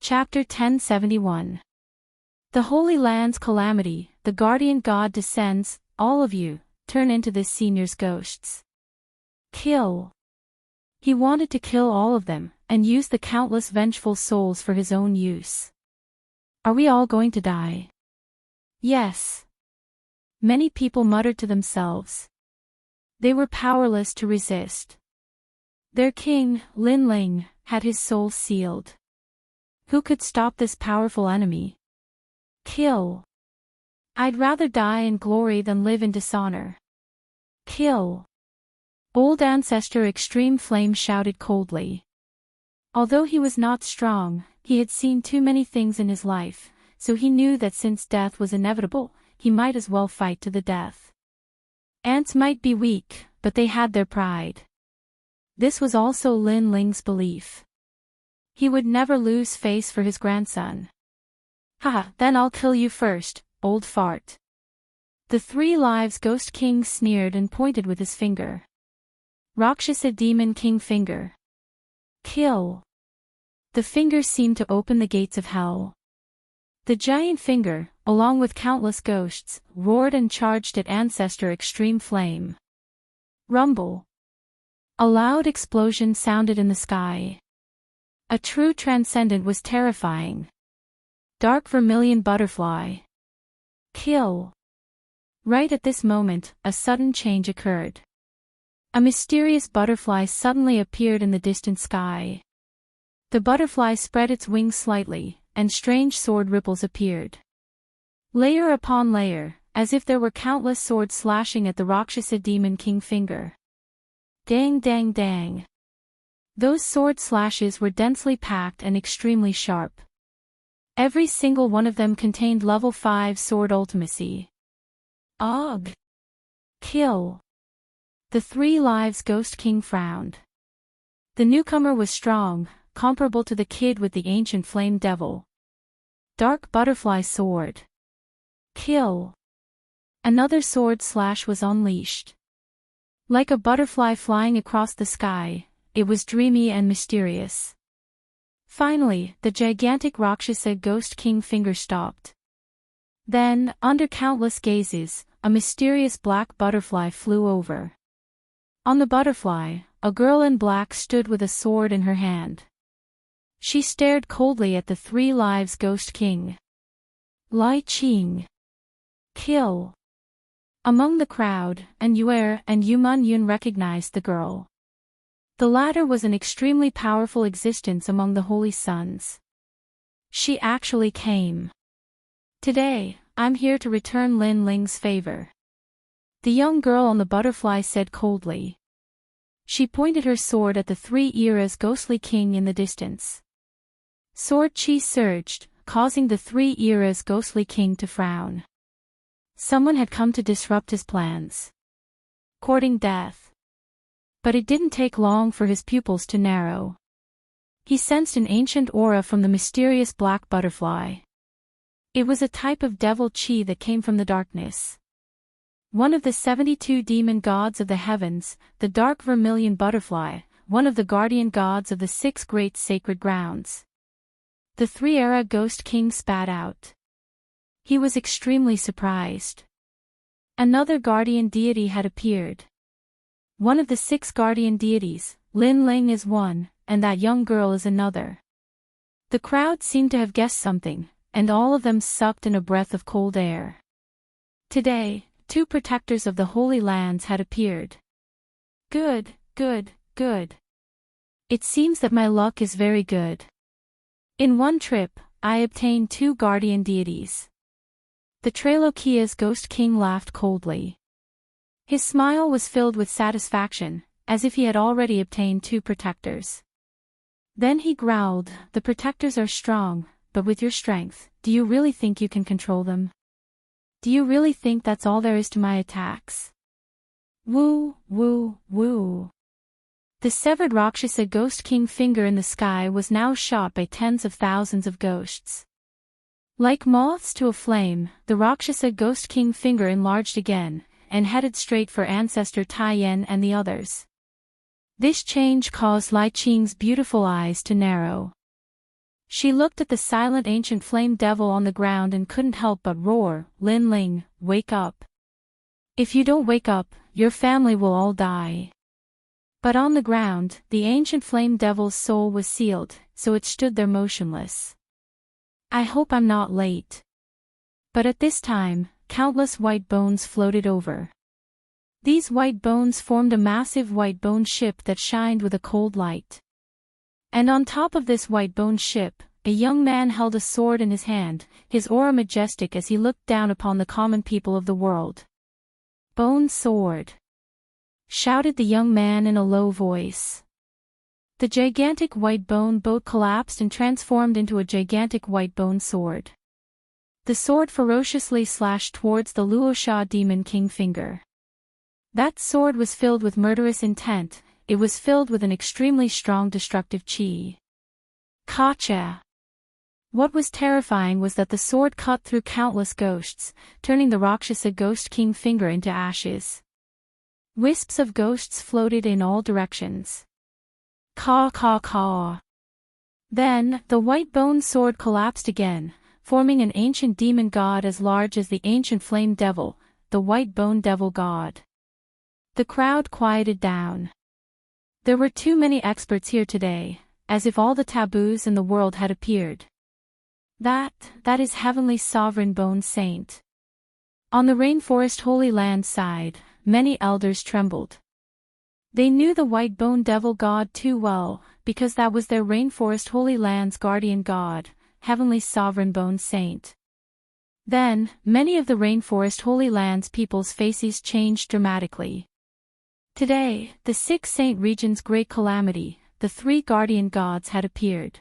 Chapter 1071. The Holy Land's calamity, the guardian god descends, all of you, turn into this senior's ghosts. Kill. He wanted to kill all of them, and use the countless vengeful souls for his own use. Are we all going to die? Yes. Many people muttered to themselves. They were powerless to resist. Their king, Lin Ling, had his soul sealed. Who could stop this powerful enemy? Kill. I'd rather die in glory than live in dishonor. Kill. Old Ancestor Extreme Flame shouted coldly. Although he was not strong, he had seen too many things in his life, so he knew that since death was inevitable, he might as well fight to the death. Ants might be weak, but they had their pride. This was also Lin Ling's belief. He would never lose face for his grandson. Haha, then I'll kill you first, old fart. The 3 Lives Ghost King sneered and pointed with his finger. Rakshasa Demon King Finger. Kill. The finger seemed to open the gates of hell. The giant finger, along with countless ghosts, roared and charged at Ancestor Extreme Flame. Rumble. A loud explosion sounded in the sky. A true transcendent was terrifying. Dark vermilion butterfly. Kill. Right at this moment, a sudden change occurred. A mysterious butterfly suddenly appeared in the distant sky. The butterfly spread its wings slightly, and strange sword ripples appeared. Layer upon layer, as if there were countless swords slashing at the Rakshasa Demon King Finger. Dang dang dang. Those sword slashes were densely packed and extremely sharp. Every single one of them contained level 5 sword ultimacy. Ugh. Kill. The 3 Lives Ghost King frowned. The newcomer was strong, comparable to the kid with the ancient flame devil. Dark butterfly sword. Kill. Another sword slash was unleashed. Like a butterfly flying across the sky, it was dreamy and mysterious. Finally, the gigantic Rakshasa Ghost King Finger stopped. Then, under countless gazes, a mysterious black butterfly flew over. On the butterfly, a girl in black stood with a sword in her hand. She stared coldly at the 3 Lives Ghost King. Lai Qing. Kill. Among the crowd, An'Yuer and Yuman Yun recognized the girl. The latter was an extremely powerful existence among the Holy Sons. She actually came. Today, I'm here to return Lin Ling's favor. The young girl on the butterfly said coldly. She pointed her sword at the 3 Eras ghostly king in the distance. Sword chi surged, causing the 3 Eras ghostly king to frown. Someone had come to disrupt his plans. Courting death. But it didn't take long for his pupils to narrow. He sensed an ancient aura from the mysterious black butterfly. It was a type of devil chi that came from the darkness. One of the 72 demon gods of the heavens, the dark vermilion butterfly, one of the guardian gods of the 6 great sacred grounds. The 3 Era Ghost King spat out. He was extremely surprised. Another guardian deity had appeared. One of the 6 guardian deities, Lin Ling is one, and that young girl is another. The crowd seemed to have guessed something, and all of them sucked in a breath of cold air. Today, 2 protectors of the Holy Lands had appeared. Good, good, good. It seems that my luck is very good. In one trip, I obtained 2 guardian deities. The Trailokia's Ghost King laughed coldly. His smile was filled with satisfaction, as if he had already obtained 2 protectors. Then he growled, the protectors are strong, but with your strength, do you really think you can control them? Do you really think that's all there is to my attacks? Woo, woo, woo. The severed Rakshasa Ghost King Finger in the sky was now shot by tens of thousands of ghosts. Like moths to a flame, the Rakshasa Ghost King Finger enlarged again, and headed straight for Ancestor Taiyan and the others. This change caused Lai Qing's beautiful eyes to narrow. She looked at the silent ancient flame devil on the ground and couldn't help but roar, "Lin Ling, wake up. If you don't wake up, your family will all die." But on the ground, the ancient flame devil's soul was sealed, so it stood there motionless. "I hope I'm not late." But at this time, countless white bones floated over. These white bones formed a massive white bone ship that shined with a cold light. And on top of this white bone ship, a young man held a sword in his hand, his aura majestic as he looked down upon the common people of the world. "Bone sword!" shouted the young man in a low voice. The gigantic white bone boat collapsed and transformed into a gigantic white bone sword. The sword ferociously slashed towards the Luosha demon king finger. That sword was filled with murderous intent, it was filled with an extremely strong destructive chi. Kacha! What was terrifying was that the sword cut through countless ghosts, turning the Rakshasa ghost king finger into ashes. Wisps of ghosts floated in all directions. Caw caw caw. Then, the white bone sword collapsed again, forming an ancient demon god as large as the ancient flame devil, the white bone devil god. The crowd quieted down. There were too many experts here today, as if all the taboos in the world had appeared. That is Heavenly Sovereign Bone Saint. On the Rainforest Holy Land side, many elders trembled. They knew the white bone devil god too well, because that was their Rainforest Holy Land's guardian god, Heavenly Sovereign Bone Saint. Then, many of the Rainforest Holy Land's people's faces changed dramatically. Today, the 6 Saint region's great calamity, the 3 guardian gods had appeared.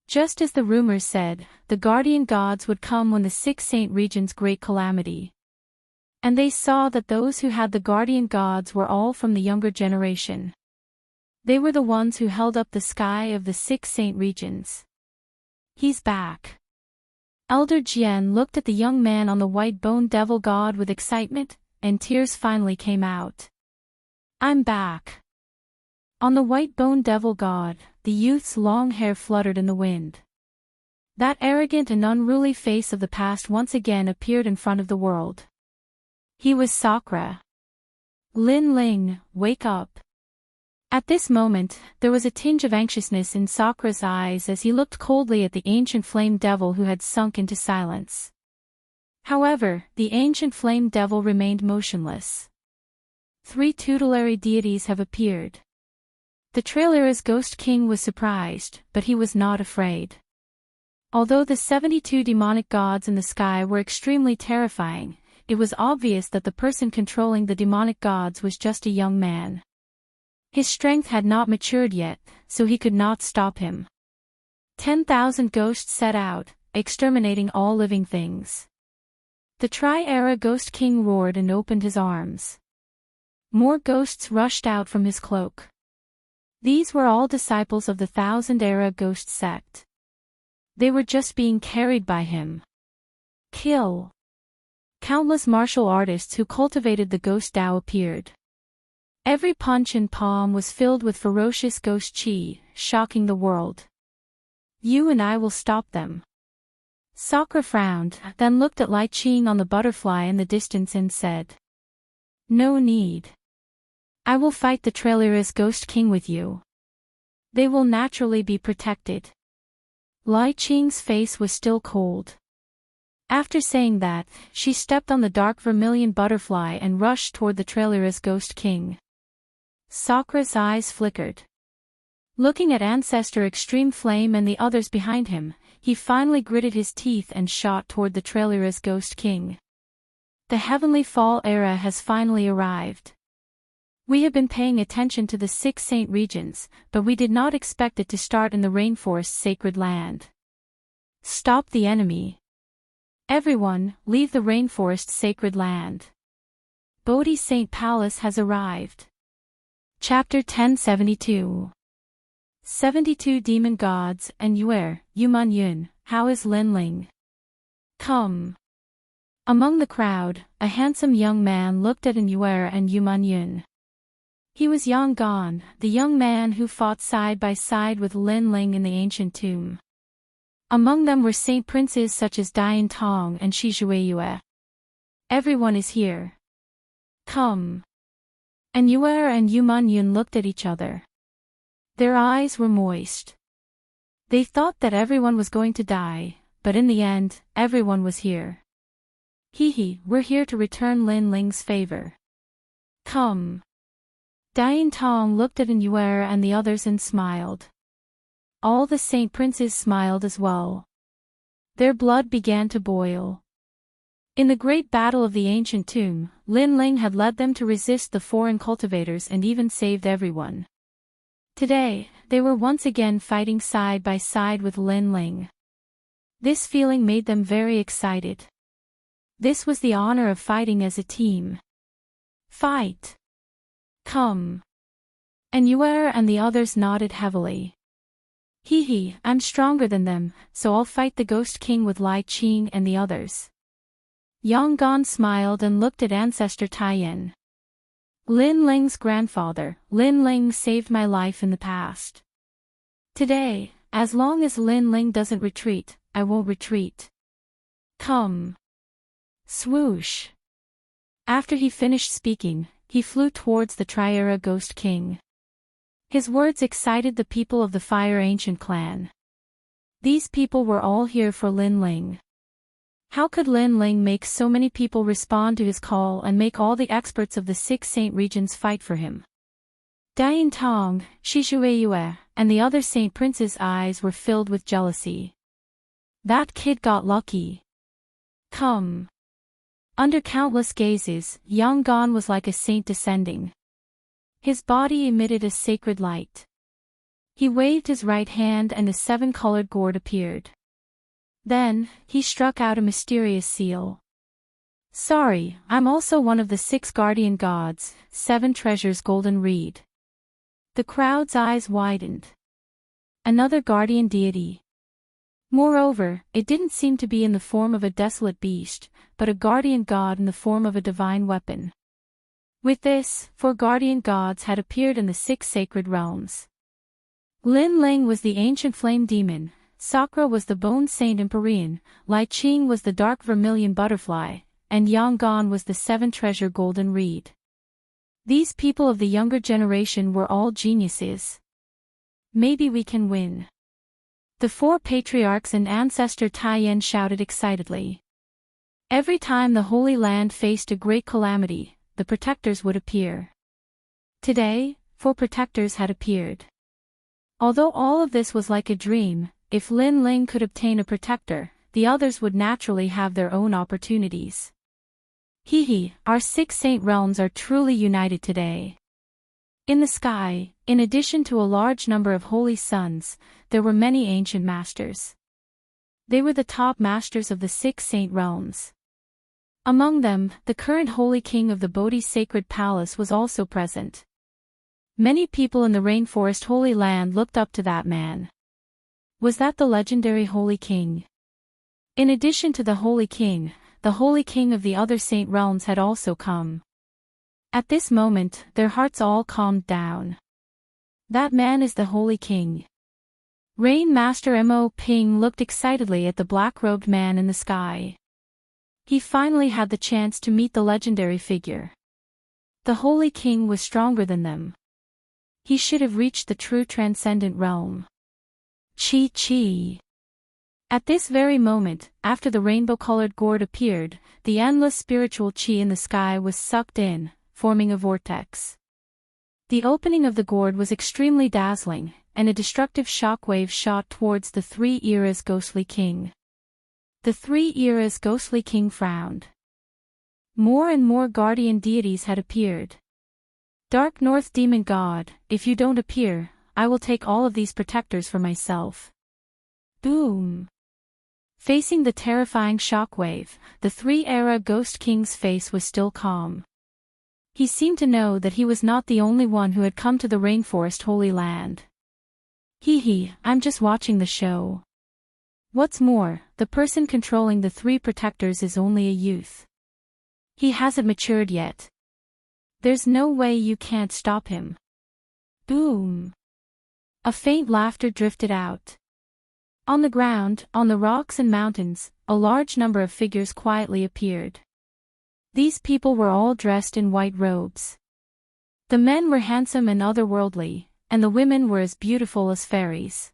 Just as the rumors said, the guardian gods would come when the 6 Saint region's great calamity. And they saw that those who had the guardian gods were all from the younger generation. They were the ones who held up the sky of the 6 Saint regions. "He's back." Elder Jian looked at the young man on the white bone devil god with excitement, and tears finally came out. "I'm back." On the white bone devil god, the youth's long hair fluttered in the wind. That arrogant and unruly face of the past once again appeared in front of the world. He was Sakura. "Lin Ling, wake up." At this moment, there was a tinge of anxiousness in Sakura's eyes as he looked coldly at the ancient flame devil who had sunk into silence. However, the ancient flame devil remained motionless. 3 tutelary deities have appeared. The Trailera's Ghost King was surprised, but he was not afraid. Although the 72 demonic gods in the sky were extremely terrifying, it was obvious that the person controlling the demonic gods was just a young man. His strength had not matured yet, so he could not stop him. 10,000 ghosts set out, exterminating all living things. The Tri-Era Ghost King roared and opened his arms. More ghosts rushed out from his cloak. These were all disciples of the 1000-era ghost sect. They were just being carried by him. Kill. Countless martial artists who cultivated the ghost Tao appeared. Every punch and palm was filled with ferocious ghost chi, shocking the world. "You and I will stop them." Sakura frowned, then looked at Lai Qing on the butterfly in the distance and said, "No need. I will fight the Trailera's Ghost King with you. They will naturally be protected." Lai Qing's face was still cold. After saying that, she stepped on the dark vermilion butterfly and rushed toward the Trailera's Ghost King. Sakura's eyes flickered. Looking at Ancestor Extreme Flame and the others behind him, he finally gritted his teeth and shot toward the Trailera's Ghost King. The Heavenly Fall era has finally arrived. We have been paying attention to the 6 Saint regions, but we did not expect it to start in the Rainforest Sacred Land. Stop the enemy. Everyone, leave the Rainforest Sacred Land. Bodhi Saint Palace has arrived. Chapter 1072. 72 Demon Gods and Yuer, Yuman Yun, how is Lin Ling? Come. Among the crowd, a handsome young man looked at Yuer and Yuman Yun. He was Yang Gan, the young man who fought side by side with Lin Ling in the ancient tomb. Among them were saint princes such as Dian Tong and Shi Zhueyue. Everyone is here. Come. And Yue and Yuman Yun looked at each other. Their eyes were moist. They thought that everyone was going to die, but in the end, everyone was here. We're here to return Lin Ling's favor. Come. Dian Tong looked at Yue and the others and smiled. All the saint princes smiled as well. Their blood began to boil. In the great battle of the ancient tomb, Lin Ling had led them to resist the foreign cultivators and even saved everyone. Today, they were once again fighting side by side with Lin Ling. This feeling made them very excited. This was the honor of fighting as a team. Fight! Come! And Yue and the others nodded heavily. I'm stronger than them, so I'll fight the Ghost King with Lai Qing and the others. Yang Gan smiled and looked at Ancestor Taiyan. Lin Ling's grandfather, Lin Ling saved my life in the past. Today, as long as Lin Ling doesn't retreat, I won't retreat. Come. Swoosh. After he finished speaking, he flew towards the Triera Ghost King. His words excited the people of the Fire Ancient clan. These people were all here for Lin Ling. How could Lin Ling make so many people respond to his call and make all the experts of the 6 saint regions fight for him? Dian Tong, Shi Zhueyue, and the other saint princes' eyes were filled with jealousy. That kid got lucky. Come. Under countless gazes, Yang Gan was like a saint descending. His body emitted a sacred light. He waved his right hand and a 7-colored gourd appeared. Then, he struck out a mysterious seal. Sorry, I'm also one of the 6 guardian gods, 7 treasures golden reed. The crowd's eyes widened. Another guardian deity. Moreover, it didn't seem to be in the form of a desolate beast, but a guardian god in the form of a divine weapon. With this, 4 guardian gods had appeared in the 6 sacred realms. Lin Ling was the ancient flame demon, Sakura was the bone saint Empyrean, Lai Qing was the dark vermilion butterfly, and Yang Gan was the 7-treasure golden reed. These people of the younger generation were all geniuses. Maybe we can win. The 4 patriarchs and Ancestor Taiyan shouted excitedly. Every time the Holy Land faced a great calamity, the protectors would appear. Today, 4 protectors had appeared. Although all of this was like a dream, if Lin Ling could obtain a protector, the others would naturally have their own opportunities. Our 6 saint realms are truly united today. In the sky, in addition to a large number of holy suns, there were many ancient masters. They were the top masters of the 6 saint realms. Among them, the current holy king of the Bodhi sacred palace was also present. Many people in the rainforest holy land looked up to that man. Was that the legendary holy king? In addition to the holy king of the other saint realms had also come. At this moment, their hearts all calmed down. That man is the holy king. Rain Master Mo Ping looked excitedly at the black-robed man in the sky. He finally had the chance to meet the legendary figure. The holy king was stronger than them. He should have reached the true transcendent realm. Chi. At this very moment, after the rainbow-colored gourd appeared, the endless spiritual chi in the sky was sucked in, forming a vortex. The opening of the gourd was extremely dazzling, and a destructive shockwave shot towards the 3 eras ghostly king. The 3 eras ghostly king frowned. More and more guardian deities had appeared. Dark North Demon God, if you don't appear, I will take all of these protectors for myself. Boom! Facing the terrifying shockwave, the 3-era Ghost King's face was still calm. He seemed to know that he was not the only one who had come to the rainforest holy land. I'm just watching the show. What's more, the person controlling the 3 protectors is only a youth. He hasn't matured yet. There's no way you can't stop him. Boom! A faint laughter drifted out. On the ground, on the rocks and mountains, a large number of figures quietly appeared. These people were all dressed in white robes. The men were handsome and otherworldly, and the women were as beautiful as fairies.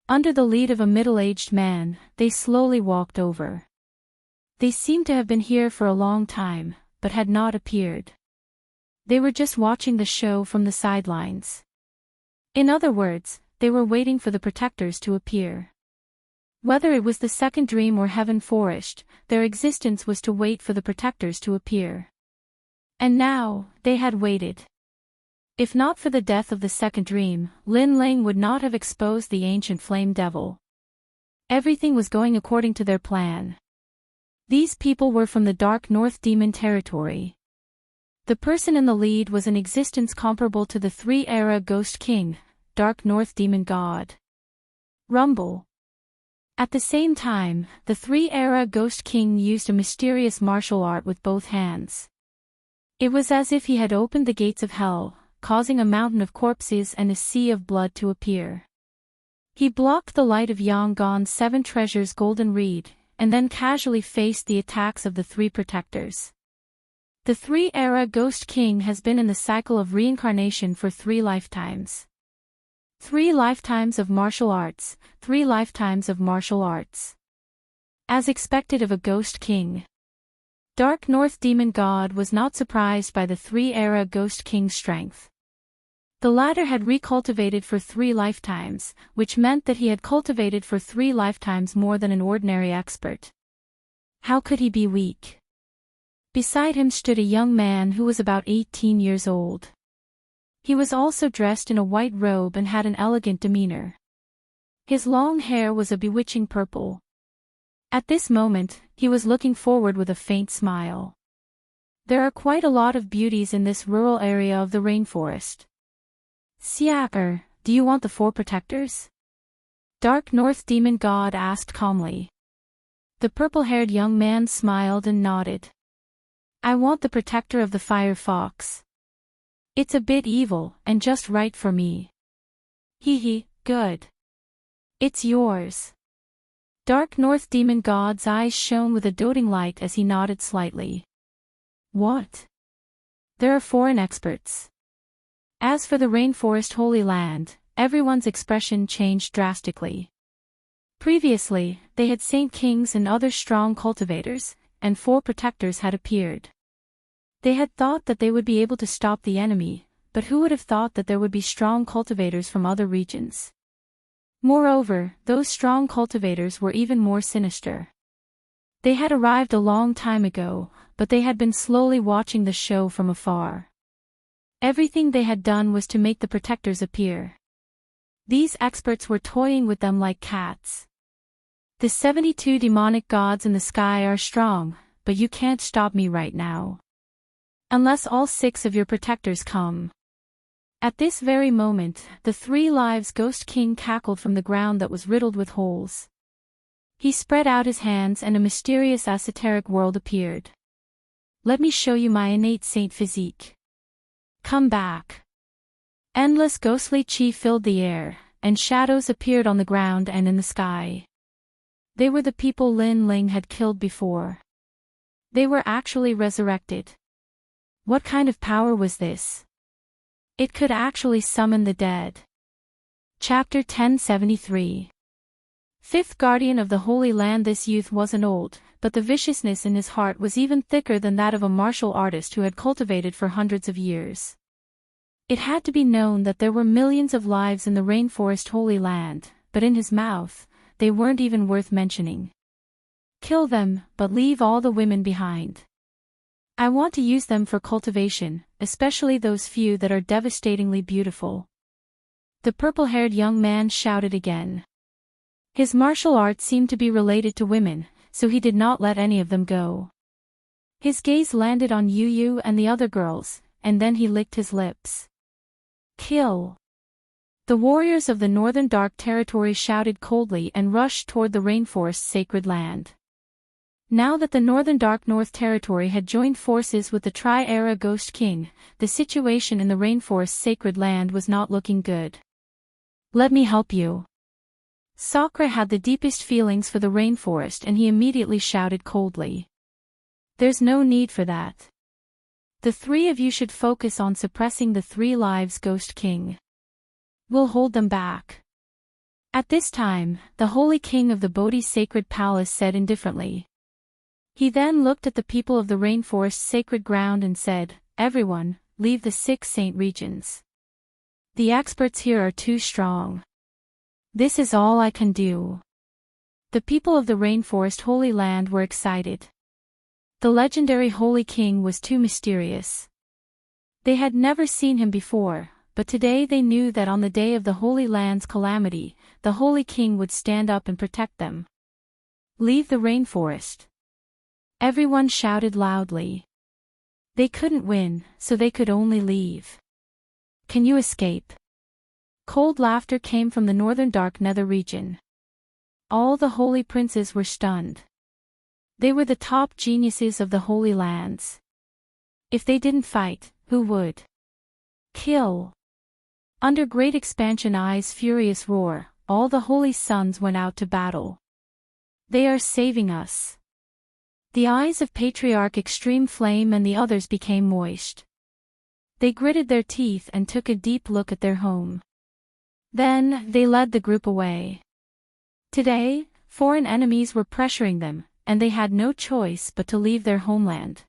Under the lead of a middle-aged man, they slowly walked over. They seemed to have been here for a long time, but had not appeared. They were just watching the show from the sidelines. In other words, they were waiting for the protectors to appear. Whether it was the second dream or heaven forest, their existence was to wait for the protectors to appear. And now, they had waited. If not for the death of the second dream, Lin Ling would not have exposed the ancient flame devil. Everything was going according to their plan. These people were from the Dark North Demon territory. The person in the lead was an existence comparable to the Three-Era Ghost King, Dark North Demon God. Rumble. At the same time, the Three-Era Ghost King used a mysterious martial art with both hands. It was as if he had opened the gates of hell, causing a mountain of corpses and a sea of blood to appear. He blocked the light of Yangon's seven treasures golden reed, and then casually faced the attacks of the three protectors. The Three-Era Ghost King has been in the cycle of reincarnation for 3 lifetimes. 3 lifetimes of martial arts, 3 lifetimes of martial arts. As expected of a Ghost King. Dark North Demon God was not surprised by the Three-Era Ghost King's strength. The latter had recultivated for 3 lifetimes, which meant that he had cultivated for 3 lifetimes more than an ordinary expert. How could he be weak? Beside him stood a young man who was about 18 years old. He was also dressed in a white robe and had an elegant demeanor. His long hair was a bewitching purple. At this moment, he was looking forward with a faint smile. There are quite a lot of beauties in this rural area of the rainforest. Siaker, do you want the 4 protectors? Dark North Demon God asked calmly. The purple-haired young man smiled and nodded. I want the protector of the fire fox. It's a bit evil, and just right for me. Hee, good. It's yours. Dark North Demon God's eyes shone with a doting light as he nodded slightly. What? There are foreign experts. As for the Rainforest Holy Land, everyone's expression changed drastically. Previously, they had Saint Kings and other strong cultivators, and 4 protectors had appeared. They had thought that they would be able to stop the enemy, but who would have thought that there would be strong cultivators from other regions? Moreover, those strong cultivators were even more sinister. They had arrived a long time ago, but they had been slowly watching the show from afar. Everything they had done was to make the protectors appear. These experts were toying with them like cats. The 72 demonic gods in the sky are strong, but you can't stop me right now. Unless all 6 of your protectors come. At this very moment, the 3 lives Ghost King cackled from the ground that was riddled with holes. He spread out his hands and a mysterious esoteric world appeared. Let me show you my innate saint physique. Come back. Endless ghostly chi filled the air, and shadows appeared on the ground and in the sky. They were the people Lin Ling had killed before. They were actually resurrected. What kind of power was this? It could actually summon the dead. Chapter 1073. 5th Guardian of the Holy Land. This youth wasn't old, but the viciousness in his heart was even thicker than that of a martial artist who had cultivated for hundreds of years. It had to be known that there were millions of lives in the Rainforest Holy Land, but in his mouth, they weren't even worth mentioning. Kill them, but leave all the women behind. I want to use them for cultivation, especially those few that are devastatingly beautiful. The purple-haired young man shouted again. His martial arts seemed to be related to women, so he did not let any of them go. His gaze landed on Yu Yu and the other girls, and then he licked his lips. Kill! The warriors of the Northern Dark Territory shouted coldly and rushed toward the rainforest's sacred land. Now that the Northern Dark North Territory had joined forces with the Tri-Era Ghost King, the situation in the rainforest's sacred land was not looking good. Let me help you. Sakura had the deepest feelings for the rainforest and he immediately shouted coldly. There's no need for that. The three of you should focus on suppressing the 3 lives Ghost King. We'll hold them back. At this time, the Holy King of the Bodhi's sacred palace said indifferently. He then looked at the people of the rainforest's sacred ground and said, Everyone, leave the 6 saint regions. The experts here are too strong. This is all I can do. The people of the rainforest Holy Land were excited. The legendary Holy King was too mysterious. They had never seen him before, but today they knew that on the day of the Holy Land's calamity, the Holy King would stand up and protect them. Leave the rainforest. Everyone shouted loudly. They couldn't win, so they could only leave. Can you escape? Cold laughter came from the northern dark nether region. All the holy princes were stunned. They were the top geniuses of the Holy Lands. If they didn't fight, who would? Kill. Under Great Expansion Eye's furious roar, all the holy sons went out to battle. They are saving us. The eyes of Patriarch Extreme Flame and the others became moist. They gritted their teeth and took a deep look at their home. Then, they led the group away. Today, foreign enemies were pressuring them, and they had no choice but to leave their homeland.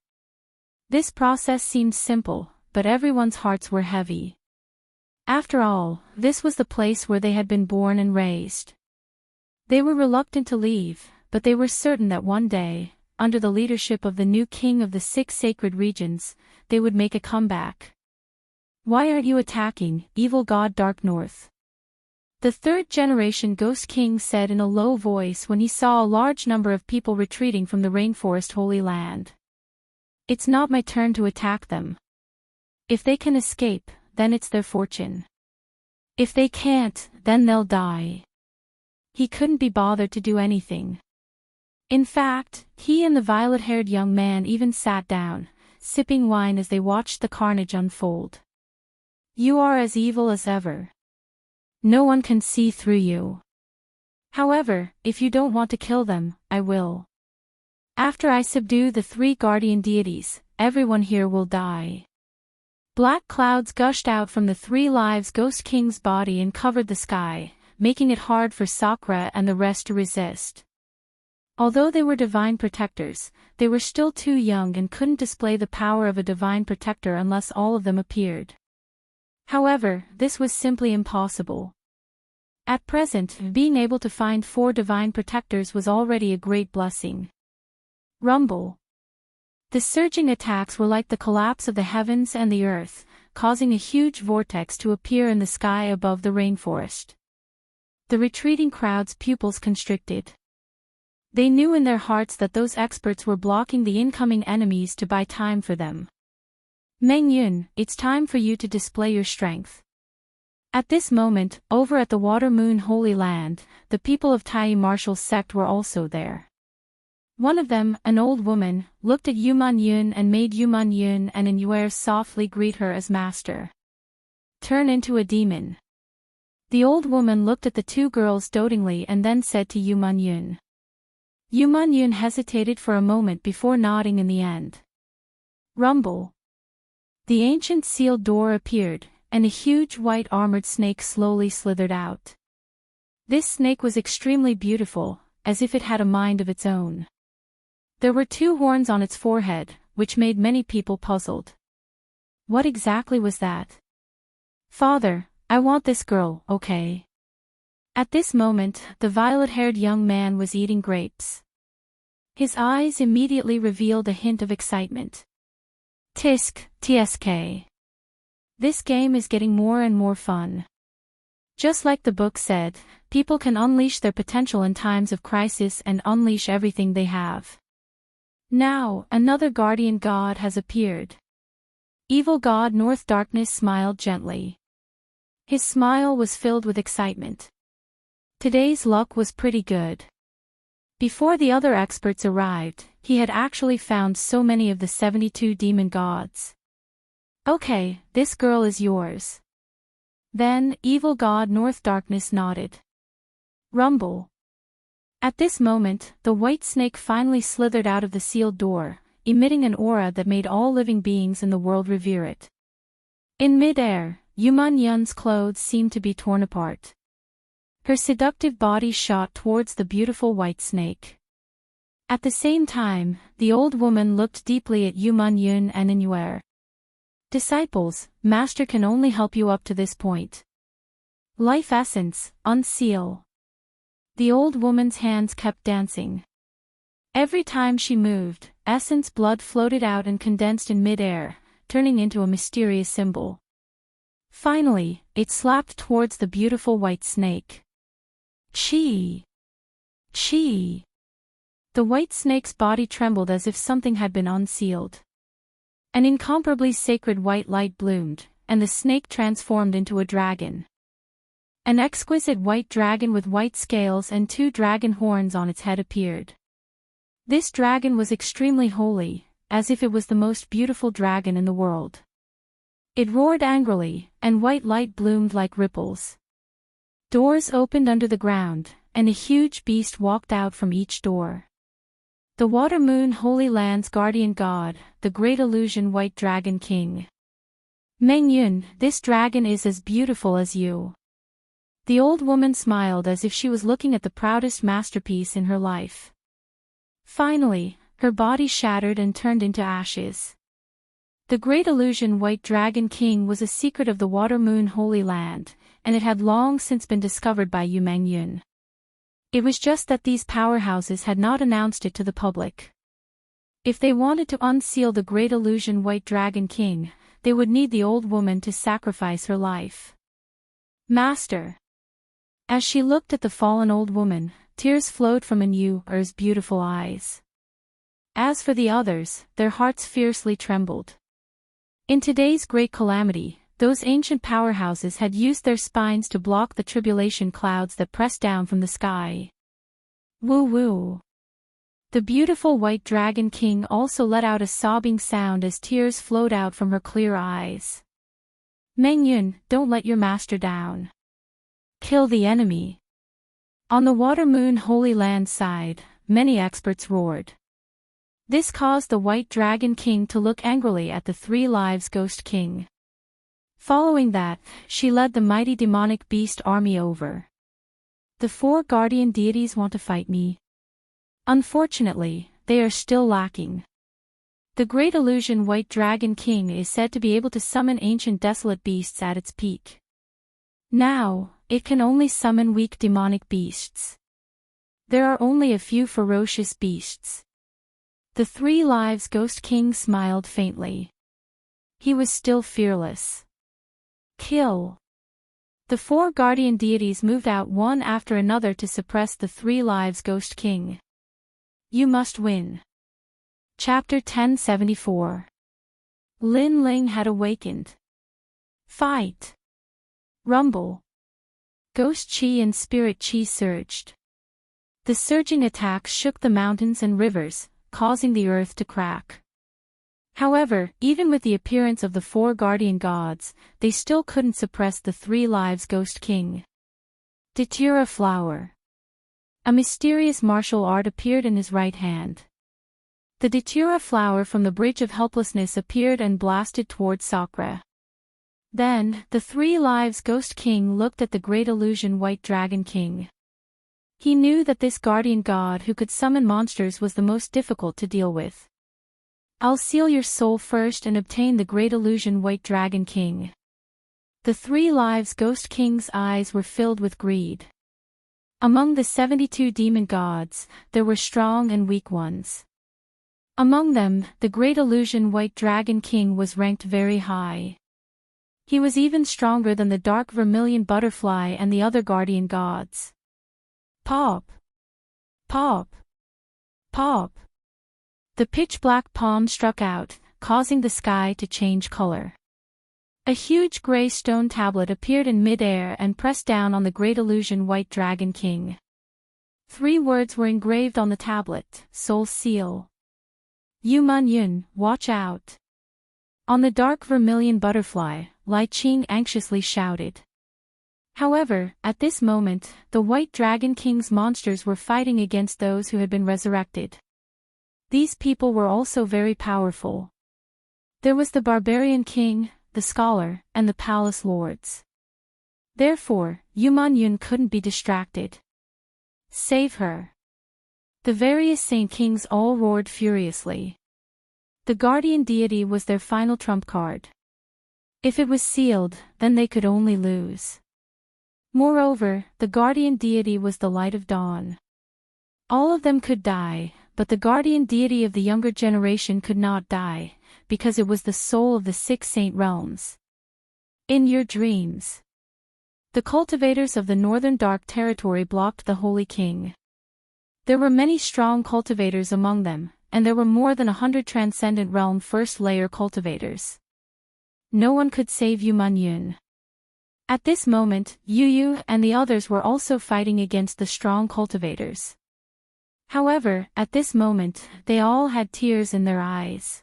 This process seemed simple, but everyone's hearts were heavy. After all, this was the place where they had been born and raised. They were reluctant to leave, but they were certain that one day, under the leadership of the new king of the 6 sacred regions, they would make a comeback. Why aren't you attacking, evil god Dark North? The 3rd generation Ghost King said in a low voice when he saw a large number of people retreating from the rainforest Holy Land. It's not my turn to attack them. If they can escape, then it's their fortune. If they can't, then they'll die. He couldn't be bothered to do anything. In fact, he and the violet-haired young man even sat down, sipping wine as they watched the carnage unfold. You are as evil as ever. No one can see through you. However, if you don't want to kill them, I will. After I subdue the 3 guardian deities, everyone here will die. Black clouds gushed out from the 3 lives Ghost King's body and covered the sky, making it hard for Sakura and the rest to resist. Although they were divine protectors, they were still too young and couldn't display the power of a divine protector unless all of them appeared. However, this was simply impossible. At present, being able to find 4 divine protectors was already a great blessing. Rumble. The surging attacks were like the collapse of the heavens and the earth, causing a huge vortex to appear in the sky above the rainforest. The retreating crowd's pupils constricted. They knew in their hearts that those experts were blocking the incoming enemies to buy time for them. Meng Yun, it's time for you to display your strength. At this moment, over at the Water Moon Holy Land, the people of Tai Martial's sect were also there. One of them, an old woman, looked at Yuman Yun and made Yuman Yun and Inuer softly greet her as master. Turn into a demon. The old woman looked at the 2 girls dotingly and then said to Yuman Yun. Yuman Yun hesitated for a moment before nodding in the end. Rumble. The ancient sealed door appeared, and a huge white armored snake slowly slithered out. This snake was extremely beautiful, as if it had a mind of its own. There were 2 horns on its forehead, which made many people puzzled. What exactly was that? Father, I want this girl, okay? At this moment, the violet-haired young man was eating grapes. His eyes immediately revealed a hint of excitement. TSK. This game is getting more and more fun. Just like the book said, people can unleash their potential in times of crisis and unleash everything they have. Now, another guardian god has appeared. Evil god North Darkness smiled gently. His smile was filled with excitement. Today's luck was pretty good. Before the other experts arrived, he had actually found so many of the 72 demon gods. Okay, this girl is yours. Then, evil god North Darkness nodded. Rumble. At this moment, the white snake finally slithered out of the sealed door, emitting an aura that made all living beings in the world revere it. In mid-air, Yuman Yun's clothes seemed to be torn apart. Her seductive body shot towards the beautiful white snake. At the same time, the old woman looked deeply at Yuman Yun and Inuer. Disciples, Master can only help you up to this point. Life essence, unseal. The old woman's hands kept dancing. Every time she moved, essence blood floated out and condensed in mid-air, turning into a mysterious symbol. Finally, it slapped towards the beautiful white snake. Chi! Chi! The white snake's body trembled as if something had been unsealed. An incomparably sacred white light bloomed, and the snake transformed into a dragon. An exquisite white dragon with white scales and 2 dragon horns on its head appeared. This dragon was extremely holy, as if it was the most beautiful dragon in the world. It roared angrily, and white light bloomed like ripples. Doors opened under the ground, and a huge beast walked out from each door. The Water Moon Holy Land's guardian god, the Great Illusion White Dragon King. Meng Yun, this dragon is as beautiful as you. The old woman smiled as if she was looking at the proudest masterpiece in her life. Finally, her body shattered and turned into ashes. The Great Illusion White Dragon King was a secret of the Water Moon Holy Land, and it had long since been discovered by Yu Meng Yun. It was just that these powerhouses had not announced it to the public. If they wanted to unseal the Great Illusion White Dragon King, they would need the old woman to sacrifice her life. Master. As she looked at the fallen old woman, tears flowed from Inuer's beautiful eyes. As for the others, their hearts fiercely trembled. In today's great calamity, those ancient powerhouses had used their spines to block the tribulation clouds that pressed down from the sky. Woo-woo. The beautiful white dragon king also let out a sobbing sound as tears flowed out from her clear eyes. Meng Yun, don't let your master down. Kill the enemy. On the Water Moon Holy Land side, many experts roared. This caused the White Dragon King to look angrily at the 3 Lives Ghost King. Following that, she led the mighty demonic beast army over. The 4 guardian deities want to fight me. Unfortunately, they are still lacking. The Great Illusion White Dragon King is said to be able to summon ancient desolate beasts at its peak. Now, it can only summon weak demonic beasts. There are only a few ferocious beasts. The 3 Lives Ghost King smiled faintly. He was still fearless. Kill. The 4 guardian deities moved out one after another to suppress the 3 Lives Ghost King. You must win. Chapter 1074. Lin Ling had awakened. Fight. Rumble. Ghost Qi and Spirit Qi surged. The surging attacks shook the mountains and rivers, causing the earth to crack. However, even with the appearance of the 4 guardian gods, they still couldn't suppress the 3 Lives Ghost King. Datura Flower. A mysterious martial art appeared in his right hand. The Datura flower from the Bridge of Helplessness appeared and blasted towards Sakra. Then, the 3 Lives Ghost King looked at the Great Illusion White Dragon King. He knew that this guardian god who could summon monsters was the most difficult to deal with. I'll seal your soul first and obtain the Great Illusion White Dragon King. The 3 Lives Ghost King's eyes were filled with greed. Among the 72 demon gods, there were strong and weak ones. Among them, the Great Illusion White Dragon King was ranked very high. He was even stronger than the dark vermilion butterfly and the other guardian gods. Pop! Pop! Pop! The pitch-black palm struck out, causing the sky to change color. A huge gray stone tablet appeared in mid-air and pressed down on the Great Illusion White Dragon King. 3 words were engraved on the tablet, Soul Seal. Yu Man Yun, watch out. On the dark vermilion butterfly, Lai Qing anxiously shouted. However, at this moment, the White Dragon King's monsters were fighting against those who had been resurrected. These people were also very powerful. There was the Barbarian King, the Scholar, and the Palace Lords. Therefore, Yun couldn't be distracted. Save her. The various Saint Kings all roared furiously. The guardian deity was their final trump card. If it was sealed, then they could only lose. Moreover, the guardian deity was the light of dawn. All of them could die, but the guardian deity of the younger generation could not die, because it was the soul of the 6 saint realms. In your dreams. The cultivators of the northern dark territory blocked the Holy King. There were many strong cultivators among them, and there were more than 100 transcendent realm first-layer cultivators. No one could save Yun. At this moment, Yu and the others were also fighting against the strong cultivators. However, at this moment, they all had tears in their eyes.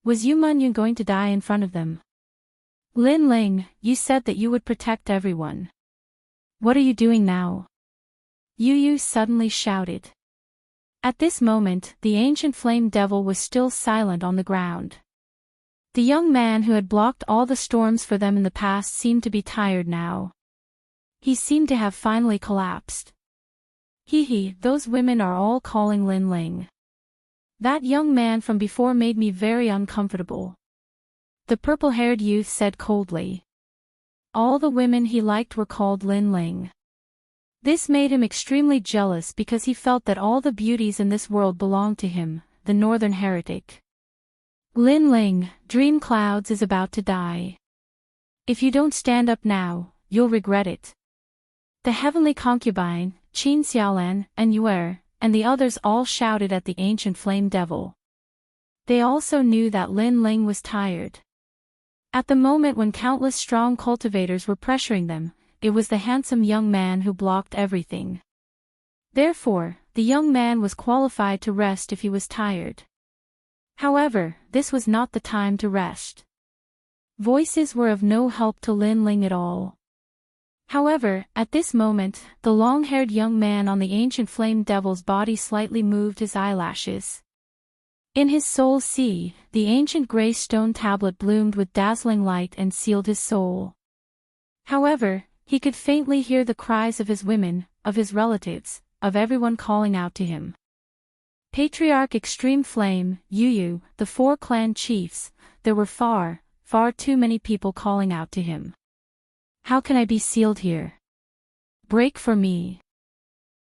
Was Yun going to die in front of them? Lin Ling, you said that you would protect everyone. What are you doing now? Yu suddenly shouted. At this moment, the ancient flame devil was still silent on the ground. The young man who had blocked all the storms for them in the past seemed to be tired now. He seemed to have finally collapsed. Those women are all calling Lin Ling. That young man from before made me very uncomfortable. The purple-haired youth said coldly. All the women he liked were called Lin Ling. This made him extremely jealous because he felt that all the beauties in this world belonged to him, the northern heretic. Lin Ling, Dream Clouds is about to die. If you don't stand up now, you'll regret it. The heavenly concubine, Qin Xiaolan, and Yuer, and the others all shouted at the ancient flame devil. They also knew that Lin Ling was tired. At the moment when countless strong cultivators were pressuring them, it was the handsome young man who blocked everything. Therefore, the young man was qualified to rest if he was tired. However, this was not the time to rest. Voices were of no help to Lin Ling at all. However, at this moment, the long-haired young man on the ancient flame devil's body slightly moved his eyelashes. In his soul sea, the ancient grey stone tablet bloomed with dazzling light and sealed his soul. However, he could faintly hear the cries of his women, of his relatives, of everyone calling out to him. Patriarch Extreme Flame, Yu, the 4 clan chiefs, there were far too many people calling out to him. How can I be sealed here? Break for me.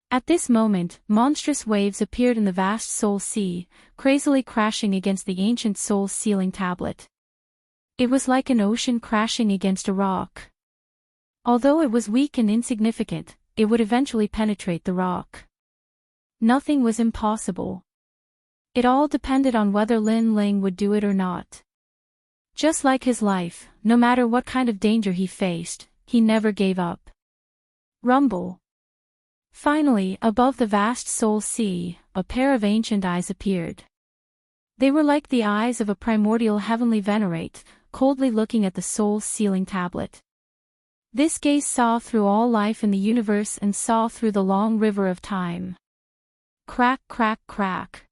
At this moment, monstrous waves appeared in the vast soul sea, crazily crashing against the ancient soul sealing tablet. It was like an ocean crashing against a rock. Although it was weak and insignificant, it would eventually penetrate the rock. Nothing was impossible. It all depended on whether Lin Ling would do it or not. Just like his life, no matter what kind of danger he faced, he never gave up. Rumble. Finally, above the vast soul sea, a pair of ancient eyes appeared. They were like the eyes of a primordial heavenly venerate, coldly looking at the soul sealing tablet. This gaze saw through all life in the universe and saw through the long river of time. Crack, crack, crack.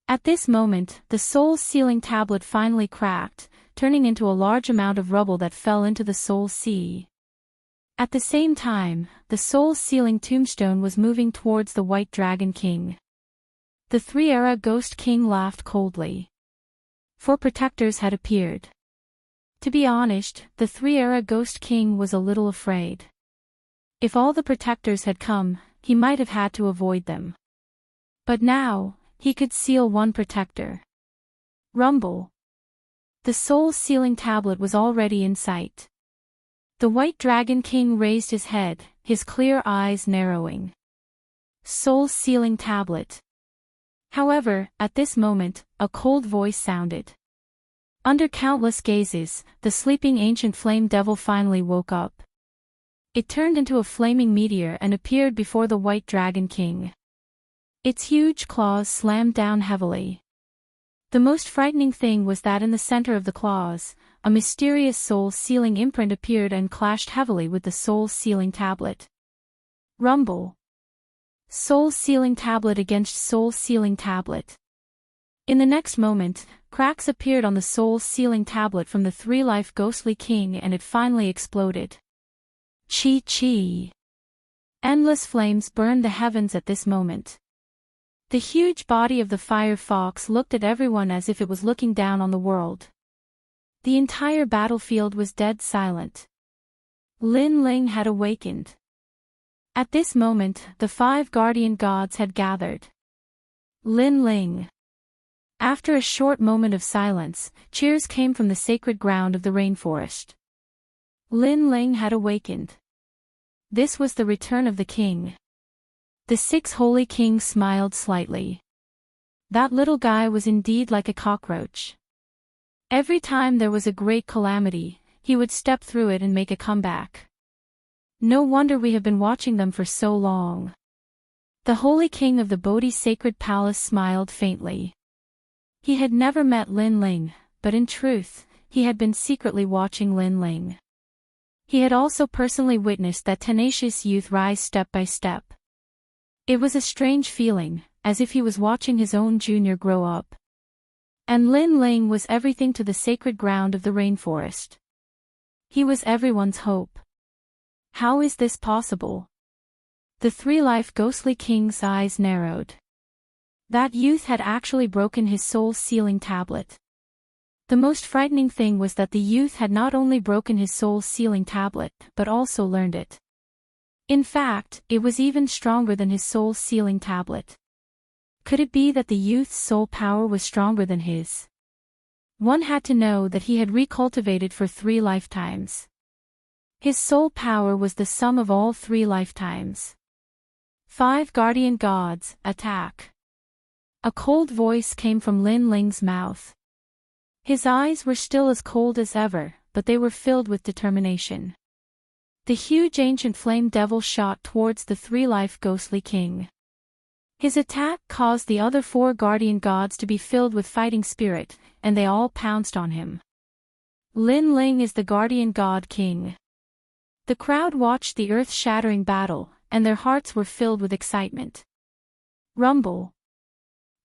At this moment, the soul-sealing tablet finally cracked, turning into a large amount of rubble that fell into the soul sea. At the same time, the soul-sealing tombstone was moving towards the White Dragon King. The 3-era Ghost King laughed coldly. 4 protectors had appeared. To be honest, the 3-era Ghost King was a little afraid. If all the protectors had come, he might have had to avoid them. But now, he could seal 1 protector. Rumble. The soul-sealing tablet was already in sight. The White Dragon King raised his head, his clear eyes narrowing. Soul-sealing tablet. However, at this moment, a cold voice sounded. Under countless gazes, the sleeping ancient flame devil finally woke up. It turned into a flaming meteor and appeared before the White Dragon King. Its huge claws slammed down heavily. The most frightening thing was that in the center of the claws, a mysterious soul-sealing imprint appeared and clashed heavily with the soul-sealing tablet. Rumble. Soul-sealing tablet against soul-sealing tablet. In the next moment, cracks appeared on the soul-sealing tablet from the three-life ghostly king and it finally exploded. Chi. Endless flames burned the heavens at this moment. The huge body of the fire fox looked at everyone as if it was looking down on the world. The entire battlefield was dead silent. Lin Ling had awakened. At this moment, the 5 guardian gods had gathered. Lin Ling. After a short moment of silence, cheers came from the sacred ground of the rainforest. Lin Ling had awakened. This was the return of the king. The 6 holy kings smiled slightly. That little guy was indeed like a cockroach. Every time there was a great calamity, he would step through it and make a comeback. No wonder we have been watching them for so long. The holy king of the Bodhi sacred palace smiled faintly. He had never met Lin Ling, but in truth, he had been secretly watching Lin Ling. He had also personally witnessed that tenacious youth rise step by step. It was a strange feeling, as if he was watching his own junior grow up. And Lin Ling was everything to the sacred ground of the rainforest. He was everyone's hope. How is this possible? The three-life ghostly king's eyes narrowed. That youth had actually broken his soul-sealing tablet. The most frightening thing was that the youth had not only broken his soul-sealing tablet, but also learned it. In fact, it was even stronger than his soul-sealing tablet. Could it be that the youth's soul power was stronger than his? One had to know that he had recultivated for 3 lifetimes. His soul power was the sum of all 3 lifetimes. 5 guardian gods, attack. A cold voice came from Lin Ling's mouth. His eyes were still as cold as ever, but they were filled with determination. The huge ancient flame devil shot towards the 3-life ghostly king. His attack caused the other 4 guardian gods to be filled with fighting spirit, and they all pounced on him. Lin Ling is the guardian god king. The crowd watched the earth-shattering battle, and their hearts were filled with excitement. Rumble.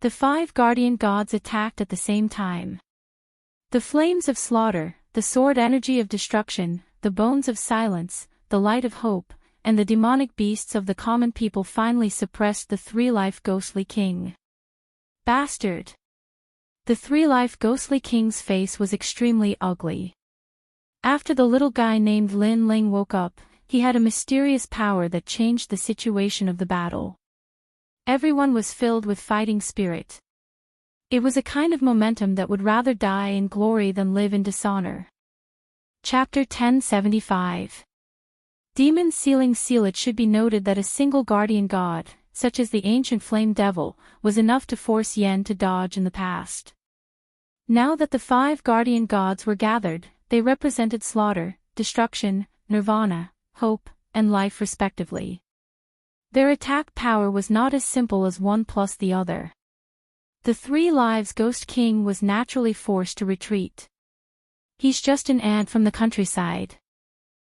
The 5 guardian gods attacked at the same time. The flames of slaughter, the sword energy of destruction, the bones of silence, the light of hope, and the demonic beasts of the common people finally suppressed the 3-life ghostly king. Bastard! The 3-life ghostly king's face was extremely ugly. After the little guy named Lin Ling woke up, he had a mysterious power that changed the situation of the battle. Everyone was filled with fighting spirit. It was a kind of momentum that would rather die in glory than live in dishonor. Chapter 1075. Demon sealing seal. It should be noted that a single guardian god, such as the ancient flame devil, was enough to force Yen to dodge in the past. Now that the 5 guardian gods were gathered, they represented slaughter, destruction, nirvana, hope, and life respectively. Their attack power was not as simple as one plus the other. The 3 lives Ghost King was naturally forced to retreat. He's just an ant from the countryside.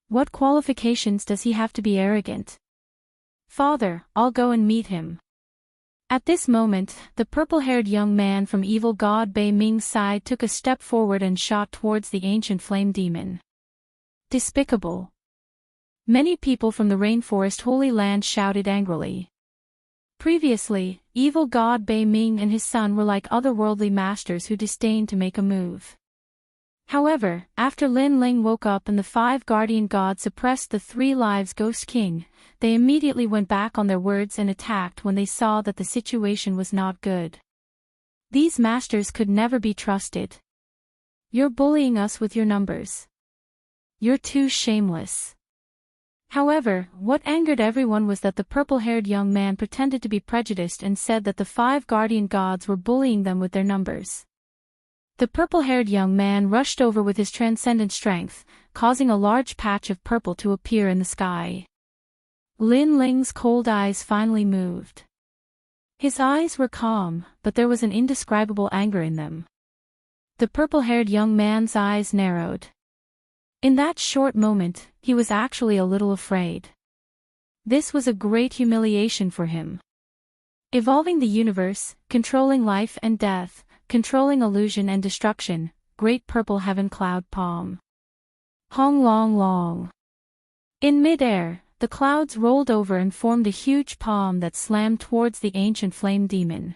What qualifications does he have to be arrogant? Father, I'll go and meet him. At this moment, the purple-haired young man from evil god Bei Ming's side took a step forward and shot towards the ancient flame demon. Despicable. Many people from the rainforest Holy Land shouted angrily. Previously, evil god Bei Ming and his son were like otherworldly masters who disdained to make a move. However, after Lin Ling woke up and the 5 guardian gods suppressed the 3 lives Ghost King, they immediately went back on their words and attacked when they saw that the situation was not good. These masters could never be trusted. You're bullying us with your numbers. You're too shameless. However, what angered everyone was that the purple-haired young man pretended to be prejudiced and said that the 5 guardian gods were bullying them with their numbers. The purple-haired young man rushed over with his transcendent strength, causing a large patch of purple to appear in the sky. Lin Ling's cold eyes finally moved. His eyes were calm, but there was an indescribable anger in them. The purple-haired young man's eyes narrowed. In that short moment, he was actually a little afraid. This was a great humiliation for him. Evolving the universe, controlling life and death, controlling illusion and destruction, great purple heaven cloud palm. Hong long long. In mid-air, the clouds rolled over and formed a huge palm that slammed towards the ancient flame demon.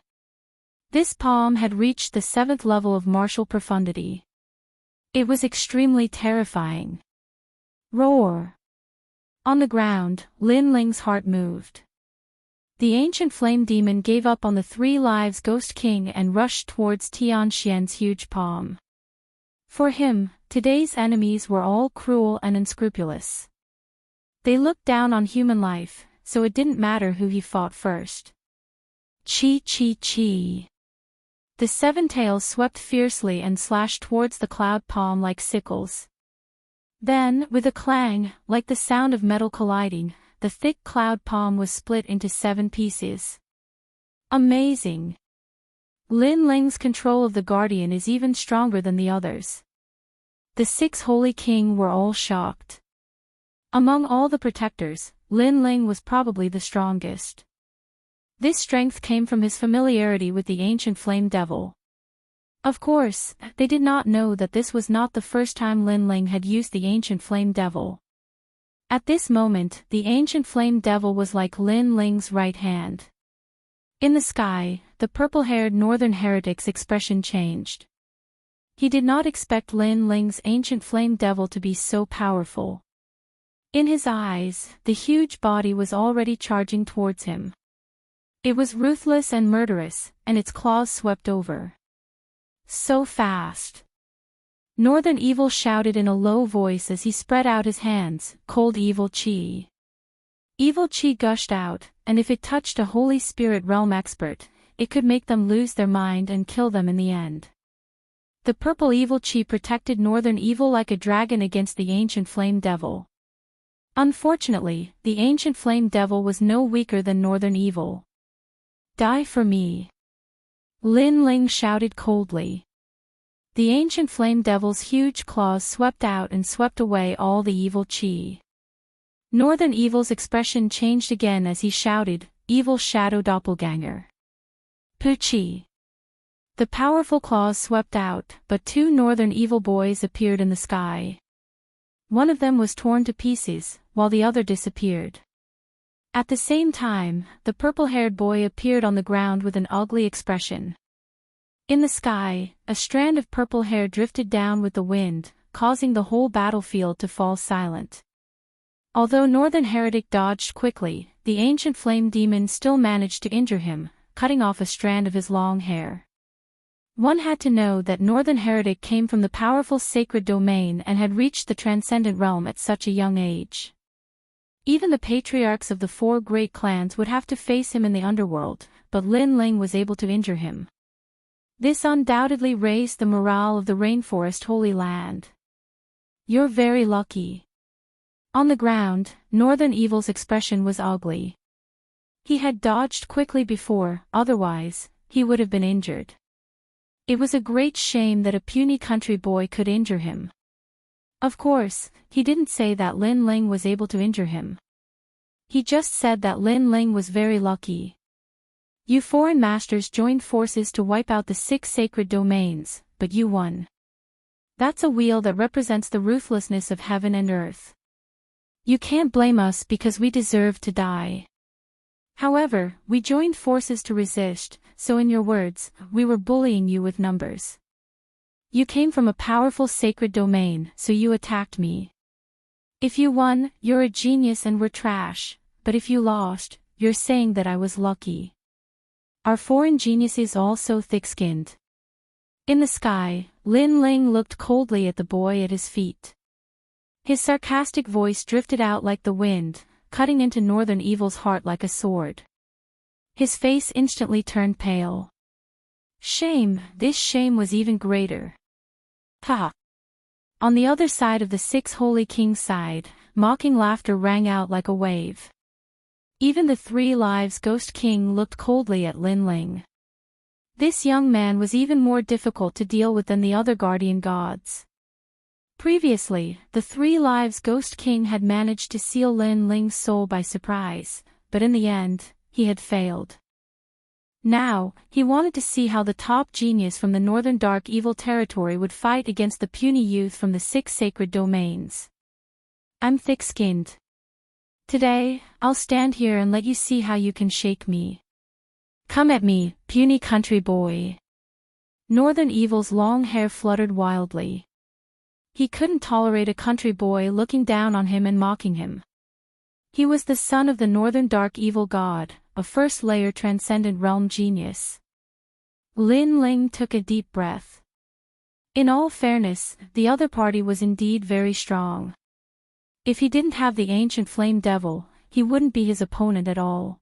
This palm had reached the 7th level of martial profundity. It was extremely terrifying. Roar! On the ground, Lin Ling's heart moved. The ancient flame demon gave up on the 3 lives Ghost King and rushed towards Tian Xian's huge palm. For him, today's enemies were all cruel and unscrupulous. They looked down on human life, so it didn't matter who he fought first. Chi chi chi. The 7 tails swept fiercely and slashed towards the cloud palm like sickles. Then, with a clang, like the sound of metal colliding, the thick cloud palm was split into 7 pieces. Amazing! Lin Ling's control of the guardian is even stronger than the others. The 6 Holy King were all shocked. Among all the protectors, Lin Ling was probably the strongest. This strength came from his familiarity with the ancient flame devil. Of course, they did not know that this was not the first time Lin Ling had used the ancient flame devil. At this moment, the ancient flame devil was like Lin Ling's right hand. In the sky, the purple-haired northern heretic's expression changed. He did not expect Lin Ling's ancient flame devil to be so powerful. In his eyes, the huge body was already charging towards him. It was ruthless and murderous, and its claws swept over. So fast! Northern Evil shouted in a low voice as he spread out his hands, cold evil chi. Evil chi gushed out, and if it touched a Holy Spirit realm expert, it could make them lose their mind and kill them in the end. The purple evil chi protected Northern Evil like a dragon against the ancient flame devil. Unfortunately, the ancient flame devil was no weaker than Northern Evil. Die for me! Lin Ling shouted coldly. The ancient flame devil's huge claws swept out and swept away all the evil chi. Northern Evil's expression changed again as he shouted, "Evil Shadow Doppelganger." Puchi! The powerful claws swept out, but 2 Northern Evil boys appeared in the sky. One of them was torn to pieces, while the other disappeared. At the same time, the purple-haired boy appeared on the ground with an ugly expression. In the sky, a strand of purple hair drifted down with the wind, causing the whole battlefield to fall silent. Although Northern Heretic dodged quickly, the ancient flame demon still managed to injure him, cutting off a strand of his long hair. One had to know that Northern Heretic came from the powerful sacred domain and had reached the transcendent realm at such a young age. Even the patriarchs of the 4 great clans would have to face him in the underworld, but Lin Ling was able to injure him. This undoubtedly raised the morale of the Rainforest Holy Land. You're very lucky. On the ground, Northern Evil's expression was ugly. He had dodged quickly before, otherwise, he would have been injured. It was a great shame that a puny country boy could injure him. Of course, he didn't say that Lin Ling was able to injure him. He just said that Lin Ling was very lucky. You foreign masters joined forces to wipe out the 6 sacred domains, but you won. That's a wheel that represents the ruthlessness of heaven and earth. You can't blame us because we deserved to die. However, we joined forces to resist, so in your words, we were bullying you with numbers. You came from a powerful sacred domain, so you attacked me. If you won, you're a genius and we're trash, but if you lost, you're saying that I was lucky. Are foreign geniuses all so thick-skinned? In the sky, Lin Ling looked coldly at the boy at his feet. His sarcastic voice drifted out like the wind, cutting into Northern Evil's heart like a sword. His face instantly turned pale. Shame, this shame was even greater. Ha! On the other side of the 6 Holy King's side, mocking laughter rang out like a wave. Even the 3 Lives Ghost King looked coldly at Lin Ling. This young man was even more difficult to deal with than the other guardian gods. Previously, the Three Lives Ghost King had managed to seal Lin Ling's soul by surprise, but in the end, he had failed. Now, he wanted to see how the top genius from the Northern Dark Evil territory would fight against the puny youth from the 6 sacred domains. I'm thick-skinned. Today, I'll stand here and let you see how you can shake me. Come at me, puny country boy. Northern Evil's long hair fluttered wildly. He couldn't tolerate a country boy looking down on him and mocking him. He was the son of the Northern Dark Evil god, a first-layer transcendent realm genius. Lin Ling took a deep breath. In all fairness, the other party was indeed very strong. If he didn't have the ancient flame devil, he wouldn't be his opponent at all.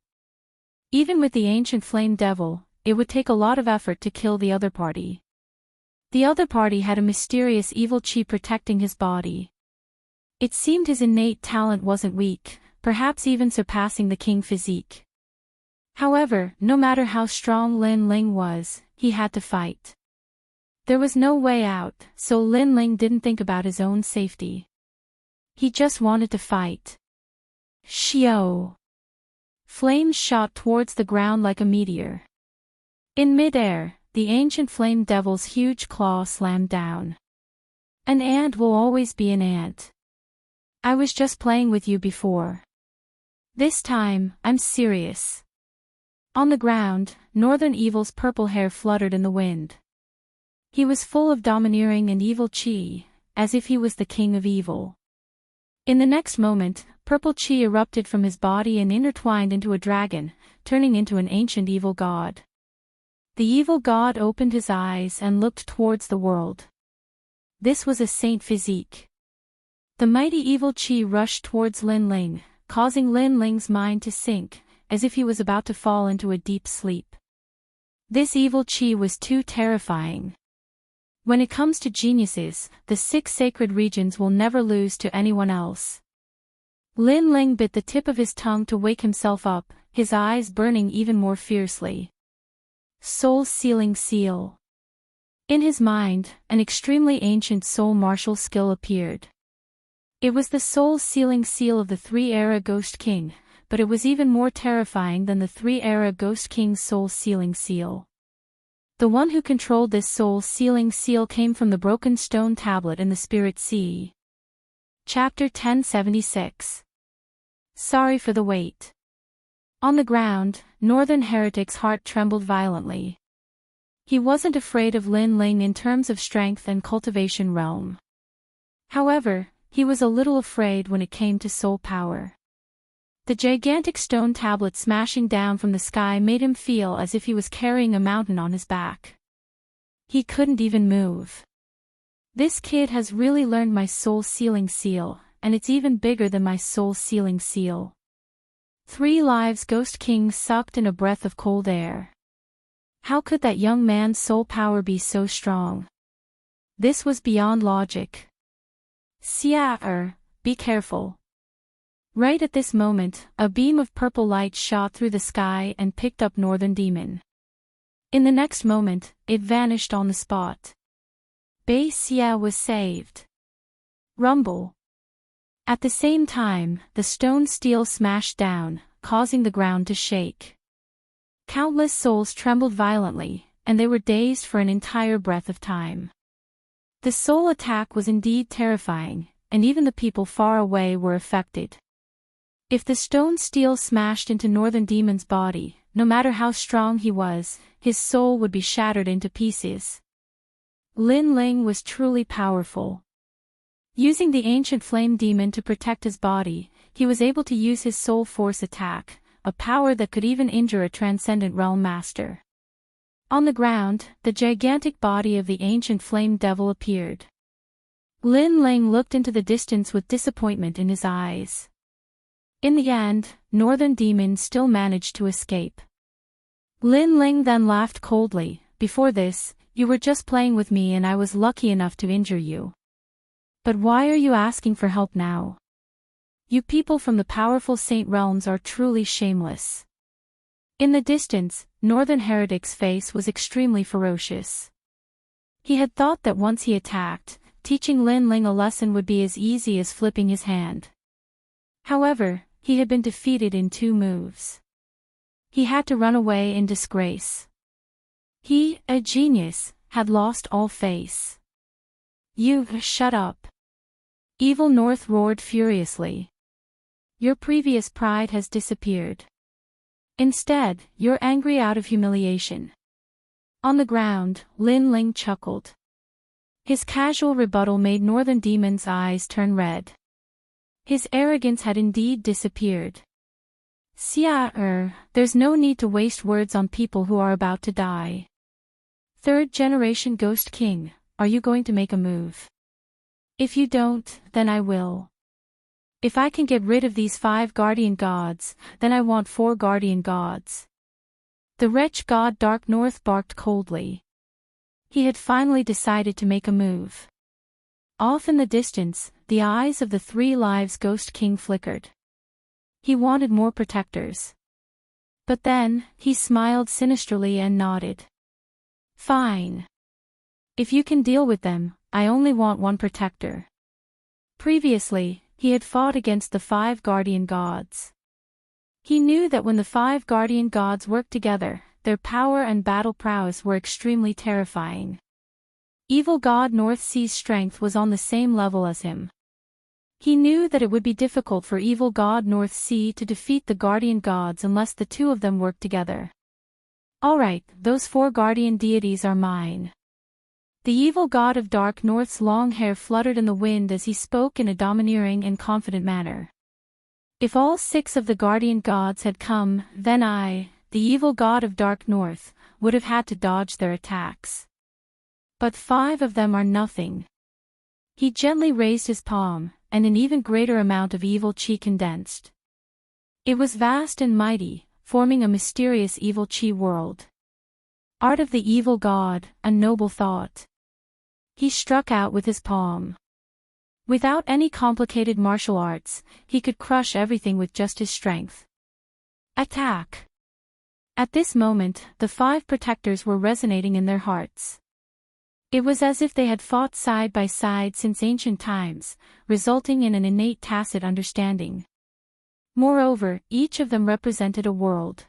Even with the ancient flame devil, it would take a lot of effort to kill the other party. The other party had a mysterious evil chi protecting his body. It seemed his innate talent wasn't weak, perhaps even surpassing the king physique. However, no matter how strong Lin Ling was, he had to fight. There was no way out, so Lin Ling didn't think about his own safety. He just wanted to fight. Shio! Flames shot towards the ground like a meteor. In midair, the ancient flame devil's huge claw slammed down. An ant will always be an ant. I was just playing with you before. This time, I'm serious. On the ground, Northern Evil's purple hair fluttered in the wind. He was full of domineering and evil chi, as if he was the king of evil. In the next moment, purple chi erupted from his body and intertwined into a dragon, turning into an ancient evil god. The evil god opened his eyes and looked towards the world. This was a saint physique. The mighty evil chi rushed towards Lin Ling, causing Lin Ling's mind to sink, as if he was about to fall into a deep sleep. This evil chi was too terrifying. When it comes to geniuses, the 6 sacred regions will never lose to anyone else. Lin Ling bit the tip of his tongue to wake himself up, his eyes burning even more fiercely. Soul-sealing seal. In his mind, an extremely ancient soul martial skill appeared. It was the soul-sealing seal of the 3-era Ghost King, but it was even more terrifying than the 3-era Ghost King's soul-sealing seal. The one who controlled this soul-sealing seal came from the broken stone tablet in the Spirit Sea. Chapter 1076. Sorry for the wait. On the ground, Northern Heretic's heart trembled violently. He wasn't afraid of Lin Ling in terms of strength and cultivation realm. However, he was a little afraid when it came to soul power. The gigantic stone tablet smashing down from the sky made him feel as if he was carrying a mountain on his back. He couldn't even move. This kid has really learned my soul-sealing seal, and it's even bigger than my soul-sealing seal. 3 Lives Ghost King sucked in a breath of cold air. How could that young man's soul power be so strong? This was beyond logic. Sia, be careful. Right at this moment, a beam of purple light shot through the sky and picked up Northern Demon. In the next moment, it vanished on the spot. Bei Xia was saved. Rumble. At the same time, the stone steel smashed down, causing the ground to shake. Countless souls trembled violently, and they were dazed for an entire breath of time. The soul attack was indeed terrifying, and even the people far away were affected. If the stone steel smashed into Northern Demon's body, no matter how strong he was, his soul would be shattered into pieces. Lin Ling was truly powerful. Using the ancient flame demon to protect his body, he was able to use his soul force attack, a power that could even injure a transcendent realm master. On the ground, the gigantic body of the ancient flame devil appeared. Lin Ling looked into the distance with disappointment in his eyes. In the end, Northern Demon still managed to escape. Lin Ling then laughed coldly. Before this, you were just playing with me and I was lucky enough to injure you. But why are you asking for help now? You people from the powerful saint realms are truly shameless. In the distance, Northern Heretic's face was extremely ferocious. He had thought that once he attacked, teaching Lin Ling a lesson would be as easy as flipping his hand. However, he had been defeated in 2 moves. He had to run away in disgrace. He, a genius, had lost all face. You, shut up. Evil North roared furiously. Your previous pride has disappeared. Instead, you're angry out of humiliation. On the ground, Lin Ling chuckled. His casual rebuttal made Northern Demon's eyes turn red. His arrogance had indeed disappeared. There's no need to waste words on people who are about to die. 3rd generation Ghost King, are you going to make a move? If you don't, then I will. If I can get rid of these 5 guardian gods, then I want 4 guardian gods. The wretch god Dark North barked coldly. He had finally decided to make a move. Off in the distance, the eyes of the 3 Lives Ghost King flickered. He wanted more protectors. But then, he smiled sinisterly and nodded. Fine. If you can deal with them, I only want 1 protector. Previously, he had fought against the 5 guardian gods. He knew that when the 5 guardian gods worked together, their power and battle prowess were extremely terrifying. Evil god North Sea's strength was on the same level as him. He knew that it would be difficult for evil god North Sea to defeat the guardian gods unless the 2 of them worked together. Alright, those 4 guardian deities are mine. The evil god of Dark North's long hair fluttered in the wind as he spoke in a domineering and confident manner. If all 6 of the guardian gods had come, then I, the evil god of Dark North, would have had to dodge their attacks. But 5 of them are nothing. He gently raised his palm, and an even greater amount of evil chi condensed. It was vast and mighty, forming a mysterious evil chi world. Art of the evil god, a noble thought. He struck out with his palm. Without any complicated martial arts, he could crush everything with just his strength. Attack! At this moment, the 5 protectors were resonating in their hearts. It was as if they had fought side by side since ancient times, resulting in an innate tacit understanding. Moreover, each of them represented a world.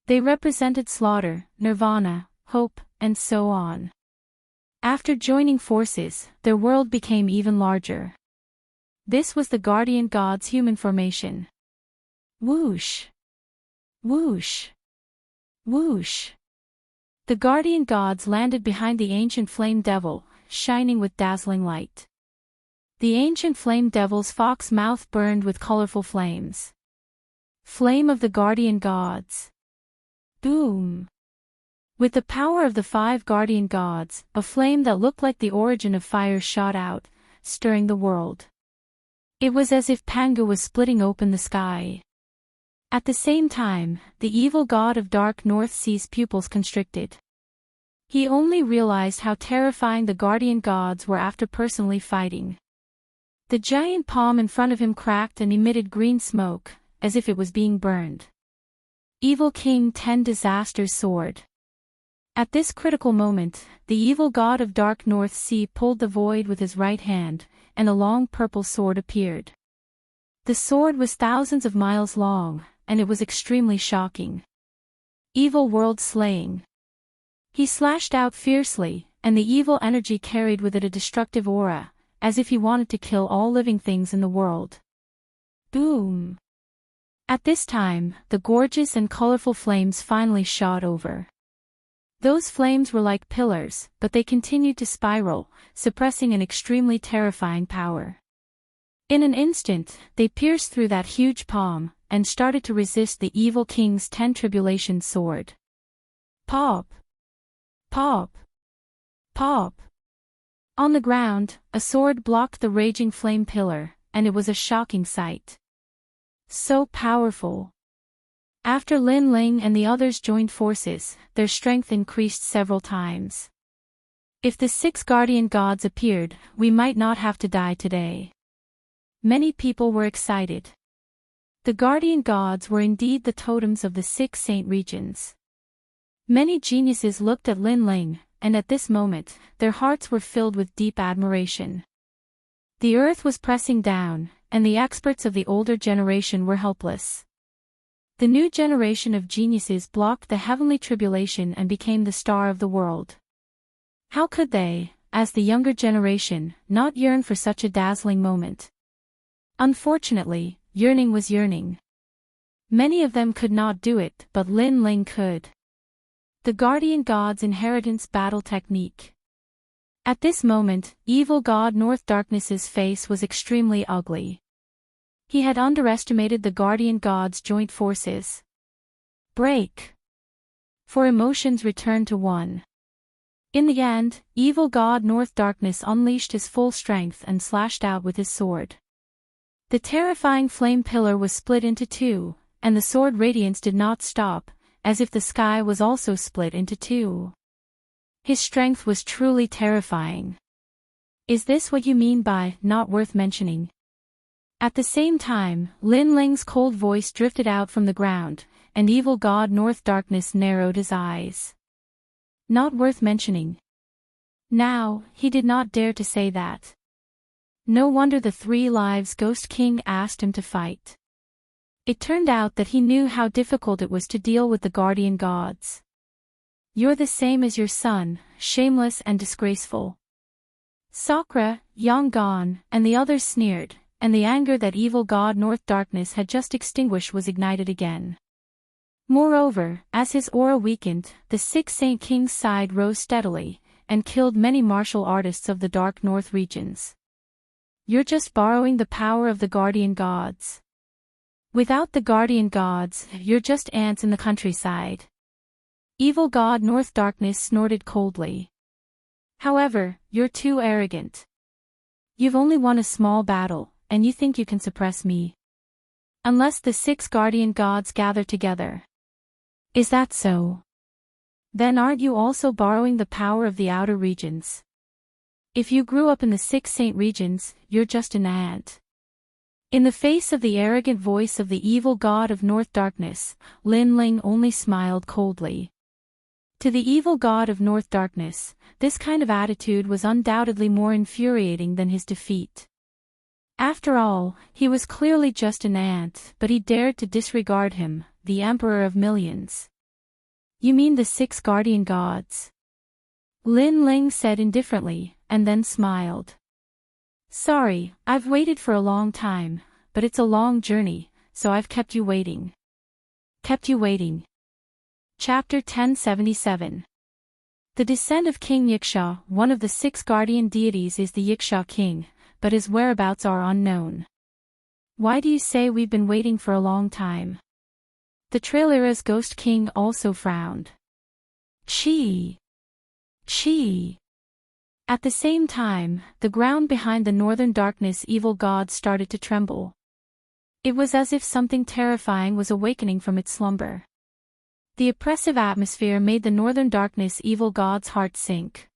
They represented slaughter, nirvana, hope, and so on. After joining forces, their world became even larger. This was the guardian god's human formation. Whoosh! Whoosh! Whoosh! The guardian gods landed behind the ancient flame devil, shining with dazzling light. The ancient flame devil's fox mouth burned with colorful flames. Flame of the guardian gods. Boom! With the power of the 5 guardian gods, a flame that looked like the origin of fire shot out, stirring the world. It was as if Pangu was splitting open the sky. At the same time, the evil god of Dark North Sea's pupils constricted. He only realized how terrifying the guardian gods were after personally fighting. The giant palm in front of him cracked and emitted green smoke, as if it was being burned. Evil King 10 Disasters soared. At this critical moment, the evil god of Dark North Sea pulled the void with his right hand, and a long purple sword appeared. The sword was thousands of miles long, and it was extremely shocking. Evil world slaying. He slashed out fiercely, and the evil energy carried with it a destructive aura, as if he wanted to kill all living things in the world. Boom! At this time, the gorgeous and colorful flames finally shot over. Those flames were like pillars, but they continued to spiral, suppressing an extremely terrifying power. In an instant, they pierced through that huge palm, and started to resist the evil king's 10 tribulation sword. Pop! Pop! Pop! On the ground, a sword blocked the raging flame pillar, and it was a shocking sight. So powerful. After Lin Ling and the others joined forces, their strength increased several times. If the 6 guardian gods appeared, we might not have to die today. Many people were excited. The guardian gods were indeed the totems of the 6 saint regions. Many geniuses looked at Lin Ling, and at this moment, their hearts were filled with deep admiration. The earth was pressing down, and the experts of the older generation were helpless. The new generation of geniuses blocked the heavenly tribulation and became the star of the world. How could they, as the younger generation, not yearn for such a dazzling moment? Unfortunately, yearning was yearning. Many of them could not do it, but Lin Ling could. The guardian god's inheritance battle technique. At this moment, evil god North Darkness's face was extremely ugly. He had underestimated the guardian god's joint forces. Break. For emotions returned to one. In the end, evil god North Darkness unleashed his full strength and slashed out with his sword. The terrifying flame pillar was split into two, and the sword radiance did not stop, as if the sky was also split into two. His strength was truly terrifying. Is this what you mean by not worth mentioning? At the same time, Lin Ling's cold voice drifted out from the ground, and evil god North Darkness narrowed his eyes. Not worth mentioning. Now, he did not dare to say that. No wonder the 3 Lives Ghost King asked him to fight. It turned out that he knew how difficult it was to deal with the guardian gods. You're the same as your son, shameless and disgraceful. Sakura, Yonggan, and the others sneered, and the anger that evil god North Darkness had just extinguished was ignited again. Moreover, as his aura weakened, the 6 Saint King's side rose steadily, and killed many martial artists of the Dark North regions. You're just borrowing the power of the guardian gods. Without the guardian gods, you're just ants in the countryside. Evil god North Darkness snorted coldly. However, you're too arrogant. You've only won a small battle, and you think you can suppress me. Unless the 6 guardian gods gather together. Is that so? Then aren't you also borrowing the power of the outer regions? If you grew up in the 6 saint regions, you're just an ant. In the face of the arrogant voice of the evil god of North Darkness, Lin Ling only smiled coldly. To the evil god of North Darkness, this kind of attitude was undoubtedly more infuriating than his defeat. After all, he was clearly just an ant, but he dared to disregard him, the emperor of millions. You mean the 6 guardian gods? Lin Ling said indifferently, and then smiled. Sorry, I've waited for a long time, but it's a long journey, so I've kept you waiting. Kept you waiting. Chapter 1077. The descent of King Yiksha, one of the 6 guardian deities, is the Yiksha king, but his whereabouts are unknown. Why do you say we've been waiting for a long time? The Trailera's ghost king also frowned. Chi. At the same time, the ground behind the Northern Darkness evil god started to tremble. It was as if something terrifying was awakening from its slumber. The oppressive atmosphere made the Northern Darkness evil god's heart sink.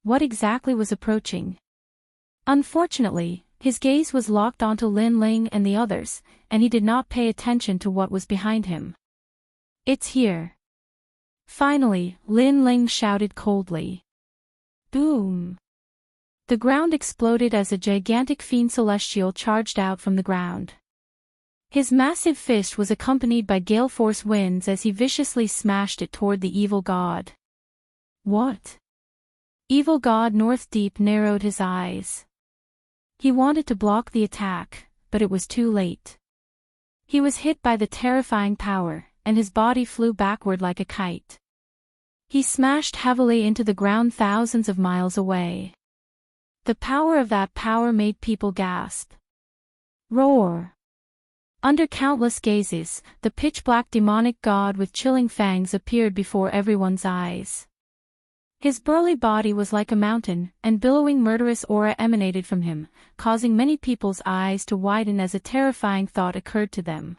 What exactly was approaching? Unfortunately, his gaze was locked onto Lin Ling and the others, and he did not pay attention to what was behind him. It's here. Finally, Lin Ling shouted coldly. Boom! The ground exploded as a gigantic fiend celestial charged out from the ground. His massive fist was accompanied by gale-force winds as he viciously smashed it toward the evil god. What? Evil god North Deep narrowed his eyes. He wanted to block the attack, but it was too late. He was hit by the terrifying power, and his body flew backward like a kite. He smashed heavily into the ground thousands of miles away. The power of that power made people gasp. Roar! Under countless gazes, the pitch-black demonic god with chilling fangs appeared before everyone's eyes. His burly body was like a mountain, and billowing murderous aura emanated from him, causing many people's eyes to widen as a terrifying thought occurred to them.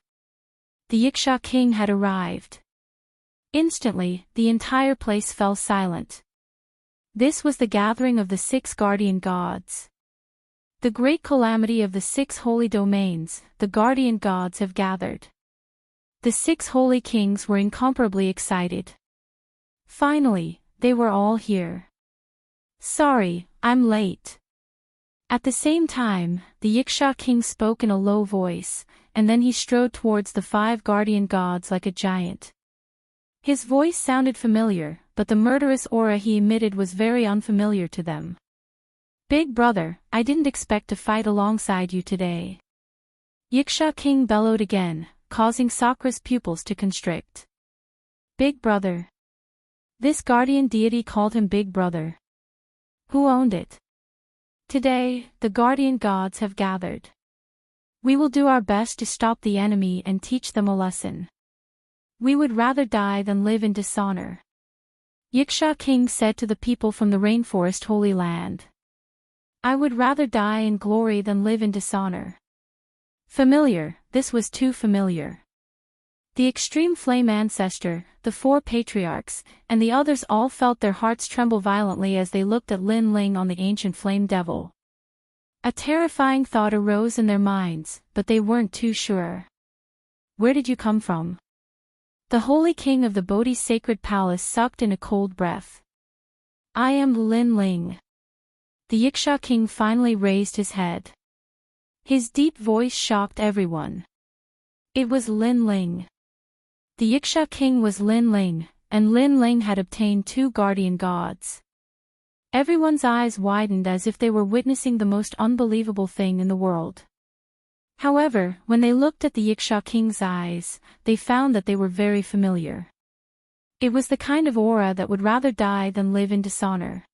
The Yiksha king had arrived. Instantly, the entire place fell silent. This was the gathering of the 6 guardian gods. The great calamity of the 6 holy domains, the guardian gods have gathered. The 6 holy kings were incomparably excited. Finally, they were all here. Sorry, I'm late. At the same time, the Yiksha king spoke in a low voice, and then he strode towards the 5 guardian gods like a giant. His voice sounded familiar, but the murderous aura he emitted was very unfamiliar to them. Big brother, I didn't expect to fight alongside you today. Yiksha king bellowed again, causing Sakra's pupils to constrict. Big brother. This guardian deity called him Big Brother. Who owned it? Today, the guardian gods have gathered. We will do our best to stop the enemy and teach them a lesson. We would rather die than live in dishonor. Yiksha king said to the people from the rainforest holy land. I would rather die in glory than live in dishonor. Familiar, this was too familiar. The extreme flame ancestor, the 4 patriarchs, and the others all felt their hearts tremble violently as they looked at Lin Ling on the ancient flame devil. A terrifying thought arose in their minds, but they weren't too sure. Where did you come from? The holy king of the Bodhi's sacred palace sucked in a cold breath. I am Lin Ling. The Yiksha king finally raised his head. His deep voice shocked everyone. It was Lin Ling. The Yiksha king was Lin Ling, and Lin Ling had obtained 2 guardian gods. Everyone's eyes widened as if they were witnessing the most unbelievable thing in the world. However, when they looked at the Yiksha king's eyes, they found that they were very familiar. It was the kind of aura that would rather die than live in dishonor.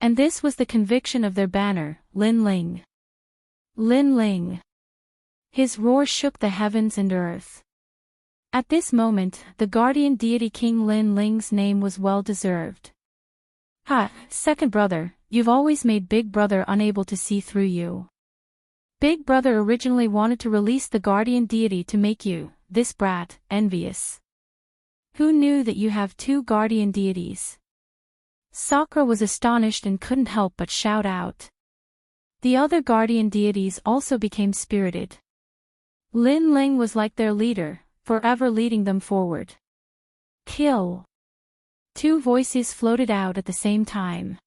And this was the conviction of their banner, Lin Ling. Lin Ling. His roar shook the heavens and earth. At this moment, the guardian deity King Lin Ling's name was well deserved. Ha, second brother, you've always made Big Brother unable to see through you. Big Brother originally wanted to release the guardian deity to make you, this brat, envious. Who knew that you have 2 guardian deities? Sakra was astonished and couldn't help but shout out. The other guardian deities also became spirited. Lin Ling was like their leader, forever leading them forward. Kill. 2 voices floated out at the same time.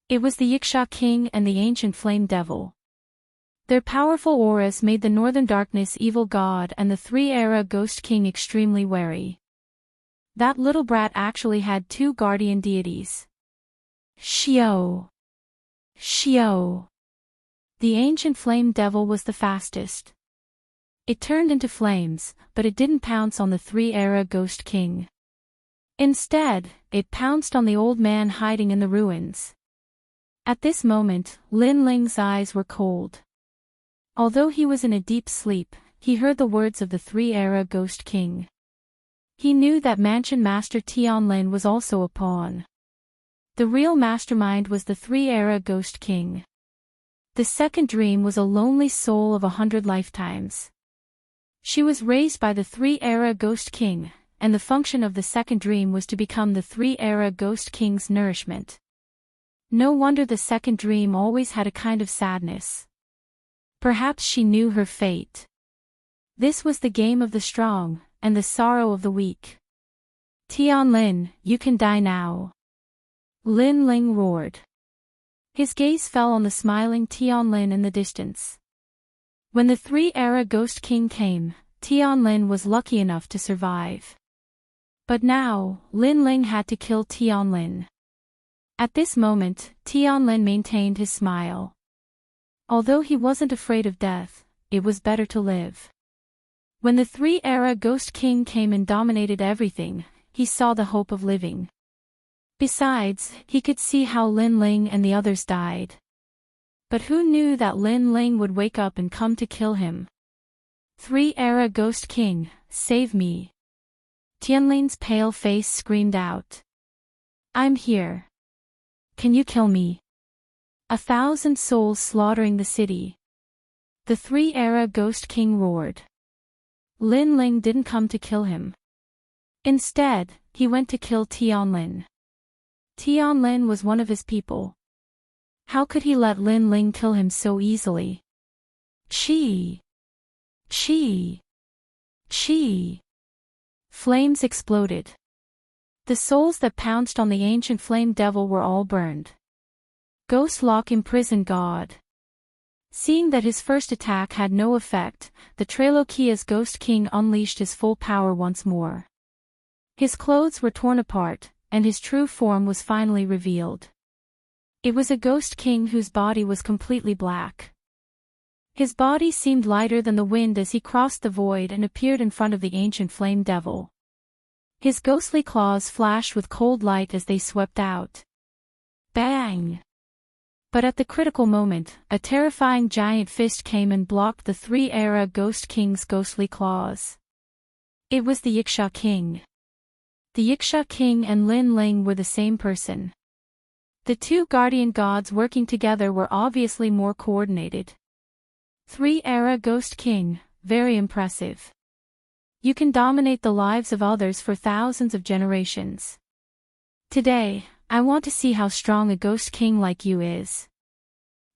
It was the Yiksha king and the ancient flame devil. Their powerful auras made the northern darkness evil god and the 3-era ghost king extremely wary. That little brat actually had 2 guardian deities. Shio. Shio. The ancient flame devil was the fastest. It turned into flames, but it didn't pounce on the 3-era ghost king. Instead, it pounced on the old man hiding in the ruins. At this moment, Lin Ling's eyes were cold. Although he was in a deep sleep, he heard the words of the 3-era ghost king. He knew that mansion master Tianlin was also a pawn. The real mastermind was the 3-era ghost king. The second dream was a lonely soul of 100 lifetimes. She was raised by the 3-era ghost king, and the function of the second dream was to become the 3-era ghost king's nourishment. No wonder the second dream always had a kind of sadness. Perhaps she knew her fate. This was the game of the strong, and the sorrow of the weak. Tianlin, you can die now. Lin Ling roared. His gaze fell on the smiling Tianlin in the distance. When the 3-era ghost king came, Tianlin was lucky enough to survive. But now, Lin Ling had to kill Tianlin. At this moment, Tianlin maintained his smile. Although he wasn't afraid of death, it was better to live. When the 3-era ghost king came and dominated everything, he saw the hope of living. Besides, he could see how Lin Ling and the others died. But who knew that Lin Ling would wake up and come to kill him? 3-era ghost king, save me. Tianlin's pale face screamed out. I'm here. Can you kill me? 1,000 souls slaughtering the city. The 3-era ghost king roared. Lin Ling didn't come to kill him. Instead, he went to kill Tianlin. Tianlin was one of his people. How could he let Lin Ling kill him so easily? Chi! Chi! Chi! Flames exploded. The souls that pounced on the ancient flame devil were all burned. Ghost lock imprisoned God. Seeing that his first attack had no effect, the Trailokia's Ghost King unleashed his full power once more. His clothes were torn apart, and his true form was finally revealed. It was a Ghost King whose body was completely black. His body seemed lighter than the wind as he crossed the void and appeared in front of the ancient flame devil. His ghostly claws flashed with cold light as they swept out. Bang! But at the critical moment, a terrifying giant fist came and blocked the three-era Ghost King's ghostly claws. It was the Yiksha King. The Yiksha King and Lin Ling were the same person. The two guardian gods working together were obviously more coordinated. Three-era Ghost King, very impressive. You can dominate the lives of others for thousands of generations. Today, I want to see how strong a Ghost King like you is.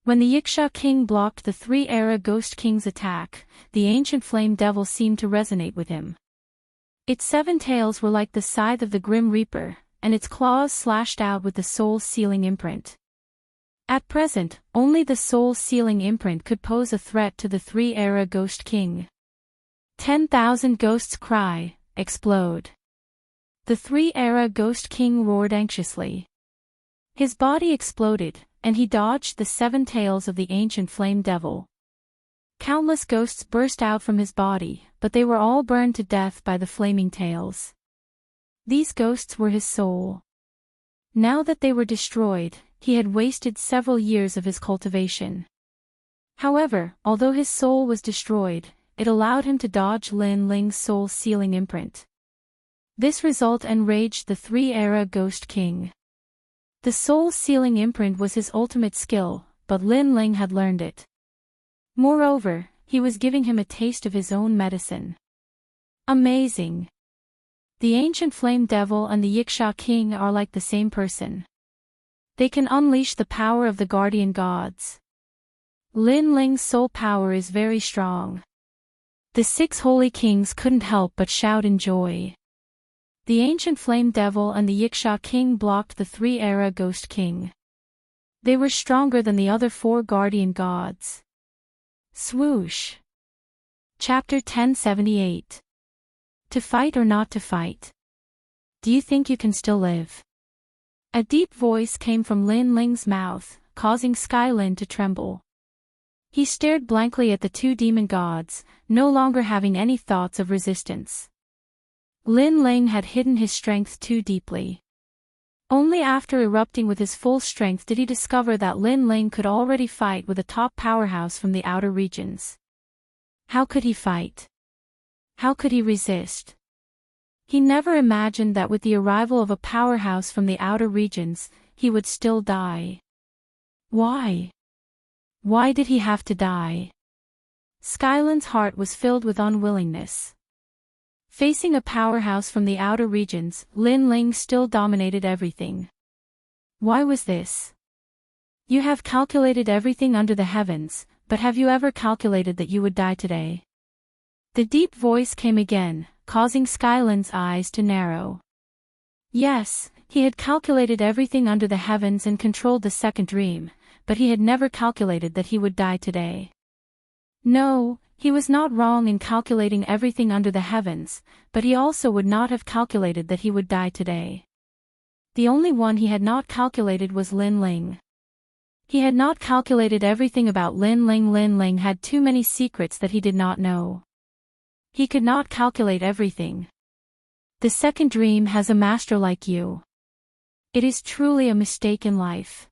When the Yiksha King blocked the three-era Ghost King's attack, the ancient flame devil seemed to resonate with him. Its 7 tails were like the scythe of the Grim Reaper, and its claws slashed out with the soul's sealing imprint. At present, only the soul's sealing imprint could pose a threat to the three-era Ghost King. 10,000 ghosts cry, explode. The three-era Ghost King roared anxiously. His body exploded, and he dodged the 7 tails of the ancient flame devil. Countless ghosts burst out from his body, but they were all burned to death by the flaming tails. These ghosts were his soul. Now that they were destroyed, he had wasted several years of his cultivation. However, although his soul was destroyed, it allowed him to dodge Lin Ling's soul-sealing imprint. This result enraged the three-era Ghost King. The soul-sealing imprint was his ultimate skill, but Lin Ling had learned it. Moreover, he was giving him a taste of his own medicine. Amazing! The ancient flame devil and the Yiksha King are like the same person. They can unleash the power of the guardian gods. Lin Ling's soul power is very strong. The 6 holy kings couldn't help but shout in joy. The ancient flame devil and the Yiksha King blocked the three-era Ghost King. They were stronger than the other 4 guardian gods. Swoosh! Chapter 1078. To fight or not to fight? Do you think you can still live? A deep voice came from Lin Ling's mouth, causing Skylin to tremble. He stared blankly at the 2 demon gods, no longer having any thoughts of resistance. Lin Ling had hidden his strength too deeply. Only after erupting with his full strength did he discover that Lin Ling could already fight with a top powerhouse from the outer regions. How could he fight? How could he resist? He never imagined that with the arrival of a powerhouse from the outer regions, he would still die. Why? Why did he have to die? Skylin's heart was filled with unwillingness. Facing a powerhouse from the outer regions, Lin Ling still dominated everything. Why was this? You have calculated everything under the heavens, but have you ever calculated that you would die today? The deep voice came again, causing Skylin's eyes to narrow. Yes, he had calculated everything under the heavens and controlled the second dream, but he had never calculated that he would die today. No, he was not wrong in calculating everything under the heavens, but he also would not have calculated that he would die today. The only one he had not calculated was Lin Ling. He had not calculated everything about Lin Ling. Lin Ling had too many secrets that he did not know. He could not calculate everything. The second dream has a master like you. It is truly a mistake in life.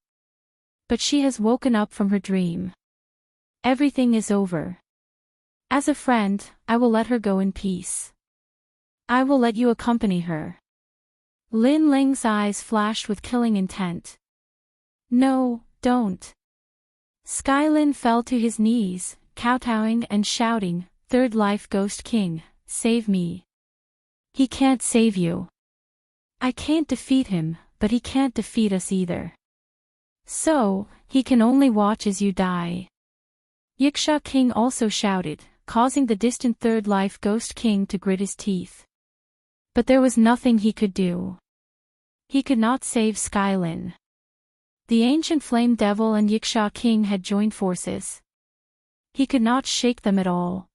But she has woken up from her dream. Everything is over. As a friend, I will let her go in peace. I will let you accompany her. Lin Ling's eyes flashed with killing intent. No, don't. Skylin fell to his knees, kowtowing and shouting, "Third Life Ghost King, save me." He can't save you. I can't defeat him, but he can't defeat us either. So, he can only watch as you die. Yiksha King also shouted, causing the distant third life ghost king to grit his teeth. But there was nothing he could do. He could not save Skylin. The ancient flame devil and Yiksha King had joined forces. He could not shake them at all.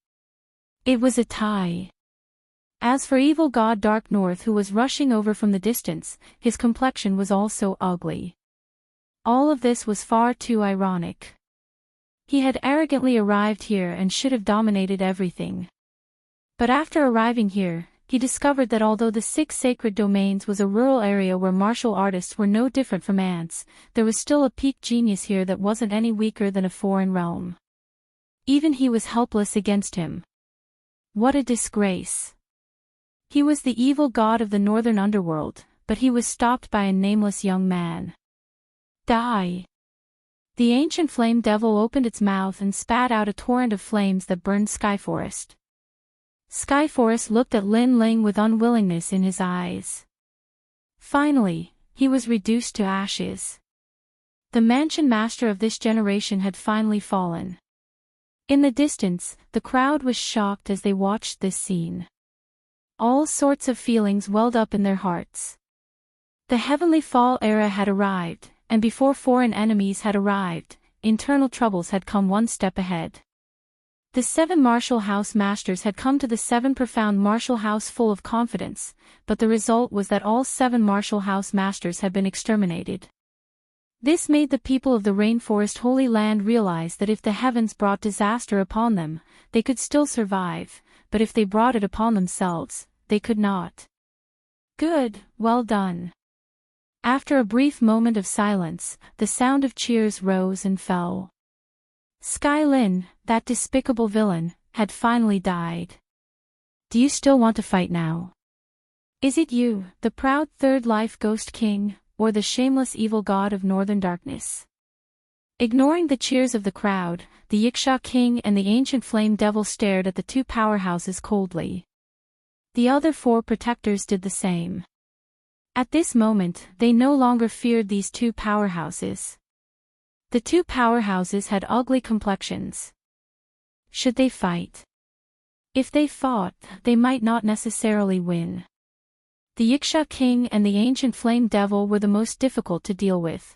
It was a tie. As for evil god Dark North, who was rushing over from the distance, his complexion was also ugly. All of this was far too ironic. He had arrogantly arrived here and should have dominated everything. But after arriving here, he discovered that although the 6 sacred domains was a rural area where martial artists were no different from ants, there was still a peak genius here that wasn't any weaker than a foreign realm. Even he was helpless against him. What a disgrace. He was the evil god of the northern underworld, but he was stopped by a nameless young man. Die! The ancient flame devil opened its mouth and spat out a torrent of flames that burned Skyforest. Skyforest looked at Lin Ling with unwillingness in his eyes. Finally, he was reduced to ashes. The mansion master of this generation had finally fallen. In the distance, the crowd was shocked as they watched this scene. All sorts of feelings welled up in their hearts. The Heavenly Fall era had arrived, and before foreign enemies had arrived, internal troubles had come one step ahead. The 7 martial house masters had come to the 7 profound martial house full of confidence, but the result was that all 7 martial house masters had been exterminated. This made the people of the Rainforest Holy Land realize that if the heavens brought disaster upon them, they could still survive, but if they brought it upon themselves, they could not. Good, well done. After a brief moment of silence, the sound of cheers rose and fell. Skylin, that despicable villain, had finally died. Do you still want to fight now? Is it you, the proud third life ghost king, or the shameless evil god of northern darkness? Ignoring the cheers of the crowd, the Yiksha King and the ancient flame devil stared at the 2 powerhouses coldly. The other 4 protectors did the same. At this moment, they no longer feared these 2 powerhouses. The 2 powerhouses had ugly complexions. Should they fight? If they fought, they might not necessarily win. The Yiksha King and the ancient flame devil were the most difficult to deal with.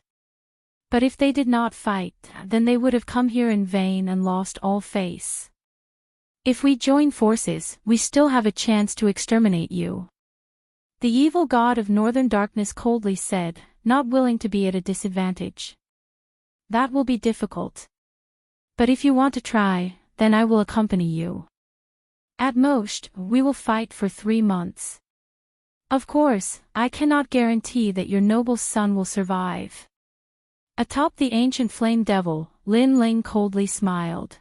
But if they did not fight, then they would have come here in vain and lost all face. If we join forces, we still have a chance to exterminate you. The evil god of northern darkness coldly said, not willing to be at a disadvantage. That will be difficult. But if you want to try, then I will accompany you. At most, we will fight for 3 months. Of course, I cannot guarantee that your noble son will survive. Atop the ancient flame devil, Lin Ling coldly smiled.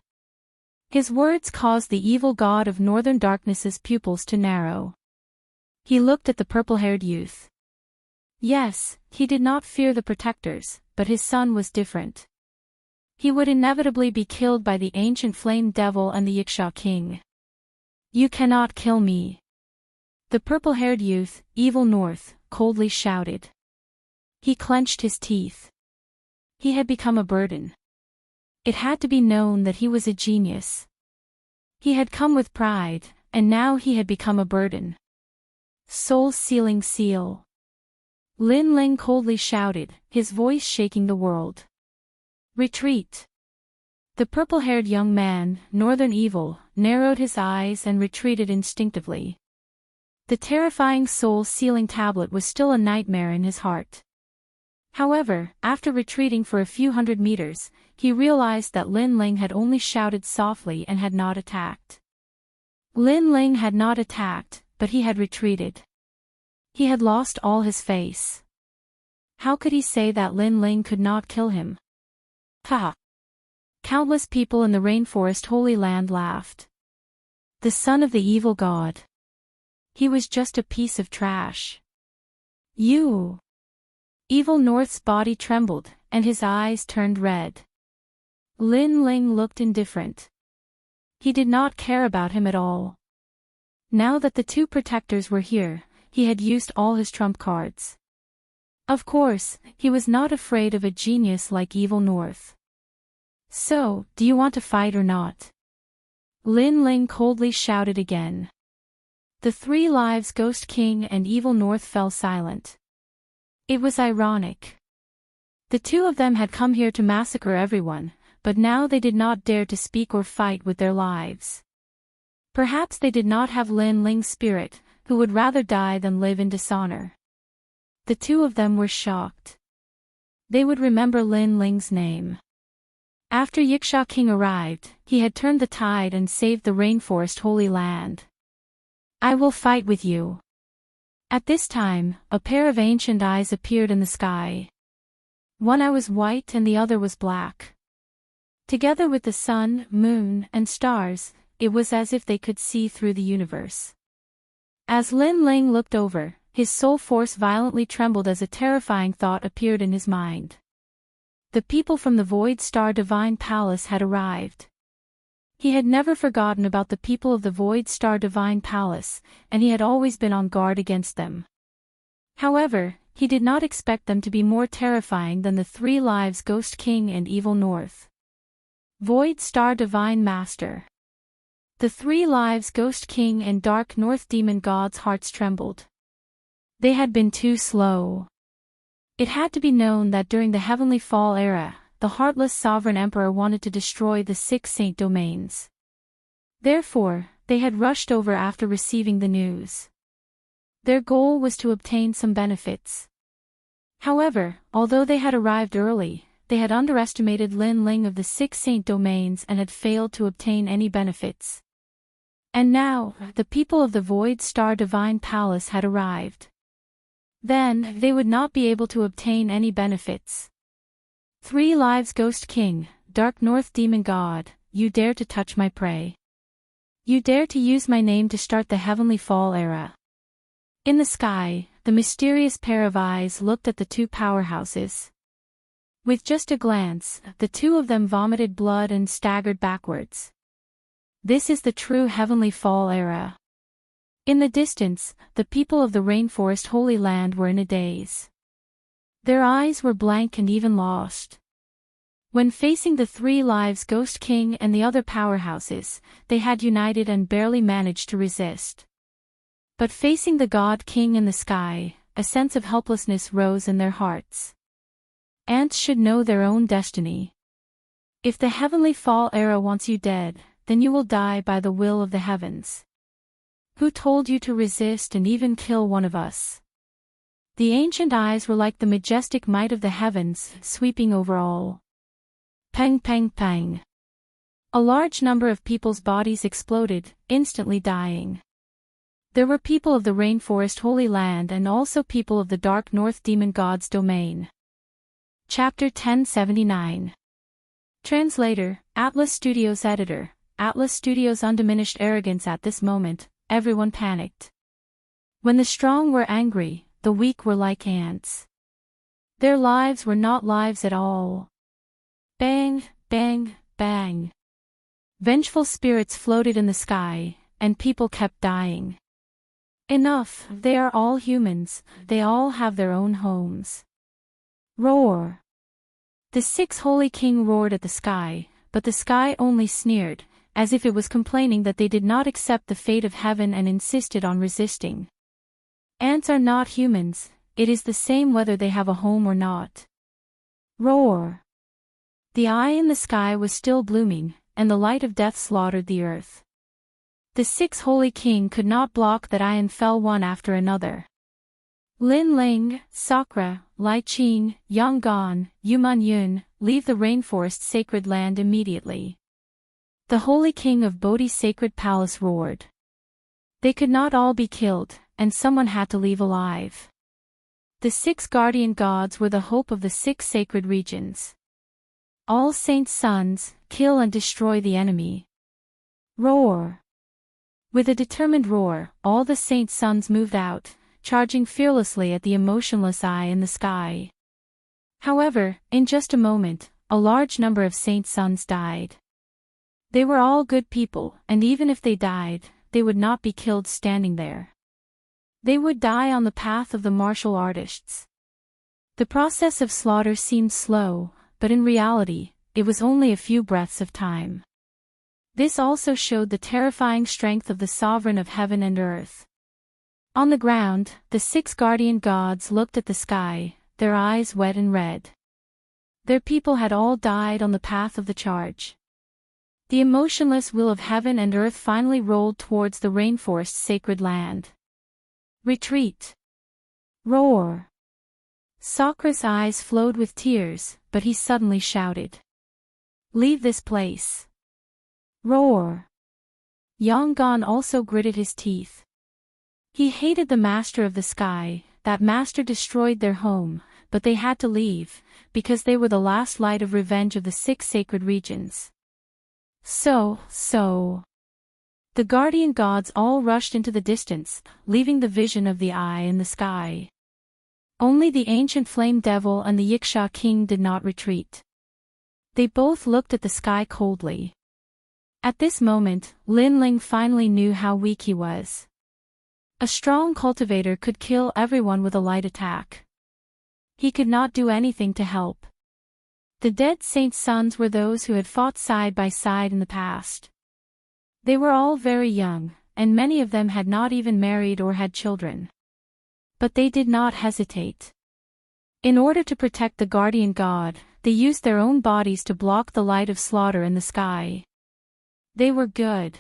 His words caused the evil god of northern darkness's pupils to narrow. He looked at the purple-haired youth. Yes, he did not fear the protectors, but his son was different. He would inevitably be killed by the ancient flame devil and the Yiksha King. You cannot kill me. The purple-haired youth, Evil North, coldly shouted. He clenched his teeth. He had become a burden. It had to be known that he was a genius. He had come with pride, and now he had become a burden. Soul-sealing seal. Lin Ling coldly shouted, his voice shaking the world. Retreat. The purple-haired young man, Northern Evil, narrowed his eyes and retreated instinctively. The terrifying soul-sealing tablet was still a nightmare in his heart. However, after retreating for a few hundred meters, he realized that Lin Ling had only shouted softly and had not attacked. Lin Ling had not attacked, but he had retreated. He had lost all his face. How could he say that Lin Ling could not kill him? Ha! Countless people in the Rainforest Holy Land laughed. The son of the evil god. He was just a piece of trash. You! Evil North's body trembled, and his eyes turned red. Lin Ling looked indifferent. He did not care about him at all. Now that the 2 protectors were here, he had used all his trump cards. Of course, he was not afraid of a genius like Evil North. So, do you want to fight or not? Lin Ling coldly shouted again. The 3 lives Ghost King and Evil North fell silent. It was ironic. The 2 of them had come here to massacre everyone, but now they did not dare to speak or fight with their lives. Perhaps they did not have Lin Ling's spirit, who would rather die than live in dishonor. The 2 of them were shocked. They would remember Lin Ling's name. After Yiksha King arrived, he had turned the tide and saved the rainforest Holy Land. I will fight with you. At this time, a pair of ancient eyes appeared in the sky. One eye was white and the other was black. Together with the sun, moon, and stars, it was as if they could see through the universe. As Lin Ling looked over, his soul force violently trembled as a terrifying thought appeared in his mind. The people from the Void Star Divine Palace had arrived. He had never forgotten about the people of the Void Star Divine Palace, and he had always been on guard against them. However, he did not expect them to be more terrifying than the 3 lives Ghost King and Evil North. Void Star Divine Master. The 3 lives Ghost King and Dark North Demon God's hearts trembled. They had been too slow. It had to be known that during the Heavenly Fall era, the heartless Sovereign Emperor wanted to destroy the 6 saint domains. Therefore, they had rushed over after receiving the news. Their goal was to obtain some benefits. However, although they had arrived early, they had underestimated Lin Ling of the 6 saint domains and had failed to obtain any benefits. And now, the people of the Void Star Divine Palace had arrived. Then, they would not be able to obtain any benefits. 3 lives Ghost King, Dark North Demon God, you dare to touch my prey. You dare to use my name to start the Heavenly Fall era. In the sky, the mysterious pair of eyes looked at the 2 powerhouses. With just a glance, the 2 of them vomited blood and staggered backwards. This is the true Heavenly Fall era. In the distance, the people of the Rainforest Holy Land were in a daze. Their eyes were blank and even lost. When facing the 3 lives Ghost King and the other powerhouses, they had united and barely managed to resist. But facing the God King in the sky, a sense of helplessness rose in their hearts. Ants should know their own destiny. If the Heavenly Fall era wants you dead, then you will die by the will of the heavens. Who told you to resist and even kill one of us? The ancient eyes were like the majestic might of the heavens, sweeping over all. Pang pang pang. A large number of people's bodies exploded, instantly dying. There were people of the Rainforest Holy Land and also people of the Dark North Demon God's domain. Chapter 1079. Translator, Atlas Studios Editor. Atlas Studios' undiminished arrogance. At this moment, everyone panicked. When the strong were angry, the weak were like ants. Their lives were not lives at all. Bang, bang, bang. Vengeful spirits floated in the sky, and people kept dying. Enough, they are all humans, they all have their own homes. Roar. The 6 Holy King roared at the sky, but the sky only sneered, as if it was complaining that they did not accept the fate of heaven and insisted on resisting. Ants are not humans, it is the same whether they have a home or not. Roar. The eye in the sky was still blooming, and the light of death slaughtered the earth. The 6 Holy King could not block that eye and fell one after another. Lin Ling, Sakura, Lai Qing, Yang Gan, Yuman Yun, leave the rainforest sacred land immediately. The Holy King of Bodhi's sacred palace roared. They could not all be killed, and someone had to leave alive. The 6 guardian gods were the hope of the 6 sacred regions. All saints' sons, kill and destroy the enemy. Roar. With a determined roar, all the saints' sons moved out, charging fearlessly at the emotionless eye in the sky. However, in just a moment, a large number of saints' sons died. They were all good people, and even if they died, they would not be killed standing there. They would die on the path of the martial artists. The process of slaughter seemed slow, but in reality, it was only a few breaths of time. This also showed the terrifying strength of the sovereign of heaven and earth. On the ground, the 6 guardian gods looked at the sky, their eyes wet and red. Their people had all died on the path of the charge. The emotionless will of heaven and earth finally rolled towards the rainforest's sacred land. Retreat! Roar! Sakra's eyes flowed with tears, but he suddenly shouted. Leave this place! Roar! Yangon also gritted his teeth. He hated the master of the sky. That master destroyed their home, but they had to leave, because they were the last light of revenge of the 6 sacred regions. So. The guardian gods all rushed into the distance, leaving the vision of the eye in the sky. Only the ancient flame devil and the Yiksha king did not retreat. They both looked at the sky coldly. At this moment, Lin Ling finally knew how weak he was. A strong cultivator could kill everyone with a light attack. He could not do anything to help. The dead saints' sons were those who had fought side by side in the past. They were all very young, and many of them had not even married or had children. But they did not hesitate. In order to protect the guardian god, they used their own bodies to block the light of slaughter in the sky. They were good.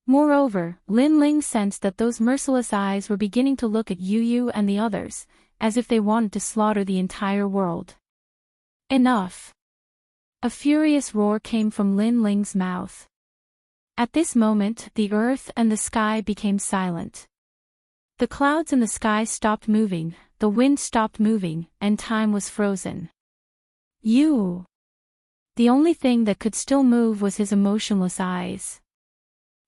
Moreover, Lin Ling sensed that those merciless eyes were beginning to look at Yu Yu and the others, as if they wanted to slaughter the entire world. Enough! A furious roar came from Lin Ling's mouth. At this moment, the earth and the sky became silent. The clouds in the sky stopped moving, the wind stopped moving, and time was frozen. The only thing that could still move was his emotionless eyes.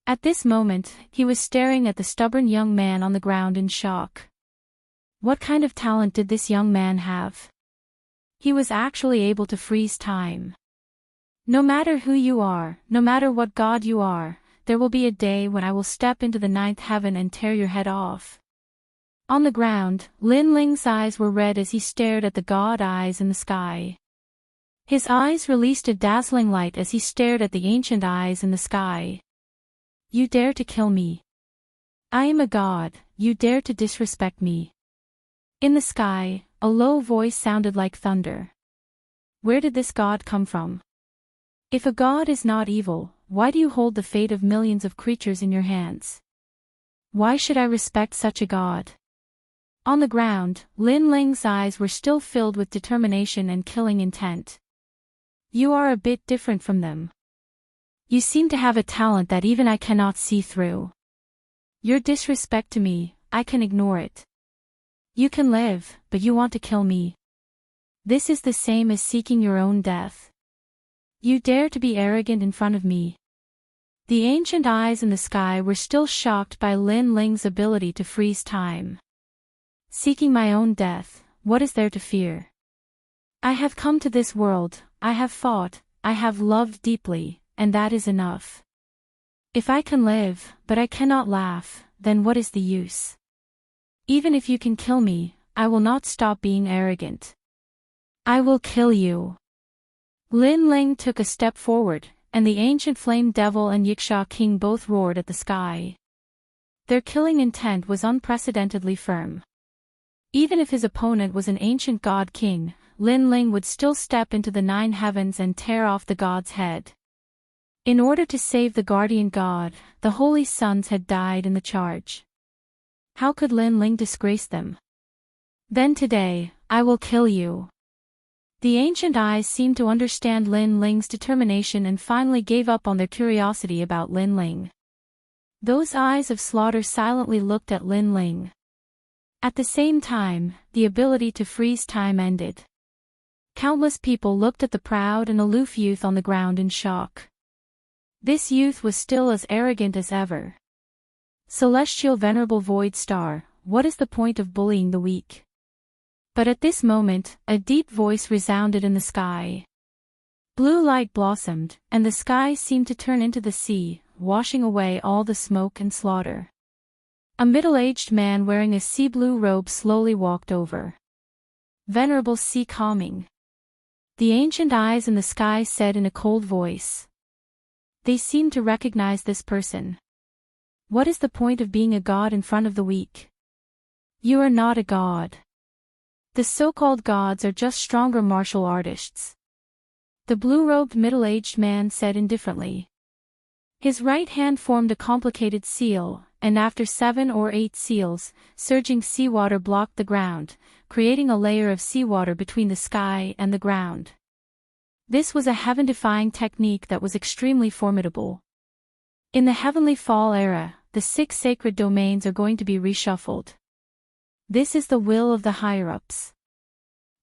At this moment, he was staring at the stubborn young man on the ground in shock. What kind of talent did this young man have? He was actually able to freeze time. No matter who you are, no matter what god you are, there will be a day when I will step into the 9th heaven and tear your head off. On the ground, Lin Ling's eyes were red as he stared at the god eyes in the sky. His eyes released a dazzling light as he stared at the ancient eyes in the sky. You dare to kill me? I am a god, you dare to disrespect me? In the sky, a low voice sounded like thunder. Where did this god come from? If a god is not evil, why do you hold the fate of millions of creatures in your hands? Why should I respect such a god? On the ground, Lin Ling's eyes were still filled with determination and killing intent. You are a bit different from them. You seem to have a talent that even I cannot see through. Your disrespect to me, I can ignore it. You can live, but you want to kill me. This is the same as seeking your own death. You dare to be arrogant in front of me. The ancient eyes in the sky were still shocked by Lin Ling's ability to freeze time. Seeking my own death, what is there to fear? I have come to this world, I have fought, I have loved deeply, and that is enough. If I can live, but I cannot laugh, then what is the use? Even if you can kill me, I will not stop being arrogant. I will kill you. Lin Ling took a step forward, and the ancient flame devil and Yiksha king both roared at the sky. Their killing intent was unprecedentedly firm. Even if his opponent was an ancient god king, Lin Ling would still step into the 9 heavens and tear off the god's head. In order to save the guardian god, the holy sons had died in the charge. How could Lin Ling disgrace them? Then today, I will kill you. The ancient eyes seemed to understand Lin Ling's determination and finally gave up on their curiosity about Lin Ling. Those eyes of slaughter silently looked at Lin Ling. At the same time, the ability to freeze time ended. Countless people looked at the proud and aloof youth on the ground in shock. This youth was still as arrogant as ever. Celestial Venerable Void Star, what is the point of bullying the weak? But at this moment, a deep voice resounded in the sky. Blue light blossomed, and the sky seemed to turn into the sea, washing away all the smoke and slaughter. A middle-aged man wearing a sea blue robe slowly walked over. Venerable Sea Calming. The ancient eyes in the sky said in a cold voice. They seemed to recognize this person. What is the point of being a god in front of the weak? You are not a god. The so-called gods are just stronger martial artists. The blue-robed middle-aged man said indifferently. His right hand formed a complicated seal, and after 7 or 8 seals, surging seawater blocked the ground, creating a layer of seawater between the sky and the ground. This was a heaven-defying technique that was extremely formidable. In the Heavenly Fall era, the 6 sacred domains are going to be reshuffled. This is the will of the higher-ups.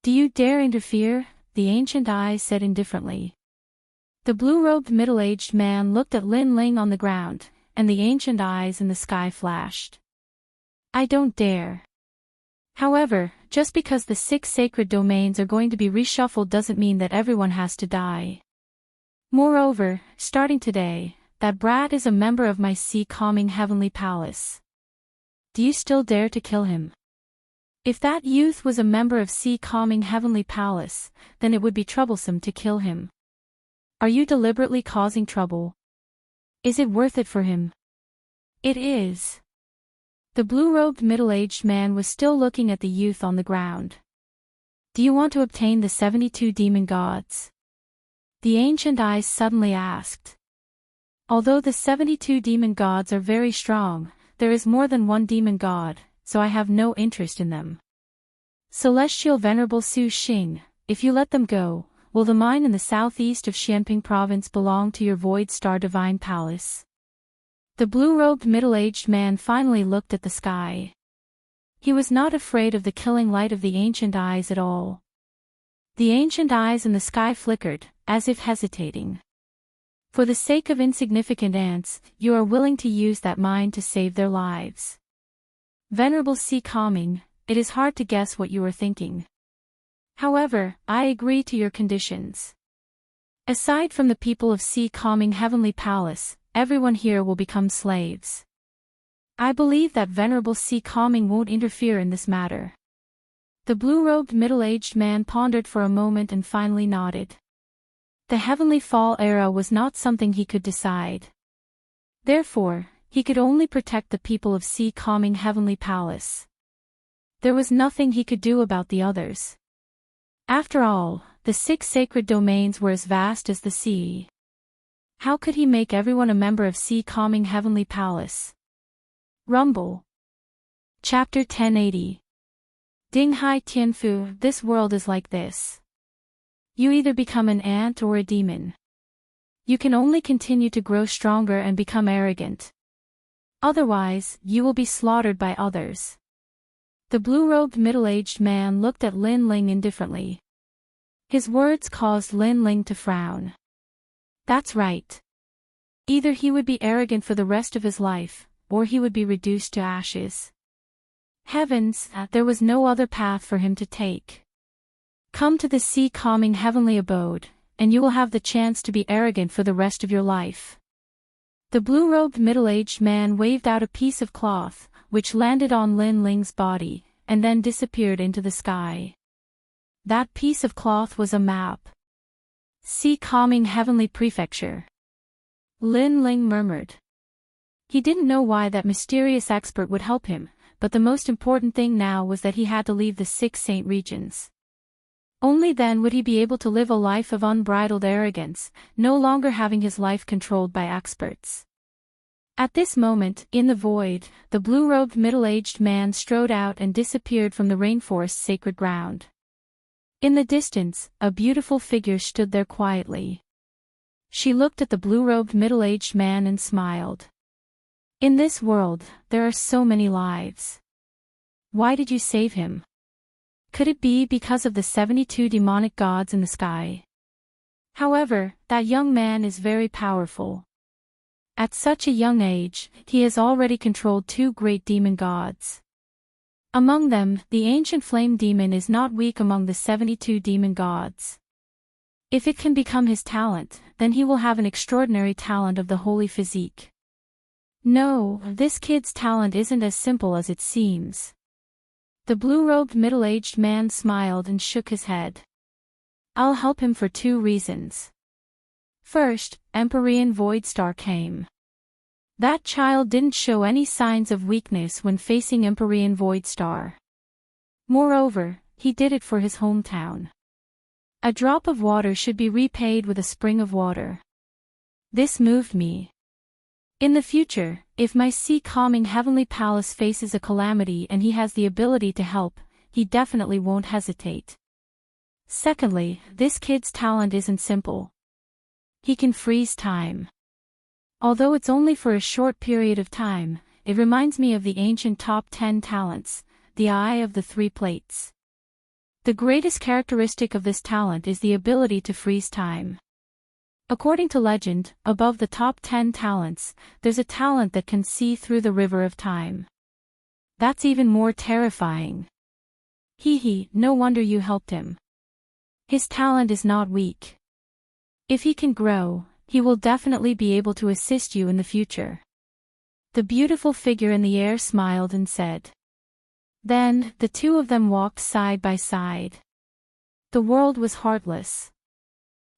Do you dare interfere? The ancient eyes said indifferently. The blue-robed middle-aged man looked at Lin Ling on the ground, and the ancient eyes in the sky flashed. I don't dare. However, just because the 6 sacred domains are going to be reshuffled doesn't mean that everyone has to die. Moreover, starting today, that brat is a member of my sea-calming heavenly palace. Do you still dare to kill him? If that youth was a member of sea-calming heavenly palace, then it would be troublesome to kill him. Are you deliberately causing trouble? Is it worth it for him? It is. The blue-robed middle-aged man was still looking at the youth on the ground. Do you want to obtain the 72 demon gods? The ancient eyes suddenly asked. Although the 72 demon gods are very strong, there is more than one demon god, so I have no interest in them. Celestial Venerable Su Xing, if you let them go, will the mine in the southeast of Xianping province belong to your Void Star Divine Palace? The blue-robed middle-aged man finally looked at the sky. He was not afraid of the killing light of the ancient eyes at all. The ancient eyes in the sky flickered, as if hesitating. For the sake of insignificant ants, you are willing to use that mine to save their lives. Venerable Sea Calming, it is hard to guess what you are thinking. However, I agree to your conditions. Aside from the people of Sea Calming Heavenly Palace, everyone here will become slaves. I believe that Venerable Sea Calming won't interfere in this matter. The blue-robed middle-aged man pondered for a moment and finally nodded. The Heavenly Fall era was not something he could decide. Therefore, he could only protect the people of Sea Calming Heavenly Palace. There was nothing he could do about the others. After all, the 6 sacred domains were as vast as the sea. How could he make everyone a member of Sea Calming Heavenly Palace? Rumble. Chapter 1080. Ding Hai Tianfu, this world is like this. You either become an ant or a demon. You can only continue to grow stronger and become arrogant. Otherwise, you will be slaughtered by others. The blue-robed middle-aged man looked at Lin Ling indifferently. His words caused Lin Ling to frown. That's right. Either he would be arrogant for the rest of his life, or he would be reduced to ashes. Heavens, there was no other path for him to take. Come to the Sea Calming Heavenly Abode, and you will have the chance to be arrogant for the rest of your life. The blue-robed middle-aged man waved out a piece of cloth, which landed on Lin Ling's body, and then disappeared into the sky. That piece of cloth was a map. Sea Calming Heavenly Prefecture. Lin Ling murmured. He didn't know why that mysterious expert would help him, but the most important thing now was that he had to leave the 6 saint regions. Only then would he be able to live a life of unbridled arrogance, no longer having his life controlled by experts. At this moment, in the void, the blue-robed middle-aged man strode out and disappeared from the rainforest's sacred ground. In the distance, a beautiful figure stood there quietly. She looked at the blue-robed middle-aged man and smiled. In this world, there are so many lives. Why did you save him? Could it be because of the 72 demonic gods in the sky? However, that young man is very powerful. At such a young age, he has already controlled 2 great demon gods. Among them, the ancient flame demon is not weak among the 72 demon gods. If it can become his talent, then he will have an extraordinary talent of the holy physique. No, this kid's talent isn't as simple as it seems. The blue-robed middle-aged man smiled and shook his head. I'll help him for 2 reasons. First, Empyrean Voidstar came. That child didn't show any signs of weakness when facing Empyrean Voidstar. Moreover, he did it for his hometown. A drop of water should be repaid with a spring of water. This moved me. In the future, if my sea-calming heavenly palace faces a calamity and he has the ability to help, he definitely won't hesitate. Secondly, this kid's talent isn't simple. He can freeze time. Although it's only for a short period of time, it reminds me of the ancient top 10 talents, the Eye of the 3 Plates. The greatest characteristic of this talent is the ability to freeze time. According to legend, above the top 10 talents, there's a talent that can see through the river of time. That's even more terrifying. No wonder you helped him. His talent is not weak. If he can grow, he will definitely be able to assist you in the future. The beautiful figure in the air smiled and said. Then, the 2 of them walked side by side. The world was heartless.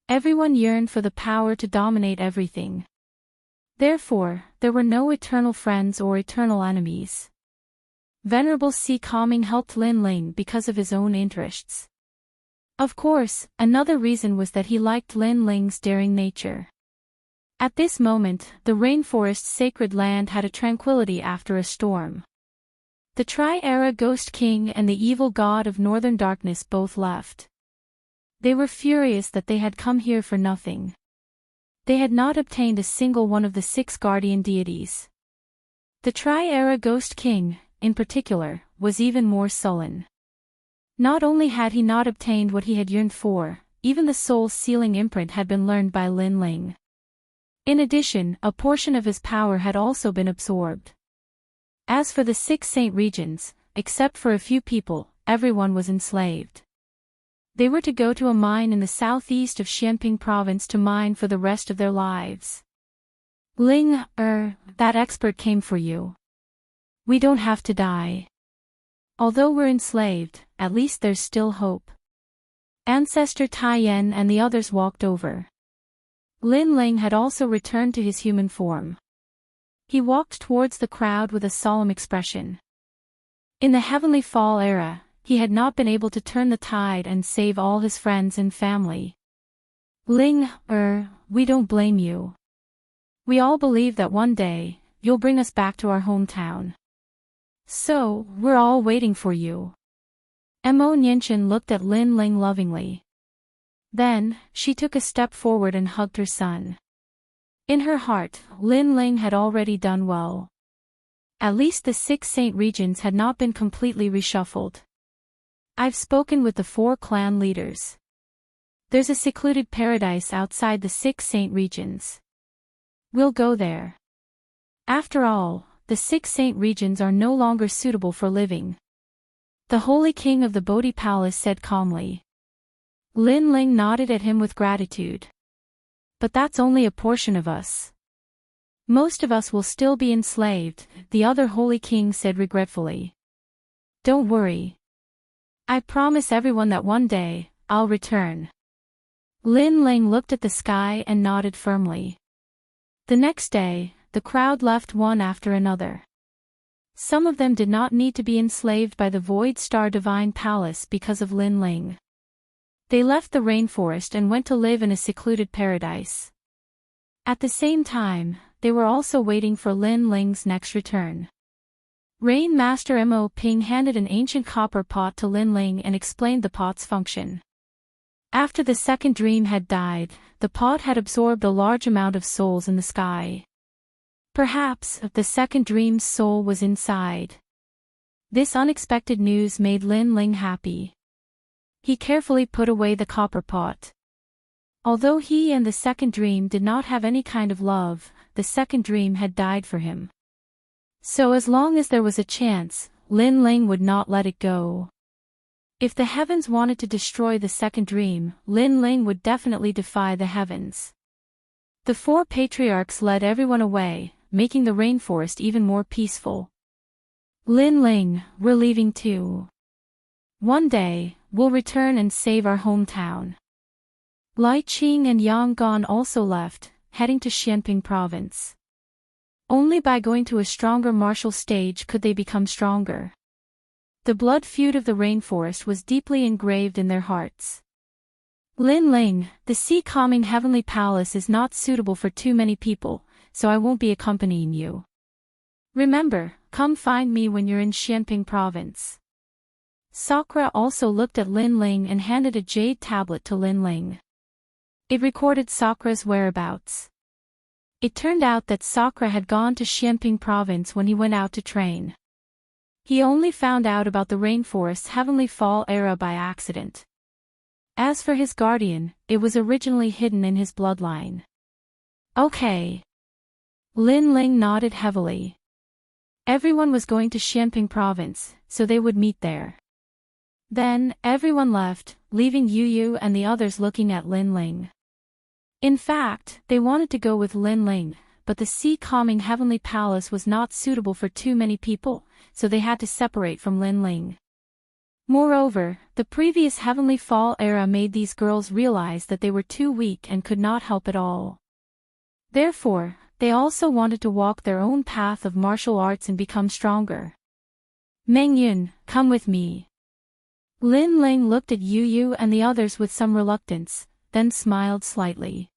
Everyone yearned for the power to dominate everything. Therefore, there were no eternal friends or eternal enemies. Venerable Sea Calming helped Lin Ling because of his own interests. Of course, another reason was that he liked Lin Ling's daring nature. At this moment, the rainforest's sacred land had a tranquility after a storm. The Tri-Era Ghost King and the evil god of Northern Darkness both left. They were furious that they had come here for nothing. They had not obtained a single one of the 6 guardian deities. The Tri-Era Ghost King, in particular, was even more sullen. Not only had he not obtained what he had yearned for, even the soul's sealing imprint had been learned by Lin Ling. In addition, a portion of his power had also been absorbed. As for the 6 saint regions, except for a few people, everyone was enslaved. They were to go to a mine in the southeast of Xianping province to mine for the rest of their lives. Ling, that expert came for you. We don't have to die. Although we're enslaved, at least there's still hope. Ancestor Taiyan and the others walked over. Lin Ling had also returned to his human form. He walked towards the crowd with a solemn expression. In the Heavenly Fall era, he had not been able to turn the tide and save all his friends and family. Ling, we don't blame you. We all believe that one day, you'll bring us back to our hometown. So, we're all waiting for you. Mo Nianchen looked at Lin Ling lovingly. Then, she took a step forward and hugged her son. In her heart, Lin Ling had already done well. At least the 6 saint regions had not been completely reshuffled. I've spoken with the 4 clan leaders. There's a secluded paradise outside the 6 saint regions. We'll go there. After all, the 6 saint regions are no longer suitable for living. The Holy King of the Bodhi Palace said calmly. Lin Ling nodded at him with gratitude. But that's only a portion of us. Most of us will still be enslaved, the other Holy King said regretfully. Don't worry. I promise everyone that one day, I'll return. Lin Ling looked at the sky and nodded firmly. The next day, the crowd left one after another. Some of them did not need to be enslaved by the Void Star Divine Palace because of Lin Ling. They left the rainforest and went to live in a secluded paradise. At the same time, they were also waiting for Lin Ling's next return. Rain Master Mo Ping handed an ancient copper pot to Lin Ling and explained the pot's function. After the second dream had died, the pot had absorbed a large amount of souls in the sky. Perhaps, the second dream's soul was inside. This unexpected news made Lin Ling happy. He carefully put away the copper pot. Although he and the second dream did not have any kind of love, the second dream had died for him. So as long as there was a chance, Lin Ling would not let it go. If the heavens wanted to destroy the second dream, Lin Ling would definitely defy the heavens. The 4 patriarchs led everyone away, making the rainforest even more peaceful. Lin Ling, we're leaving too. One day, we'll return and save our hometown. Lai Qing and Yang Gan also left, heading to Xianping province. Only by going to a stronger martial stage could they become stronger. The blood feud of the rainforest was deeply engraved in their hearts. Lin Ling, the sea-calming heavenly palace is not suitable for too many people, so I won't be accompanying you. Remember, come find me when you're in Xianping province. Sakura also looked at Lin Ling and handed a jade tablet to Lin Ling. It recorded Sakura's whereabouts. It turned out that Sakura had gone to Xianping province when he went out to train. He only found out about the rainforest's heavenly fall era by accident. As for his guardian, it was originally hidden in his bloodline. Okay. Lin Ling nodded heavily. Everyone was going to Xianping province, so they would meet there. Then, everyone left, leaving Yu Yu and the others looking at Lin Ling. In fact, they wanted to go with Lin Ling, but the sea-calming heavenly palace was not suitable for too many people, so they had to separate from Lin Ling. Moreover, the previous heavenly fall era made these girls realize that they were too weak and could not help at all. Therefore, they also wanted to walk their own path of martial arts and become stronger. Meng Yun, come with me. Lin Ling looked at Yu Yu and the others with some reluctance, then smiled slightly.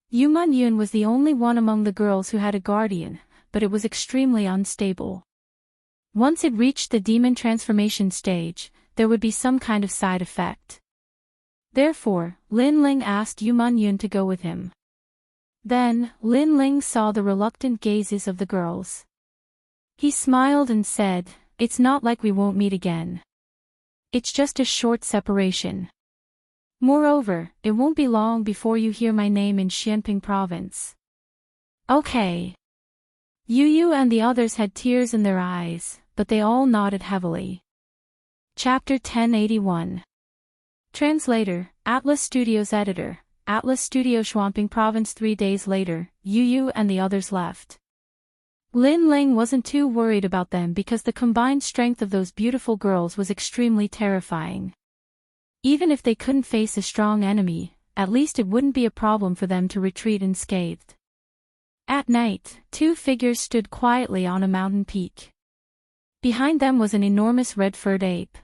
Yu Man Yun was the only one among the girls who had a guardian, but it was extremely unstable. Once it reached the demon transformation stage, there would be some kind of side effect. Therefore, Lin Ling asked Yu Man Yun to go with him. Then, Lin Ling saw the reluctant gazes of the girls. He smiled and said, "It's not like we won't meet again. It's just a short separation. Moreover, it won't be long before you hear my name in Xianping province." Okay. Yu Yu and the others had tears in their eyes, but they all nodded heavily. Chapter 1081. Translator, Atlas Studios Editor, Atlas Studio Xianping Province. 3 days later, Yu Yu and the others left. Lin Ling wasn't too worried about them because the combined strength of those beautiful girls was extremely terrifying. Even if they couldn't face a strong enemy, at least it wouldn't be a problem for them to retreat unscathed. At night, two figures stood quietly on a mountain peak. Behind them was an enormous red-furred ape.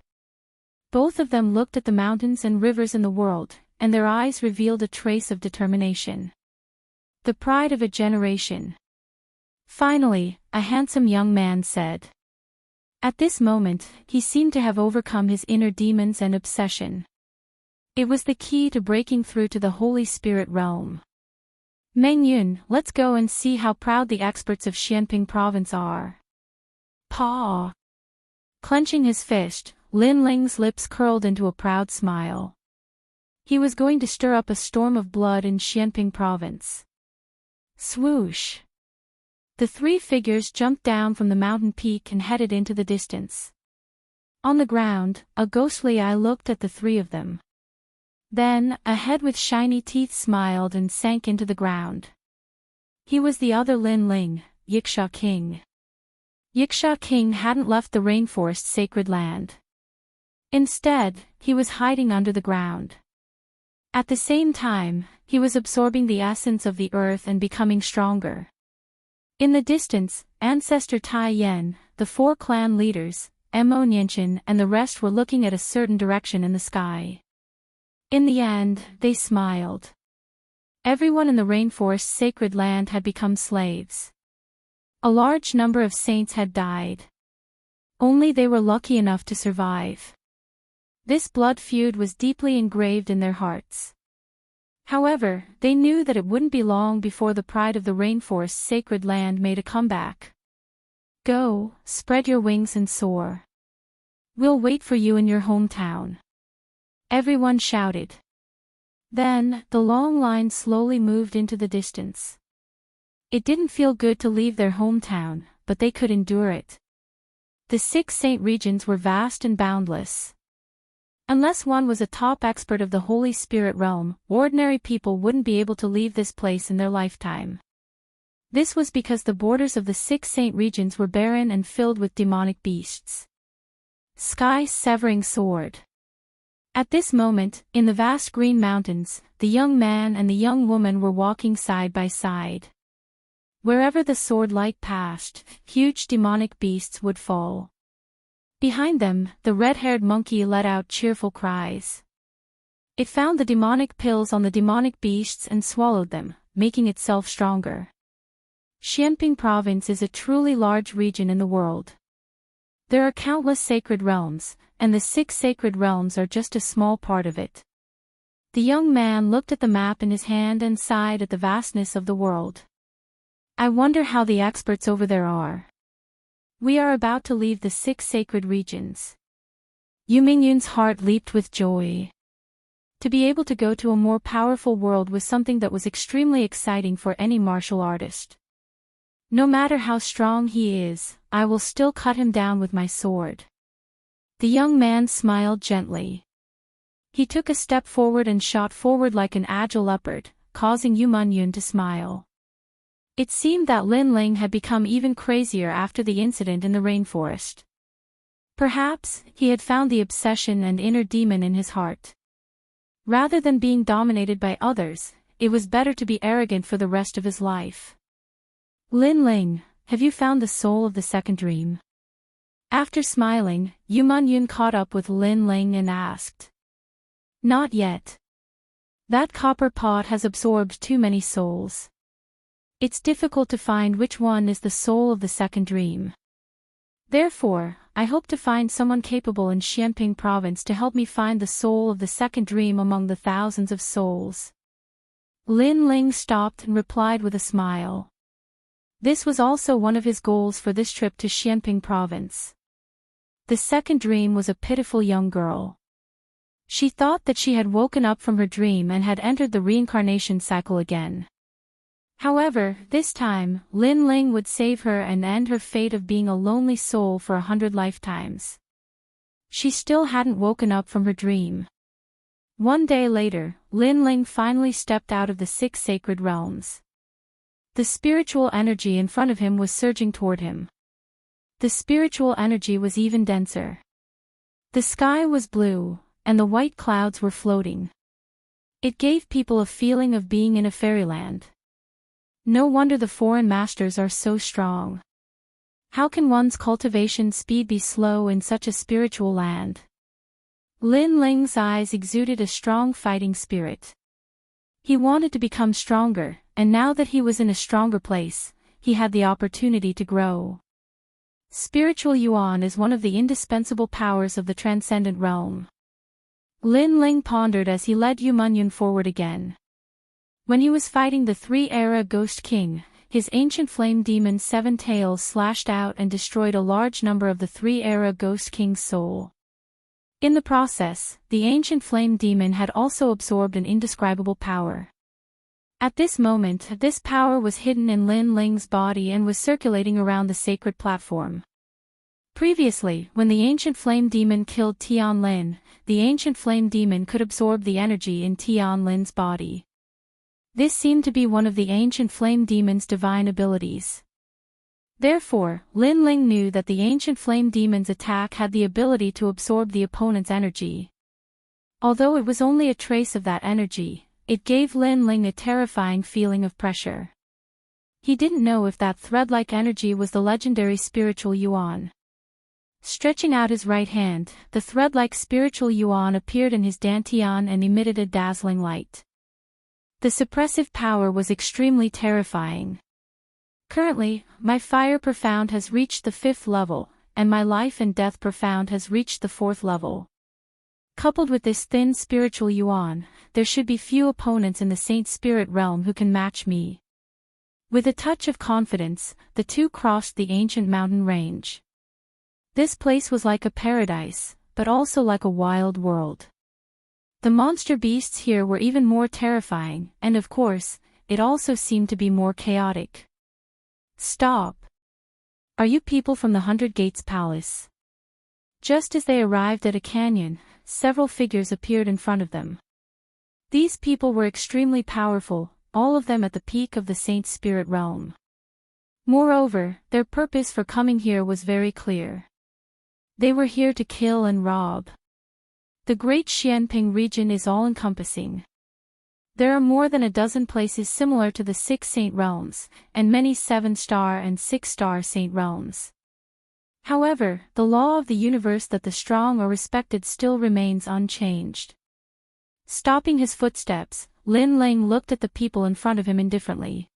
Both of them looked at the mountains and rivers in the world, and their eyes revealed a trace of determination. The pride of a generation. Finally, a handsome young man said. At this moment, he seemed to have overcome his inner demons and obsession. It was the key to breaking through to the Holy Spirit realm. Meng Yun, let's go and see how proud the experts of Xianping province are. Paw. Clenching his fist, Lin Ling's lips curled into a proud smile. He was going to stir up a storm of blood in Xianping province. Swoosh. The three figures jumped down from the mountain peak and headed into the distance. On the ground, a ghostly eye looked at the three of them. Then, a head with shiny teeth smiled and sank into the ground. He was the other Lin Ling, Yiksha King. Yiksha King hadn't left the rainforest's sacred land. Instead, he was hiding under the ground. At the same time, he was absorbing the essence of the earth and becoming stronger. In the distance, Ancestor Tai Yen, the 4 clan leaders, Mo Nianchen and the rest were looking at a certain direction in the sky. In the end, they smiled. Everyone in the rainforest's sacred land had become slaves. A large number of saints had died. Only they were lucky enough to survive. This blood feud was deeply engraved in their hearts. However, they knew that it wouldn't be long before the pride of the rainforest's sacred land made a comeback. Go, spread your wings and soar. We'll wait for you in your hometown. Everyone shouted. Then, the long line slowly moved into the distance. It didn't feel good to leave their hometown, but they could endure it. The 6 saint regions were vast and boundless. Unless one was a top expert of the Holy Spirit realm, ordinary people wouldn't be able to leave this place in their lifetime. This was because the borders of the 6 saint regions were barren and filled with demonic beasts. Sky-severing sword. At this moment, in the vast green mountains, the young man and the young woman were walking side by side. Wherever the sword light passed, huge demonic beasts would fall. Behind them, the red-haired monkey let out cheerful cries. It found the demonic pills on the demonic beasts and swallowed them, making itself stronger. Xianping Province is a truly large region in the world. There are countless sacred realms, and the 6 sacred realms are just a small part of it. The young man looked at the map in his hand and sighed at the vastness of the world. I wonder how the experts over there are. We are about to leave the 6 sacred regions. Yu Mingyun's heart leaped with joy. To be able to go to a more powerful world was something that was extremely exciting for any martial artist. No matter how strong he is, I will still cut him down with my sword. The young man smiled gently. He took a step forward and shot forward like an agile leopard, causing Yu Mingyun to smile. It seemed that Lin Ling had become even crazier after the incident in the rainforest. Perhaps, he had found the obsession and inner demon in his heart. Rather than being dominated by others, it was better to be arrogant for the rest of his life. Lin Ling, have you found the soul of the second dream? After smiling, Yu Mingyun caught up with Lin Ling and asked. Not yet. That copper pot has absorbed too many souls. It's difficult to find which one is the soul of the second dream. Therefore, I hope to find someone capable in Xianping Province to help me find the soul of the second dream among the thousands of souls. Lin Ling stopped and replied with a smile. This was also one of his goals for this trip to Xianping Province. The second dream was a pitiful young girl. She thought that she had woken up from her dream and had entered the reincarnation cycle again. However, this time, Lin Ling would save her and end her fate of being a lonely soul for 100 lifetimes. She still hadn't woken up from her dream. One day later, Lin Ling finally stepped out of the 6 sacred realms. The spiritual energy in front of him was surging toward him. The spiritual energy was even denser. The sky was blue, and the white clouds were floating. It gave people a feeling of being in a fairyland. No wonder the foreign masters are so strong. How can one's cultivation speed be slow in such a spiritual land? Lin Ling's eyes exuded a strong fighting spirit. He wanted to become stronger, and now that he was in a stronger place, he had the opportunity to grow. Spiritual yuan is one of the indispensable powers of the transcendent realm. Lin Ling pondered as he led Yu Mingyun forward again. When he was fighting the 3-era Ghost King, his ancient flame demon 7 Tails slashed out and destroyed a large number of the 3-era Ghost King's soul. In the process, the ancient flame demon had also absorbed an indescribable power. At this moment, this power was hidden in Lin Ling's body and was circulating around the sacred platform. Previously, when the ancient flame demon killed Tian Lin, the ancient flame demon could absorb the energy in Tian Lin's body. This seemed to be one of the ancient flame demon's divine abilities. Therefore, Lin Ling knew that the ancient flame demon's attack had the ability to absorb the opponent's energy. Although it was only a trace of that energy, it gave Lin Ling a terrifying feeling of pressure. He didn't know if that thread-like energy was the legendary spiritual yuan. Stretching out his right hand, the thread-like spiritual yuan appeared in his dantian and emitted a dazzling light. The suppressive power was extremely terrifying. Currently, my fire profound has reached the 5th level, and my life and death profound has reached the 4th level. Coupled with this thin spiritual yuan, there should be few opponents in the Saint Spirit realm who can match me. With a touch of confidence, the two crossed the ancient mountain range. This place was like a paradise, but also like a wild world. The monster beasts here were even more terrifying, and of course, it also seemed to be more chaotic. Stop! Are you people from the 100 Gates Palace? Just as they arrived at a canyon, several figures appeared in front of them. These people were extremely powerful, all of them at the peak of the Saint Spirit realm. Moreover, their purpose for coming here was very clear. They were here to kill and rob. The Great Xianping region is all-encompassing. There are more than a dozen places similar to the 6 saint realms, and many 7-star and 6-star saint realms. However, the law of the universe that the strong are respected still remains unchanged. Stopping his footsteps, Lin Ling looked at the people in front of him indifferently.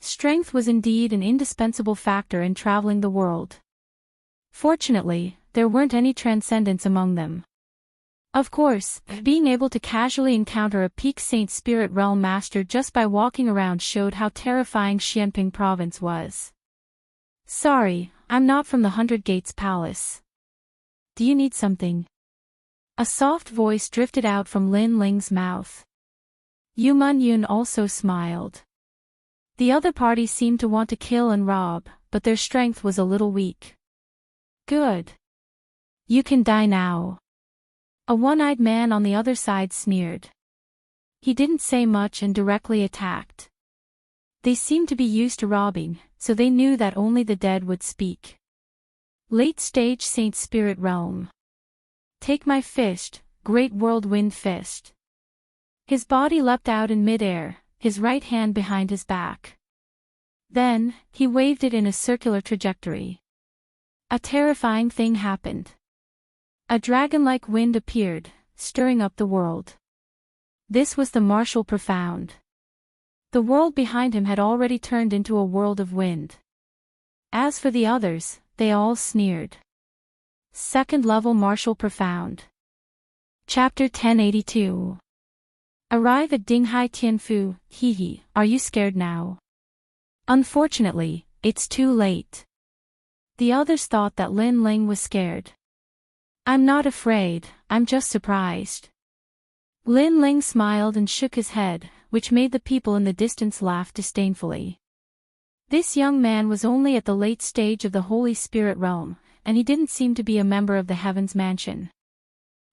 Strength was indeed an indispensable factor in traveling the world. Fortunately, there weren't any transcendents among them. Of course, being able to casually encounter a peak Saint Spirit Realm master just by walking around showed how terrifying Xianping province was. Sorry, I'm not from the Hundred Gates Palace. Do you need something? A soft voice drifted out from Lin Ling's mouth. Yu Munyun also smiled. The other party seemed to want to kill and rob, but their strength was a little weak. Good. You can die now. A one-eyed man on the other side sneered. He didn't say much and directly attacked. They seemed to be used to robbing, so they knew that only the dead would speak. Late-stage Saint Spirit Realm. Take my fist, Great Whirlwind Fist. His body leapt out in midair, his right hand behind his back. Then, he waved it in a circular trajectory. A terrifying thing happened. A dragon-like wind appeared, stirring up the world. This was the martial profound. The world behind him had already turned into a world of wind. As for the others, they all sneered. Second level martial profound. Chapter 1082. Arrive at Dinghai Tianfu, hee, are you scared now? Unfortunately, it's too late. The others thought that Lin Ling was scared. I'm not afraid, I'm just surprised. Lin Ling smiled and shook his head, which made the people in the distance laugh disdainfully. This young man was only at the late stage of the Holy Spirit realm, and he didn't seem to be a member of the Heaven's Mansion.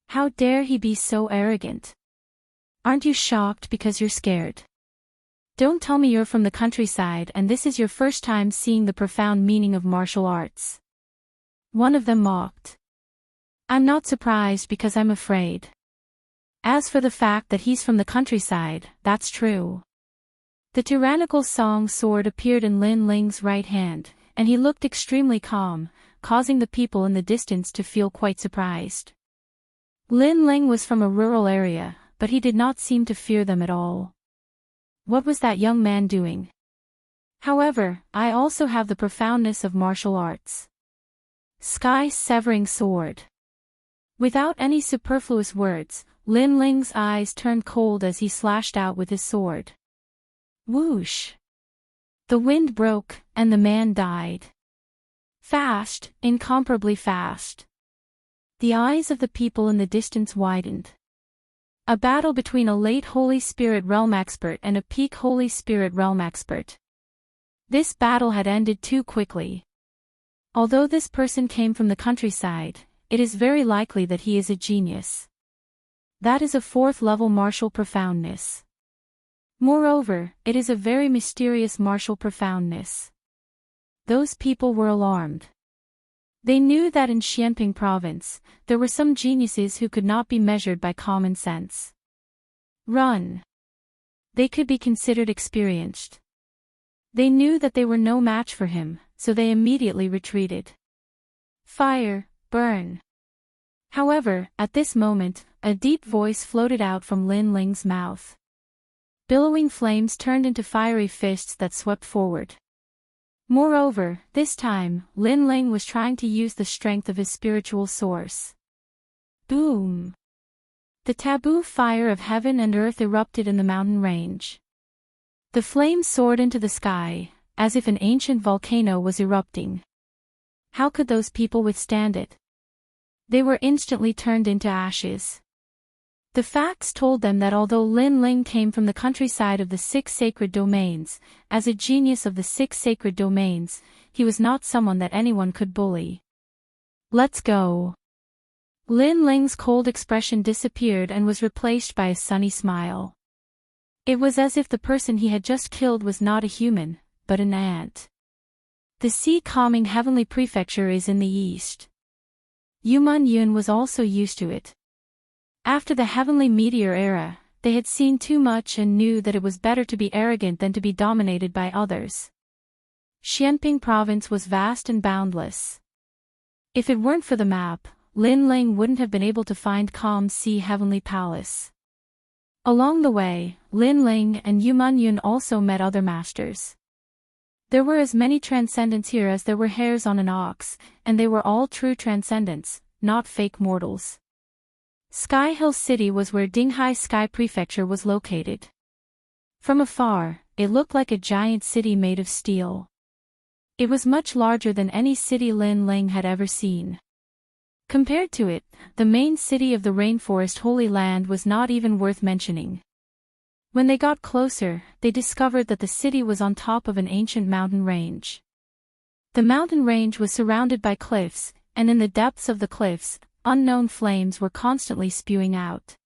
How dare he be so arrogant? Aren't you shocked because you're scared? Don't tell me you're from the countryside and this is your first time seeing the profound meaning of martial arts. One of them mocked. I'm not surprised because I'm afraid. As for the fact that he's from the countryside, that's true. The tyrannical song sword appeared in Lin Ling's right hand, and he looked extremely calm, causing the people in the distance to feel quite surprised. Lin Ling was from a rural area, but he did not seem to fear them at all. What was that young man doing? However, I also have the profoundness of martial arts. Sky-severing sword. Without any superfluous words, Lin Ling's eyes turned cold as he slashed out with his sword. Whoosh! The wind broke, and the man died. Fast, incomparably fast. The eyes of the people in the distance widened. A battle between a late Holy Spirit Realm expert and a peak Holy Spirit Realm expert. This battle had ended too quickly. Although this person came from the countryside, it is very likely that he is a genius. That is a 4th level martial profoundness. Moreover, it is a very mysterious martial profoundness. Those people were alarmed. They knew that in Xianping province, there were some geniuses who could not be measured by common sense. Run! They could be considered experienced. They knew that they were no match for him, so they immediately retreated. Fire, burn! However, at this moment, a deep voice floated out from Lin Ling's mouth. Billowing flames turned into fiery fists that swept forward. Moreover, this time, Lin Ling was trying to use the strength of his spiritual source. Boom! The taboo fire of heaven and earth erupted in the mountain range. The flames soared into the sky, as if an ancient volcano was erupting. How could those people withstand it? They were instantly turned into ashes. The facts told them that although Lin Ling came from the countryside of the 6 sacred domains, as a genius of the 6 sacred domains, he was not someone that anyone could bully. Let's go. Lin Ling's cold expression disappeared and was replaced by a sunny smile. It was as if the person he had just killed was not a human, but an ant. The sea calming heavenly prefecture is in the east. Yuman Yun was also used to it. After the heavenly meteor era, they had seen too much and knew that it was better to be arrogant than to be dominated by others. Xianping province was vast and boundless. If it weren't for the map, Lin Ling wouldn't have been able to find Calm Sea Heavenly Palace. Along the way, Lin Ling and Yuman Yun also met other masters. There were as many transcendents here as there were hairs on an ox, and they were all true transcendents, not fake mortals. Sky Hill City was where Dinghai Sky Prefecture was located. From afar, it looked like a giant city made of steel. It was much larger than any city Lin Ling had ever seen. Compared to it, the main city of the Rainforest Holy Land was not even worth mentioning. When they got closer, they discovered that the city was on top of an ancient mountain range. The mountain range was surrounded by cliffs, and in the depths of the cliffs, unknown flames were constantly spewing out.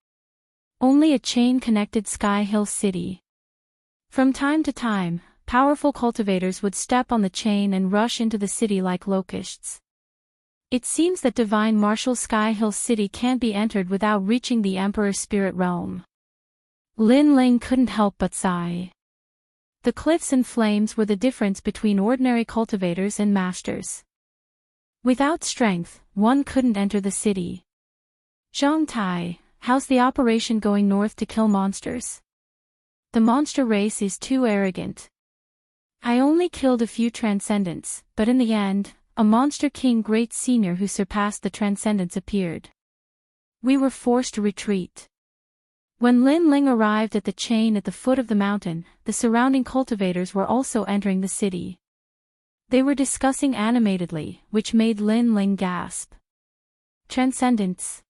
Only a chain connected Sky Hill City. From time to time, powerful cultivators would step on the chain and rush into the city like locusts. It seems that divine martial Sky Hill City can't be entered without reaching the Emperor's spirit realm. Lin Ling couldn't help but sigh. The cliffs and flames were the difference between ordinary cultivators and masters. Without strength, one couldn't enter the city. Zhang Tai, how's the operation going north to kill monsters? The monster race is too arrogant. I only killed a few transcendents, but in the end, a monster king great senior who surpassed the transcendents appeared. We were forced to retreat. When Lin Ling arrived at the chain at the foot of the mountain, the surrounding cultivators were also entering the city. They were discussing animatedly, which made Lin Ling gasp. Transcendents.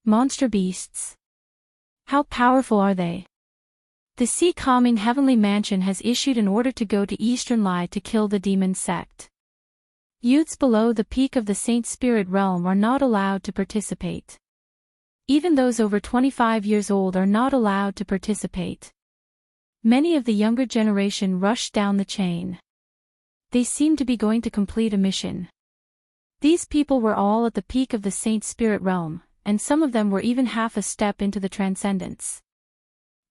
Monster beasts. How powerful are they? The Sea Calming Heavenly Mansion has issued an order to go to Eastern Lai to kill the demon sect. Youths below the peak of the Saint Spirit realm are not allowed to participate. Even those over 25 years old are not allowed to participate. Many of the younger generation rushed down the chain. They seemed to be going to complete a mission. These people were all at the peak of the Saint Spirit realm, and some of them were even half a step into the transcendence.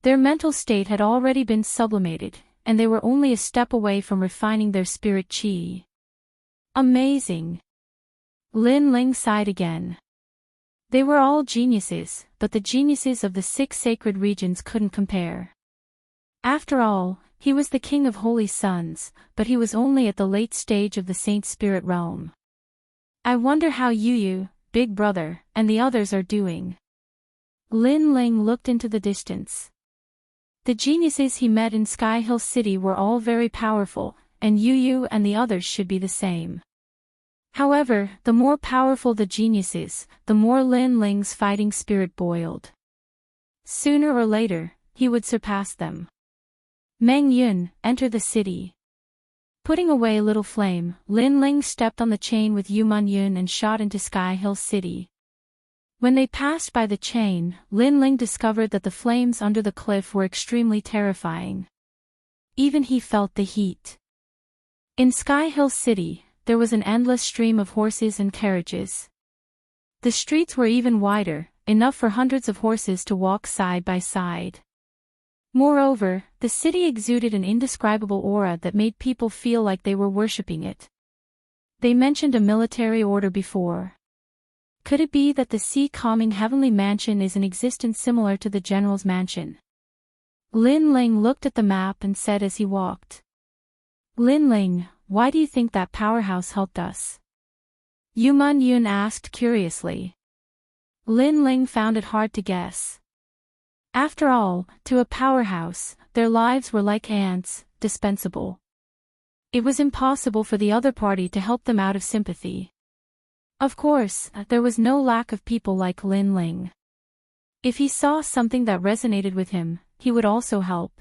Their mental state had already been sublimated, and they were only a step away from refining their spirit chi. Amazing. Lin Ling sighed again. They were all geniuses, but the geniuses of the 6 sacred regions couldn't compare. After all, he was the king of holy sons, but he was only at the late stage of the Saint Spirit realm. I wonder how Yu, Big Brother, and the others are doing. Lin Ling looked into the distance. The geniuses he met in Sky Hill City were all very powerful, and Yu and the others should be the same. However, the more powerful the geniuses, the more Lin Ling's fighting spirit boiled. Sooner or later, he would surpass them. Meng Yun, enter the city. Putting away Little Flame, Lin Ling stepped on the chain with Yuman Yun and shot into Sky Hill City. When they passed by the chain, Lin Ling discovered that the flames under the cliff were extremely terrifying. Even he felt the heat. In Sky Hill City, there was an endless stream of horses and carriages. The streets were even wider, enough for hundreds of horses to walk side by side. Moreover, the city exuded an indescribable aura that made people feel like they were worshipping it. They mentioned a military order before. Could it be that the Sea Calming Heavenly Mansion is an existence similar to the General's Mansion? Lin Ling looked at the map and said as he walked. Lin Ling, why do you think that powerhouse helped us? Yuman Yun asked curiously. Lin Ling found it hard to guess. After all, to a powerhouse, their lives were like ants, dispensable. It was impossible for the other party to help them out of sympathy. Of course, there was no lack of people like Lin Ling. If he saw something that resonated with him, he would also help.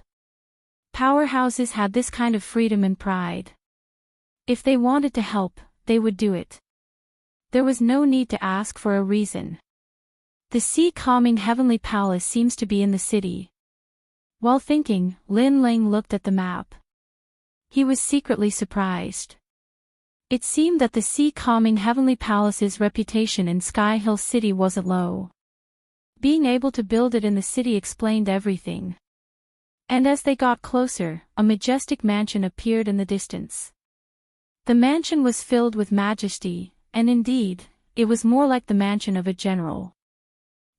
Powerhouses had this kind of freedom and pride. If they wanted to help, they would do it. There was no need to ask for a reason. The Sea Calming Heavenly Palace seems to be in the city. While thinking, Lin Ling looked at the map. He was secretly surprised. It seemed that the sea-calming heavenly palace's reputation in Sky Hill City wasn't low. Being able to build it in the city explained everything. And as they got closer, a majestic mansion appeared in the distance. The mansion was filled with majesty, and indeed, it was more like the mansion of a general.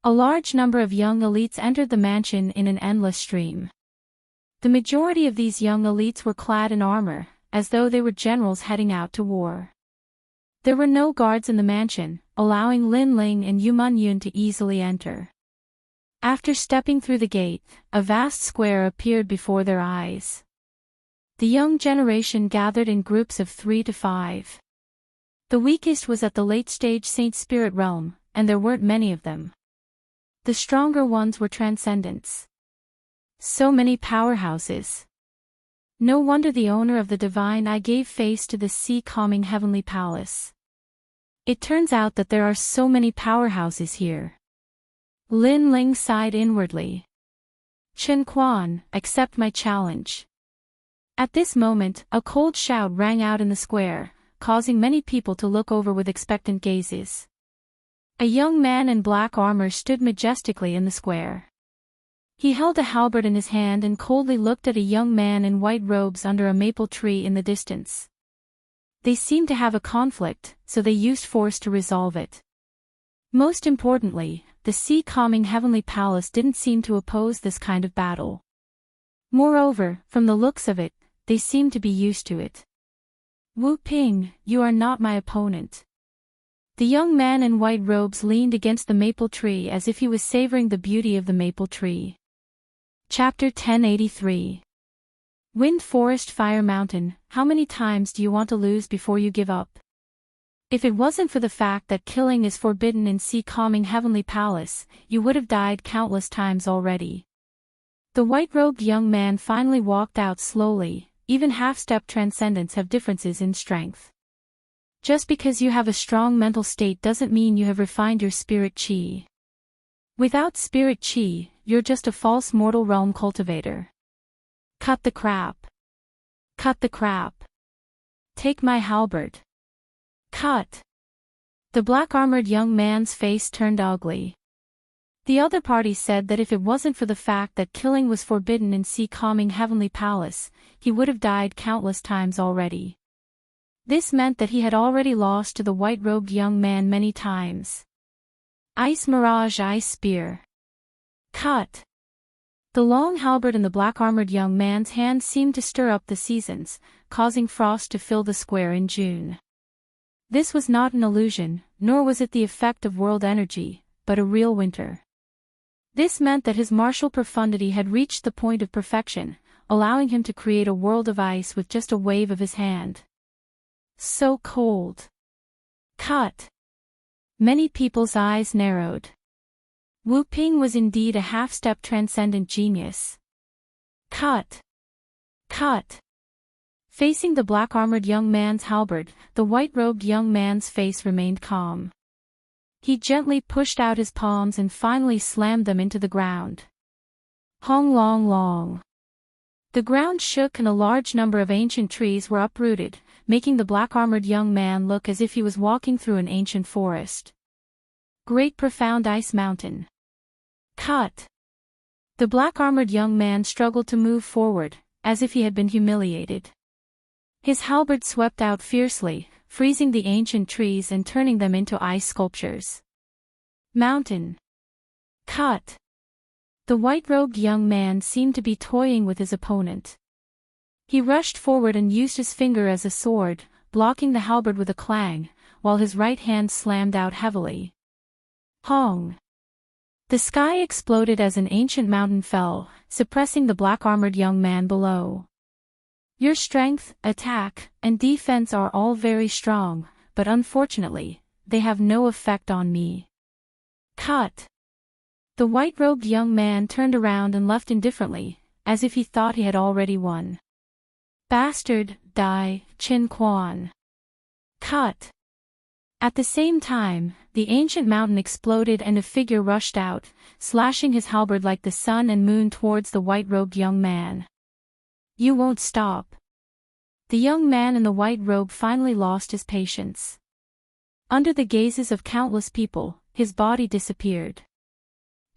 A large number of young elites entered the mansion in an endless stream. The majority of these young elites were clad in armor, as though they were generals heading out to war. There were no guards in the mansion, allowing Lin Ling and Yu Man Yun to easily enter. After stepping through the gate, a vast square appeared before their eyes. The young generation gathered in groups of 3 to 5. The weakest was at the late-stage Saint Spirit realm, and there weren't many of them. The stronger ones were transcendents. So many powerhouses. No wonder the owner of the divine eye gave face to this sea-calming heavenly palace. It turns out that there are so many powerhouses here. Lin Ling sighed inwardly. Chen Quan, accept my challenge. At this moment, a cold shout rang out in the square, causing many people to look over with expectant gazes. A young man in black armor stood majestically in the square. He held a halberd in his hand and coldly looked at a young man in white robes under a maple tree in the distance. They seemed to have a conflict, so they used force to resolve it. Most importantly, the sea-calming heavenly palace didn't seem to oppose this kind of battle. Moreover, from the looks of it, they seemed to be used to it. Wu Ping, you are not my opponent. The young man in white robes leaned against the maple tree as if he was savoring the beauty of the maple tree. Chapter 1083. Wind Forest Fire Mountain, how many times do you want to lose before you give up? If it wasn't for the fact that killing is forbidden in sea-calming heavenly palace, you would have died countless times already. The white-robed young man finally walked out slowly. Even half-step transcendents have differences in strength. Just because you have a strong mental state doesn't mean you have refined your spirit chi. Without spirit chi, you're just a false mortal realm cultivator. Cut the crap. Cut the crap. Take my halberd. Cut. The black-armored young man's face turned ugly. The other party said that if it wasn't for the fact that killing was forbidden in sea-calming heavenly palace, he would have died countless times already. This meant that he had already lost to the white-robed young man many times. Ice Mirage Ice Spear. Cut. The long halberd in the black-armored young man's hand seemed to stir up the seasons, causing frost to fill the square in June. This was not an illusion, nor was it the effect of world energy, but a real winter. This meant that his martial profundity had reached the point of perfection, allowing him to create a world of ice with just a wave of his hand. So cold. Cut. Many people's eyes narrowed. Wu Ping was indeed a half-step transcendent genius. Cut. Cut. Facing the black-armored young man's halberd, the white-robed young man's face remained calm. He gently pushed out his palms and finally slammed them into the ground. Hong long long. The ground shook and a large number of ancient trees were uprooted, making the black-armored young man look as if he was walking through an ancient forest. Great profound ice mountain. Cut. The black-armored young man struggled to move forward, as if he had been humiliated. His halberd swept out fiercely, freezing the ancient trees and turning them into ice sculptures. Mountain. Cut. The white-robed young man seemed to be toying with his opponent. He rushed forward and used his finger as a sword, blocking the halberd with a clang, while his right hand slammed out heavily. Hong. The sky exploded as an ancient mountain fell, suppressing the black-armored young man below. Your strength, attack, and defense are all very strong, but unfortunately, they have no effect on me. Cut. The white-robed young man turned around and left indifferently, as if he thought he had already won. Bastard, die, Chen Quan. Cut. At the same time, the ancient mountain exploded and a figure rushed out, slashing his halberd like the sun and moon towards the white-robed young man. You won't stop. the young man in the white robe finally lost his patience. Under the gazes of countless people, his body disappeared.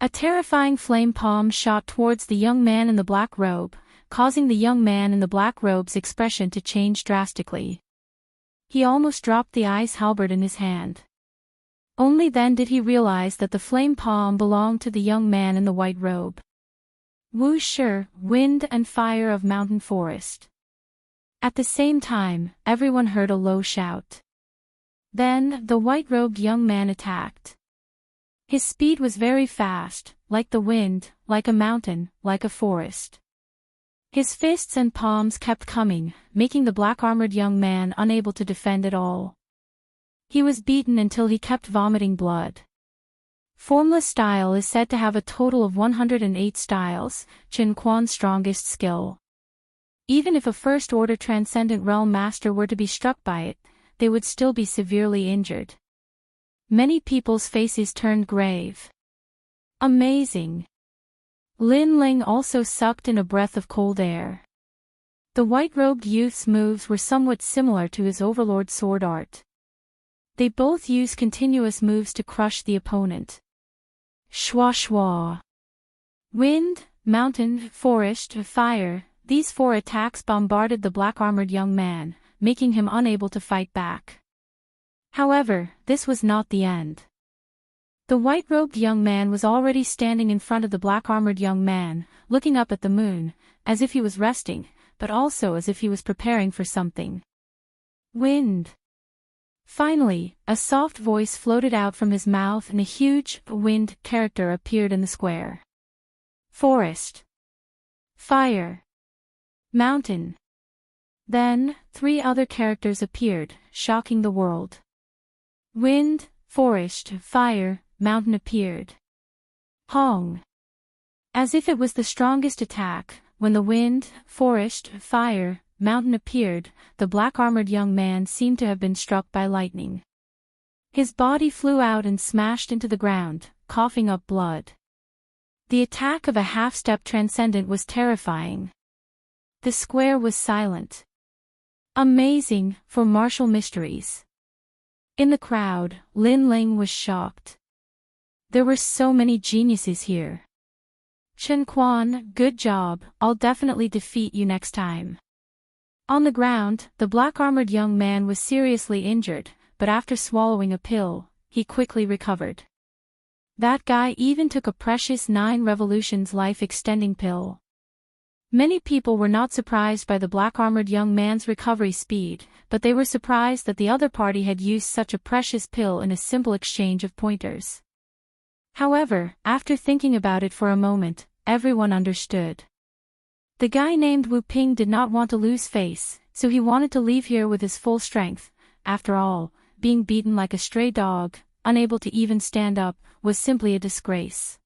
A terrifying flame palm shot towards the young man in the black robe, causing the young man in the black robe's expression to change drastically. He almost dropped the ice halberd in his hand. Only then did he realize that the flame palm belonged to the young man in the white robe. Wu Shi, wind and fire of mountain forest. At the same time, everyone heard a low shout. Then, the white-robed young man attacked. His speed was very fast, like the wind, like a mountain, like a forest. His fists and palms kept coming, making the black-armored young man unable to defend at all. He was beaten until he kept vomiting blood. Formless style is said to have a total of 108 styles, Chen Quan's strongest skill. Even if a first-order transcendent realm master were to be struck by it, they would still be severely injured. Many people's faces turned grave. Amazing. Lin Ling also sucked in a breath of cold air. The white-robed youth's moves were somewhat similar to his overlord's sword art. They both use continuous moves to crush the opponent. Shwa shwa. Wind, mountain, forest, fire, these four attacks bombarded the black-armored young man, making him unable to fight back. However, this was not the end. The white-robed young man was already standing in front of the black-armored young man, looking up at the moon, as if he was resting, but also as if he was preparing for something. Wind. Finally, a soft voice floated out from his mouth and a huge, wind character appeared in the square. Forest. Fire. Mountain. Then, 3 other characters appeared, shocking the world. Wind, forest, fire, mountain appeared. Hong. As if it was the strongest attack, when the wind, forest, fire, mountain appeared, the black-armored young man seemed to have been struck by lightning. His body flew out and smashed into the ground, coughing up blood. The attack of a half-step transcendent was terrifying. The square was silent. Amazing, for martial mysteries. In the crowd, Lin Ling was shocked. There were so many geniuses here. Chen Quan, good job, I'll definitely defeat you next time. On the ground, the black-armored young man was seriously injured, but after swallowing a pill, he quickly recovered. That guy even took a precious 9 revolutions life-extending pill. Many people were not surprised by the black-armored young man's recovery speed, but they were surprised that the other party had used such a precious pill in a simple exchange of pointers. However, after thinking about it for a moment, everyone understood. The guy named Wu Ping did not want to lose face, so he wanted to leave here with his full strength. After all, being beaten like a stray dog, unable to even stand up, was simply a disgrace.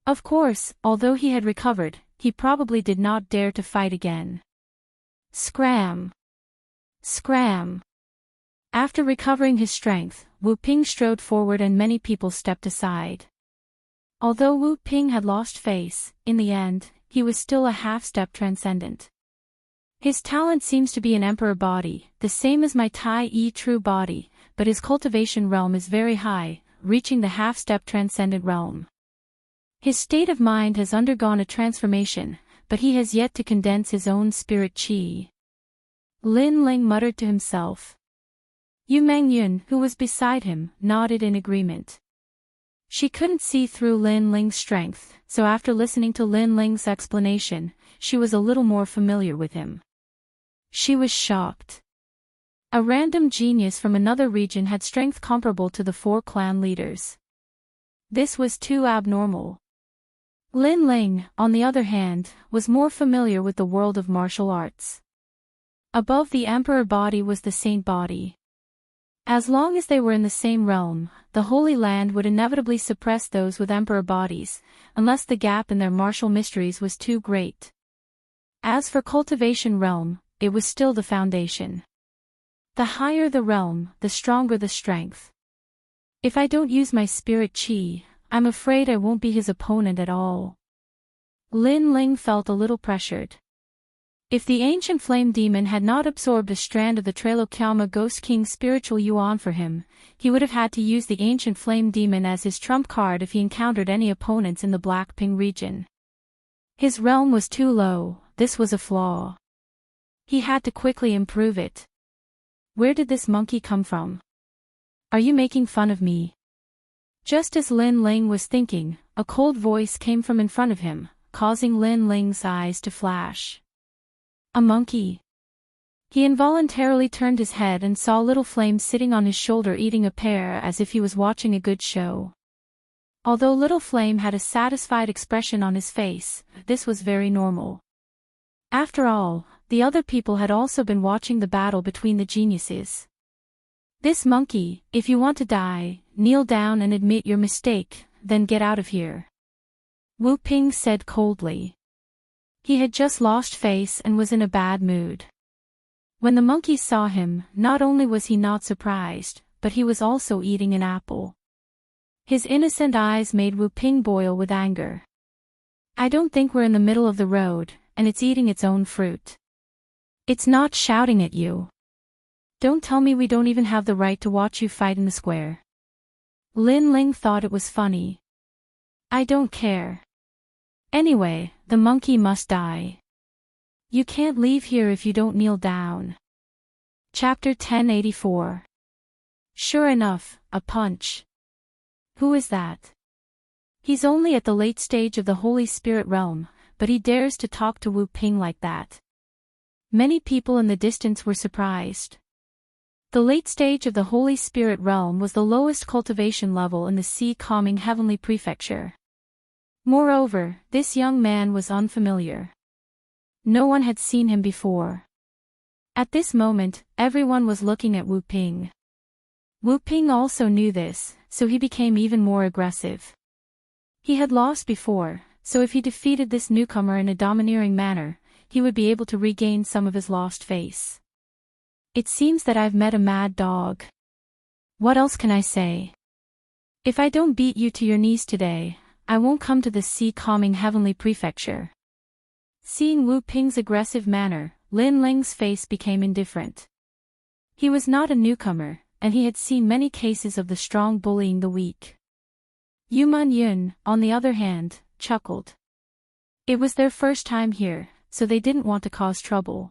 Of course, although he had recovered, he probably did not dare to fight again. Scram! Scram! After recovering his strength, Wu Ping strode forward and many people stepped aside. Although Wu Ping had lost face, in the end, he was still a half-step transcendent. His talent seems to be an emperor body, the same as my Tai Yi true body, but his cultivation realm is very high, reaching the half-step transcendent realm. His state of mind has undergone a transformation, but he has yet to condense his own spirit qi. Lin Ling muttered to himself. Yu Mengyun, who was beside him, nodded in agreement. She couldn't see through Lin Ling's strength, so after listening to Lin Ling's explanation, she was a little more familiar with him. She was shocked. A random genius from another region had strength comparable to the 4 clan leaders. This was too abnormal. Lin Ling, on the other hand, was more familiar with the world of martial arts. Above the emperor body was the saint body. As long as they were in the same realm, the Holy Land would inevitably suppress those with emperor bodies, unless the gap in their martial mysteries was too great. As for cultivation realm, it was still the foundation. The higher the realm, the stronger the strength. If I don't use my spirit qi, I'm afraid I won't be his opponent at all. Lin Ling felt a little pressured. If the ancient flame demon had not absorbed a strand of the Trailokyama Ghost King's spiritual yuan for him, he would have had to use the ancient flame demon as his trump card if he encountered any opponents in the Blackping region. His realm was too low, this was a flaw. He had to quickly improve it. Where did this monkey come from? Are you making fun of me? Just as Lin Ling was thinking, a cold voice came from in front of him, causing Lin Ling's eyes to flash. A monkey. He involuntarily turned his head and saw Little Flame sitting on his shoulder eating a pear as if he was watching a good show. Although Little Flame had a satisfied expression on his face, this was very normal. After all, the other people had also been watching the battle between the geniuses. This monkey, if you want to die, kneel down and admit your mistake, then get out of here. Wu Ping said coldly. He had just lost face and was in a bad mood. When the monkey saw him, not only was he not surprised, but he was also eating an apple. His innocent eyes made Wu Ping boil with anger. I don't think we're in the middle of the road, and it's eating its own fruit. It's not shouting at you. Don't tell me we don't even have the right to watch you fight in the square. Lin Ling thought it was funny. I don't care. Anyway, the monkey must die. You can't leave here if you don't kneel down. Chapter 1084. Sure enough, a punch. Who is that? He's only at the late stage of the Holy Spirit realm, but he dares to talk to Wu Ping like that. Many people in the distance were surprised. The late stage of the Holy Spirit realm was the lowest cultivation level in the Sea Calming Heavenly Prefecture. Moreover, this young man was unfamiliar. No one had seen him before. At this moment, everyone was looking at Wu Ping. Wu Ping also knew this, so he became even more aggressive. He had lost before, so if he defeated this newcomer in a domineering manner, he would be able to regain some of his lost face. It seems that I've met a mad dog. What else can I say? If I don't beat you to your knees today, I won't come to the Sea Calming Heavenly Prefecture. Seeing Wu Ping's aggressive manner, Lin Ling's face became indifferent. He was not a newcomer, and he had seen many cases of the strong bullying the weak. Yu Man Yun, on the other hand, chuckled. It was their first time here, so they didn't want to cause trouble.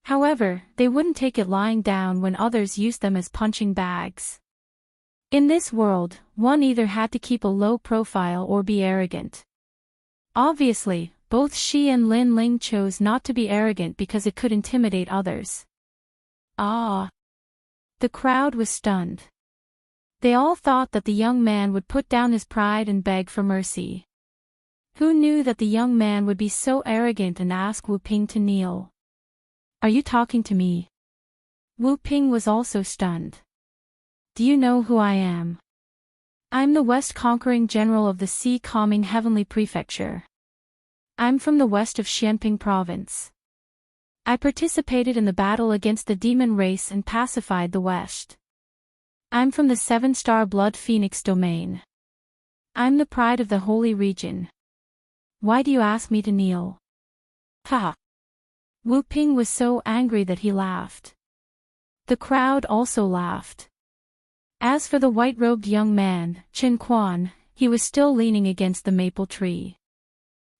However, they wouldn't take it lying down when others used them as punching bags. In this world, one either had to keep a low profile or be arrogant. Obviously, both she and Lin Ling chose not to be arrogant because it could intimidate others. Ah! The crowd was stunned. They all thought that the young man would put down his pride and beg for mercy. Who knew that the young man would be so arrogant and ask Wu Ping to kneel? Are you talking to me? Wu Ping was also stunned. Do you know who I am? I'm the West Conquering General of the Sea Calming Heavenly Prefecture. I'm from the west of Xianping Province. I participated in the battle against the demon race and pacified the West. I'm from the 7-star Blood Phoenix domain. I'm the pride of the holy region. Why do you ask me to kneel? Ha! Wu Ping was so angry that he laughed. The crowd also laughed. As for the white-robed young man, Chen Quan, he was still leaning against the maple tree.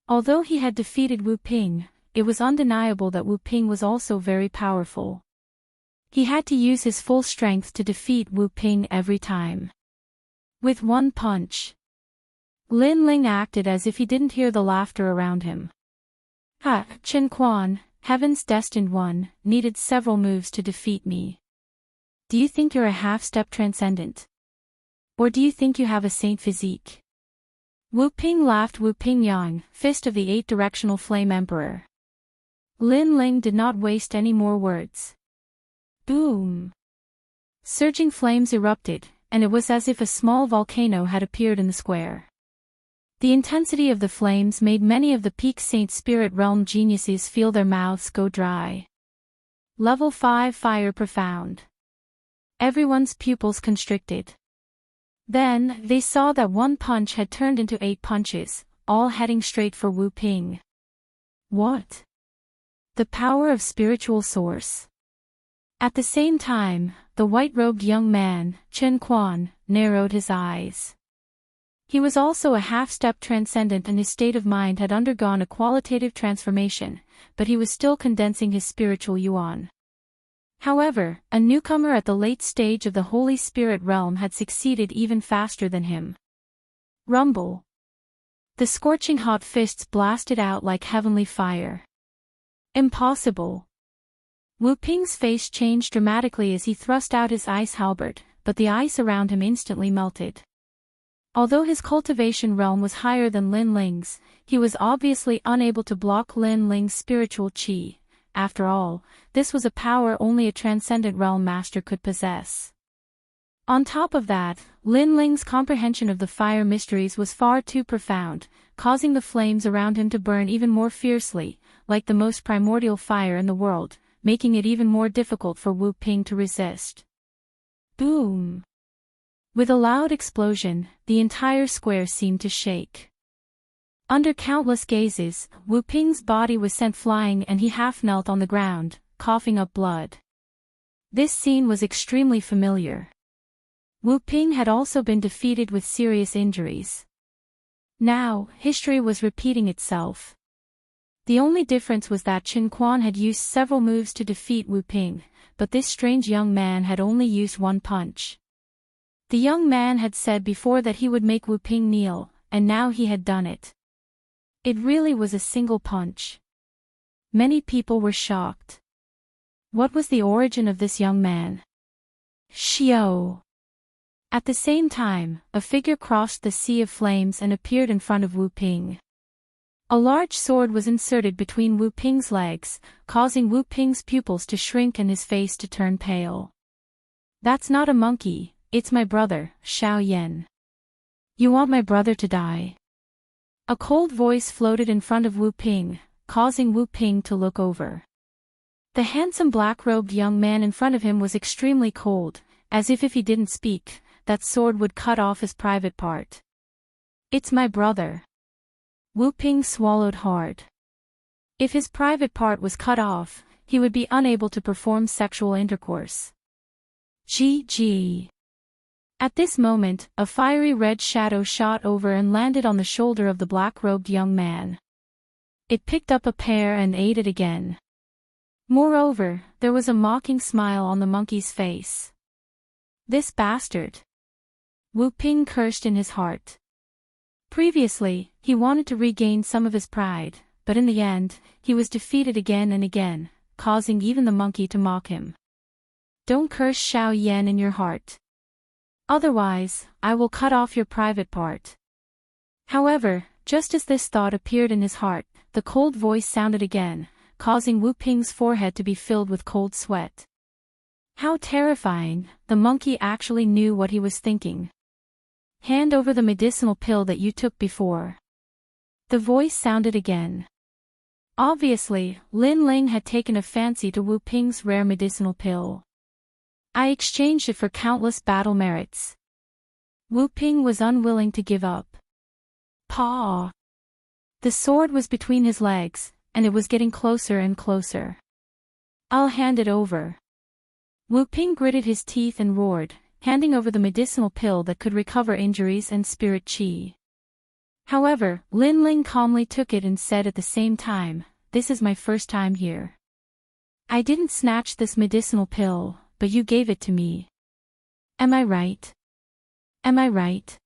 Although he had defeated Wu Ping, it was undeniable that Wu Ping was also very powerful. He had to use his full strength to defeat Wu Ping every time. With one punch. Lin Ling acted as if he didn't hear the laughter around him. Ha! Chen Quan, Heaven's destined one, needed several moves to defeat me. Do you think you're a half-step transcendent? Or do you think you have a saint physique? Wu Ping laughed. Wu Ping Yang, fist of the 8-directional flame emperor. Lin Ling did not waste any more words. Boom! Surging flames erupted, and it was as if a small volcano had appeared in the square. The intensity of the flames made many of the peak Saint Spirit Realm geniuses feel their mouths go dry. Level 5 Fire Profound. Everyone's pupils constricted. Then, they saw that one punch had turned into 8 punches, all heading straight for Wu Ping. What? The power of spiritual source. At the same time, the white-robed young man, Chen Quan, narrowed his eyes. He was also a half-step transcendent and his state of mind had undergone a qualitative transformation, but he was still condensing his spiritual yuan. However, a newcomer at the late stage of the Holy Spirit realm had succeeded even faster than him. Rumble. The scorching hot fists blasted out like heavenly fire. Impossible. Wu Ping's face changed dramatically as he thrust out his ice halberd, but the ice around him instantly melted. Although his cultivation realm was higher than Lin Ling's, he was obviously unable to block Lin Ling's spiritual qi. After all, this was a power only a transcendent realm master could possess. On top of that, Lin Ling's comprehension of the fire mysteries was far too profound, causing the flames around him to burn even more fiercely, like the most primordial fire in the world, making it even more difficult for Wu Ping to resist. Boom! With a loud explosion, the entire square seemed to shake. Under countless gazes, Wu Ping's body was sent flying and he half knelt on the ground, coughing up blood. This scene was extremely familiar. Wu Ping had also been defeated with serious injuries. Now, history was repeating itself. The only difference was that Chen Quan had used several moves to defeat Wu Ping, but this strange young man had only used one punch. The young man had said before that he would make Wu Ping kneel, and now he had done it. It really was a single punch. Many people were shocked. What was the origin of this young man? Xiao. At the same time, a figure crossed the sea of flames and appeared in front of Wu Ping. A large sword was inserted between Wu Ping's legs, causing Wu Ping's pupils to shrink and his face to turn pale. That's not a monkey, it's my brother, Xiao Yan. You want my brother to die? A cold voice floated in front of Wu Ping, causing Wu Ping to look over. The handsome black-robed young man in front of him was extremely cold, as if he didn't speak, that sword would cut off his private part. It's my brother. Wu Ping swallowed hard. If his private part was cut off, he would be unable to perform sexual intercourse. GG. At this moment, a fiery red shadow shot over and landed on the shoulder of the black-robed young man. It picked up a pear and ate it again. Moreover, there was a mocking smile on the monkey's face. This bastard. Wu Ping cursed in his heart. Previously, he wanted to regain some of his pride, but in the end, he was defeated again and again, causing even the monkey to mock him. Don't curse Xiao Yan in your heart. Otherwise, I will cut off your private part. However, just as this thought appeared in his heart, the cold voice sounded again, causing Wu Ping's forehead to be filled with cold sweat. How terrifying, the monkey actually knew what he was thinking. Hand over the medicinal pill that you took before. The voice sounded again. Obviously, Lin Ling had taken a fancy to Wu Ping's rare medicinal pill. I exchanged it for countless battle merits. Wu Ping was unwilling to give up. Paw! The sword was between his legs, and it was getting closer and closer. I'll hand it over. Wu Ping gritted his teeth and roared, handing over the medicinal pill that could recover injuries and spirit qi. However, Lin Ling calmly took it and said at the same time, "This is my first time here. I didn't snatch this medicinal pill, but you gave it to me. Am I right? Am I right?"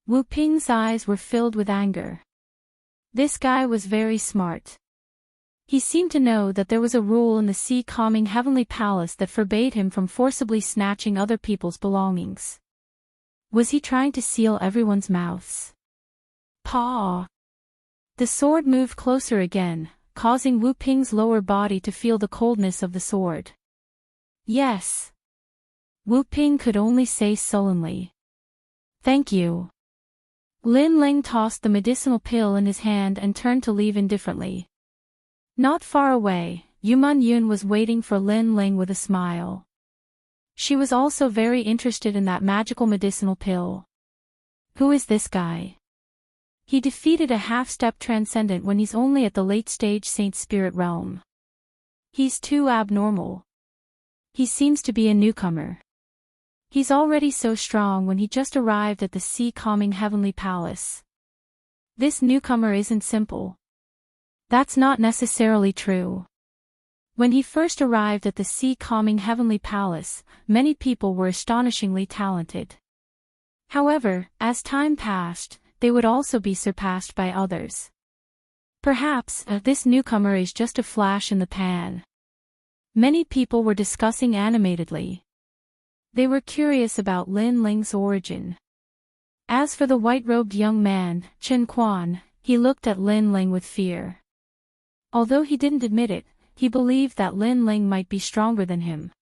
Wu Ping's eyes were filled with anger. This guy was very smart. He seemed to know that there was a rule in the sea-calming heavenly palace that forbade him from forcibly snatching other people's belongings. Was he trying to seal everyone's mouths? Paw! The sword moved closer again, causing Wu Ping's lower body to feel the coldness of the sword. Yes. Wu Ping could only say sullenly. Thank you. Lin Ling tossed the medicinal pill in his hand and turned to leave indifferently. Not far away, Yuman Yun was waiting for Lin Ling with a smile. She was also very interested in that magical medicinal pill. Who is this guy? He defeated a half-step transcendent when he's only at the late-stage Saint Spirit realm. He's too abnormal. He seems to be a newcomer. He's already so strong when he just arrived at the sea-calming heavenly palace. This newcomer isn't simple. That's not necessarily true. When he first arrived at the sea-calming heavenly palace, many people were astonishingly talented. However, as time passed, they would also be surpassed by others. Perhaps, this newcomer is just a flash in the pan. Many people were discussing animatedly. They were curious about Lin Ling's origin. As for the white-robed young man, Chen Quan, he looked at Lin Ling with fear. Although he didn't admit it, he believed that Lin Ling might be stronger than him.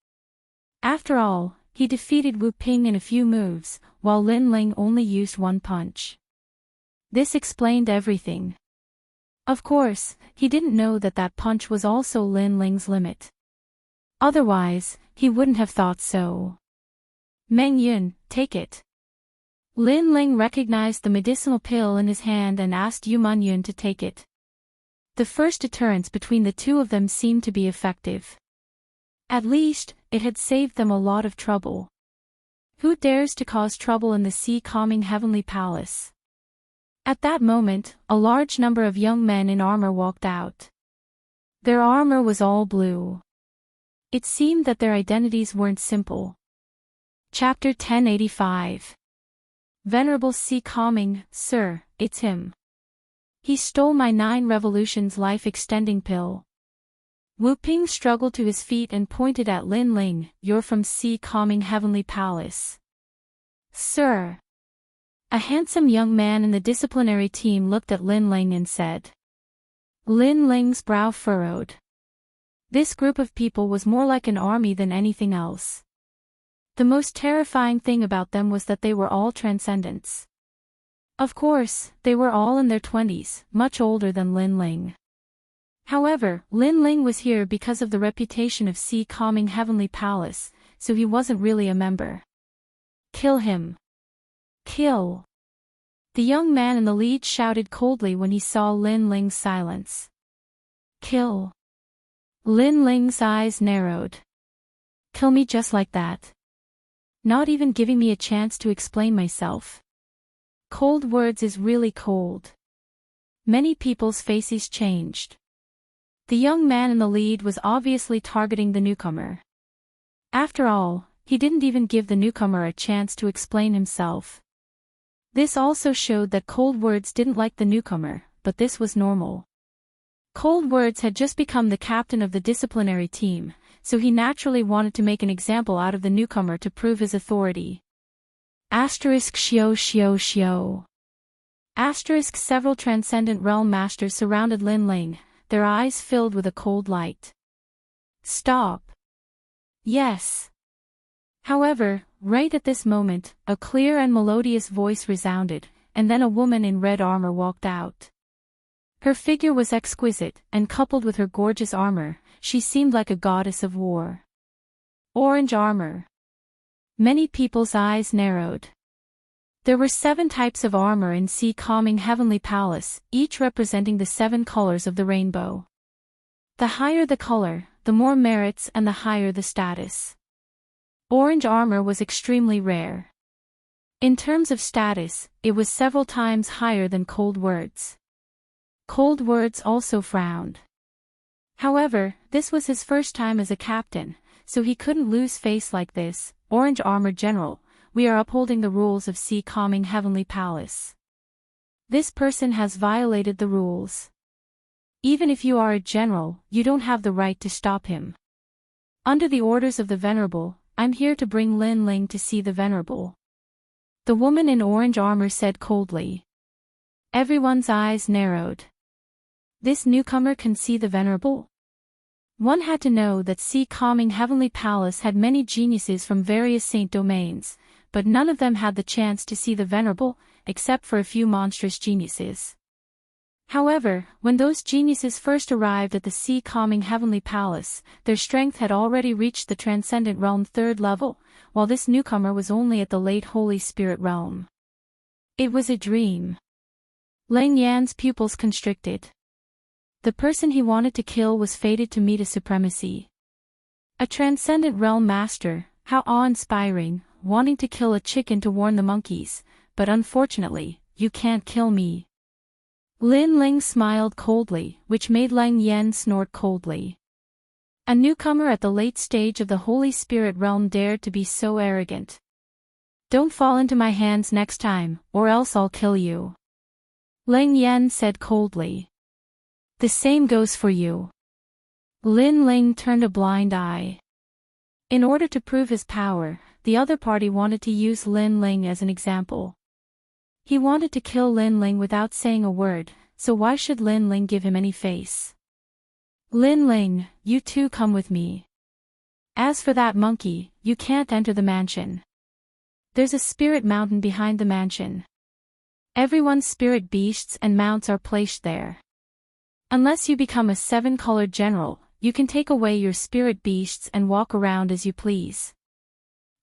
After all, he defeated Wu Ping in a few moves, while Lin Ling only used one punch. This explained everything. Of course, he didn't know that that punch was also Lin Ling's limit. Otherwise, he wouldn't have thought so. Meng Yun, take it. Lin Ling recognized the medicinal pill in his hand and asked Yu Yun to take it. The first deterrence between the two of them seemed to be effective. At least, it had saved them a lot of trouble. Who dares to cause trouble in the sea-calming heavenly palace? At that moment, a large number of young men in armor walked out. Their armor was all blue. It seemed that their identities weren't simple. Chapter 1085. Venerable Sea-Calming, sir, it's him. He stole my 9 revolutions life-extending pill. Wu Ping struggled to his feet and pointed at Lin Ling. You're from Sea-Calming Heavenly Palace. Sir. A handsome young man in the disciplinary team looked at Lin Ling and said. Lin Ling's brow furrowed. This group of people was more like an army than anything else. The most terrifying thing about them was that they were all transcendents. Of course, they were all in their 20s, much older than Lin Ling. However, Lin Ling was here because of the reputation of Sea-Calming Heavenly Palace, so he wasn't really a member. Kill him. Kill. The young man in the lead shouted coldly when he saw Lin Ling's silence. Kill. Lin Ling's eyes narrowed. Kill me just like that. Not even giving me a chance to explain myself. Cold words is really cold. Many people's faces changed. The young man in the lead was obviously targeting the newcomer. After all, he didn't even give the newcomer a chance to explain himself. This also showed that cold words didn't like the newcomer, but this was normal. Cold words had just become the captain of the disciplinary team, so he naturally wanted to make an example out of the newcomer to prove his authority. Shio shio shio. Several transcendent realm masters surrounded Lin Ling, their eyes filled with a cold light. Stop. Yes. However, right at this moment, a clear and melodious voice resounded, and then a woman in red armor walked out. Her figure was exquisite, and coupled with her gorgeous armor, she seemed like a goddess of war. Orange armor. Many people's eyes narrowed. There were 7 types of armor in Sea-Calming Heavenly Palace, each representing the 7 colors of the rainbow. The higher the color, the more merits and the higher the status. Orange armor was extremely rare. In terms of status, it was several times higher than cold words. Cold words also frowned. However, this was his first time as a captain, so he couldn't lose face like this. Orange armor general, we are upholding the rules of Sea-Calming Heavenly Palace. This person has violated the rules. Even if you are a general, you don't have the right to stop him. Under the orders of the Venerable, I'm here to bring Lin Ling to see the Venerable. The woman in orange armor said coldly. Everyone's eyes narrowed. This newcomer can see the Venerable? One had to know that Sea-Calming Heavenly Palace had many geniuses from various saint domains, but none of them had the chance to see the Venerable, except for a few monstrous geniuses. However, when those geniuses first arrived at the Sea-Calming Heavenly Palace, their strength had already reached the Transcendent Realm 3rd level, while this newcomer was only at the late Holy Spirit Realm. It was a dream. Lang Yan's pupils constricted. The person he wanted to kill was fated to meet a supremacy. A transcendent realm master, how awe-inspiring, wanting to kill a chicken to warn the monkeys, but unfortunately, you can't kill me. Lin Ling smiled coldly, which made Lang Yen snort coldly. A newcomer at the late stage of the Holy Spirit realm dared to be so arrogant. Don't fall into my hands next time, or else I'll kill you. Lang Yen said coldly. The same goes for you. Lin Ling turned a blind eye. In order to prove his power, the other party wanted to use Lin Ling as an example. He wanted to kill Lin Ling without saying a word, so why should Lin Ling give him any face? Lin Ling, you too come with me. As for that monkey, you can't enter the mansion. There's a spirit mountain behind the mansion. Everyone's spirit beasts and mounts are placed there. Unless you become a 7-colored general, you can take away your spirit beasts and walk around as you please.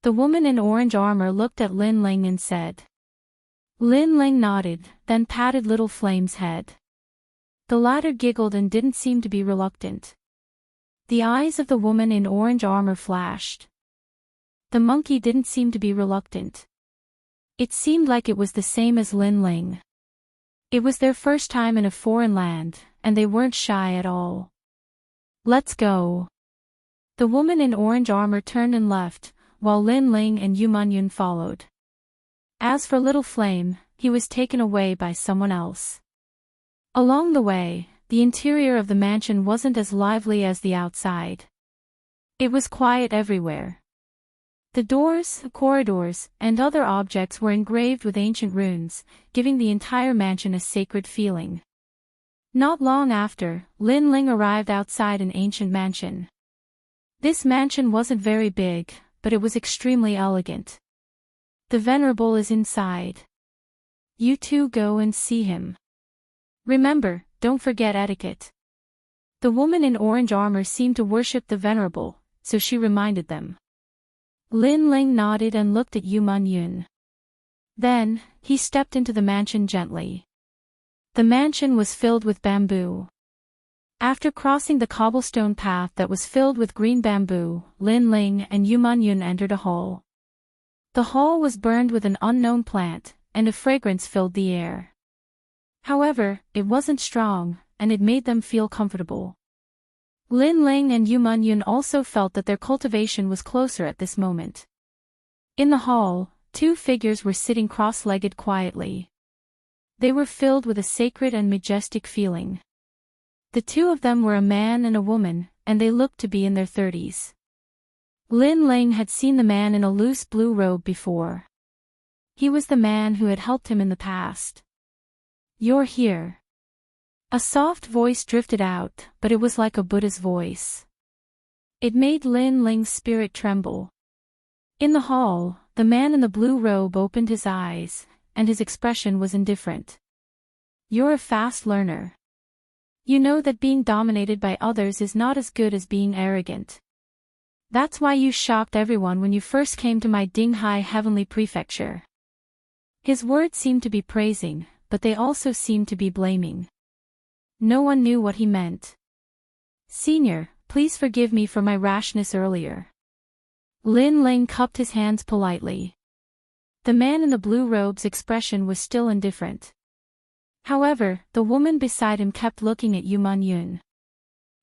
The woman in orange armor looked at Lin Ling and said. Lin Ling nodded, then patted Little Flame's head. The latter giggled and didn't seem to be reluctant. The eyes of the woman in orange armor flashed. The monkey didn't seem to be reluctant. It seemed like it was the same as Lin Ling. It was their first time in a foreign land, and they weren't shy at all. Let's go. The woman in orange armor turned and left, while Lin Ling and Yu Munyun followed. As for Little Flame, he was taken away by someone else. Along the way, the interior of the mansion wasn't as lively as the outside. It was quiet everywhere. The doors, corridors, and other objects were engraved with ancient runes, giving the entire mansion a sacred feeling. Not long after, Lin Ling arrived outside an ancient mansion. This mansion wasn't very big, but it was extremely elegant. The Venerable is inside. You two go and see him. Remember, don't forget etiquette. The woman in orange armor seemed to worship the Venerable, so she reminded them. Lin Ling nodded and looked at Yu Munyun. Then, he stepped into the mansion gently. The mansion was filled with bamboo. After crossing the cobblestone path that was filled with green bamboo, Lin Ling and Yu Munyun entered a hall. The hall was burned with an unknown plant, and a fragrance filled the air. However, it wasn't strong, and it made them feel comfortable. Lin Ling and Yu Munyun also felt that their cultivation was closer at this moment. In the hall, two figures were sitting cross-legged quietly. They were filled with a sacred and majestic feeling. The two of them were a man and a woman, and they looked to be in their 30s. Lin Ling had seen the man in a loose blue robe before. He was the man who had helped him in the past. You're here. A soft voice drifted out, but it was like a Buddha's voice. It made Lin Ling's spirit tremble. In the hall, the man in the blue robe opened his eyes, and his expression was indifferent. You're a fast learner. You know that being dominated by others is not as good as being arrogant. That's why you shocked everyone when you first came to my Dinghai Heavenly Prefecture. His words seemed to be praising, but they also seemed to be blaming. No one knew what he meant. Senior, please forgive me for my rashness earlier. Lin Ling cupped his hands politely. The man in the blue robe's expression was still indifferent. However, the woman beside him kept looking at Yu Munyun.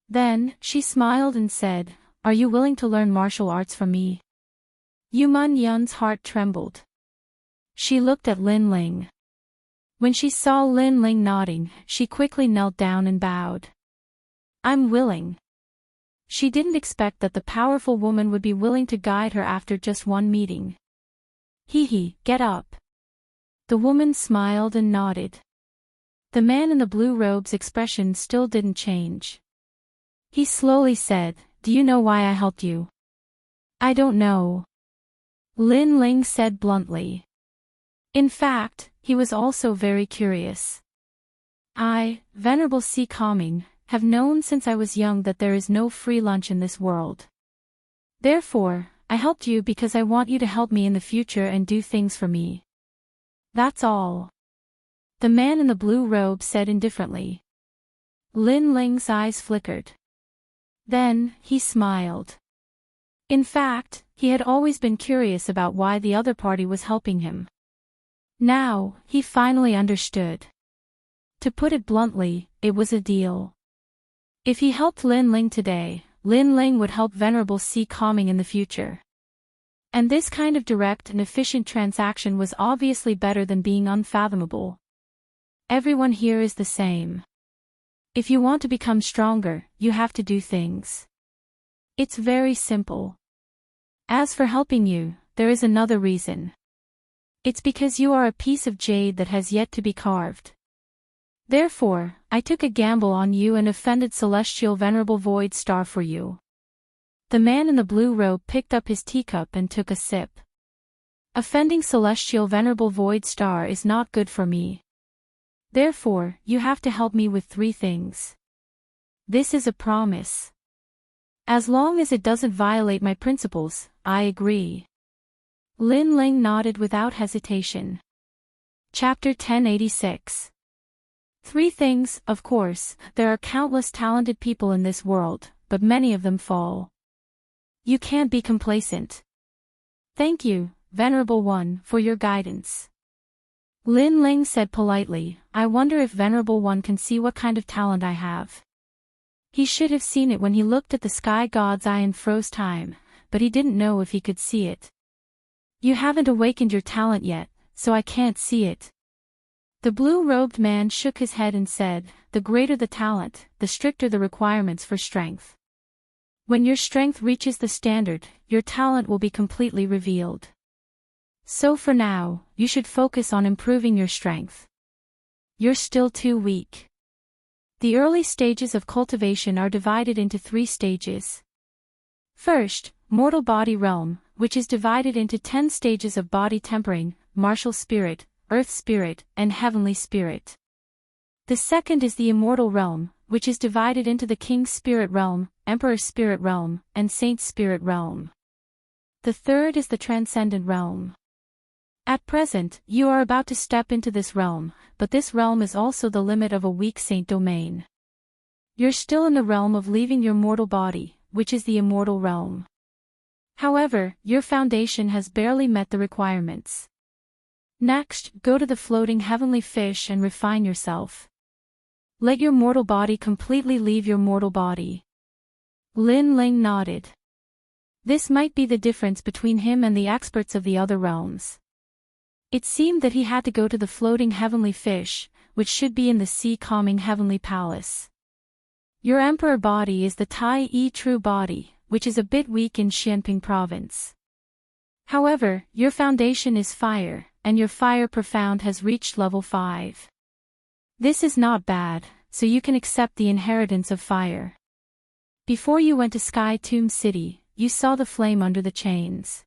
Then, she smiled and said, Are you willing to learn martial arts from me? Yu Munyun's heart trembled. She looked at Lin Ling. When she saw Lin Ling nodding, she quickly knelt down and bowed. I'm willing. She didn't expect that the powerful woman would be willing to guide her after just one meeting. Hee, get up. The woman smiled and nodded. The man in the blue robe's expression still didn't change. He slowly said, Do you know why I helped you? I don't know. Lin Ling said bluntly. In fact, he was also very curious. I, Venerable C. Calming, have known since I was young that there is no free lunch in this world. Therefore, I helped you because I want you to help me in the future and do things for me. That's all. The man in the blue robe said indifferently. Lin Ling's eyes flickered. Then, he smiled. In fact, he had always been curious about why the other party was helping him. Now, he finally understood. To put it bluntly, it was a deal. If he helped Lin Ling today, Lin Ling would help Venerable see calming in the future. And this kind of direct and efficient transaction was obviously better than being unfathomable. Everyone here is the same. If you want to become stronger, you have to do things. It's very simple. As for helping you, there is another reason. It's because you are a piece of jade that has yet to be carved. Therefore, I took a gamble on you and offended Celestial Venerable Void Star for you. The man in the blue robe picked up his teacup and took a sip. Offending Celestial Venerable Void Star is not good for me. Therefore, you have to help me with 3 things. This is a promise. As long as it doesn't violate my principles, I agree. Lin Ling nodded without hesitation. Chapter 1086. 3 things, of course, there are countless talented people in this world, but many of them fall. You can't be complacent. Thank you, Venerable One, for your guidance. Lin Ling said politely, I wonder if Venerable One can see what kind of talent I have. He should have seen it when he looked at the sky god's eye and froze time, but he didn't know if he could see it. You haven't awakened your talent yet, so I can't see it. The blue-robed man shook his head and said, the greater the talent, the stricter the requirements for strength. When your strength reaches the standard, your talent will be completely revealed. So for now, you should focus on improving your strength. You're still too weak. The early stages of cultivation are divided into 3 stages. First, mortal body realm, which is divided into 10 stages of body tempering, martial spirit, earth spirit, and heavenly spirit. The second is the immortal realm, which is divided into the king's spirit realm, emperor spirit realm, and saint's spirit realm. The third is the transcendent realm. At present, you are about to step into this realm, but this realm is also the limit of a weak saint domain. You're still in the realm of leaving your mortal body, which is the immortal realm. However, your foundation has barely met the requirements. Next, go to the floating heavenly fish and refine yourself. Let your mortal body completely leave your mortal body. Lin Ling nodded. This might be the difference between him and the experts of the other realms. It seemed that he had to go to the floating heavenly fish, which should be in the sea-calming heavenly palace. Your emperor body is the Tai Yi true body, which is a bit weak in Xianping province. However, your foundation is fire, and your fire profound has reached level 5. This is not bad, so you can accept the inheritance of fire. Before you went to Sky Tomb City, you saw the flame under the chains.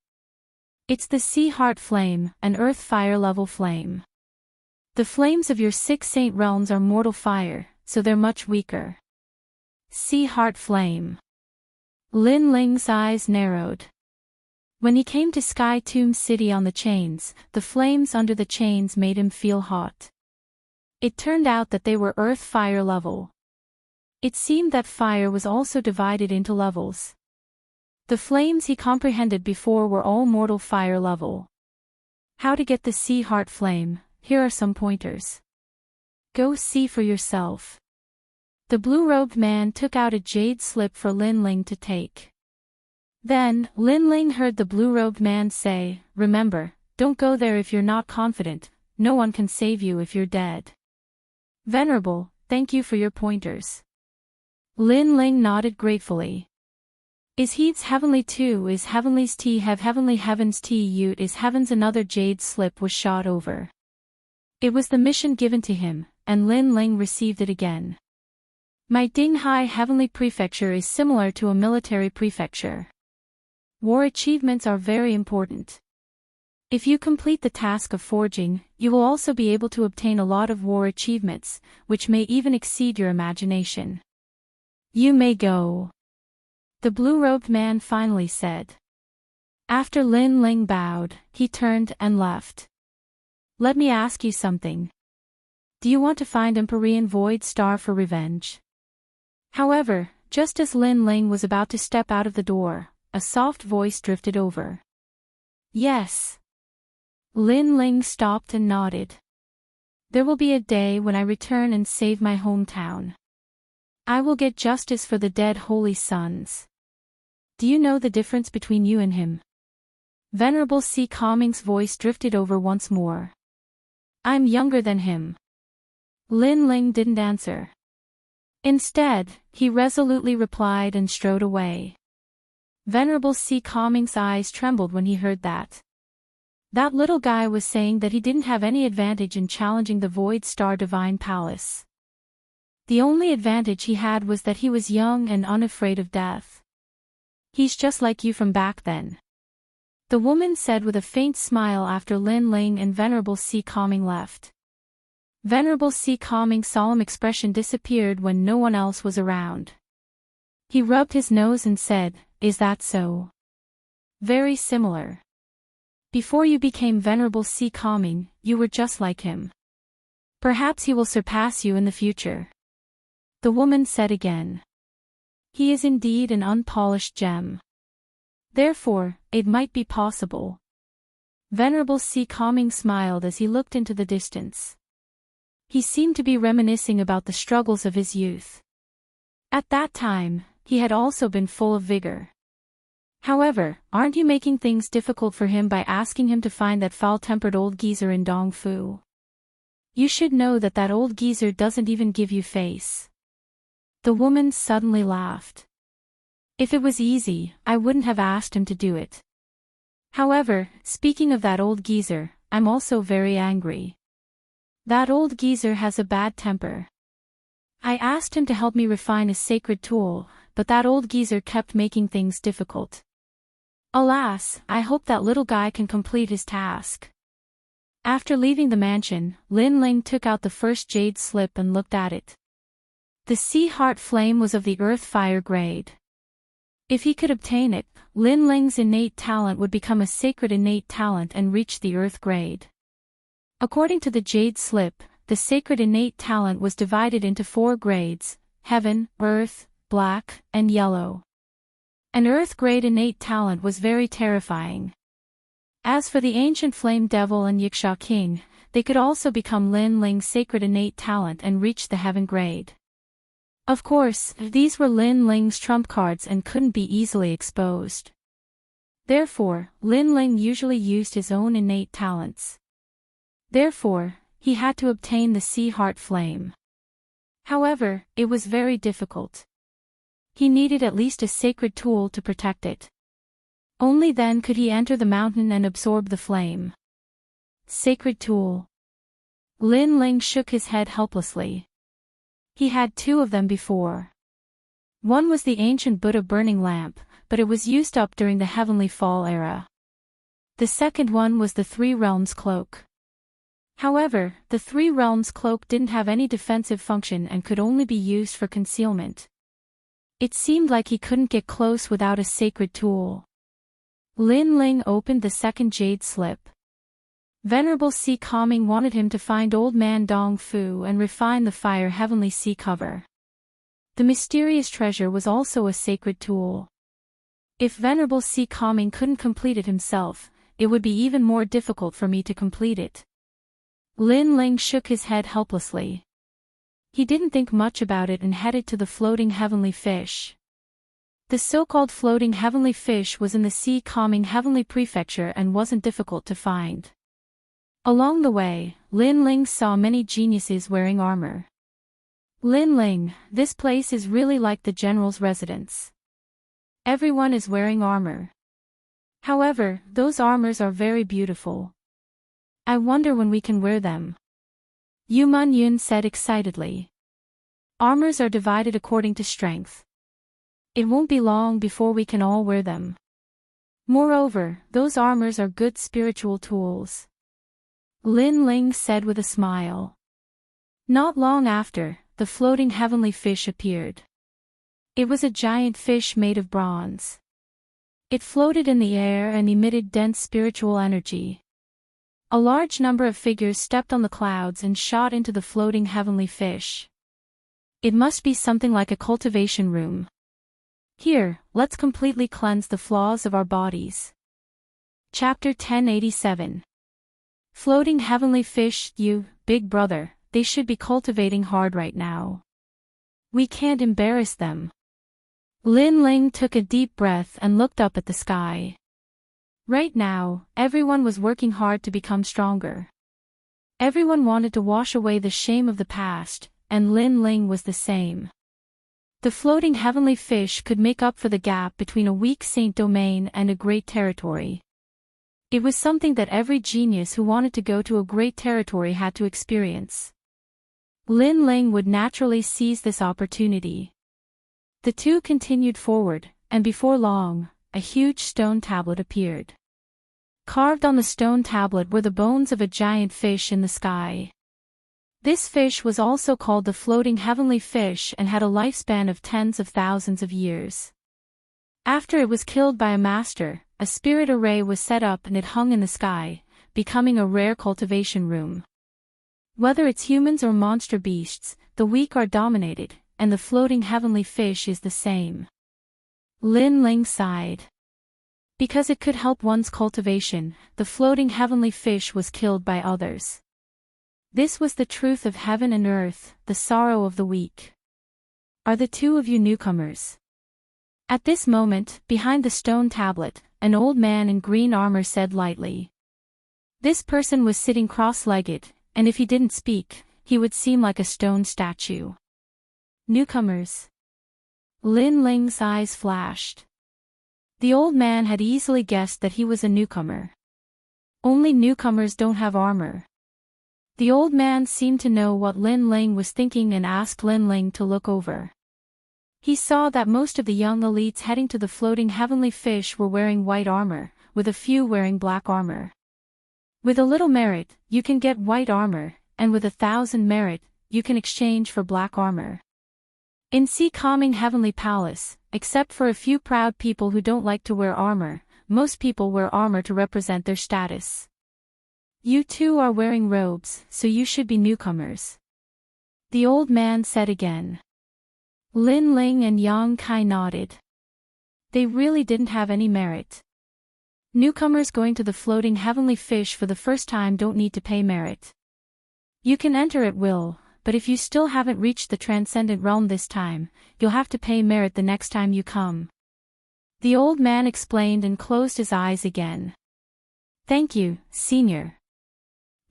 It's the Sea Heart Flame, an Earth Fire level flame. The flames of your 6 saint realms are mortal fire, so they're much weaker. Sea Heart Flame. Lin Ling's eyes narrowed. When he came to Sky Tomb City on the chains, the flames under the chains made him feel hot. It turned out that they were Earth Fire level. It seemed that fire was also divided into levels. The flames he comprehended before were all mortal fire level. How to get the Sea Heart Flame, here are some pointers. Go see for yourself. The blue-robed man took out a jade slip for Lin Ling to take. Then, Lin Ling heard the blue-robed man say, remember, don't go there if you're not confident, no one can save you if you're dead. Venerable, thank you for your pointers. Lin Ling nodded gratefully. Is Heat's heavenly too? Is heavenly's T have heavenly heaven's T Ute is heaven's another jade slip was shot over. It was the mission given to him, and Lin Ling received it again. My Dinghai heavenly prefecture is similar to a military prefecture. War achievements are very important. If you complete the task of forging, you will also be able to obtain a lot of war achievements, which may even exceed your imagination. You may go. The blue-robed man finally said. After Lin Ling bowed, he turned and left. Let me ask you something. Do you want to find Empyrean Void Star for revenge? However, just as Lin Ling was about to step out of the door, a soft voice drifted over. Yes. Lin Ling stopped and nodded. There will be a day when I return and save my hometown. I will get justice for the dead holy sons. Do you know the difference between you and him? Venerable C. Calming's voice drifted over once more. I'm younger than him. Lin Ling didn't answer. Instead, he resolutely replied and strode away. Venerable C. Calming's eyes trembled when he heard that. That little guy was saying that he didn't have any advantage in challenging the Void Star Divine Palace. The only advantage he had was that he was young and unafraid of death. He's just like you from back then. The woman said with a faint smile after Lin Ling and Venerable C. Calming left. Venerable C. Calming's solemn expression disappeared when no one else was around. He rubbed his nose and said, "Is that so?" Very similar. Before you became Venerable C. Calming, you were just like him. Perhaps he will surpass you in the future. The woman said again. He is indeed an unpolished gem. Therefore, it might be possible. Venerable C. Calming smiled as he looked into the distance. He seemed to be reminiscing about the struggles of his youth. At that time, he had also been full of vigor. However, aren't you making things difficult for him by asking him to find that foul-tempered old geezer in Dongfu? You should know that that old geezer doesn't even give you face. The woman suddenly laughed. If it was easy, I wouldn't have asked him to do it. However, speaking of that old geezer, I'm also very angry. That old geezer has a bad temper. I asked him to help me refine a sacred tool, but that old geezer kept making things difficult. Alas, I hope that little guy can complete his task. After leaving the mansion, Lin Ling took out the first jade slip and looked at it. The sea heart flame was of the earth fire grade. If he could obtain it, Lin Ling's innate talent would become a sacred innate talent and reach the earth grade. According to the jade slip, the sacred innate talent was divided into 4 grades: heaven, earth, black, and yellow. An earth grade innate talent was very terrifying. As for the ancient flame devil and Yiksha king, they could also become Lin Ling's sacred innate talent and reach the heaven grade. Of course, these were Lin Ling's trump cards and couldn't be easily exposed. Therefore, Lin Ling usually used his own innate talents. Therefore, he had to obtain the sea heart flame. However, it was very difficult. He needed at least a sacred tool to protect it. Only then could he enter the mountain and absorb the flame. Sacred tool. Lin Ling shook his head helplessly. He had 2 of them before. One was the ancient Buddha burning lamp, but it was used up during the Heavenly Fall era. The second one was the 3 Realms cloak. However, the 3 Realms cloak didn't have any defensive function and could only be used for concealment. It seemed like he couldn't get close without a sacred tool. Lin Ling opened the second jade slip. Venerable C. Calming wanted him to find Old Man Dong Fu and refine the fire heavenly sea cover. The mysterious treasure was also a sacred tool. If Venerable C. Calming couldn't complete it himself, it would be even more difficult for me to complete it. Lin Ling shook his head helplessly. He didn't think much about it and headed to the floating heavenly fish. The so-called floating heavenly fish was in the sea calming heavenly prefecture and wasn't difficult to find. Along the way, Lin Ling saw many geniuses wearing armor. Lin Ling, this place is really like the general's residence. Everyone is wearing armor. However, those armors are very beautiful. I wonder when we can wear them. Yu Man Yun said excitedly. Armors are divided according to strength. It won't be long before we can all wear them. Moreover, those armors are good spiritual tools. Lin Ling said with a smile. Not long after, the floating heavenly fish appeared. It was a giant fish made of bronze. It floated in the air and emitted dense spiritual energy. A large number of figures stepped on the clouds and shot into the floating heavenly fish. It must be something like a cultivation room. Here, let's completely cleanse the flaws of our bodies. Chapter 1087. Floating heavenly fish, you, big brother, they should be cultivating hard right now. We can't embarrass them. Lin Ling took a deep breath and looked up at the sky. Right now, everyone was working hard to become stronger. Everyone wanted to wash away the shame of the past, and Lin Ling was the same. The floating heavenly fish could make up for the gap between a weak saint domain and a great territory. It was something that every genius who wanted to go to a great territory had to experience. Lin Ling would naturally seize this opportunity. The two continued forward, and before long, a huge stone tablet appeared. Carved on the stone tablet were the bones of a giant fish in the sky. This fish was also called the floating heavenly fish and had a lifespan of tens of thousands of years. After it was killed by a master, a spirit array was set up and it hung in the sky, becoming a rare cultivation room. Whether it's humans or monster beasts, the weak are dominated, and the floating heavenly fish is the same. Lin Ling sighed. Because it could help one's cultivation, the floating heavenly fish was killed by others. This was the truth of heaven and earth, the sorrow of the weak. Are the two of you newcomers? At this moment, behind the stone tablet, an old man in green armor said lightly. This person was sitting cross-legged, and if he didn't speak, he would seem like a stone statue. Newcomers. Lin Ling's eyes flashed. The old man had easily guessed that he was a newcomer. Only newcomers don't have armor. The old man seemed to know what Lin Ling was thinking and asked Lin Ling to look over. He saw that most of the young elites heading to the floating heavenly fish were wearing white armor, with a few wearing black armor. With a little merit, you can get white armor, and with 1,000 merit, you can exchange for black armor. In Sea Calming Heavenly Palace, except for a few proud people who don't like to wear armor, most people wear armor to represent their status. You two are wearing robes, so you should be newcomers. The old man said again. Lin Ling and Yang Kai nodded. They really didn't have any merit. Newcomers going to the floating heavenly fish for the first time don't need to pay merit. You can enter at will, but if you still haven't reached the transcendent realm this time, you'll have to pay merit the next time you come. The old man explained and closed his eyes again. Thank you, senior.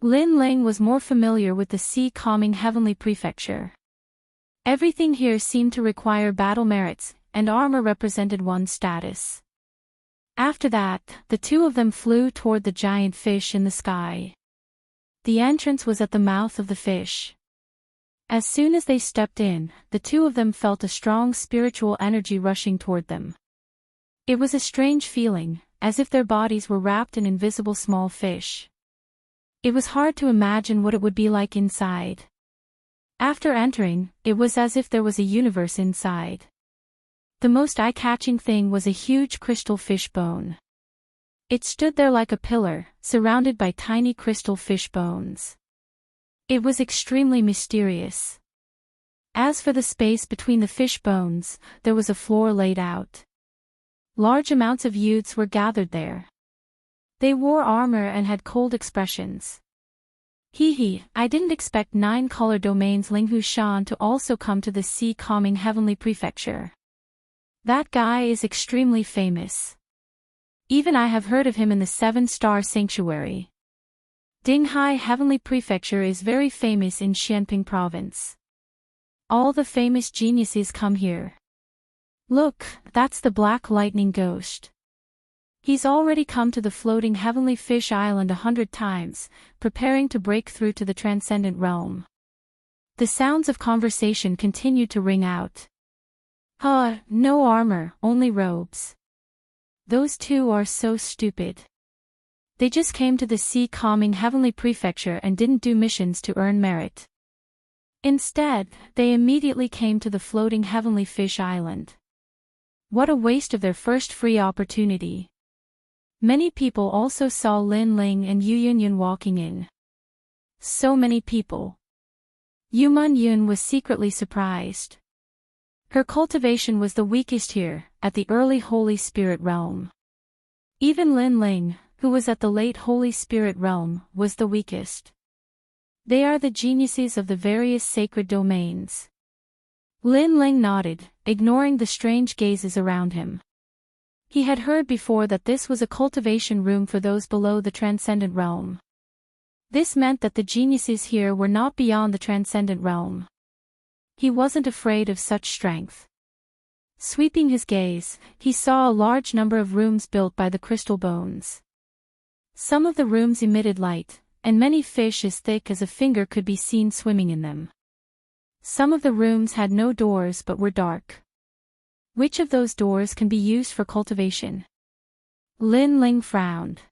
Lin Ling was more familiar with the Sea Calming Heavenly Prefecture. Everything here seemed to require battle merits, and armor represented one's status. After that, the two of them flew toward the giant fish in the sky. The entrance was at the mouth of the fish. As soon as they stepped in, the two of them felt a strong spiritual energy rushing toward them. It was a strange feeling, as if their bodies were wrapped in invisible small fish. It was hard to imagine what it would be like inside. After entering, it was as if there was a universe inside. The most eye-catching thing was a huge crystal fish bone. It stood there like a pillar, surrounded by tiny crystal fish bones. It was extremely mysterious. As for the space between the fish bones, there was a floor laid out. Large amounts of youths were gathered there. They wore armor and had cold expressions. I didn't expect 9 color domains Linghu Shan to also come to the Sea Calming Heavenly Prefecture. That guy is extremely famous. Even I have heard of him in the 7-star sanctuary. Dinghai Heavenly Prefecture is very famous in Xianping Province. All the famous geniuses come here. Look, that's the Black Lightning Ghost. He's already come to the floating heavenly fish island 100 times, preparing to break through to the transcendent realm. The sounds of conversation continued to ring out. No armor, only robes. Those two are so stupid. They just came to the Sea Calming Heavenly Prefecture and didn't do missions to earn merit. Instead, they immediately came to the floating heavenly fish island. What a waste of their first free opportunity. Many people also saw Lin Ling and Yu Yunyun walking in. So many people. Yuman Yun was secretly surprised. Her cultivation was the weakest here, at the early Holy Spirit realm. Even Lin Ling, who was at the late Holy Spirit realm, was the weakest. They are the geniuses of the various sacred domains. Lin Ling nodded, ignoring the strange gazes around him. He had heard before that this was a cultivation room for those below the transcendent realm. This meant that the geniuses here were not beyond the transcendent realm. He wasn't afraid of such strength. Sweeping his gaze, he saw a large number of rooms built by the crystal bones. Some of the rooms emitted light, and many fish as thick as a finger could be seen swimming in them. Some of the rooms had no doors but were dark. Which of those doors can be used for cultivation? Lin Ling frowned.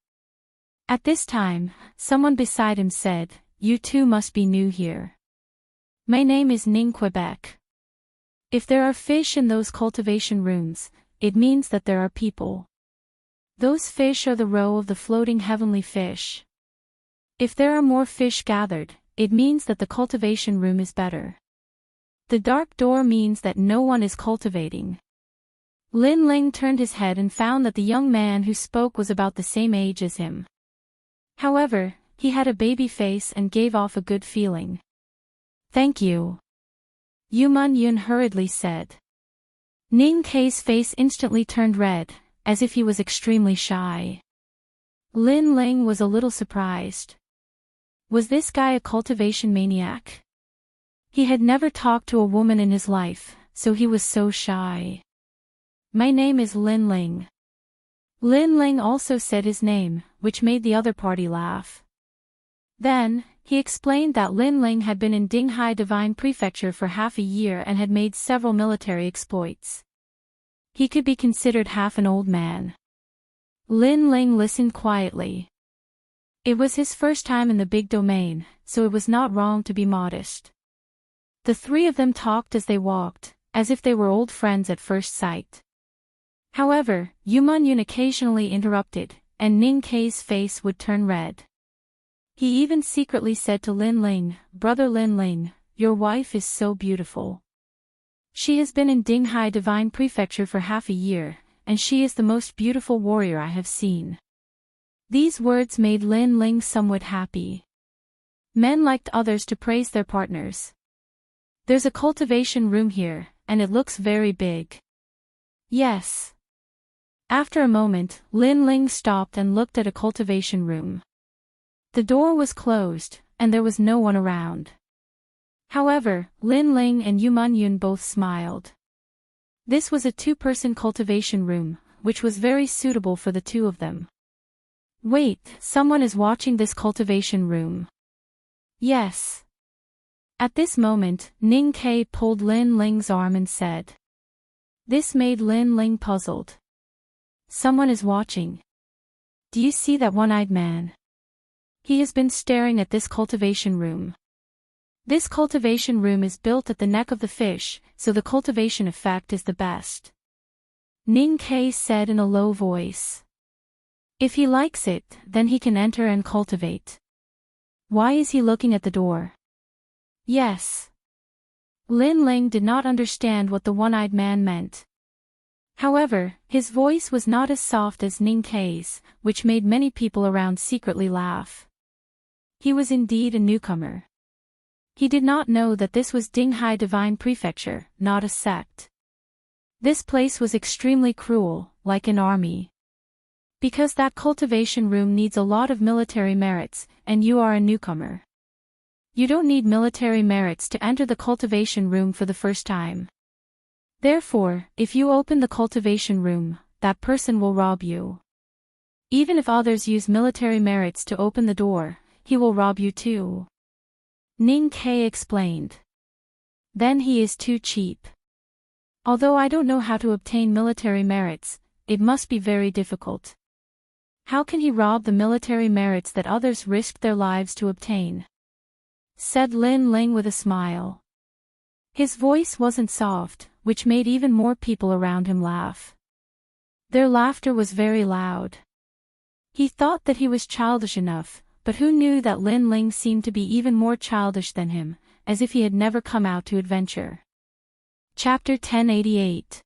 At this time, someone beside him said, "You too must be new here. My name is Ning Quebec. If there are fish in those cultivation rooms, it means that there are people. Those fish are the row of the floating heavenly fish. If there are more fish gathered, it means that the cultivation room is better. The dark door means that no one is cultivating." Lin Ling turned his head and found that the young man who spoke was about the same age as him. However, he had a baby face and gave off a good feeling. "Thank you," Yuman Yun hurriedly said. Ning Kei's face instantly turned red, as if he was extremely shy. Lin Ling was a little surprised. Was this guy a cultivation maniac? He had never talked to a woman in his life, so he was so shy. "My name is Lin Ling." Lin Ling also said his name, which made the other party laugh. Then, he explained that Lin Ling had been in Dinghai Divine Prefecture for half a year and had made several military exploits. He could be considered half an old man. Lin Ling listened quietly. It was his first time in the big domain, so it was not wrong to be modest. The three of them talked as they walked, as if they were old friends at first sight. However, Yuman Yun occasionally interrupted, and Ning Kei's face would turn red. He even secretly said to Lin Ling, "Brother Lin Ling, your wife is so beautiful. She has been in Dinghai Divine Prefecture for half a year, and she is the most beautiful warrior I have seen." These words made Lin Ling somewhat happy. Men liked others to praise their partners. "There's a cultivation room here, and it looks very big." "Yes." After a moment, Lin Ling stopped and looked at a cultivation room. The door was closed, and there was no one around. However, Lin Ling and Yuman Yun both smiled. This was a two-person cultivation room, which was very suitable for the two of them. "Wait, someone is watching this cultivation room." "Yes." At this moment, Ning Kei pulled Lin Ling's arm and said. This made Lin Ling puzzled. "Someone is watching. Do you see that one-eyed man? He has been staring at this cultivation room. This cultivation room is built at the neck of the fish, so the cultivation effect is the best." Ning Kei said in a low voice. "If he likes it, then he can enter and cultivate. Why is he looking at the door?" "Yes." Lin Ling did not understand what the one-eyed man meant. However, his voice was not as soft as Ning Kei's, which made many people around secretly laugh. He was indeed a newcomer. He did not know that this was Dinghai Divine Prefecture, not a sect. This place was extremely cruel, like an army. Because that cultivation room needs a lot of military merits, and you are a newcomer. You don't need military merits to enter the cultivation room for the first time. Therefore, if you open the cultivation room, that person will rob you. Even if others use military merits to open the door, he will rob you too. Ning Kei explained. Then he is too cheap. Although I don't know how to obtain military merits, it must be very difficult. How can he rob the military merits that others risked their lives to obtain? Said Lin Ling with a smile. His voice wasn't soft, which made even more people around him laugh. Their laughter was very loud. He thought that he was childish enough, but who knew that Lin Ling seemed to be even more childish than him, as if he had never come out to adventure. Chapter 1088.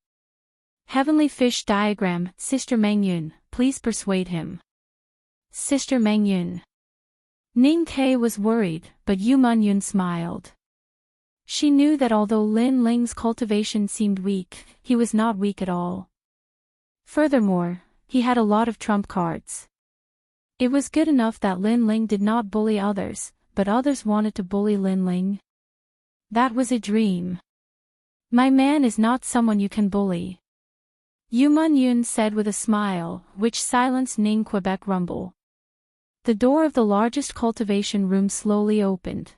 Heavenly Fish Diagram. Sister Mengyun, please persuade him. Sister Mengyun. Ning Ke was worried, but Yu Munyun smiled. She knew that although Lin Ling's cultivation seemed weak, he was not weak at all. Furthermore, he had a lot of trump cards. It was good enough that Lin Ling did not bully others, but others wanted to bully Lin Ling. That was a dream. My man is not someone you can bully. Yu Munyun said with a smile, which silenced Ning Quebec rumble. The door of the largest cultivation room slowly opened.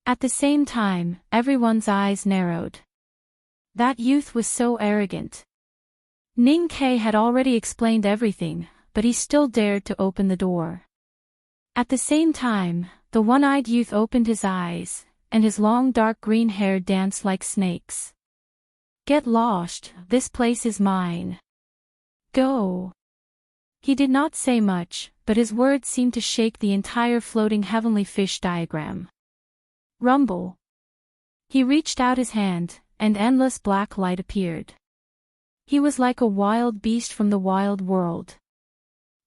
At the same time, everyone's eyes narrowed. That youth was so arrogant. Ning Ke had already explained everything, but he still dared to open the door. At the same time, the one-eyed youth opened his eyes, and his long dark green hair danced like snakes. Get lost, this place is mine. Go. He did not say much, but his words seemed to shake the entire floating heavenly fish diagram. Rumble. He reached out his hand, and endless black light appeared. He was like a wild beast from the wild world.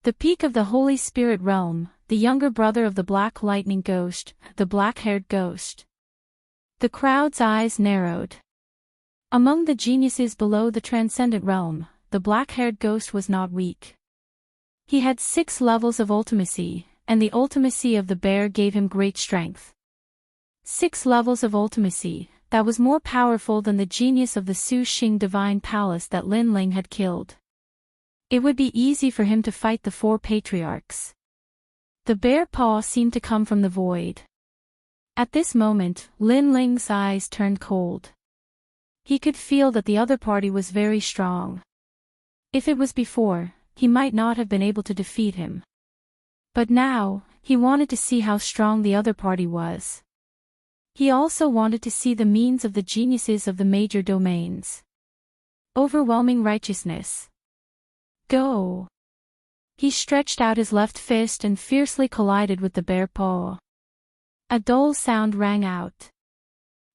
The peak of the Holy Spirit realm, the younger brother of the Black Lightning Ghost, the black-haired ghost. The crowd's eyes narrowed. Among the geniuses below the transcendent realm, the black-haired ghost was not weak. He had 6 levels of ultimacy, and the ultimacy of the bear gave him great strength. 6 levels of ultimacy, that was more powerful than the genius of the Su Xing divine palace that Lin Ling had killed. It would be easy for him to fight the 4 patriarchs. The bear paw seemed to come from the void. At this moment, Lin Ling's eyes turned cold. He could feel that the other party was very strong. If it was before, he might not have been able to defeat him. But now, he wanted to see how strong the other party was. He also wanted to see the means of the geniuses of the major domains. Overwhelming righteousness. Go. He stretched out his left fist and fiercely collided with the bear paw. A dull sound rang out.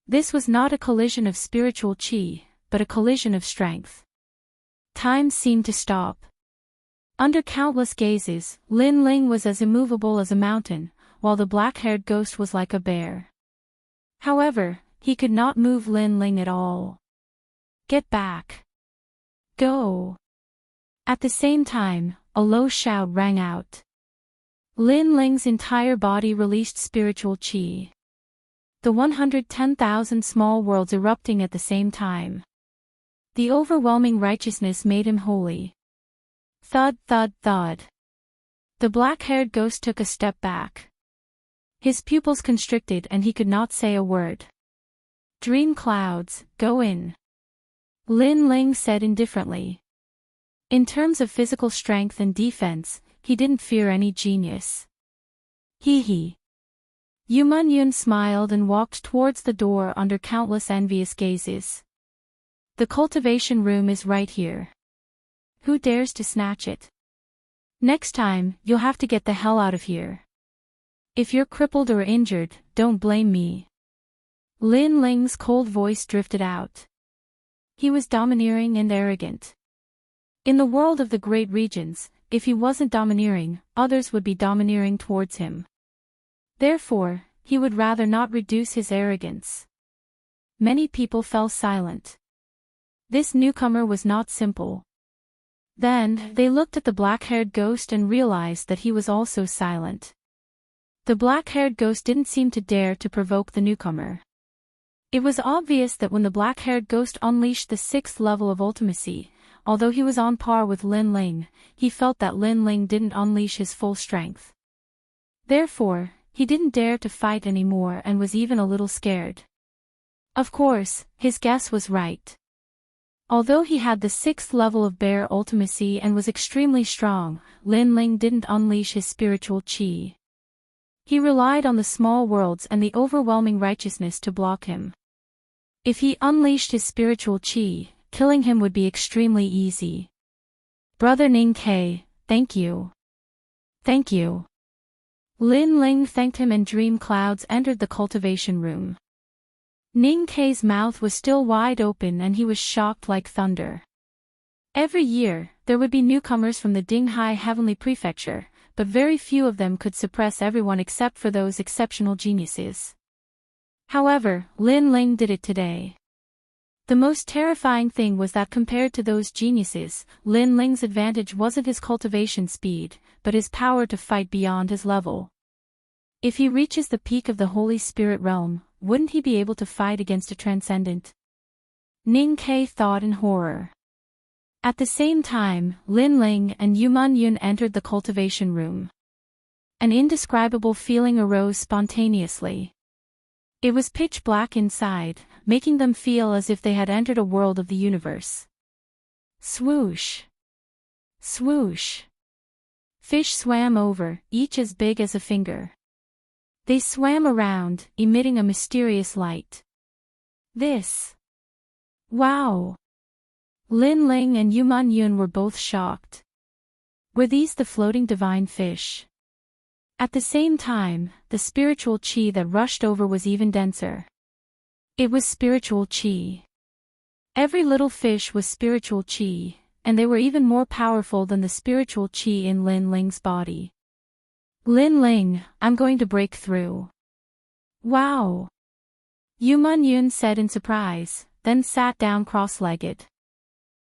This was not a collision of spiritual chi, but a collision of strength. Time seemed to stop. Under countless gazes, Lin Ling was as immovable as a mountain, while the black-haired ghost was like a bear. However, he could not move Lin Ling at all. Get back. Go. At the same time, a low shout rang out. Lin Ling's entire body released spiritual chi. The 110,000 small worlds erupting at the same time. The overwhelming righteousness made him holy. Thud, thud, thud. The black-haired ghost took a step back. His pupils constricted and he could not say a word. Dream clouds, go in. Lin Ling said indifferently. In terms of physical strength and defense, he didn't fear any genius. Hee. Yu Munyun smiled and walked towards the door under countless envious gazes. The cultivation room is right here. Who dares to snatch it? Next time, you'll have to get the hell out of here. If you're crippled or injured, don't blame me. Lin Ling's cold voice drifted out. He was domineering and arrogant. In the world of the great regions, if he wasn't domineering, others would be domineering towards him. Therefore, he would rather not reduce his arrogance. Many people fell silent. This newcomer was not simple. Then, they looked at the black-haired ghost and realized that he was also silent. The black-haired ghost didn't seem to dare to provoke the newcomer. It was obvious that when the black-haired ghost unleashed the 6th level of ultimacy, although he was on par with Lin Ling, he felt that Lin Ling didn't unleash his full strength. Therefore, he didn't dare to fight anymore and was even a little scared. Of course, his guess was right. Although he had the 6th level of bear ultimacy and was extremely strong, Lin Ling didn't unleash his spiritual chi. He relied on the small worlds and the overwhelming righteousness to block him. If he unleashed his spiritual chi, killing him would be extremely easy. Brother Ning Ke, thank you. Thank you. Lin Ling thanked him and dream clouds entered the cultivation room. Ning Kei's mouth was still wide open and he was shocked like thunder. Every year, there would be newcomers from the Dinghai Heavenly Prefecture, but very few of them could suppress everyone except for those exceptional geniuses. However, Lin Ling did it today. The most terrifying thing was that compared to those geniuses, Lin Ling's advantage wasn't his cultivation speed, but his power to fight beyond his level. If he reaches the peak of the Holy Spirit realm, wouldn't he be able to fight against a transcendent? Ning Kei thought in horror. At the same time, Lin Ling and Yuman Yun entered the cultivation room. An indescribable feeling arose spontaneously. It was pitch black inside, making them feel as if they had entered a world of the universe. Swoosh! Swoosh! Fish swam over, each as big as a finger. They swam around, emitting a mysterious light. This! Wow! Lin Ling and Yuman Yun were both shocked. Were these the floating divine fish? At the same time, the spiritual qi that rushed over was even denser. It was spiritual qi. Every little fish was spiritual qi, and they were even more powerful than the spiritual qi in Lin Ling's body. Lin Ling, I'm going to break through. Wow! Yuman Yun said in surprise, then sat down cross-legged.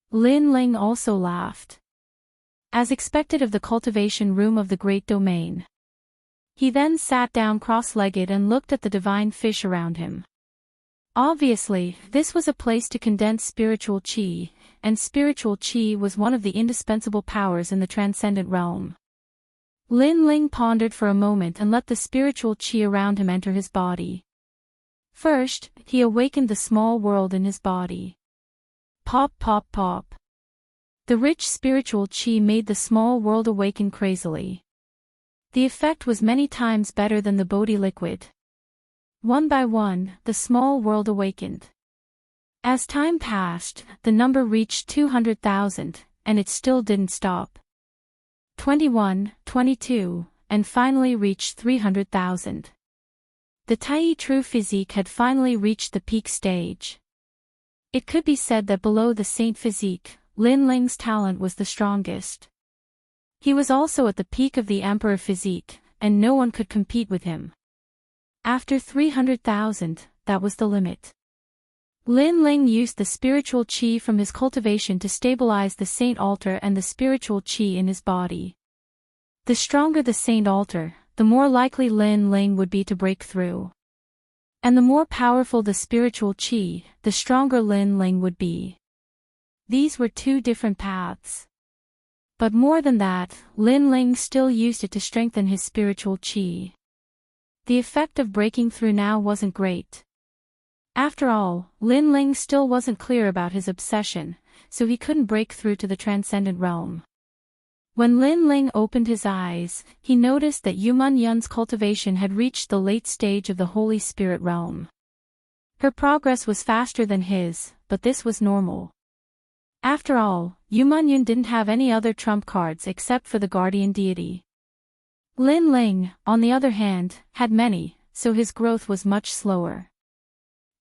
Lin Ling also laughed. As expected of the cultivation room of the Great Domain. He then sat down cross-legged and looked at the divine fish around him. Obviously, this was a place to condense spiritual qi, and spiritual qi was one of the indispensable powers in the transcendent realm. Lin Ling pondered for a moment and let the spiritual qi around him enter his body. First, he awakened the small world in his body. Pop pop pop. The rich spiritual qi made the small world awaken crazily. The effect was many times better than the Bodhi liquid. One by one, the small world awakened. As time passed, the number reached 200,000, and it still didn't stop. 21, 22, and finally reached 300,000. The Tai True physique had finally reached the peak stage. It could be said that below the Saint physique, Lin Ling's talent was the strongest. He was also at the peak of the Emperor physique, and no one could compete with him. After 300,000, that was the limit. Lin Ling used the spiritual qi from his cultivation to stabilize the Saint altar and the spiritual qi in his body. The stronger the Saint altar, the more likely Lin Ling would be to break through. And the more powerful the spiritual qi, the stronger Lin Ling would be. These were two different paths. But more than that, Lin Ling still used it to strengthen his spiritual qi. The effect of breaking through now wasn't great. After all, Lin Ling still wasn't clear about his obsession, so he couldn't break through to the transcendent realm. When Lin Ling opened his eyes, he noticed that Yuman Yun's cultivation had reached the late stage of the Holy Spirit realm. Her progress was faster than his, but this was normal. After all, Yuman Yun didn't have any other trump cards except for the guardian deity. Lin Ling, on the other hand, had many, so his growth was much slower.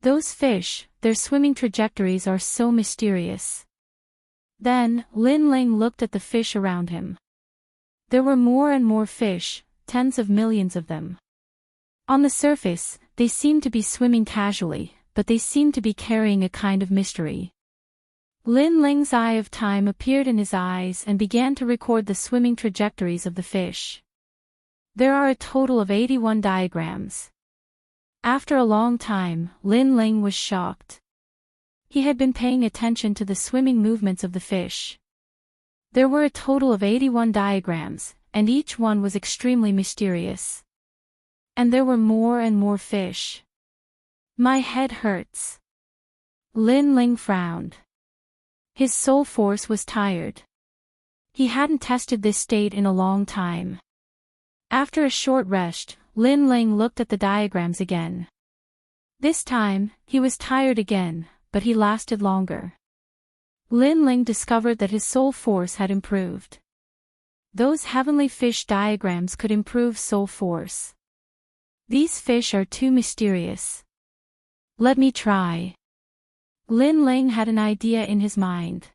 Those fish, their swimming trajectories are so mysterious. Then, Lin Ling looked at the fish around him. There were more and more fish, tens of millions of them. On the surface, they seemed to be swimming casually, but they seemed to be carrying a kind of mystery. Lin Ling's eye of time appeared in his eyes and began to record the swimming trajectories of the fish. There are a total of 81 diagrams. After a long time, Lin Ling was shocked. He had been paying attention to the swimming movements of the fish. There were a total of 81 diagrams, and each one was extremely mysterious. And there were more and more fish. My head hurts. Lin Ling frowned. His soul force was tired. He hadn't tested this state in a long time. After a short rest, Lin Ling looked at the diagrams again. This time, he was tired again, but he lasted longer. Lin Ling discovered that his soul force had improved. Those heavenly fish diagrams could improve soul force. These fish are too mysterious. Let me try. Lin Ling had an idea in his mind.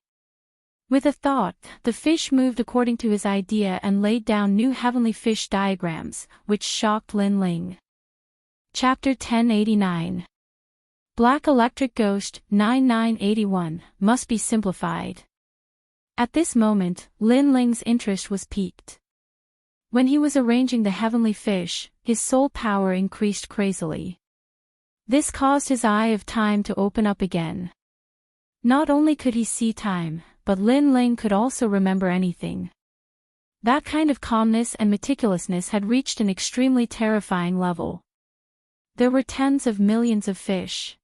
With a thought, the fish moved according to his idea and laid down new heavenly fish diagrams, which shocked Lin Ling. Chapter 1089. Black Electric Ghost, 9981, must be simplified. At this moment, Lin Ling's interest was piqued. When he was arranging the heavenly fish, his soul power increased crazily. This caused his eye of time to open up again. Not only could he see time, but Lin Ling could also remember anything. That kind of calmness and meticulousness had reached an extremely terrifying level. There were tens of millions of fish.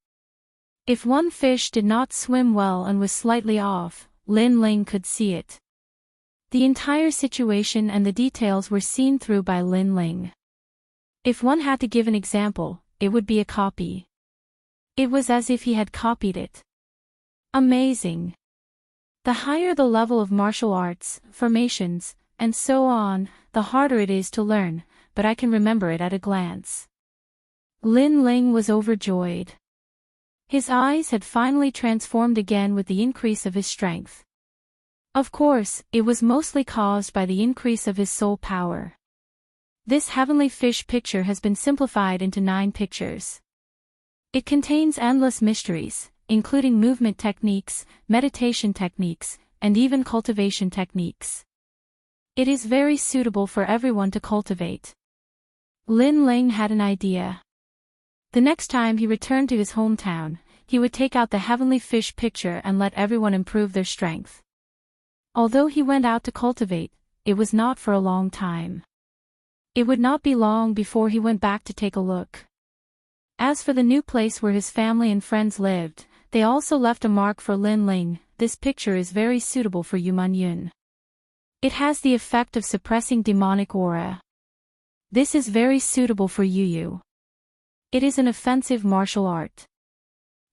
If one fish did not swim well and was slightly off, Lin Ling could see it. The entire situation and the details were seen through by Lin Ling. If one had to give an example, it would be a copy. It was as if he had copied it. Amazing. The higher the level of martial arts, formations, and so on, the harder it is to learn, but I can remember it at a glance. Lin Ling was overjoyed. His eyes had finally transformed again with the increase of his strength. Of course, it was mostly caused by the increase of his soul power. This heavenly fish picture has been simplified into 9 pictures. It contains endless mysteries, including movement techniques, meditation techniques, and even cultivation techniques. It is very suitable for everyone to cultivate. Lin Ling had an idea. The next time he returned to his hometown, he would take out the heavenly fish picture and let everyone improve their strength. Although he went out to cultivate, it was not for a long time. It would not be long before he went back to take a look. As for the new place where his family and friends lived, they also left a mark for Lin Ling. This picture is very suitable for Yu Man Yun. It has the effect of suppressing demonic aura. This is very suitable for Yu Yu. It is an offensive martial art.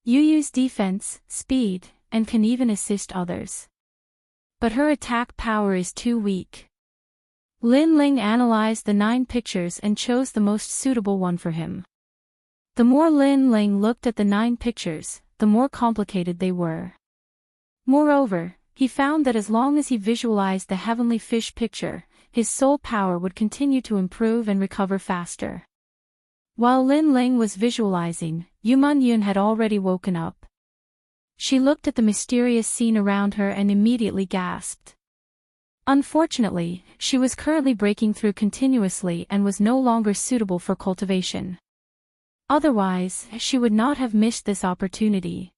Yu Yu's defense, speed, and can even assist others. But her attack power is too weak. Lin Ling analyzed the 9 pictures and chose the most suitable one for him. The more Lin Ling looked at the 9 pictures, the more complicated they were. Moreover, he found that as long as he visualized the heavenly fish picture, his soul power would continue to improve and recover faster. While Lin Ling was visualizing, Yu Man Yun had already woken up. She looked at the mysterious scene around her and immediately gasped. Unfortunately, she was currently breaking through continuously and was no longer suitable for cultivation. Otherwise, she would not have missed this opportunity.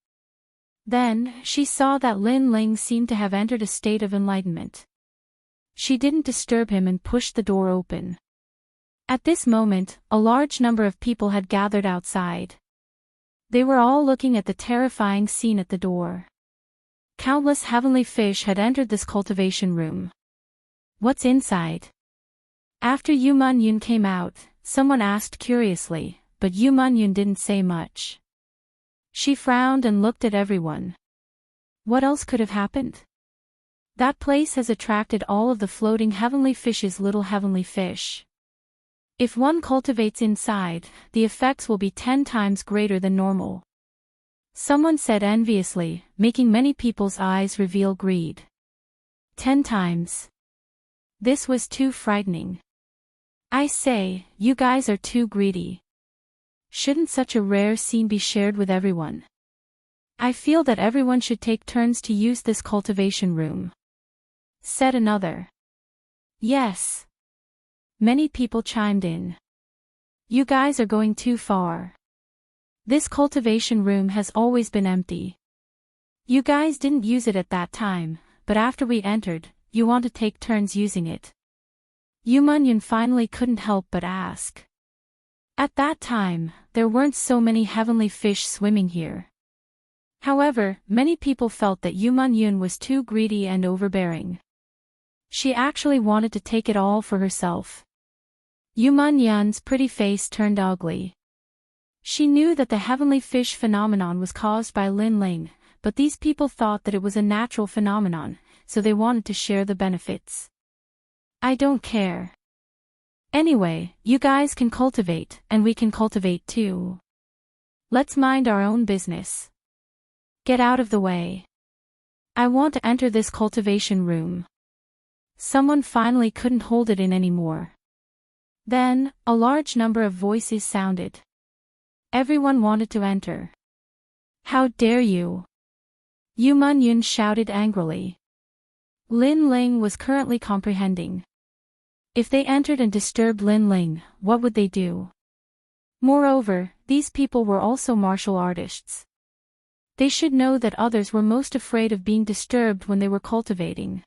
Then, she saw that Lin Ling seemed to have entered a state of enlightenment. She didn't disturb him and pushed the door open. At this moment, a large number of people had gathered outside. They were all looking at the terrifying scene at the door. Countless heavenly fish had entered this cultivation room. What's inside? After Yu Man Yun came out, someone asked curiously, but Yu Man Yun didn't say much. She frowned and looked at everyone. What else could have happened? That place has attracted all of the floating heavenly fishes, little heavenly fish. If one cultivates inside, the effects will be 10 times greater than normal. Someone said enviously, making many people's eyes reveal greed. 10 times. This was too frightening. I say, you guys are too greedy. Shouldn't such a rare scene be shared with everyone? I feel that everyone should take turns to use this cultivation room. Said another. Yes. Many people chimed in. You guys are going too far. This cultivation room has always been empty. You guys didn't use it at that time, but after we entered, you want to take turns using it. Yu Man Yun finally couldn't help but ask. At that time, there weren't so many heavenly fish swimming here. However, many people felt that Yu Man Yun was too greedy and overbearing. She actually wanted to take it all for herself. Yu Man Yun's pretty face turned ugly. She knew that the heavenly fish phenomenon was caused by Lin Ling, but these people thought that it was a natural phenomenon, so they wanted to share the benefits. I don't care. Anyway, you guys can cultivate, and we can cultivate too. Let's mind our own business. Get out of the way. I want to enter this cultivation room. Someone finally couldn't hold it in anymore. Then, a large number of voices sounded. Everyone wanted to enter. How dare you? Yu Man-yun shouted angrily. Lin Ling was currently comprehending. If they entered and disturbed Lin Ling, what would they do? Moreover, these people were also martial artists. They should know that others were most afraid of being disturbed when they were cultivating.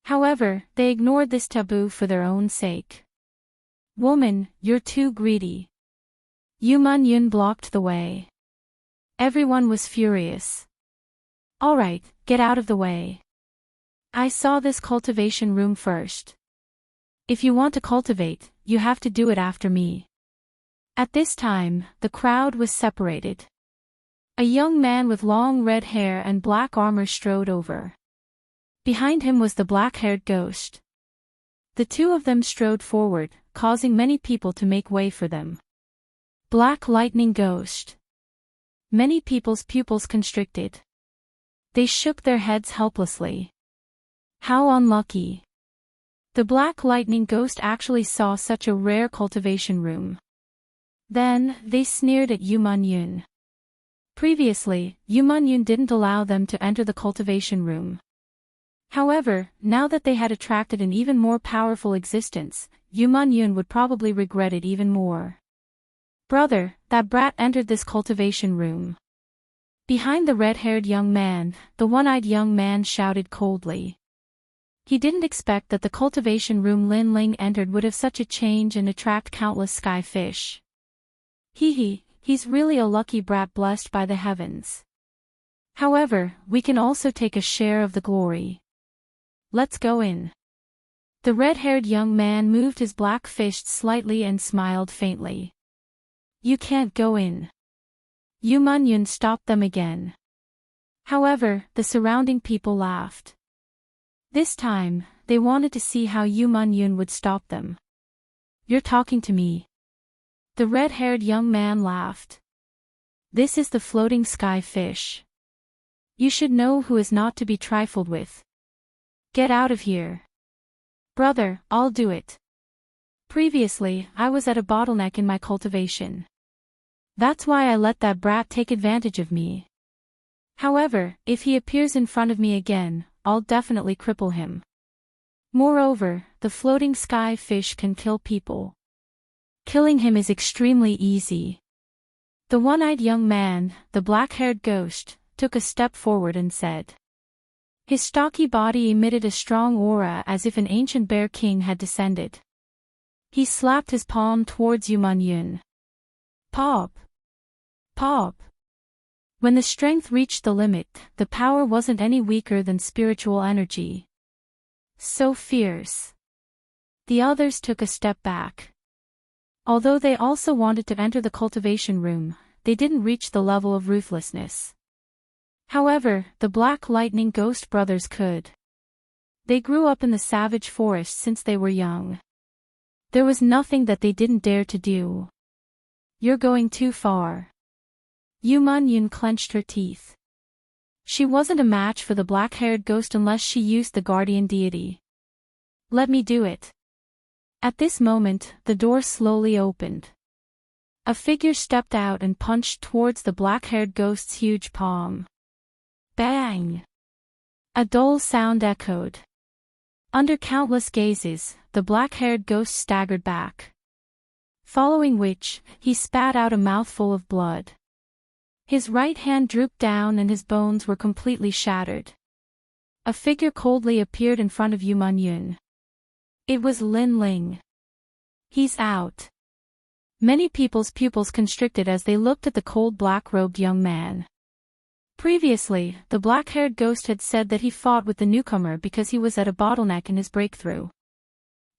However, they ignored this taboo for their own sake. Woman, you're too greedy. Yu Man-yun blocked the way. Everyone was furious. Alright, get out of the way. I saw this cultivation room first. If you want to cultivate, you have to do it after me. At this time, the crowd was separated. A young man with long red hair and black armor strode over. Behind him was the black-haired ghost. The two of them strode forward, causing many people to make way for them. Black Lightning Ghost. Many people's pupils constricted. They shook their heads helplessly. How unlucky. The Black Lightning Ghost actually saw such a rare cultivation room. Then, they sneered at Yu Man-yun. Previously, Yu Man-yun didn't allow them to enter the cultivation room. However, now that they had attracted an even more powerful existence, Yu Man-yun would probably regret it even more. Brother, that brat entered this cultivation room. Behind the red-haired young man, the one-eyed young man shouted coldly. He didn't expect that the cultivation room Lin Ling entered would have such a change and attract countless sky fish. He's really a lucky brat blessed by the heavens. However, we can also take a share of the glory. Let's go in. The red-haired young man moved his black fist slightly and smiled faintly. You can't go in. Yu Man-yun stopped them again. However, the surrounding people laughed. This time, they wanted to see how Yu Man-yun would stop them. You're talking to me. The red-haired young man laughed. This is the floating sky fish. You should know who is not to be trifled with. Get out of here. Brother, I'll do it. Previously, I was at a bottleneck in my cultivation. That's why I let that brat take advantage of me. However, if he appears in front of me again, I'll definitely cripple him. Moreover, the floating sky fish can kill people. Killing him is extremely easy. The one-eyed young man, the black-haired ghost, took a step forward and said. His stocky body emitted a strong aura as if an ancient bear king had descended. He slapped his palm towards Yu Man-yun. Pop! Pop! When the strength reached the limit, the power wasn't any weaker than spiritual energy. So fierce. The others took a step back. Although they also wanted to enter the cultivation room, they didn't reach the level of ruthlessness. However, the Black Lightning Ghost brothers could. They grew up in the savage forest since they were young. There was nothing that they didn't dare to do. You're going too far. Yu Man-yun clenched her teeth. She wasn't a match for the black-haired ghost unless she used the guardian deity. Let me do it. At this moment, the door slowly opened. A figure stepped out and punched towards the black-haired ghost's huge palm. Bang! A dull sound echoed. Under countless gazes, the black-haired ghost staggered back. Following which, he spat out a mouthful of blood. His right hand drooped down and his bones were completely shattered. A figure coldly appeared in front of Yu Man-yun. It was Lin Ling. He's out. Many people's pupils constricted as they looked at the cold black-robed young man. Previously, the black-haired ghost had said that he fought with the newcomer because he was at a bottleneck in his breakthrough.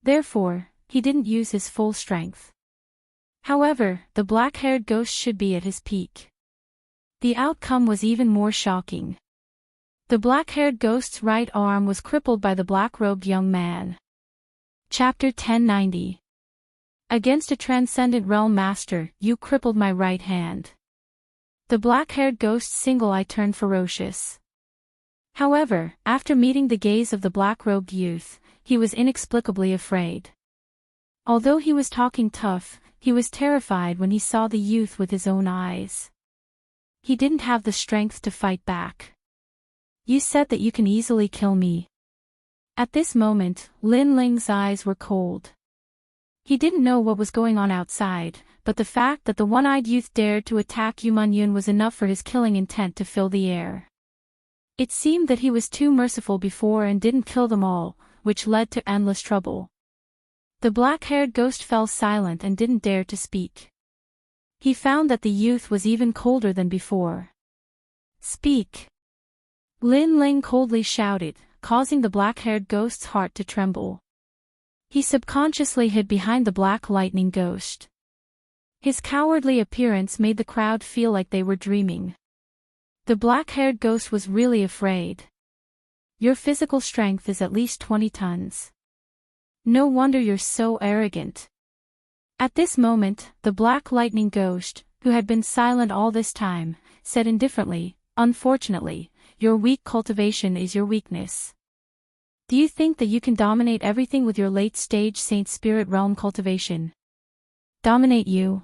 Therefore, he didn't use his full strength. However, the black-haired ghost should be at his peak. The outcome was even more shocking. The black-haired ghost's right arm was crippled by the black-robed young man. Chapter 1090. Against a transcendent realm master, you crippled my right hand. The black-haired ghost's single eye turned ferocious. However, after meeting the gaze of the black-robed youth, he was inexplicably afraid. Although he was talking tough, he was terrified when he saw the youth with his own eyes. He didn't have the strength to fight back. You said that you can easily kill me. At this moment, Lin Ling's eyes were cold. He didn't know what was going on outside, but the fact that the one-eyed youth dared to attack Yu Munyun was enough for his killing intent to fill the air. It seemed that he was too merciful before and didn't kill them all, which led to endless trouble. The black-haired ghost fell silent and didn't dare to speak. He found that the youth was even colder than before. Speak! Lin Ling coldly shouted, causing the black-haired ghost's heart to tremble. He subconsciously hid behind the black lightning ghost. His cowardly appearance made the crowd feel like they were dreaming. The black-haired ghost was really afraid. Your physical strength is at least 20 tons. No wonder you're so arrogant. At this moment, the black lightning ghost, who had been silent all this time, said indifferently, "Unfortunately, your weak cultivation is your weakness. Do you think that you can dominate everything with your late-stage Saint Spirit Realm cultivation? Dominate you?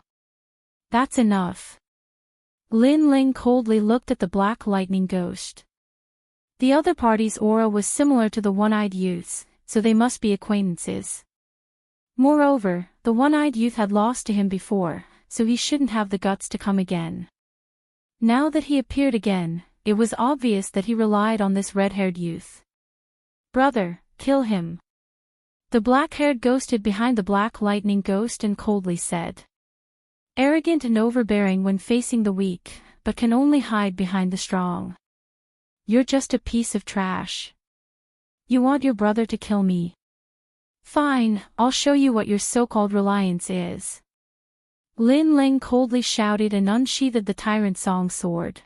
That's enough." Lin Ling coldly looked at the black lightning ghost. The other party's aura was similar to the one-eyed youth's, so they must be acquaintances. Moreover, the one-eyed youth had lost to him before, so he shouldn't have the guts to come again. Now that he appeared again, it was obvious that he relied on this red-haired youth. "Brother, kill him." The black-haired ghost hid behind the black lightning ghost and coldly said. Arrogant and overbearing when facing the weak, but can only hide behind the strong. You're just a piece of trash. You want your brother to kill me? Fine, I'll show you what your so-called reliance is. Lin Ling coldly shouted and unsheathed the tyrant song sword.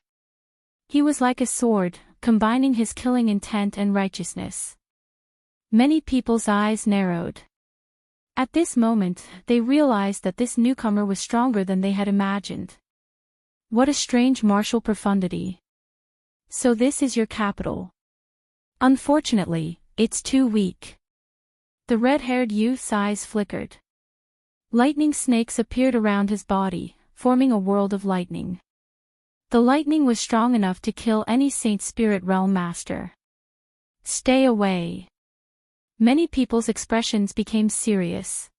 He was like a sword, combining his killing intent and righteousness. Many people's eyes narrowed. At this moment, they realized that this newcomer was stronger than they had imagined. What a strange martial profundity. So this is your capital. Unfortunately, it's too weak. The red-haired youth's eyes flickered. Lightning snakes appeared around his body, forming a world of lightning. The lightning was strong enough to kill any Saint Spirit Realm master. Stay away. Many people's expressions became serious.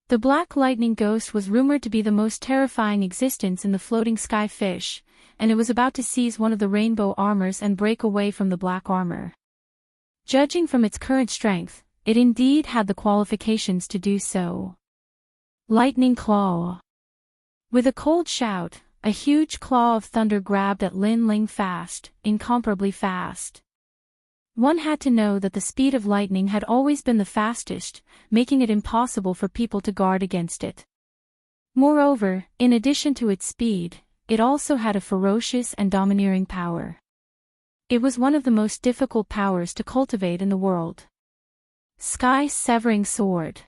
The black lightning ghost was rumored to be the most terrifying existence in the floating sky fish, and it was about to seize one of the rainbow armors and break away from the black armor. Judging from its current strength, it indeed had the qualifications to do so. Lightning Claw. With a cold shout, a huge claw of thunder grabbed at Lin Ling fast, incomparably fast. One had to know that the speed of lightning had always been the fastest, making it impossible for people to guard against it. Moreover, in addition to its speed, it also had a ferocious and domineering power. It was one of the most difficult powers to cultivate in the world. Sky-severing sword.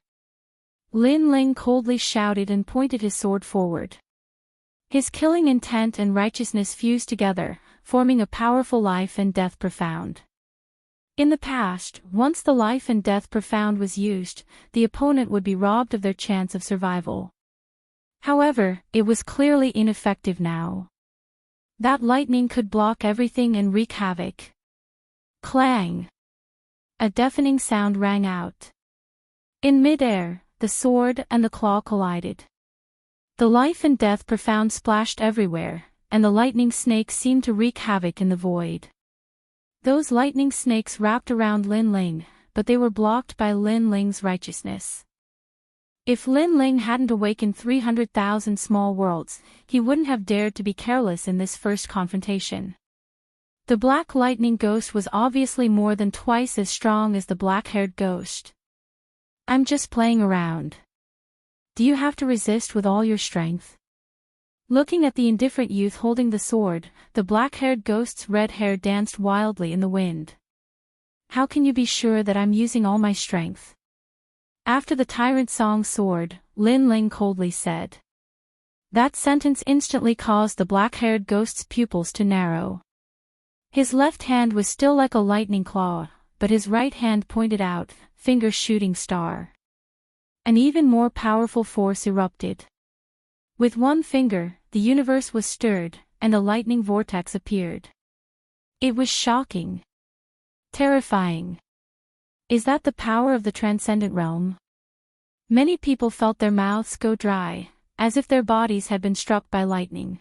Lin Ling coldly shouted and pointed his sword forward. His killing intent and righteousness fused together, forming a powerful life and death profound. In the past, once the life and death profound was used, the opponent would be robbed of their chance of survival. However, it was clearly ineffective now. That lightning could block everything and wreak havoc. Clang! A deafening sound rang out. In mid-air, the sword and the claw collided. The life and death profound splashed everywhere, and the lightning snakes seemed to wreak havoc in the void. Those lightning snakes wrapped around Lin Ling, but they were blocked by Lin Ling's righteousness. If Lin Ling hadn't awakened 300,000 small worlds, he wouldn't have dared to be careless in this first confrontation. The black lightning ghost was obviously more than twice as strong as the black-haired ghost. I'm just playing around. Do you have to resist with all your strength? Looking at the indifferent youth holding the sword, the black-haired ghost's red hair danced wildly in the wind. How can you be sure that I'm using all my strength? After the tyrant song sword, Lin Ling coldly said. That sentence instantly caused the black-haired ghost's pupils to narrow. His left hand was still like a lightning claw, but his right hand pointed out, finger shooting star. An even more powerful force erupted. With one finger, the universe was stirred, and a lightning vortex appeared. It was shocking. Terrifying. Is that the power of the transcendent realm? Many people felt their mouths go dry, as if their bodies had been struck by lightning.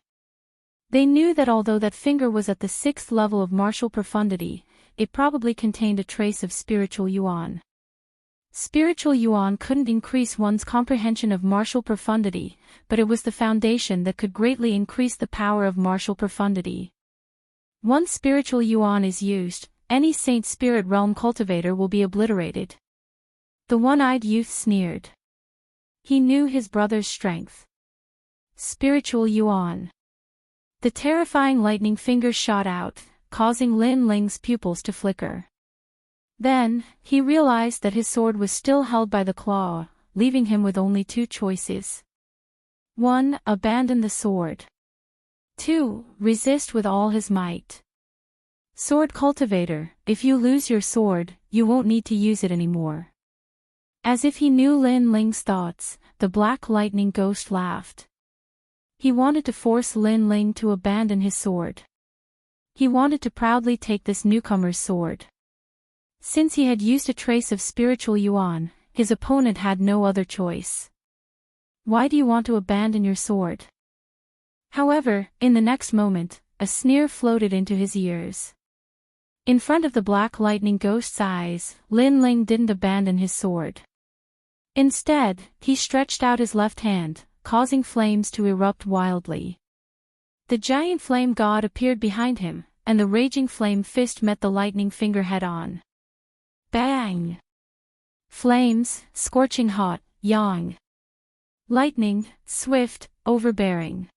They knew that although that finger was at the 6th level of martial profundity, it probably contained a trace of spiritual yuan. Spiritual yuan couldn't increase one's comprehension of martial profundity, but it was the foundation that could greatly increase the power of martial profundity. Once spiritual yuan is used, any saint spirit realm cultivator will be obliterated. The one-eyed youth sneered. He knew his brother's strength. Spiritual yuan. The terrifying lightning finger shot out, causing Lin Ling's pupils to flicker. Then, he realized that his sword was still held by the claw, leaving him with only 2 choices. 1. Abandon the sword. 2. Resist with all his might. Sword cultivator, if you lose your sword, you won't need to use it anymore. As if he knew Lin Ling's thoughts, the black lightning ghost laughed. He wanted to force Lin Ling to abandon his sword. He wanted to proudly take this newcomer's sword. Since he had used a trace of spiritual yuan, his opponent had no other choice. Why do you want to abandon your sword? However, in the next moment, a sneer floated into his ears. In front of the black lightning ghost's eyes, Lin Ling didn't abandon his sword. Instead, he stretched out his left hand, causing flames to erupt wildly. The giant flame god appeared behind him, and the raging flame fist met the lightning finger head-on. Bang! Flames, scorching hot, yang. Lightning, swift, overbearing.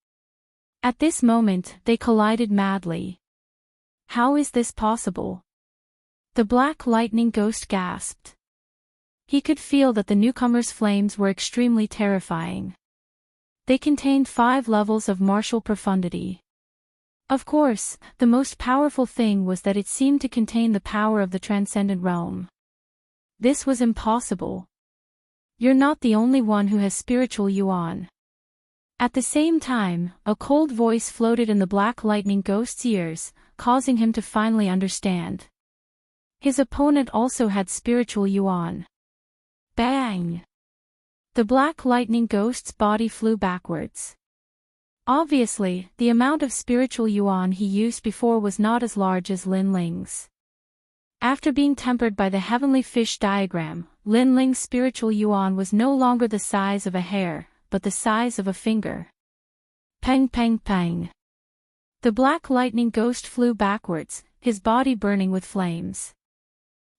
At this moment, they collided madly. How is this possible? The black lightning ghost gasped. He could feel that the newcomer's flames were extremely terrifying. They contained 5 levels of martial profundity. Of course, the most powerful thing was that it seemed to contain the power of the transcendent realm. This was impossible. You're not the only one who has spiritual yuan. At the same time, a cold voice floated in the black lightning ghost's ears, causing him to finally understand. His opponent also had spiritual yuan. Bang! The black lightning ghost's body flew backwards. Obviously, the amount of spiritual yuan he used before was not as large as Lin Ling's. After being tempered by the heavenly fish diagram, Lin Ling's spiritual yuan was no longer the size of a hair, but the size of a finger. Peng peng peng. The black lightning ghost flew backwards, his body burning with flames.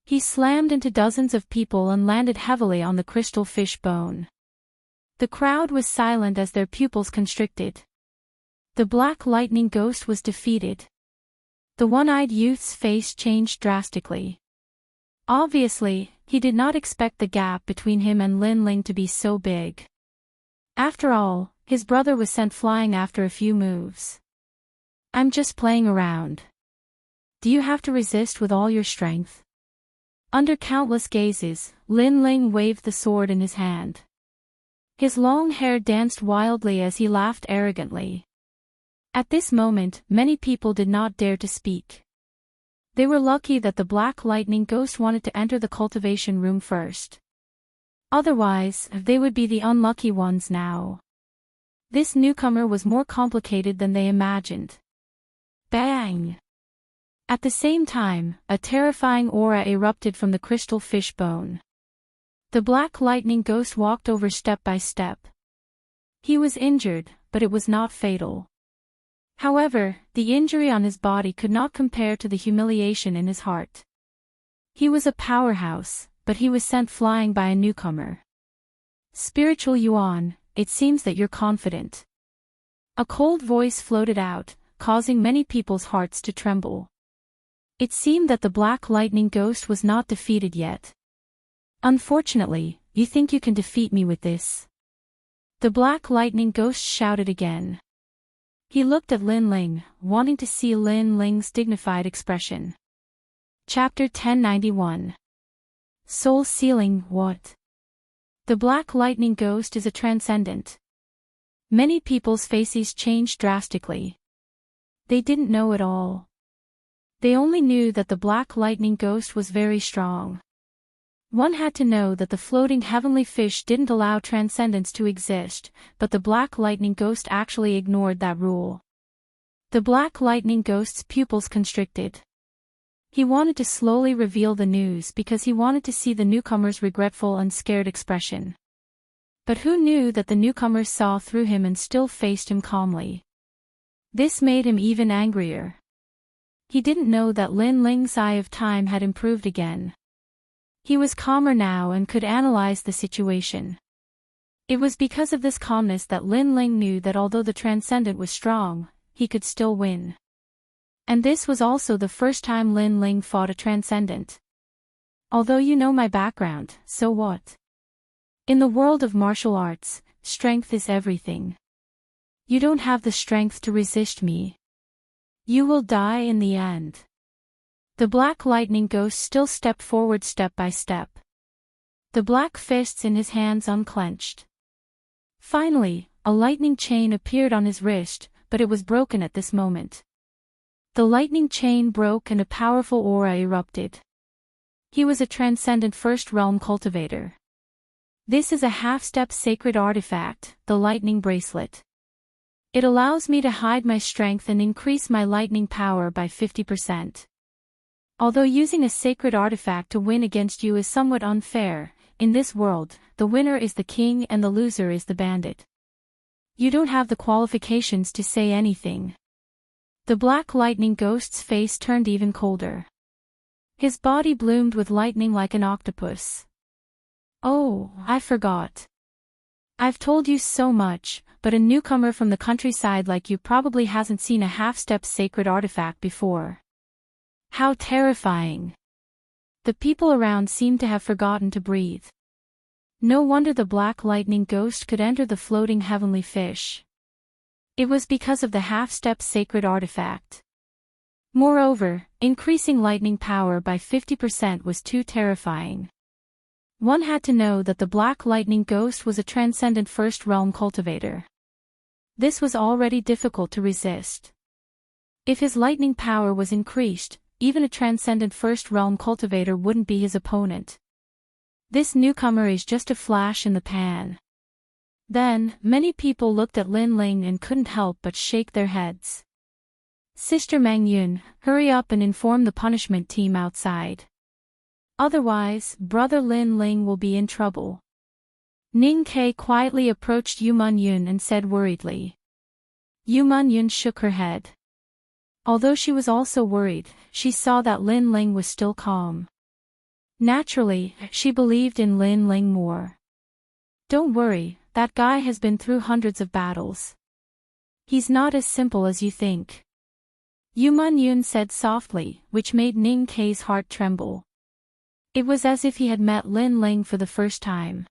He slammed into dozens of people and landed heavily on the crystal fish bone. The crowd was silent as their pupils constricted. The black lightning ghost was defeated. The one-eyed youth's face changed drastically. Obviously, he did not expect the gap between him and Lin Ling to be so big. After all, his brother was sent flying after a few moves. I'm just playing around. Do you have to resist with all your strength? Under countless gazes, Lin Ling waved the sword in his hand. His long hair danced wildly as he laughed arrogantly. At this moment, many people did not dare to speak. They were lucky that the black lightning ghost wanted to enter the cultivation room first. Otherwise, they would be the unlucky ones now. This newcomer was more complicated than they imagined. Bang! At the same time, a terrifying aura erupted from the crystal fish bone. The black lightning ghost walked over step by step. He was injured, but it was not fatal. However, the injury on his body could not compare to the humiliation in his heart. He was a powerhouse, but he was sent flying by a newcomer. Spiritual yuan, it seems that you're confident. A cold voice floated out, causing many people's hearts to tremble. It seemed that the black lightning ghost was not defeated yet. Unfortunately, you think you can defeat me with this? The black lightning ghost shouted again. He looked at Lin Ling, wanting to see Lin Ling's dignified expression. Chapter 1091. Soul Sealing. What? The black lightning ghost is a transcendent. Many people's faces changed drastically. They didn't know it all. They only knew that the black lightning ghost was very strong. One had to know that the floating heavenly fish didn't allow transcendence to exist, but the black lightning ghost actually ignored that rule. The black lightning ghost's pupils constricted. He wanted to slowly reveal the news because he wanted to see the newcomer's regretful and scared expression. But who knew that the newcomer saw through him and still faced him calmly? This made him even angrier. He didn't know that Lin Ling's eye of time had improved again. He was calmer now and could analyze the situation. It was because of this calmness that Lin Ling knew that although the transcendent was strong, he could still win. And this was also the first time Lin Ling fought a transcendent. Although you know my background, so what? In the world of martial arts, strength is everything. You don't have the strength to resist me. You will die in the end. The black lightning ghost still stepped forward step by step. The black fists in his hands unclenched. Finally, a lightning chain appeared on his wrist, but it was broken at this moment. The lightning chain broke and a powerful aura erupted. He was a transcendent first realm cultivator. This is a half-step sacred artifact, the lightning bracelet. It allows me to hide my strength and increase my lightning power by 50%. Although using a sacred artifact to win against you is somewhat unfair, in this world, the winner is the king and the loser is the bandit. You don't have the qualifications to say anything. The black lightning ghost's face turned even colder. His body bloomed with lightning like an octopus. Oh, I forgot. I've told you so much, but a newcomer from the countryside like you probably hasn't seen a half-step sacred artifact before. How terrifying. The people around seemed to have forgotten to breathe. No wonder the black lightning ghost could enter the floating heavenly fish. It was because of the half-step sacred artifact. Moreover, increasing lightning power by 50% was too terrifying. One had to know that the black lightning ghost was a transcendent first realm cultivator. This was already difficult to resist. If his lightning power was increased, even a transcendent first realm cultivator wouldn't be his opponent. This newcomer is just a flash in the pan. Then, many people looked at Lin Ling and couldn't help but shake their heads. Sister Meng Yun, hurry up and inform the punishment team outside. Otherwise, brother Lin Ling will be in trouble. Ning Ke quietly approached Yu Man Yun and said worriedly. Yu Man Yun shook her head. Although she was also worried, she saw that Lin Ling was still calm. Naturally, she believed in Lin Ling more. Don't worry, that guy has been through hundreds of battles. He's not as simple as you think. Yu Man Yun said softly, which made Ning Ke's heart tremble. It was as if he had met Lin Ling for the first time.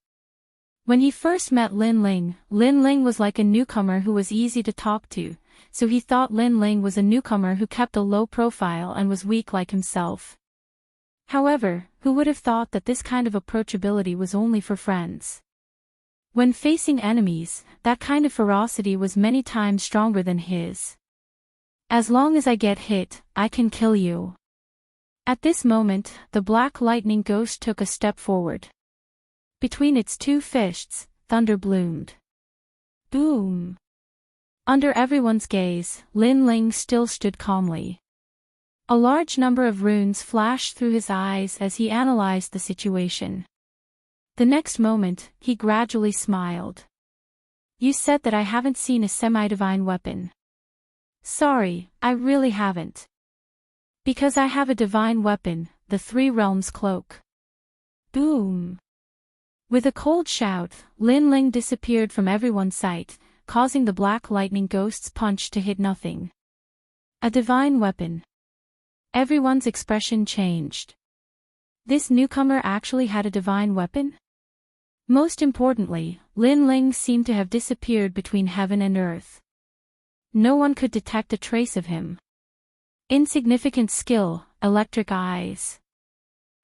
When he first met Lin Ling was like a newcomer who was easy to talk to, so he thought Lin Ling was a newcomer who kept a low profile and was weak like himself. However, who would have thought that this kind of approachability was only for friends? When facing enemies, that kind of ferocity was many times stronger than his. As long as I get hit, I can kill you. At this moment, the black lightning ghost took a step forward. Between its two fists, thunder bloomed. Boom! Under everyone's gaze, Lin Ling still stood calmly. A large number of runes flashed through his eyes as he analyzed the situation. The next moment, he gradually smiled. You said that I haven't seen a semi-divine weapon. Sorry, I really haven't. Because I have a divine weapon, the Three Realms Cloak. Boom! With a cold shout, Lin Ling disappeared from everyone's sight, causing the black lightning ghost's punch to hit nothing. A divine weapon. Everyone's expression changed. This newcomer actually had a divine weapon? Most importantly, Lin Ling seemed to have disappeared between heaven and earth. No one could detect a trace of him. Insignificant skill, electric eyes.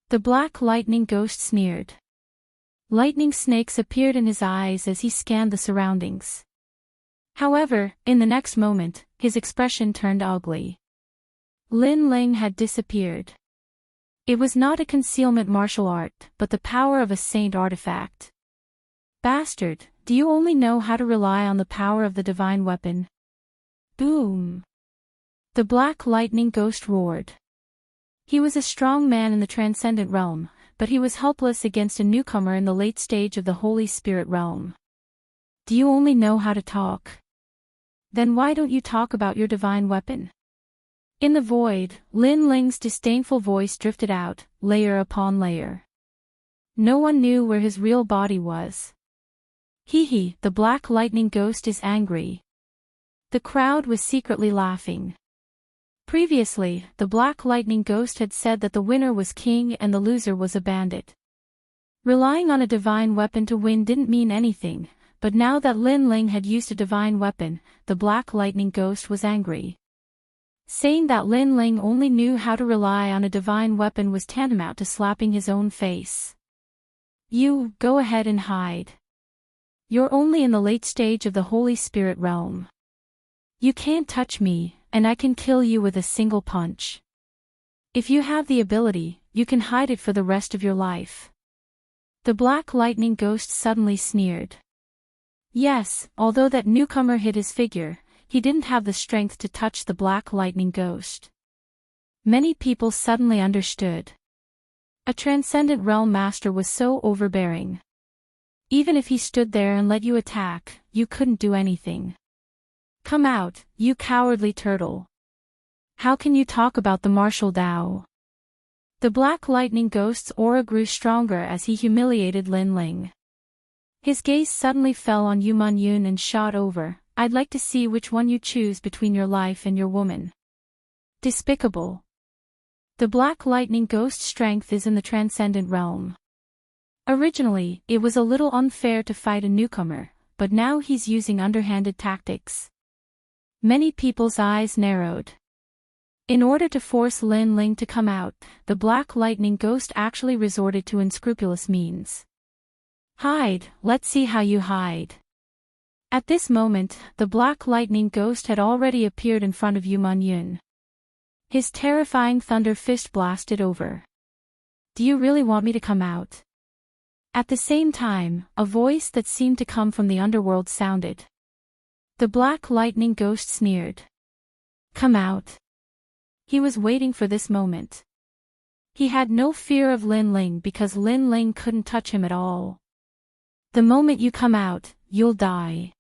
The black lightning ghost sneered. Lightning snakes appeared in his eyes as he scanned the surroundings. However, in the next moment, his expression turned ugly. Lin Ling had disappeared. It was not a concealment martial art, but the power of a saint artifact. Bastard, do you only know how to rely on the power of the divine weapon? Boom! The black lightning ghost roared. He was a strong man in the transcendent realm, but he was helpless against a newcomer in the late stage of the Holy Spirit realm. Do you only know how to talk? Then why don't you talk about your divine weapon? In the void, Lin Ling's disdainful voice drifted out, layer upon layer. No one knew where his real body was. Hee, the black lightning ghost is angry. The crowd was secretly laughing. Previously, the black lightning ghost had said that the winner was king and the loser was a bandit. Relying on a divine weapon to win didn't mean anything, but now that Lin Ling had used a divine weapon, the black lightning ghost was angry. Saying that Lin Ling only knew how to rely on a divine weapon was tantamount to slapping his own face. You, go ahead and hide. You're only in the late stage of the Holy Spirit realm. You can't touch me, and I can kill you with a single punch. If you have the ability, you can hide it for the rest of your life. The black lightning ghost suddenly sneered. Yes, although that newcomer hid his figure, he didn't have the strength to touch the black lightning ghost. Many people suddenly understood. A transcendent realm master was so overbearing. Even if he stood there and let you attack, you couldn't do anything. Come out, you cowardly turtle. How can you talk about the martial Tao? The black lightning ghost's aura grew stronger as he humiliated Lin Ling. His gaze suddenly fell on Yu Man Yun and shot over. I'd like to see which one you choose between your life and your woman. Despicable. The black lightning ghost's strength is in the transcendent realm. Originally, it was a little unfair to fight a newcomer, but now he's using underhanded tactics. Many people's eyes narrowed. In order to force Lin Ling to come out, the black lightning ghost actually resorted to unscrupulous means. Hide, let's see how you hide. At this moment, the black lightning ghost had already appeared in front of Yu Man Yun. His terrifying thunder fist blasted over. Do you really want me to come out? At the same time, a voice that seemed to come from the underworld sounded. The black lightning ghost sneered. Come out. He was waiting for this moment. He had no fear of Lin Ling because Lin Ling couldn't touch him at all. The moment you come out, you'll die.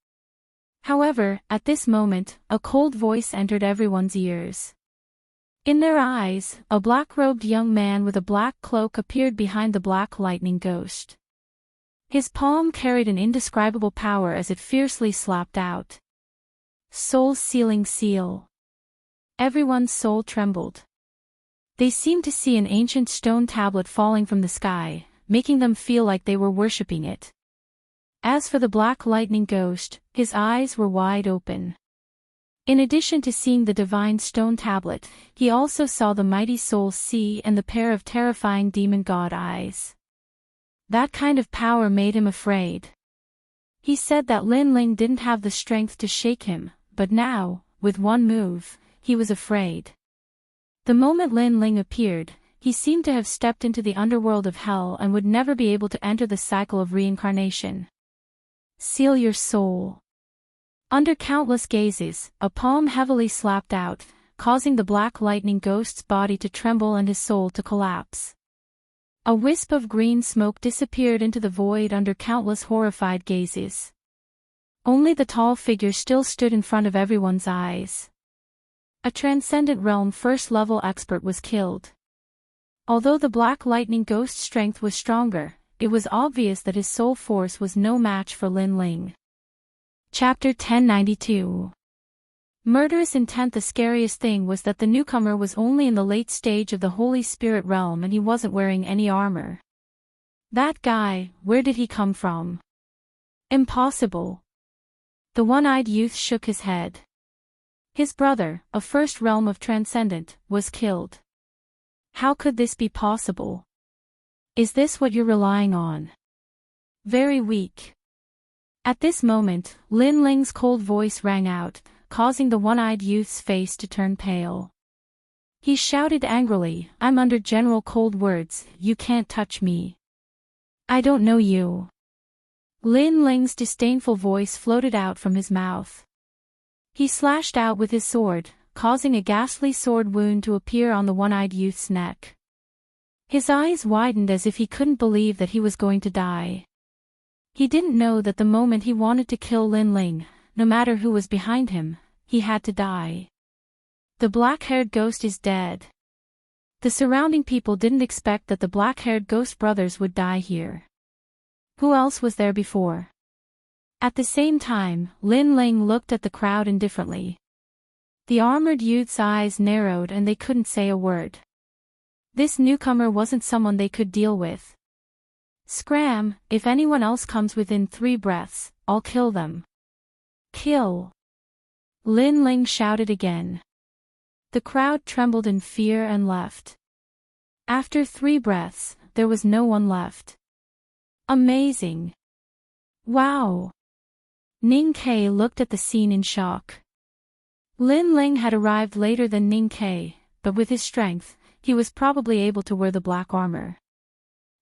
However, at this moment, a cold voice entered everyone's ears. In their eyes, a black-robed young man with a black cloak appeared behind the black lightning ghost. His palm carried an indescribable power as it fiercely slapped out. Soul-sealing seal. Everyone's soul trembled. They seemed to see an ancient stone tablet falling from the sky, making them feel like they were worshipping it. As for the black lightning ghost, his eyes were wide open. In addition to seeing the divine stone tablet, he also saw the mighty soul sea and the pair of terrifying demon god eyes. That kind of power made him afraid. He said that Lin Ling didn't have the strength to shake him, but now, with one move, he was afraid. The moment Lin Ling appeared, he seemed to have stepped into the underworld of hell and would never be able to enter the cycle of reincarnation. Seal your soul. Under countless gazes, a palm heavily slapped out, causing the black lightning ghost's body to tremble and his soul to collapse. A wisp of green smoke disappeared into the void under countless horrified gazes. Only the tall figure still stood in front of everyone's eyes. A transcendent realm first-level expert was killed. Although the black lightning ghost's strength was stronger, it was obvious that his soul force was no match for Lin Ling. Chapter 1092. Murderous intent. The scariest thing was that the newcomer was only in the late stage of the Holy Spirit realm and he wasn't wearing any armor. That guy, where did he come from? Impossible. The one-eyed youth shook his head. His brother, a first realm of transcendent, was killed. How could this be possible? Is this what you're relying on? Very weak. At this moment, Lin Ling's cold voice rang out, causing the one-eyed youth's face to turn pale. He shouted angrily, I'm under General Cold Words, you can't touch me. I don't know you. Lin Ling's disdainful voice floated out from his mouth. He slashed out with his sword, causing a ghastly sword wound to appear on the one-eyed youth's neck. His eyes widened as if he couldn't believe that he was going to die. He didn't know that the moment he wanted to kill Lin Ling, no matter who was behind him, he had to die. The black-haired ghost is dead. The surrounding people didn't expect that the black-haired ghost brothers would die here. Who else was there before? At the same time, Lin Ling looked at the crowd indifferently. The armored youth's eyes narrowed and they couldn't say a word. This newcomer wasn't someone they could deal with. Scram, if anyone else comes within 3 breaths, I'll kill them. Kill! Lin Ling shouted again. The crowd trembled in fear and left. After 3 breaths, there was no one left. Amazing! Wow! Ning Ke looked at the scene in shock. Lin Ling had arrived later than Ning Ke, but with his strength, he was probably able to wear the black armor.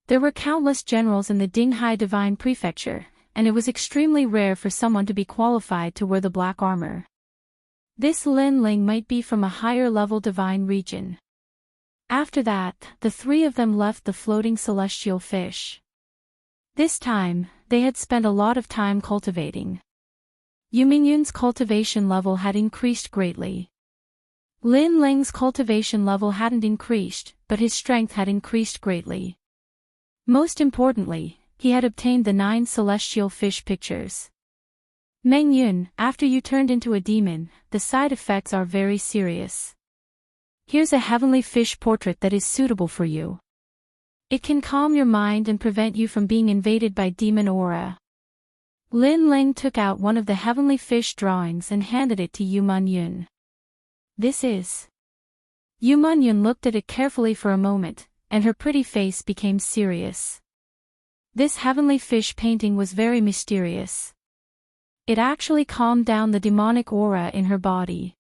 There were countless generals in the Dinghai Divine Prefecture, and it was extremely rare for someone to be qualified to wear the black armor. This Lin Ling might be from a higher-level divine region. After that, the 3 of them left the floating celestial fish. This time, they had spent a lot of time cultivating. Yu Mingyun's cultivation level had increased greatly. Lin Ling's cultivation level hadn't increased, but his strength had increased greatly. Most importantly, he had obtained the 9 celestial fish pictures. Meng Yun, after you turned into a demon, the side effects are very serious. Here's a heavenly fish portrait that is suitable for you. It can calm your mind and prevent you from being invaded by demon aura. Lin Ling took out one of the heavenly fish drawings and handed it to Yu Yun. This is. Yu Yun looked at it carefully for a moment, and her pretty face became serious. This heavenly fish painting was very mysterious. It actually calmed down the demonic aura in her body.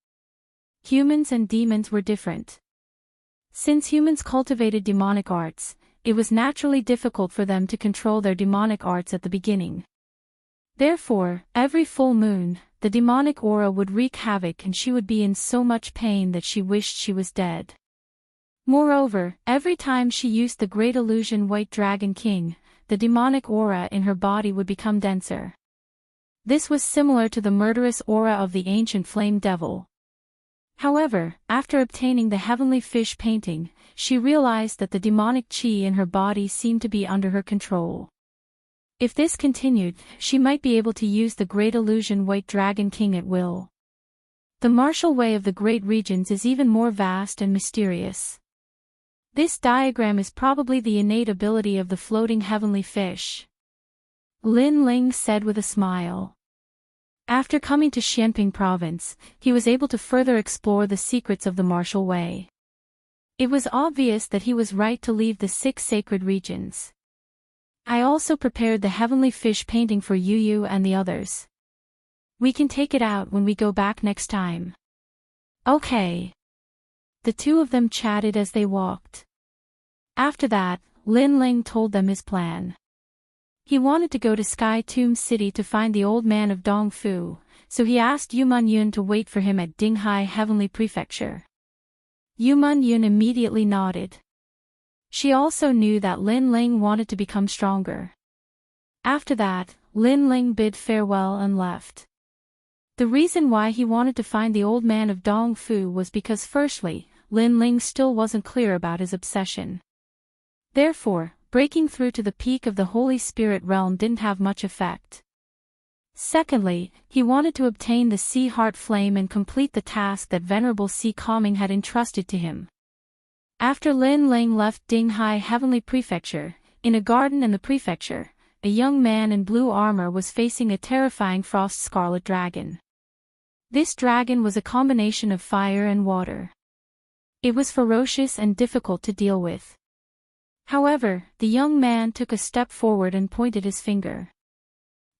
Humans and demons were different. Since humans cultivated demonic arts, it was naturally difficult for them to control their demonic arts at the beginning. Therefore, every full moon, the demonic aura would wreak havoc and she would be in so much pain that she wished she was dead. Moreover, every time she used the great illusion White Dragon King, the demonic aura in her body would become denser. This was similar to the murderous aura of the ancient flame devil. However, after obtaining the heavenly fish painting, she realized that the demonic chi in her body seemed to be under her control. If this continued, she might be able to use the great illusion White Dragon King at will. The martial way of the great regions is even more vast and mysterious. This diagram is probably the innate ability of the floating heavenly fish. Lin Ling said with a smile. After coming to Xianping province, he was able to further explore the secrets of the martial way. It was obvious that he was right to leave the 6 sacred regions. I also prepared the heavenly fish painting for Yu and the others. We can take it out when we go back next time. Okay. The 2 of them chatted as they walked. After that, Lin Ling told them his plan. He wanted to go to Sky Tomb City to find the old man of Dongfu, so he asked Yu Yun to wait for him at Dinghai Heavenly Prefecture. Yu Yun immediately nodded. She also knew that Lin Ling wanted to become stronger. After that, Lin Ling bid farewell and left. The reason why he wanted to find the old man of Dongfu was because firstly, Lin Ling still wasn't clear about his obsession. Therefore, breaking through to the peak of the Holy Spirit realm didn't have much effect. Secondly, he wanted to obtain the Sea Heart Flame and complete the task that Venerable Sea Calming had entrusted to him. After Lin Ling left Dinghai Heavenly Prefecture, in a garden in the prefecture, a young man in blue armor was facing a terrifying frost scarlet dragon. This dragon was a combination of fire and water. It was ferocious and difficult to deal with. However, the young man took a step forward and pointed his finger.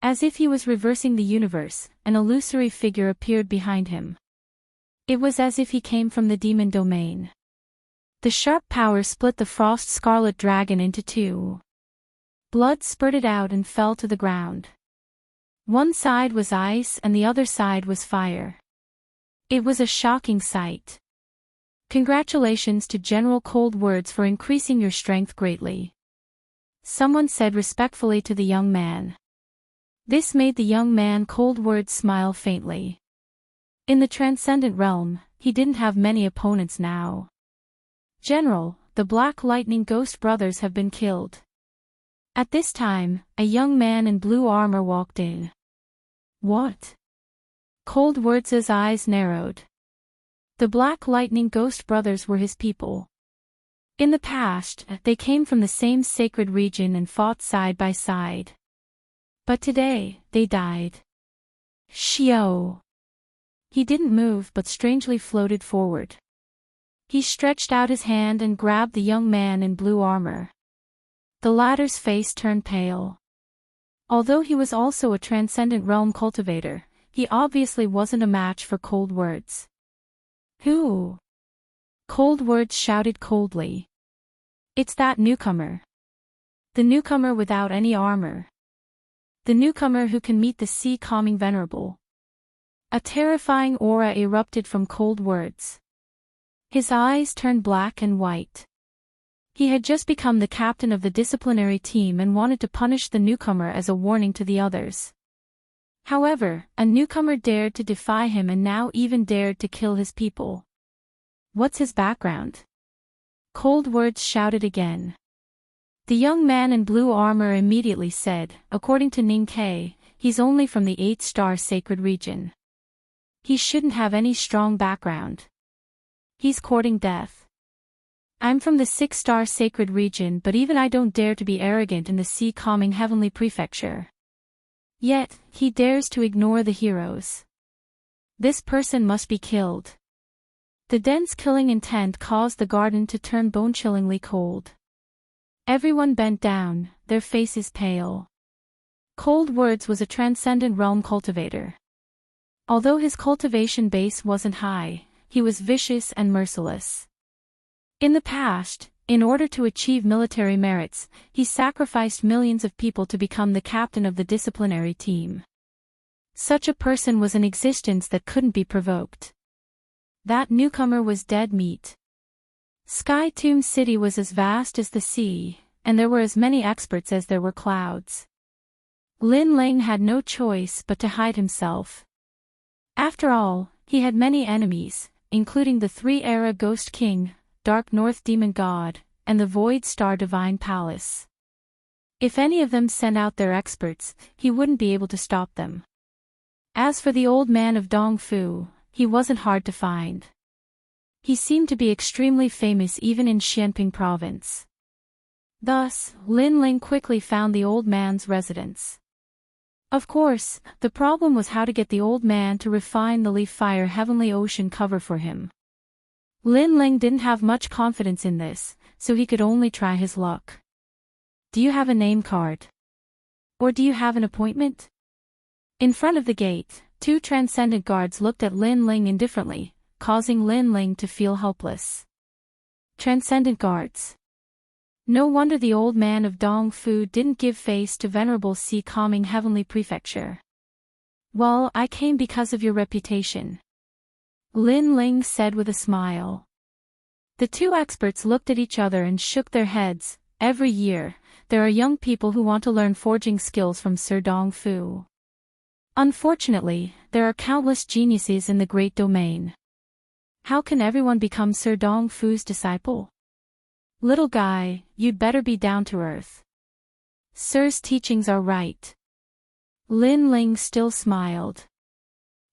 As if he was reversing the universe, an illusory figure appeared behind him. It was as if he came from the demon domain. The sharp power split the frost scarlet dragon into two. Blood spurted out and fell to the ground. One side was ice and the other side was fire. It was a shocking sight. Congratulations to General Cold Words for increasing your strength greatly. Someone said respectfully to the young man. This made the young man Cold Words smile faintly. In the transcendent realm, he didn't have many opponents now. General, the Black Lightning Ghost brothers have been killed. At this time, a young man in blue armor walked in. What? Cold Words' eyes narrowed. The Black Lightning Ghost brothers were his people. In the past, they came from the same sacred region and fought side by side. But today, they died. Shio. He didn't move but strangely floated forward. He stretched out his hand and grabbed the young man in blue armor. The latter's face turned pale. Although he was also a transcendent realm cultivator, he obviously wasn't a match for Cold Words. Who? Cold Words shouted coldly. It's that newcomer. The newcomer without any armor. The newcomer who can meet the sea-calming venerable. A terrifying aura erupted from Cold Words. His eyes turned black and white. He had just become the captain of the disciplinary team and wanted to punish the newcomer as a warning to the others. However, a newcomer dared to defy him and now even dared to kill his people. What's his background? Cold Words shouted again. The young man in blue armor immediately said, according to Ninkei, he's only from the 8-star sacred region. He shouldn't have any strong background. He's courting death. I'm from the 6-star sacred region, but even I don't dare to be arrogant in the sea-calming heavenly prefecture. Yet, he dares to ignore the heroes. This person must be killed. The dense killing intent caused the garden to turn bone-chillingly cold. Everyone bent down, their faces pale. Cold Words was a transcendent realm cultivator. Although his cultivation base wasn't high, he was vicious and merciless. In the past, in order to achieve military merits, he sacrificed millions of people to become the captain of the disciplinary team. Such a person was an existence that couldn't be provoked. That newcomer was dead meat. Sky Tomb City was as vast as the sea, and there were as many experts as there were clouds. Lin Ling had no choice but to hide himself. After all, he had many enemies, including the 3-era Ghost King, Dark North Demon God, and the Void Star Divine Palace. If any of them sent out their experts, he wouldn't be able to stop them. As for the old man of Dongfu, he wasn't hard to find. He seemed to be extremely famous even in Xianping province. Thus, Lin Ling quickly found the old man's residence. Of course, the problem was how to get the old man to refine the leaf fire heavenly ocean cover for him. Lin Ling didn't have much confidence in this, so he could only try his luck. Do you have a name card? Or do you have an appointment? In front of the gate, 2 transcendent guards looked at Lin Ling indifferently, causing Lin Ling to feel helpless. Transcendent guards. No wonder the old man of Dongfu didn't give face to venerable sea-calming heavenly prefecture. Well, I came because of your reputation. Lin Ling said with a smile. The 2 experts looked at each other and shook their heads. Every year, there are young people who want to learn forging skills from Sir Dongfu. Unfortunately, there are countless geniuses in the great domain. How can everyone become Sir Dongfu's disciple? Little guy, you'd better be down to earth. Sir's teachings are right. Lin Ling still smiled.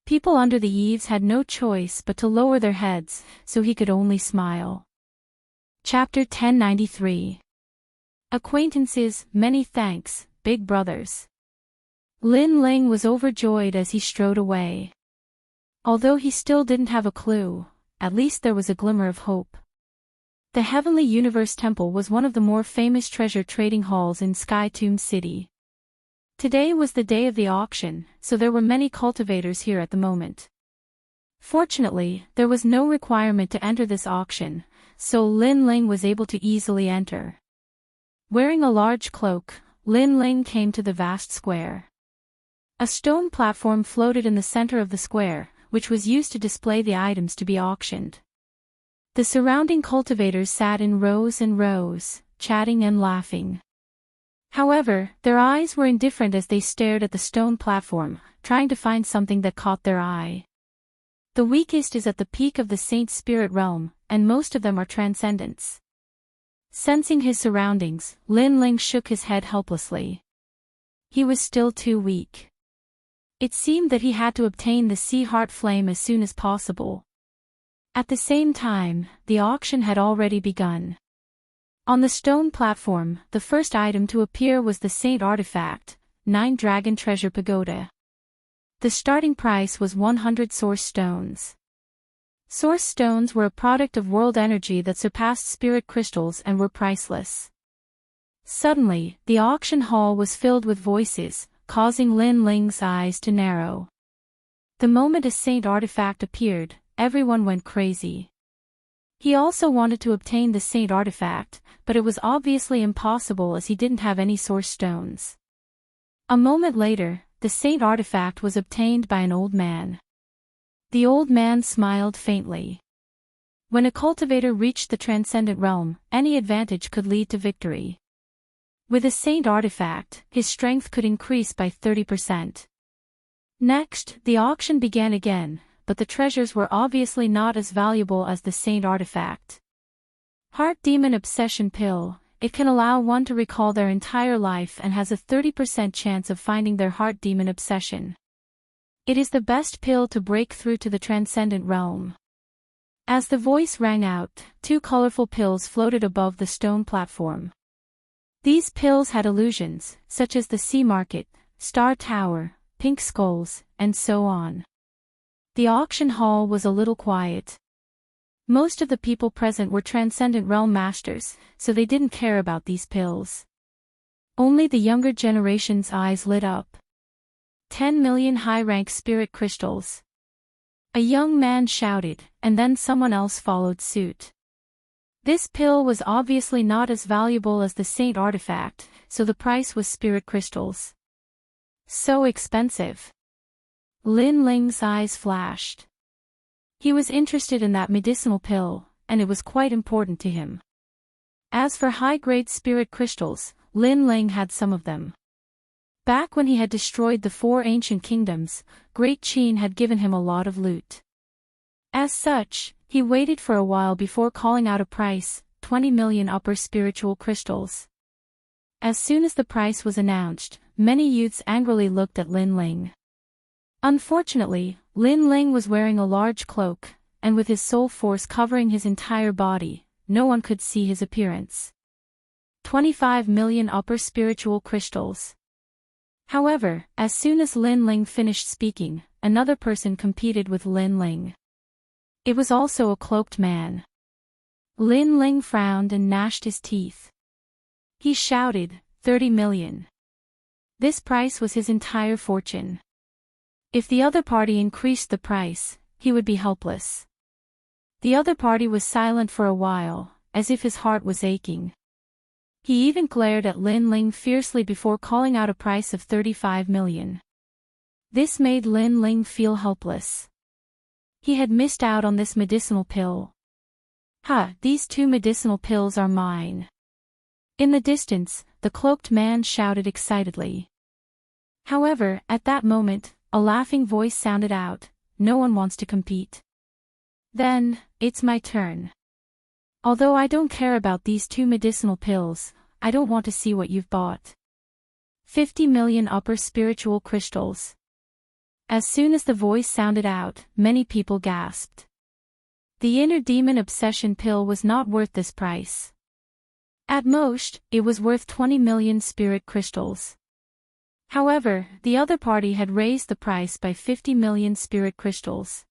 People under the eaves had no choice but to lower their heads, so he could only smile. Chapter 1093. Acquaintances, many thanks, big brothers. Lin Ling was overjoyed as he strode away. Although he still didn't have a clue, at least there was a glimmer of hope. The Heavenly Universe Temple was one of the more famous treasure trading halls in Sky Tomb City. Today was the day of the auction, so there were many cultivators here at the moment. Fortunately, there was no requirement to enter this auction, so Lin Ling was able to easily enter. Wearing a large cloak, Lin Ling came to the vast square. A stone platform floated in the center of the square, which was used to display the items to be auctioned. The surrounding cultivators sat in rows and rows, chatting and laughing. However, their eyes were indifferent as they stared at the stone platform, trying to find something that caught their eye. The weakest is at the peak of the Saint Spirit realm, and most of them are transcendents. Sensing his surroundings, Lin Ling shook his head helplessly. He was still too weak. It seemed that he had to obtain the Sea Heart Flame as soon as possible. At the same time, the auction had already begun. On the stone platform, the first item to appear was the Saint Artifact, 9 Dragon Treasure Pagoda. The starting price was 100 Source Stones. Source Stones were a product of world energy that surpassed spirit crystals and were priceless. Suddenly, the auction hall was filled with voices, causing Lin Ling's eyes to narrow. The moment a Saint Artifact appeared, everyone went crazy. He also wanted to obtain the Saint Artifact, but it was obviously impossible as he didn't have any Source Stones. A moment later, the Saint Artifact was obtained by an old man. The old man smiled faintly. When a cultivator reached the transcendent realm, any advantage could lead to victory. With a Saint Artifact, his strength could increase by 30%. Next, the auction began again, but the treasures were obviously not as valuable as the Saint Artifact. Heart Demon Obsession Pill. It can allow one to recall their entire life and has a 30% chance of finding their heart demon obsession. It is the best pill to break through to the transcendent realm. As the voice rang out, 2 colorful pills floated above the stone platform. These pills had illusions, such as the Sea Market, Star Tower, Pink Skulls, and so on. The auction hall was a little quiet. Most of the people present were Transcendent Realm Masters, so they didn't care about these pills. Only the younger generation's eyes lit up. 10 million high-rank spirit crystals. A young man shouted, and then someone else followed suit. This pill was obviously not as valuable as the Saint Artifact, so the price was spirit crystals. So expensive. Lin Ling's eyes flashed. He was interested in that medicinal pill, and it was quite important to him. As for high-grade spirit crystals, Lin Ling had some of them. Back when he had destroyed the 4 ancient kingdoms, Great Qin had given him a lot of loot. As such, he waited for a while before calling out a price, 20 million upper spiritual crystals. As soon as the price was announced, many youths angrily looked at Lin Ling. Unfortunately, Lin Ling was wearing a large cloak, and with his soul force covering his entire body, no one could see his appearance. 25 million upper spiritual crystals. However, as soon as Lin Ling finished speaking, another person competed with Lin Ling. It was also a cloaked man. Lin Ling frowned and gnashed his teeth. He shouted, 30 million. This price was his entire fortune. If the other party increased the price, he would be helpless. The other party was silent for a while, as if his heart was aching. He even glared at Lin Ling fiercely before calling out a price of 35 million. This made Lin Ling feel helpless. He had missed out on this medicinal pill. These 2 medicinal pills are mine. In the distance, the cloaked man shouted excitedly. However, at that moment, a laughing voice sounded out, no one wants to compete. Then, it's my turn. Although I don't care about these 2 medicinal pills, I don't want to see what you've bought. 50 million upper spiritual crystals. As soon as the voice sounded out, many people gasped. The inner demon obsession pill was not worth this price. At most, it was worth 20 million spirit crystals. However, the other party had raised the price by 50 million spirit crystals.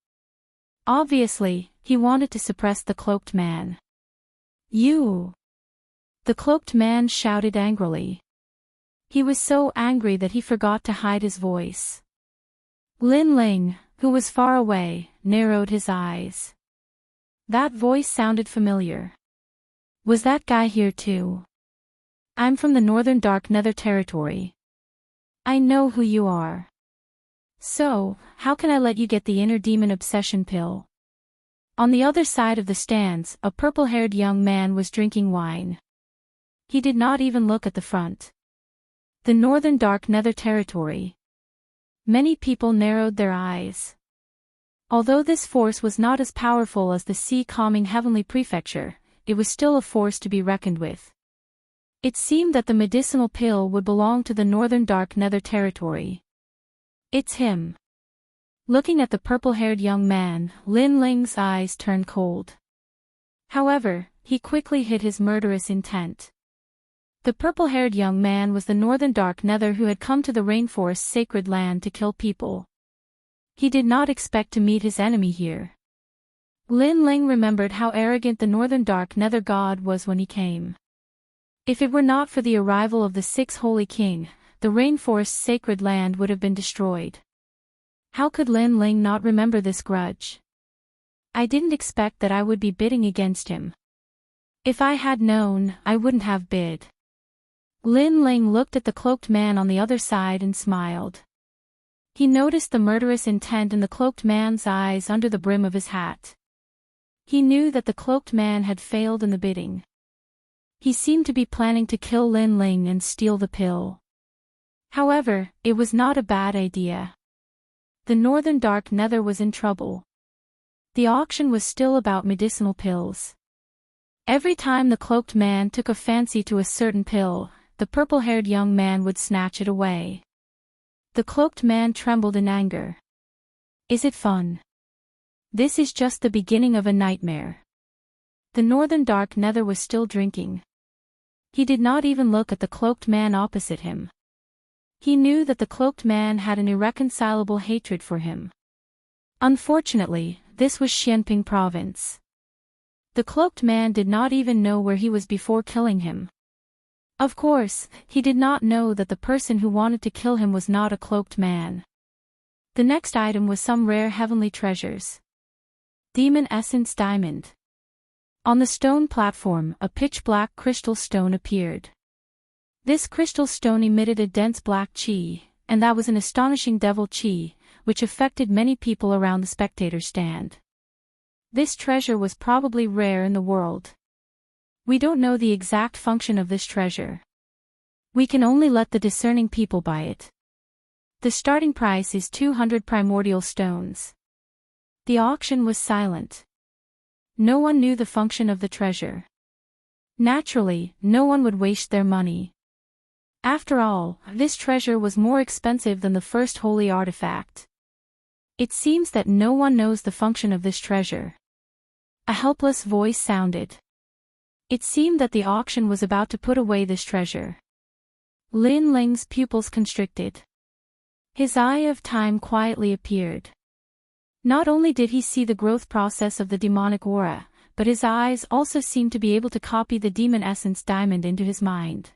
Obviously, he wanted to suppress the cloaked man. You! The cloaked man shouted angrily. He was so angry that he forgot to hide his voice. Lin Ling, who was far away, narrowed his eyes. That voice sounded familiar. Was that guy here too? I'm from the Northern Dark Nether territory. I know who you are. So, how can I let you get the inner demon obsession pill? On the other side of the stands, a purple-haired young man was drinking wine. He did not even look at the front. The Northern Dark Nether territory. Many people narrowed their eyes. Although this force was not as powerful as the sea-calming heavenly prefecture, it was still a force to be reckoned with. It seemed that the medicinal pill would belong to the Northern Dark Nether territory. It's him. Looking at the purple-haired young man, Lin Ling's eyes turned cold. However, he quickly hid his murderous intent. The purple-haired young man was the Northern Dark Nether who had come to the rainforest's sacred land to kill people. He did not expect to meet his enemy here. Lin Ling remembered how arrogant the Northern Dark Nether god was when he came. If it were not for the arrival of the sixth holy king, the rainforest's sacred land would have been destroyed. How could Lin Ling not remember this grudge? I didn't expect that I would be bidding against him. If I had known, I wouldn't have bid. Lin Ling looked at the cloaked man on the other side and smiled. He noticed the murderous intent in the cloaked man's eyes under the brim of his hat. He knew that the cloaked man had failed in the bidding. He seemed to be planning to kill Lin Ling and steal the pill. However, it was not a bad idea. The Northern Dark Nether was in trouble. The auction was still about medicinal pills. Every time the cloaked man took a fancy to a certain pill, the purple-haired young man would snatch it away. The cloaked man trembled in anger. Is it fun? This is just the beginning of a nightmare. The Northern Dark Nether was still drinking. He did not even look at the cloaked man opposite him. He knew that the cloaked man had an irreconcilable hatred for him. Unfortunately, this was Xianping province. The cloaked man did not even know where he was before killing him. Of course, he did not know that the person who wanted to kill him was not a cloaked man. The next item was some rare heavenly treasures. Demon Essence Diamond. On the stone platform, a pitch-black crystal stone appeared. This crystal stone emitted a dense black qi, and that was an astonishing devil qi, which affected many people around the spectator stand. This treasure was probably rare in the world. We don't know the exact function of this treasure. We can only let the discerning people buy it. The starting price is 200 primordial stones. The auction was silent. No one knew the function of the treasure. Naturally, no one would waste their money. After all, this treasure was more expensive than the first holy artifact. It seems that no one knows the function of this treasure. A helpless voice sounded. It seemed that the auction was about to put away this treasure. Lin Ling's pupils constricted. His eye of time quietly appeared. Not only did he see the growth process of the demonic aura, but his eyes also seemed to be able to copy the demon essence diamond into his mind.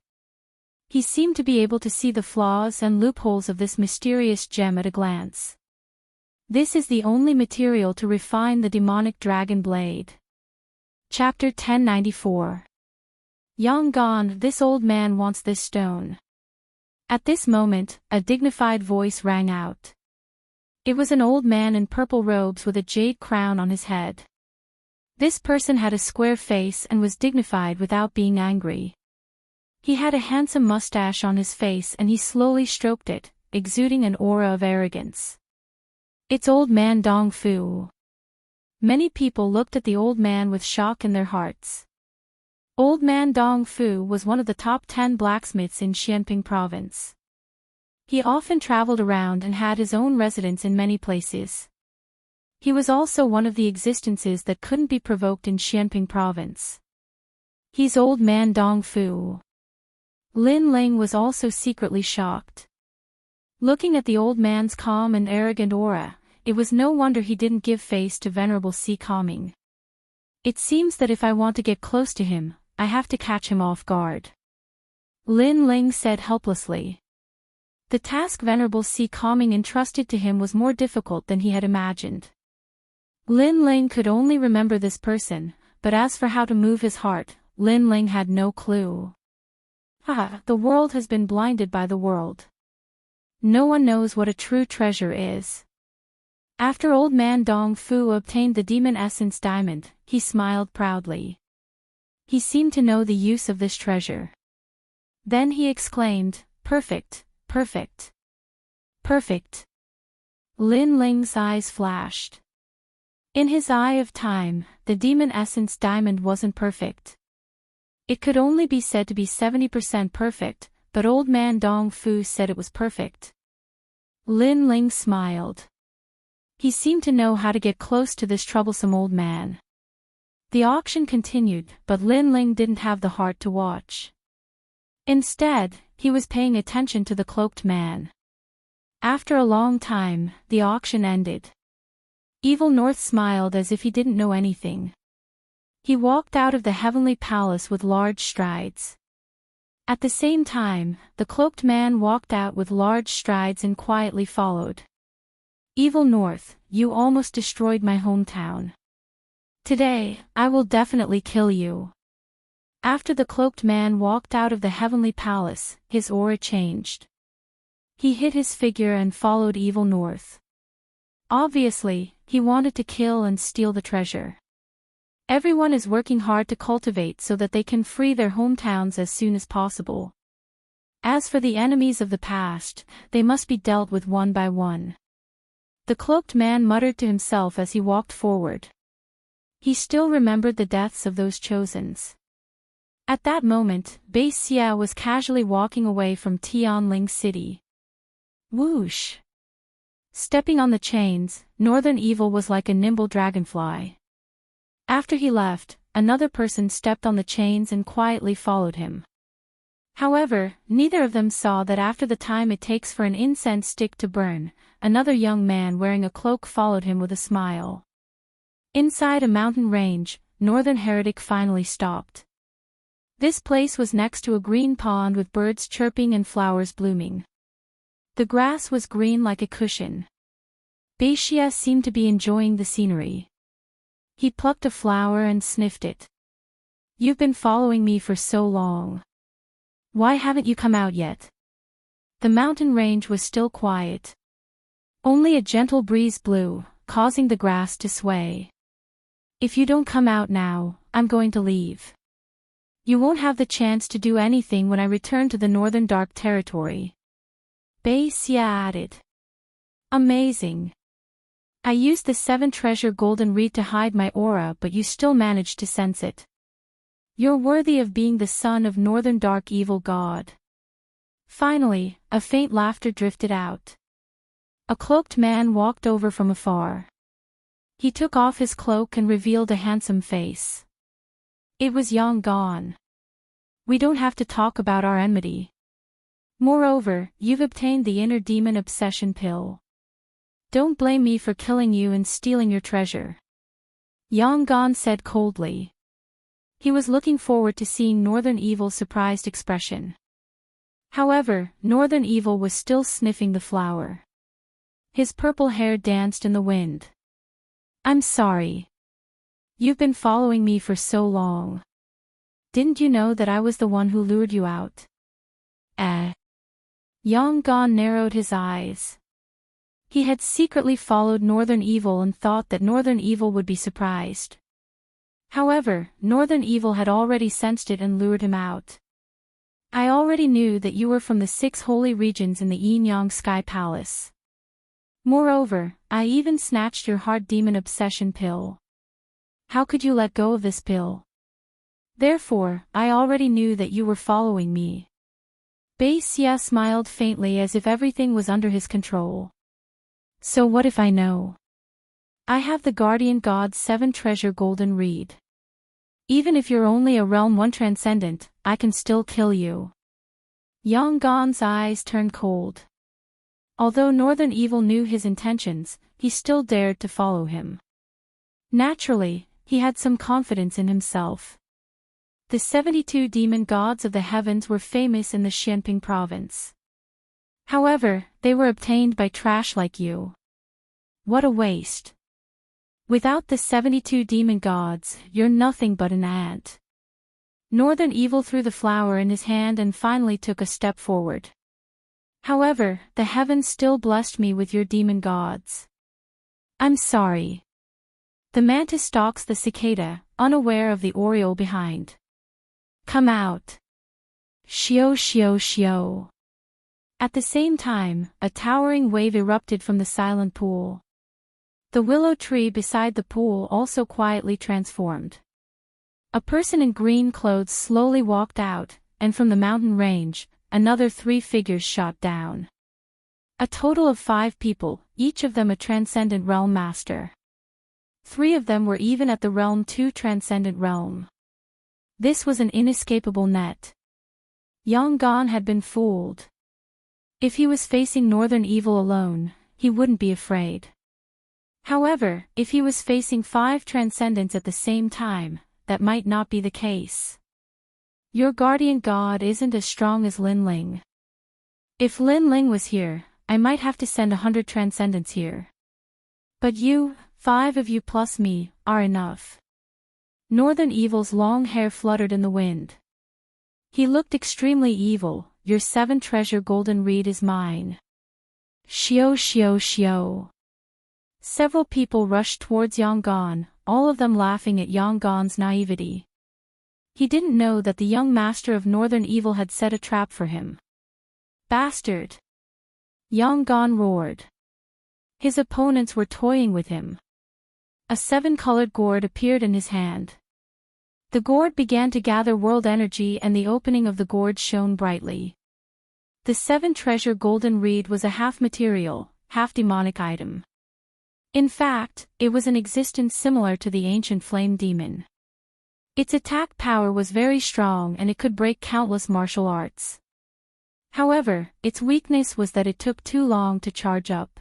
He seemed to be able to see the flaws and loopholes of this mysterious gem at a glance. This is the only material to refine the demonic dragon blade. Chapter 1094. Yanggan, this old man wants this stone. At this moment, a dignified voice rang out. It was an old man in purple robes with a jade crown on his head. This person had a square face and was dignified without being angry. He had a handsome mustache on his face and he slowly stroked it, exuding an aura of arrogance. It's old man Dong Fu. Many people looked at the old man with shock in their hearts. Old man Dong Fu was one of the top 10 blacksmiths in Xianping province. He often traveled around and had his own residence in many places. He was also one of the existences that couldn't be provoked in Xianping province. He's old man Dong Fu. Lin Ling was also secretly shocked. Looking at the old man's calm and arrogant aura, it was no wonder he didn't give face to Venerable Si Calming. It seems that if I want to get close to him, I have to catch him off guard. Lin Ling said helplessly. The task Venerable Si Calming entrusted to him was more difficult than he had imagined. Lin Ling could only remember this person, but as for how to move his heart, Lin Ling had no clue. The world has been blinded by the world. No one knows what a true treasure is. After old man Dong Fu obtained the demon essence diamond, he smiled proudly. He seemed to know the use of this treasure. Then he exclaimed, "Perfect, perfect, perfect." Lin Ling's eyes flashed. In his eye of time, the demon essence diamond wasn't perfect. It could only be said to be 70% perfect, but old man Dong Fu said it was perfect. Lin Ling smiled. He seemed to know how to get close to this troublesome old man. The auction continued, but Lin Ling didn't have the heart to watch. Instead, he was paying attention to the cloaked man. After a long time, the auction ended. Evil North smiled as if he didn't know anything. He walked out of the heavenly palace with large strides. At the same time, the cloaked man walked out with large strides and quietly followed. Evil North, you almost destroyed my hometown. Today, I will definitely kill you. After the cloaked man walked out of the heavenly palace, his aura changed. He hid his figure and followed Evil North. Obviously, he wanted to kill and steal the treasure. Everyone is working hard to cultivate so that they can free their hometowns as soon as possible. As for the enemies of the past, they must be dealt with one by one. The cloaked man muttered to himself as he walked forward. He still remembered the deaths of those chosens. At that moment, Bei Xia was casually walking away from Tianling City. Whoosh! Stepping on the chains, Northern Evil was like a nimble dragonfly. After he left, another person stepped on the chains and quietly followed him. However, neither of them saw that after the time it takes for an incense stick to burn, another young man wearing a cloak followed him with a smile. Inside a mountain range, Northern Heretic finally stopped. This place was next to a green pond with birds chirping and flowers blooming. The grass was green like a cushion. Bei Xia seemed to be enjoying the scenery. He plucked a flower and sniffed it. You've been following me for so long. Why haven't you come out yet? The mountain range was still quiet. Only a gentle breeze blew, causing the grass to sway. If you don't come out now, I'm going to leave. You won't have the chance to do anything when I return to the Northern Dark Territory. Bei Xia added. Amazing. I used the 7 treasure golden reed to hide my aura, but you still managed to sense it. You're worthy of being the son of Northern Dark Evil God. Finally, a faint laughter drifted out. A cloaked man walked over from afar. He took off his cloak and revealed a handsome face. It was Yang Gon. We don't have to talk about our enmity. Moreover, you've obtained the inner demon obsession pill. Don't blame me for killing you and stealing your treasure. Yang Gon said coldly. He was looking forward to seeing Northern Evil's surprised expression. However, Northern Evil was still sniffing the flower. His purple hair danced in the wind. I'm sorry. You've been following me for so long. Didn't you know that I was the one who lured you out? Yang Gon narrowed his eyes. He had secretly followed Northern Evil and thought that Northern Evil would be surprised. However, Northern Evil had already sensed it and lured him out. I already knew that you were from the 6 holy regions in the Yin-Yang Sky Palace. Moreover, I even snatched your heart demon obsession pill. How could you let go of this pill? Therefore, I already knew that you were following me. Bei Xia smiled faintly as if everything was under his control. So what if I know? I have the guardian god's 7 treasure golden reed. Even if you're only a realm 1 transcendent, I can still kill you. Yonggan's eyes turned cold. Although Northern Evil knew his intentions, he still dared to follow him. Naturally, he had some confidence in himself. The 72 demon gods of the heavens were famous in the Xianping province. However, they were obtained by trash like you. What a waste. Without the 72 demon gods, you're nothing but an ant. Northern Evil threw the flower in his hand and finally took a step forward. However, the heavens still blessed me with your demon gods. I'm sorry. The mantis stalks the cicada, unaware of the oriole behind. Come out. Shio shio shio. At the same time, a towering wave erupted from the silent pool. The willow tree beside the pool also quietly transformed. A person in green clothes slowly walked out, and from the mountain range, another 3 figures shot down. A total of 5 people, each of them a transcendent realm master. 3 of them were even at the realm 2 transcendent realm. This was an inescapable net. Yonggan had been fooled. If he was facing Northern Evil alone, he wouldn't be afraid. However, if he was facing 5 transcendents at the same time, that might not be the case. Your guardian god isn't as strong as Lin Ling. If Lin Ling was here, I might have to send 100 transcendents here. But you, 5 of you plus me, are enough. Northern Evil's long hair fluttered in the wind. He looked extremely evil. Your 7 treasure golden reed is mine. Shio shio shio. Several people rushed towards Yonggan, all of them laughing at Yonggan's naivety. He didn't know that the young master of Northern Evil had set a trap for him. Bastard! Yonggan roared. His opponents were toying with him. A 7-colored gourd appeared in his hand. The gourd began to gather world energy and the opening of the gourd shone brightly. The 7-treasure golden reed was a half-material, half-demonic item. In fact, it was an existence similar to the ancient flame demon. Its attack power was very strong and it could break countless martial arts. However, its weakness was that it took too long to charge up.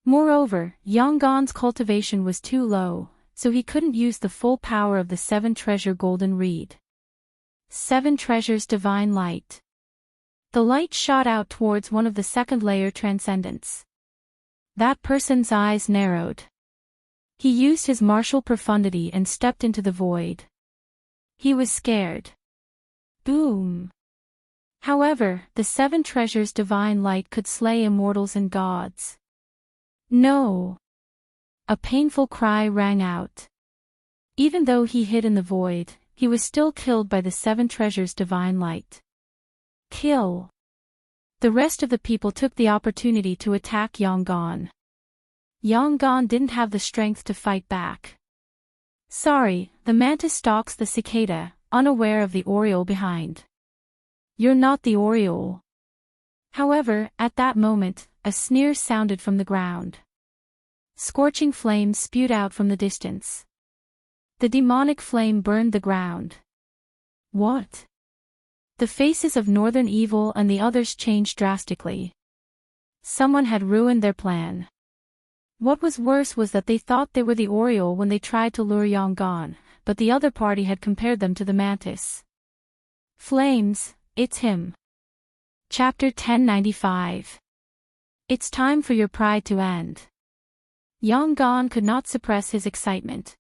Moreover, Yonggan's cultivation was too low, so he couldn't use the full power of the 7-treasure golden reed. 7 treasures divine light. The light shot out towards one of the second-layer transcendents. That person's eyes narrowed. He used his martial profundity and stepped into the void. He was scared. Boom! However, the 7 treasures divine light could slay immortals and gods. No! A painful cry rang out. Even though he hid in the void, he was still killed by the 7 treasures divine light. Kill! The rest of the people took the opportunity to attack Yonggan. Yonggan didn't have the strength to fight back. Sorry, the mantis stalks the cicada, unaware of the oriole behind. You're not the oriole. However, at that moment, a sneer sounded from the ground. Scorching flames spewed out from the distance. The demonic flame burned the ground. What? The faces of Northern Evil and the others changed drastically. Someone had ruined their plan. What was worse was that they thought they were the oriole when they tried to lure Yonggan, but the other party had compared them to the mantis. Flames, it's him. Chapter 1095. It's time for your pride to end. Yonggan could not suppress his excitement.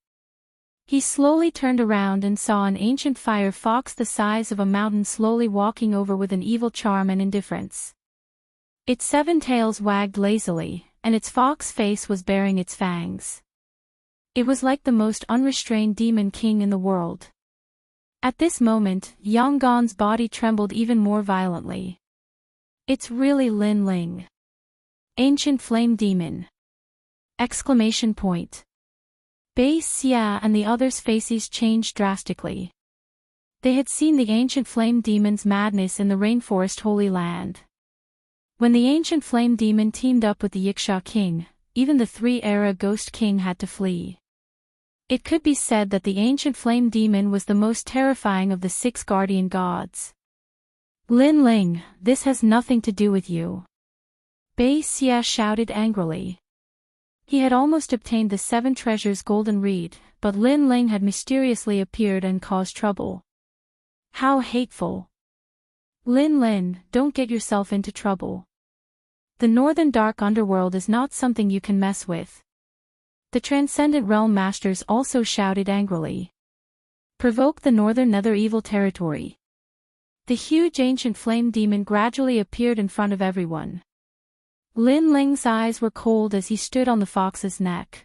He slowly turned around and saw an ancient fire fox the size of a mountain slowly walking over with an evil charm and indifference. Its 7 tails wagged lazily, and its fox face was baring its fangs. It was like the most unrestrained demon king in the world. At this moment, Yonggan's body trembled even more violently. It's really Lin Ling. Ancient flame demon! Exclamation point. Bai Xia and the others' faces changed drastically. They had seen the ancient flame demon's madness in the rainforest Holy Land. When the ancient flame demon teamed up with the Yiksha king, even the 3-era ghost king had to flee. It could be said that the ancient flame demon was the most terrifying of the 6 guardian gods. Lin Ling, this has nothing to do with you. Bai Xia shouted angrily. He had almost obtained the 7 treasures golden reed, but Lin Ling had mysteriously appeared and caused trouble. How hateful. Lin Lin, don't get yourself into trouble. The northern dark underworld is not something you can mess with. The Transcendent Realm Masters also shouted angrily. Provoke the northern nether evil territory. The huge ancient flame demon gradually appeared in front of everyone. Lin Ling's eyes were cold as he stood on the fox's neck.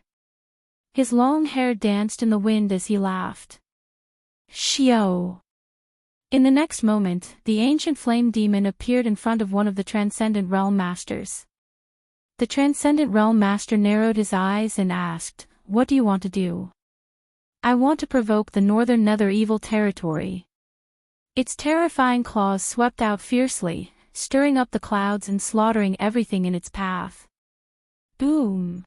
His long hair danced in the wind as he laughed. Xiao. In the next moment, the ancient flame demon appeared in front of one of the Transcendent Realm Masters. The Transcendent Realm Master narrowed his eyes and asked, "What do you want to do?" "I want to provoke the northern nether evil territory." Its terrifying claws swept out fiercely, stirring up the clouds and slaughtering everything in its path. Boom!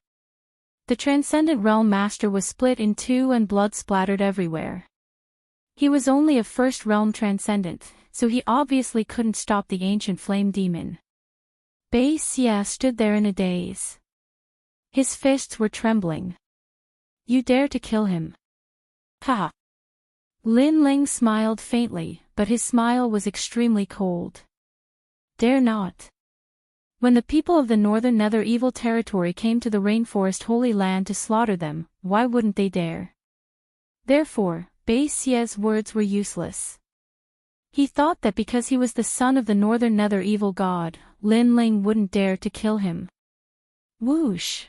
The Transcendent Realm Master was split in 2 and blood splattered everywhere. He was only a first realm transcendent, so he obviously couldn't stop the ancient flame demon. Bai Xia stood there in a daze. His fists were trembling. "You dare to kill him?" Ha! Lin Ling smiled faintly, but his smile was extremely cold. Dare not. When the people of the northern nether evil territory came to the rainforest holy land to slaughter them, why wouldn't they dare? Therefore, Bai Xia's words were useless. He thought that because he was the son of the northern nether evil god, Lin Ling wouldn't dare to kill him. Whoosh!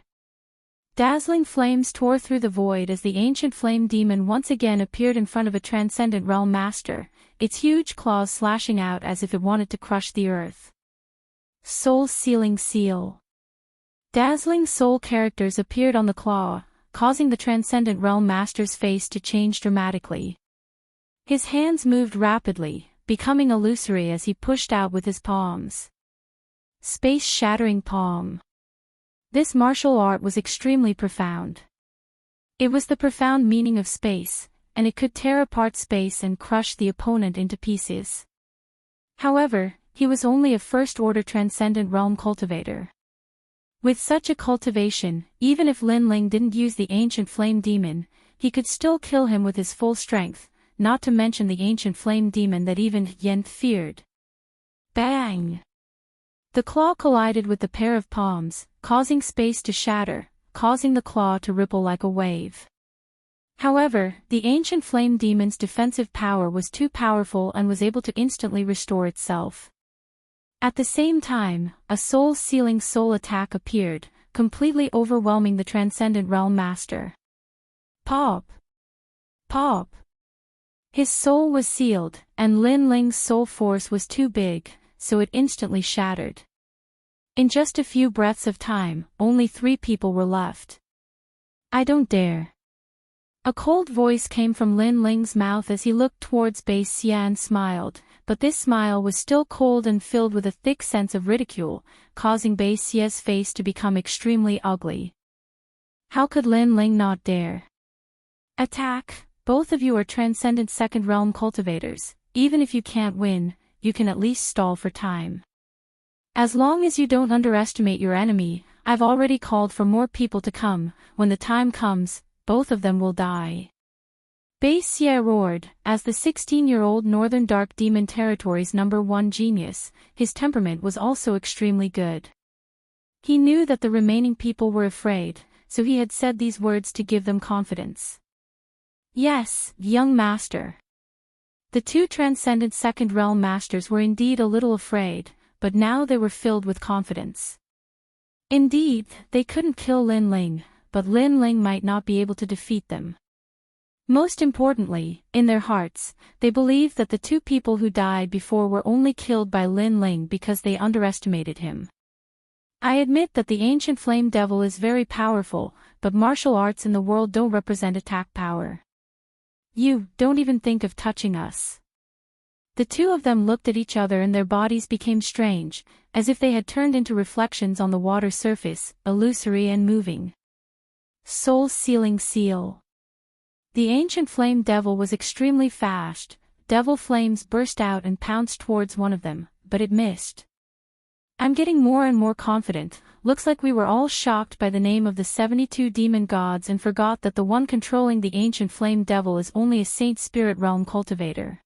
Dazzling flames tore through the void as the ancient flame demon once again appeared in front of a Transcendent Realm Master, its huge claws slashing out as if it wanted to crush the earth. Soul-sealing seal. Dazzling soul characters appeared on the claw, causing the Transcendent Realm Master's face to change dramatically. His hands moved rapidly, becoming illusory as he pushed out with his palms. Space-shattering palm. This martial art was extremely profound. It was the profound meaning of space, and it could tear apart space and crush the opponent into pieces. However, he was only a first-order Transcendent Realm cultivator. With such a cultivation, even if Lin Ling didn't use the ancient flame demon, he could still kill him with his full strength, not to mention the ancient flame demon that even Yen feared. Bang! The claw collided with the pair of palms, causing space to shatter, causing the claw to ripple like a wave. However, the ancient flame demon's defensive power was too powerful and was able to instantly restore itself. At the same time, a soul-sealing soul attack appeared, completely overwhelming the Transcendent Realm Master. Pop! Pop! His soul was sealed, and Lin Ling's soul force was too big, so it instantly shattered. In just a few breaths of time, only 3 people were left. I don't dare. A cold voice came from Lin Ling's mouth as he looked towards Bai Xia and smiled, but this smile was still cold and filled with a thick sense of ridicule, causing Bai Xia's face to become extremely ugly. How could Lin Ling not dare? Attack! Both of you are transcendent second realm cultivators. Even if you can't win, you can at least stall for time. As long as you don't underestimate your enemy, I've already called for more people to come. When the time comes, both of them will die. Bai Xia roared, as the 16-year-old Northern Dark Demon Territory's #1 genius, his temperament was also extremely good. He knew that the remaining people were afraid, so he had said these words to give them confidence. Yes, young master. The 2 transcendent second realm masters were indeed a little afraid, but now they were filled with confidence. Indeed, they couldn't kill Lin Ling, but Lin Ling might not be able to defeat them. Most importantly, in their hearts, they believed that the 2 people who died before were only killed by Lin Ling because they underestimated him. I admit that the ancient flame devil is very powerful, but martial arts in the world don't represent attack power. You don't even think of touching us. The 2 of them looked at each other and their bodies became strange, as if they had turned into reflections on the water surface, illusory and moving. Soul-sealing seal. The ancient flame devil was extremely fast. Devil flames burst out and pounced towards one of them, but it missed. I'm getting more and more confident. Looks like we were all shocked by the name of the 72 demon gods and forgot that the one controlling the ancient flame devil is only a saint spirit realm cultivator.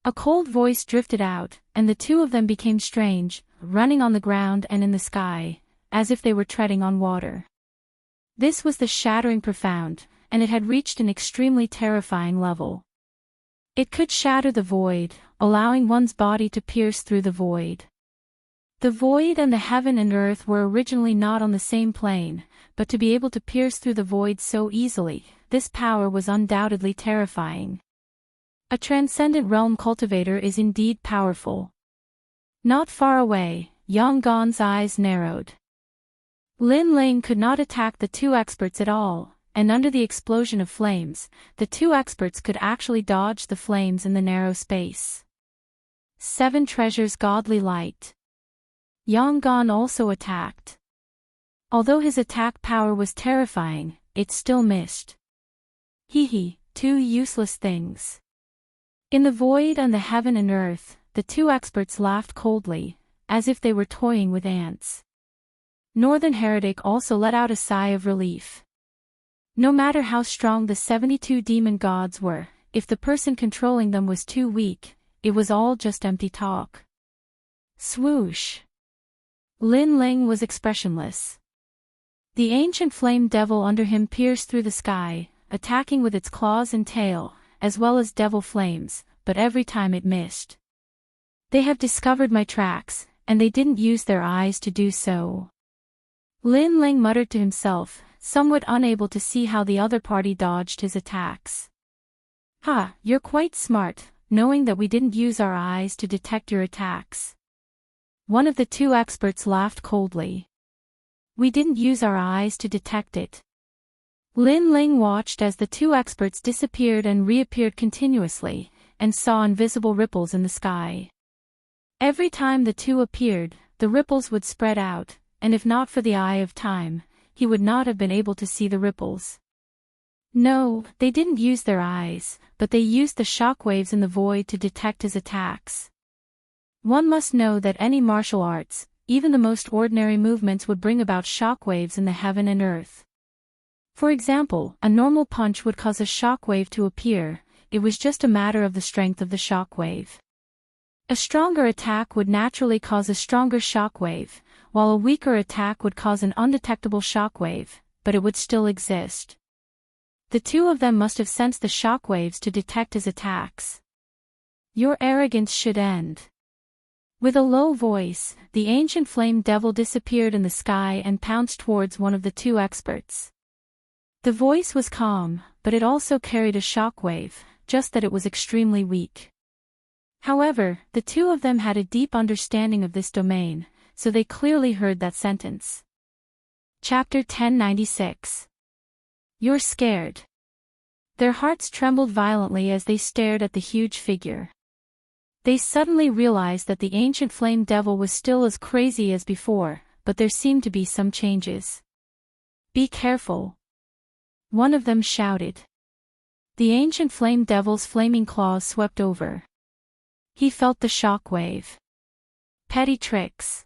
A cold voice drifted out, and the two of them became strange, running on the ground and in the sky, as if they were treading on water. This was the shattering profound, and it had reached an extremely terrifying level. It could shatter the void, allowing one's body to pierce through the void. The void and the heaven and earth were originally not on the same plane, but to be able to pierce through the void so easily, this power was undoubtedly terrifying. A transcendent realm cultivator is indeed powerful. Not far away, Yang Gan's eyes narrowed. Lin Ling could not attack the two experts at all, and under the explosion of flames, the two experts could actually dodge the flames in the narrow space. 7 treasures godly light. Yang Gan also attacked. Although his attack power was terrifying, it still missed. Hee, 2 useless things. In the void and the heaven and earth, the two experts laughed coldly, as if they were toying with ants. Northern Heretic also let out a sigh of relief. No matter how strong the 72 demon gods were, if the person controlling them was too weak, it was all just empty talk. Swoosh. Lin Ling was expressionless. The ancient flame devil under him pierced through the sky, attacking with its claws and tail, as well as devil flames, but every time it missed. They have discovered my tracks, and they didn't use their eyes to do so. Lin Ling muttered to himself, somewhat unable to see how the other party dodged his attacks. Ha, you're quite smart, knowing that we didn't use our eyes to detect your attacks. One of the two experts laughed coldly. We didn't use our eyes to detect it. Lin Ling watched as the two experts disappeared and reappeared continuously, and saw invisible ripples in the sky. Every time the two appeared, the ripples would spread out, and if not for the eye of time, he would not have been able to see the ripples. No, they didn't use their eyes, but they used the shockwaves in the void to detect his attacks. One must know that any martial arts, even the most ordinary movements would bring about shockwaves in the heaven and earth. For example, a normal punch would cause a shockwave to appear, it was just a matter of the strength of the shockwave. A stronger attack would naturally cause a stronger shockwave, while a weaker attack would cause an undetectable shockwave, but it would still exist. The two of them must have sensed the shockwaves to detect his attacks. Your arrogance should end. With a low voice, the ancient flame devil disappeared in the sky and pounced towards one of the two experts. The voice was calm, but it also carried a shockwave, just that it was extremely weak. However, the two of them had a deep understanding of this domain, so they clearly heard that sentence. Chapter 1096. You're scared. Their hearts trembled violently as they stared at the huge figure. They suddenly realized that the ancient flame devil was still as crazy as before, but there seemed to be some changes. Be careful. One of them shouted. The ancient flame devil's flaming claws swept over. He felt the shockwave. Petty tricks.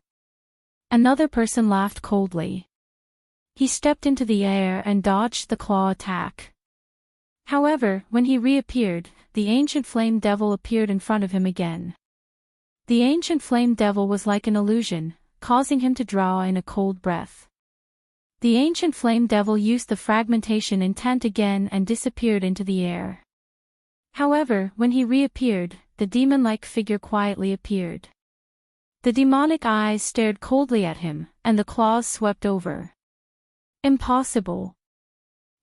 Another person laughed coldly. He stepped into the air and dodged the claw attack. However, when he reappeared, the ancient flame devil appeared in front of him again. The ancient flame devil was like an illusion, causing him to draw in a cold breath. The ancient flame devil used the fragmentation intent again and disappeared into the air. However, when he reappeared, the demon-like figure quietly appeared. The demonic eyes stared coldly at him, and the claws swept over. Impossible.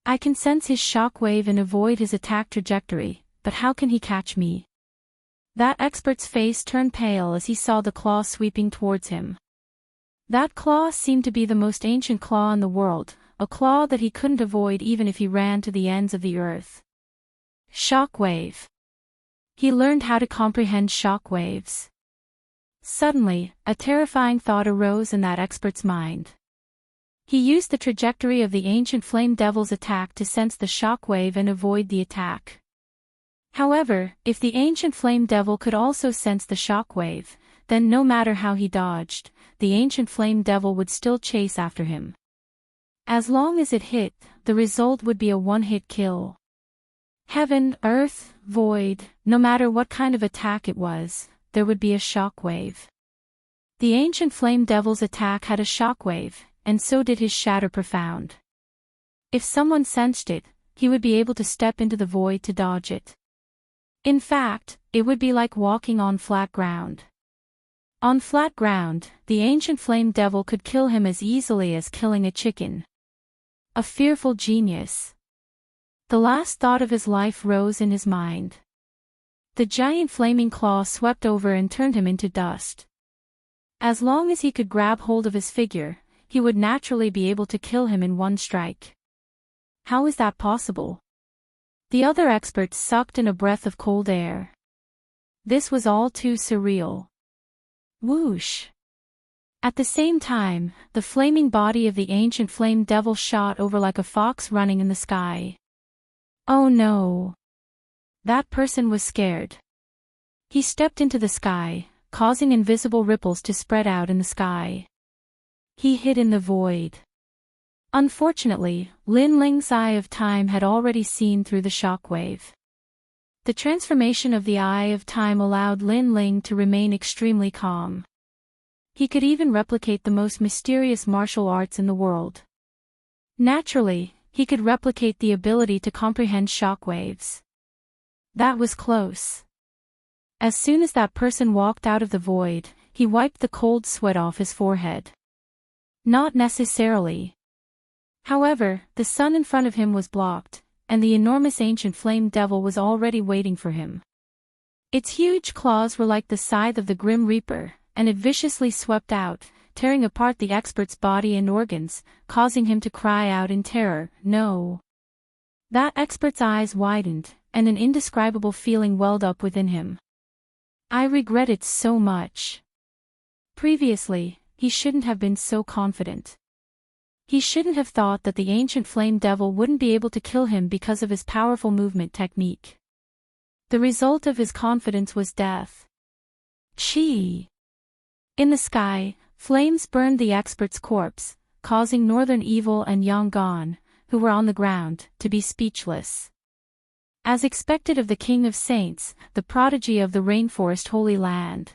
I can sense his shockwave and avoid his attack trajectory, but how can he catch me? That expert's face turned pale as he saw the claw sweeping towards him. That claw seemed to be the most ancient claw in the world, a claw that he couldn't avoid even if he ran to the ends of the earth. Shockwave. He learned how to comprehend shockwaves. Suddenly, a terrifying thought arose in that expert's mind. He used the trajectory of the ancient flame devil's attack to sense the shockwave and avoid the attack. However, if the ancient flame devil could also sense the shockwave, then no matter how he dodged, the ancient flame devil would still chase after him. As long as it hit, the result would be a one-hit kill. Heaven, earth, void, no matter what kind of attack it was, there would be a shockwave. The ancient flame devil's attack had a shockwave, and so did his shatter profound. If someone sensed it, he would be able to step into the void to dodge it. In fact, it would be like walking on flat ground. On flat ground, the ancient flame devil could kill him as easily as killing a chicken. A fearful genius. The last thought of his life rose in his mind. The giant flaming claw swept over and turned him into dust. As long as he could grab hold of his figure, he would naturally be able to kill him in one strike. How is that possible? The other experts sucked in a breath of cold air. This was all too surreal. Whoosh! At the same time, the flaming body of the ancient flame devil shot over like a fox running in the sky. Oh no! That person was scared. He stepped into the sky, causing invisible ripples to spread out in the sky. He hid in the void. Unfortunately, Lin Ling's Eye of Time had already seen through the shockwave. The transformation of the Eye of Time allowed Lin Ling to remain extremely calm. He could even replicate the most mysterious martial arts in the world. Naturally, he could replicate the ability to comprehend shockwaves. That was close. As soon as that person walked out of the void, he wiped the cold sweat off his forehead. Not necessarily. However, the sun in front of him was blocked, and the enormous ancient flame devil was already waiting for him. Its huge claws were like the scythe of the Grim Reaper, and it viciously swept out, tearing apart the expert's body and organs, causing him to cry out in terror, "No!" That expert's eyes widened, and an indescribable feeling welled up within him. I regret it so much. Previously, he shouldn't have been so confident. He shouldn't have thought that the ancient flame devil wouldn't be able to kill him because of his powerful movement technique. The result of his confidence was death. Chi! In the sky, flames burned the expert's corpse, causing Northern Evil and Yangon, who were on the ground, to be speechless. As expected of the King of Saints, the prodigy of the Rainforest Holy Land.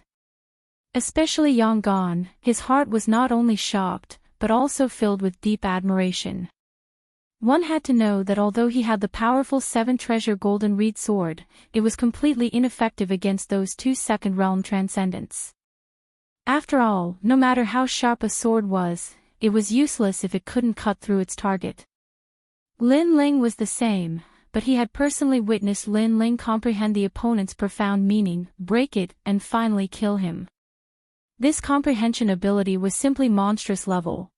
Especially Yangon, his heart was not only shocked, but also filled with deep admiration. One had to know that although he had the powerful 7-treasure golden reed sword, it was completely ineffective against those 2 second realm transcendents. After all, no matter how sharp a sword was, it was useless if it couldn't cut through its target. Lin Ling was the same, but he had personally witnessed Lin Ling comprehend the opponent's profound meaning, break it, and finally kill him. This comprehension ability was simply monstrous level.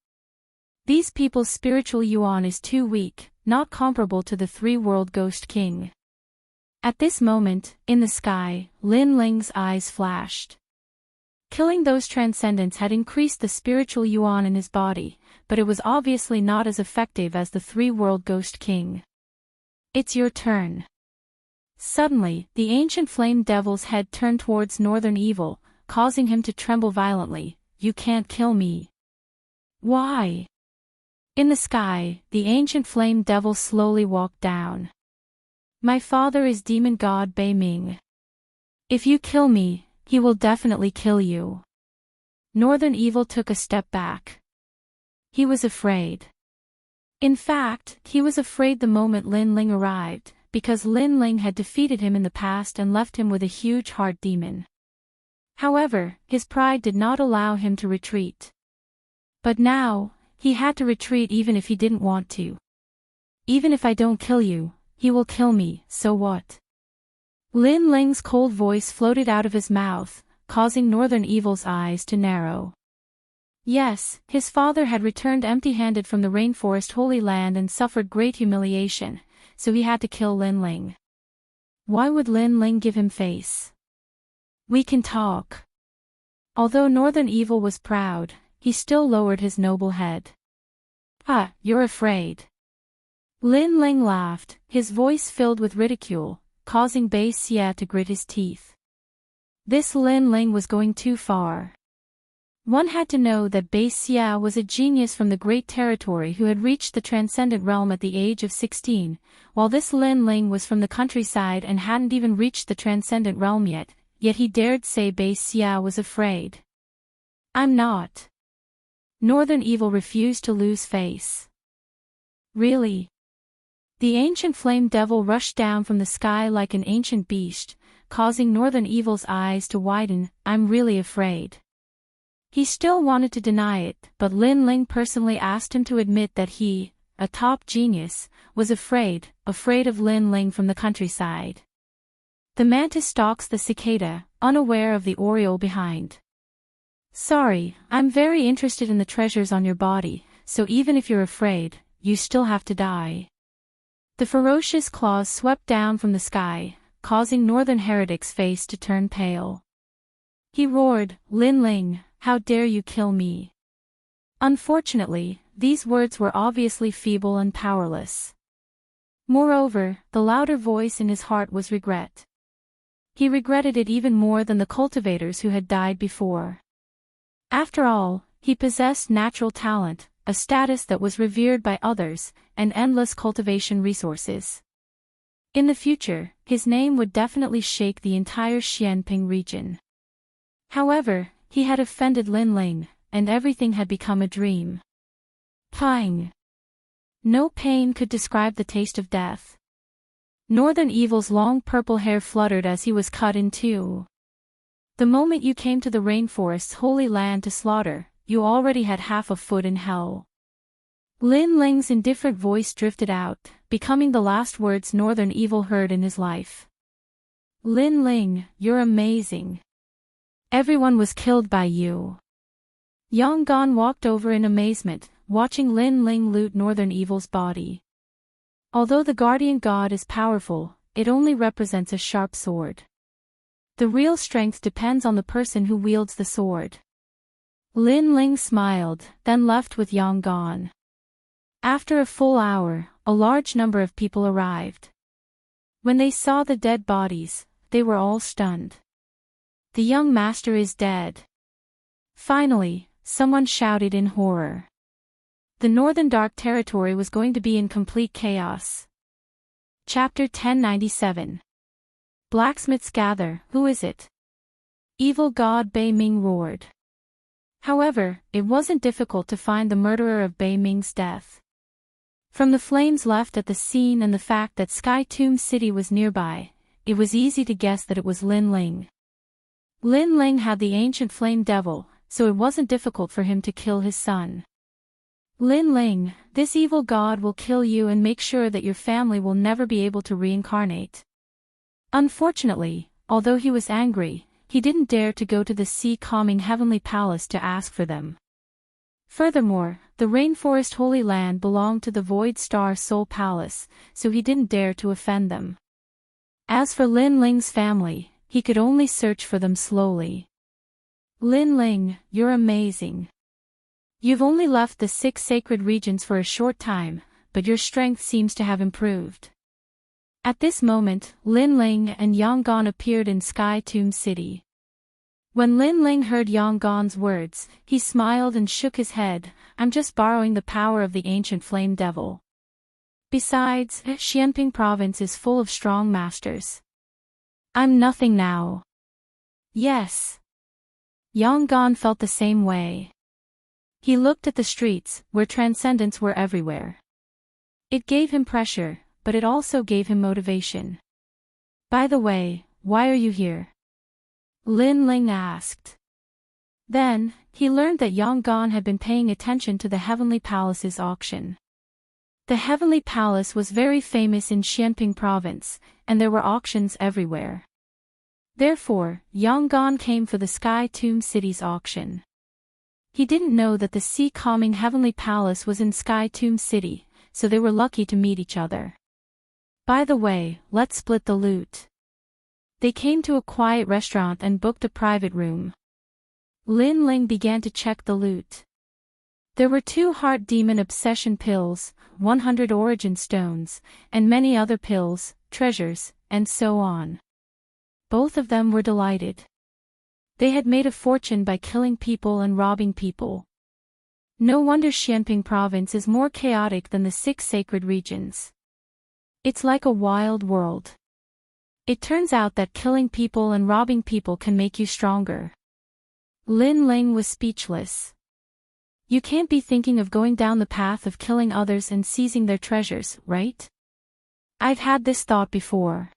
These people's spiritual yuan is too weak, not comparable to the 3-world Ghost King. At this moment, in the sky, Lin Ling's eyes flashed. Killing those transcendents had increased the spiritual yuan in his body, but it was obviously not as effective as the 3-world Ghost King. It's your turn. Suddenly, the ancient flame devil's head turned towards Northern Evil, causing him to tremble violently. You can't kill me. Why? In the sky, the ancient flame devil slowly walked down. My father is demon god Bei Ming. If you kill me, he will definitely kill you. Northern Evil took a step back. He was afraid. In fact, he was afraid the moment Lin Ling arrived, because Lin Ling had defeated him in the past and left him with a huge heart demon. However, his pride did not allow him to retreat. But now, he had to retreat even if he didn't want to. Even if I don't kill you, he will kill me, so what? Lin Ling's cold voice floated out of his mouth, causing Northern Evil's eyes to narrow. Yes, his father had returned empty-handed from the Rainforest Holy Land and suffered great humiliation, so he had to kill Lin Ling. Why would Lin Ling give him face? We can talk. Although Northern Evil was proud, he still lowered his noble head. Ah, you're afraid. Lin Ling laughed, his voice filled with ridicule, causing Bai Xia to grit his teeth. This Lin Ling was going too far. One had to know that Bai Xia was a genius from the Great Territory who had reached the transcendent realm at the age of 16, while this Lin Ling was from the countryside and hadn't even reached the transcendent realm yet he dared say Bai Xia was afraid. I'm not. Northern Evil refused to lose face. Really? The ancient flame devil rushed down from the sky like an ancient beast, causing Northern Evil's eyes to widen. I'm really afraid. He still wanted to deny it, but Lin Ling personally asked him to admit that he, a top genius, was afraid of Lin Ling from the countryside. The mantis stalks the cicada, unaware of the oriole behind. Sorry, I'm very interested in the treasures on your body, so even if you're afraid, you still have to die. The ferocious claws swept down from the sky, causing Northern Heretic's face to turn pale. He roared, Lin Ling, how dare you kill me? Unfortunately, these words were obviously feeble and powerless. Moreover, the louder voice in his heart was regret. He regretted it even more than the cultivators who had died before. After all, he possessed natural talent, a status that was revered by others, and endless cultivation resources. In the future, his name would definitely shake the entire Xianping region. However, he had offended Lin Ling, and everything had become a dream. Pang! No pain could describe the taste of death. Northern Evil's long purple hair fluttered as he was cut in two. The moment you came to the rainforest's holy land to slaughter, you already had half a foot in hell. Lin Ling's indifferent voice drifted out, becoming the last words Northern Evil heard in his life. Lin Ling, you're amazing. Everyone was killed by you. Yang Gan walked over in amazement, watching Lin Ling loot Northern Evil's body. Although the guardian god is powerful, it only represents a sharp sword. The real strength depends on the person who wields the sword. Lin Ling smiled, then left with Yang Gan. After a full hour, a large number of people arrived. When they saw the dead bodies, they were all stunned. The young master is dead. Finally, someone shouted in horror. The Northern Dark Territory was going to be in complete chaos. Chapter 1097. Blacksmiths gather, who is it? Evil god Bei Ming roared. However, it wasn't difficult to find the murderer of Bei Ming's death. From the flames left at the scene and the fact that Sky Tomb City was nearby, it was easy to guess that it was Lin Ling. Lin Ling had the ancient flame devil, so it wasn't difficult for him to kill his son. Lin Ling, this evil god will kill you and make sure that your family will never be able to reincarnate. Unfortunately, although he was angry, he didn't dare to go to the sea-calming heavenly palace to ask for them. Furthermore, the rainforest holy land belonged to the Void Star Soul Palace, so he didn't dare to offend them. As for Lin Ling's family, he could only search for them slowly. Lin Ling, you're amazing. You've only left the 6 sacred regions for a short time, but your strength seems to have improved. At this moment, Lin Ling and Yang Gan appeared in Sky Tomb City. When Lin Ling heard Yang Gan's words, he smiled and shook his head. I'm just borrowing the power of the ancient flame devil. Besides, Xianping province is full of strong masters. I'm nothing now. Yes. Yang Gan felt the same way. He looked at the streets, where transcendents were everywhere. It gave him pressure, but it also gave him motivation. By the way, why are you here? Lin Ling asked. Then, he learned that Yang Gan had been paying attention to the Heavenly Palace's auction. The Heavenly Palace was very famous in Xianping province, and there were auctions everywhere. Therefore, Yang Gan came for the Sky Tomb City's auction. He didn't know that the sea-calming Heavenly Palace was in Sky Tomb City, so they were lucky to meet each other. By the way, let's split the loot. They came to a quiet restaurant and booked a private room. Lin Ling began to check the loot. There were 2 heart demon obsession pills, 100 origin stones, and many other pills, treasures, and so on. Both of them were delighted. They had made a fortune by killing people and robbing people. No wonder Xianping province is more chaotic than the 6 sacred regions. It's like a wild world. It turns out that killing people and robbing people can make you stronger. Lin Ling was speechless. You can't be thinking of going down the path of killing others and seizing their treasures, right? I've had this thought before.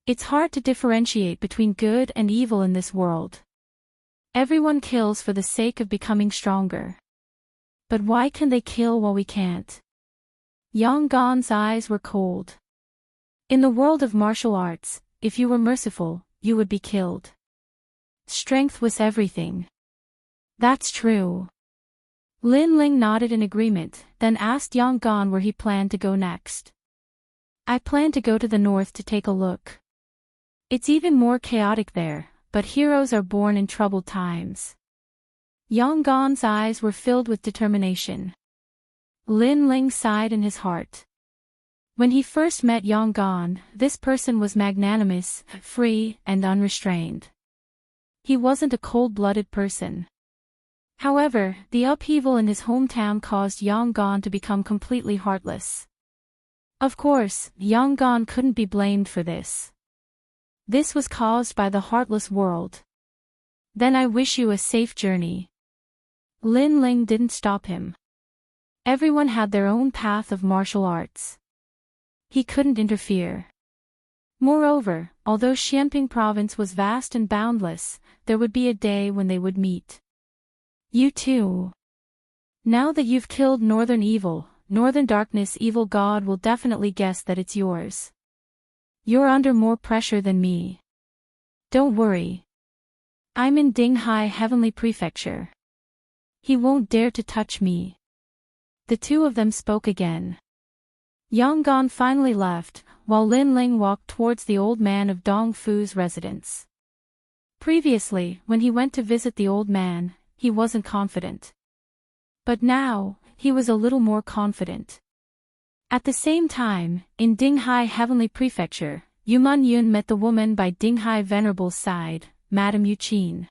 It's hard to differentiate between good and evil in this world. Everyone kills for the sake of becoming stronger. But why can they kill while we can't? Yang Gan's eyes were cold. In the world of martial arts, if you were merciful, you would be killed. Strength was everything. That's true. Lin Ling nodded in agreement, then asked Yang Gan where he planned to go next. I plan to go to the north to take a look. It's even more chaotic there, but heroes are born in troubled times. Yang Gan's eyes were filled with determination. Lin Ling sighed in his heart. When he first met Yang Gan, this person was magnanimous, free, and unrestrained. He wasn't a cold-blooded person. However, the upheaval in his hometown caused Yang Gan to become completely heartless. Of course, Yang Gan couldn't be blamed for this. This was caused by the heartless world. Then I wish you a safe journey. Lin Ling didn't stop him. Everyone had their own path of martial arts. He couldn't interfere. Moreover, although Xianping province was vast and boundless, there would be a day when they would meet. You too. Now that you've killed Northern Evil, Northern Darkness Evil God will definitely guess that it's yours. You're under more pressure than me. Don't worry. I'm in Dinghai Heavenly Prefecture. He won't dare to touch me. The 2 of them spoke again. Yang Gan finally left, while Lin Ling walked towards the old man of Dong Fu's residence. Previously, when he went to visit the old man, he wasn't confident. But now, he was a little more confident. At the same time, in Dinghai Heavenly Prefecture, Yuman Yun met the woman by Dinghai Venerable's side, Madame Yuqin.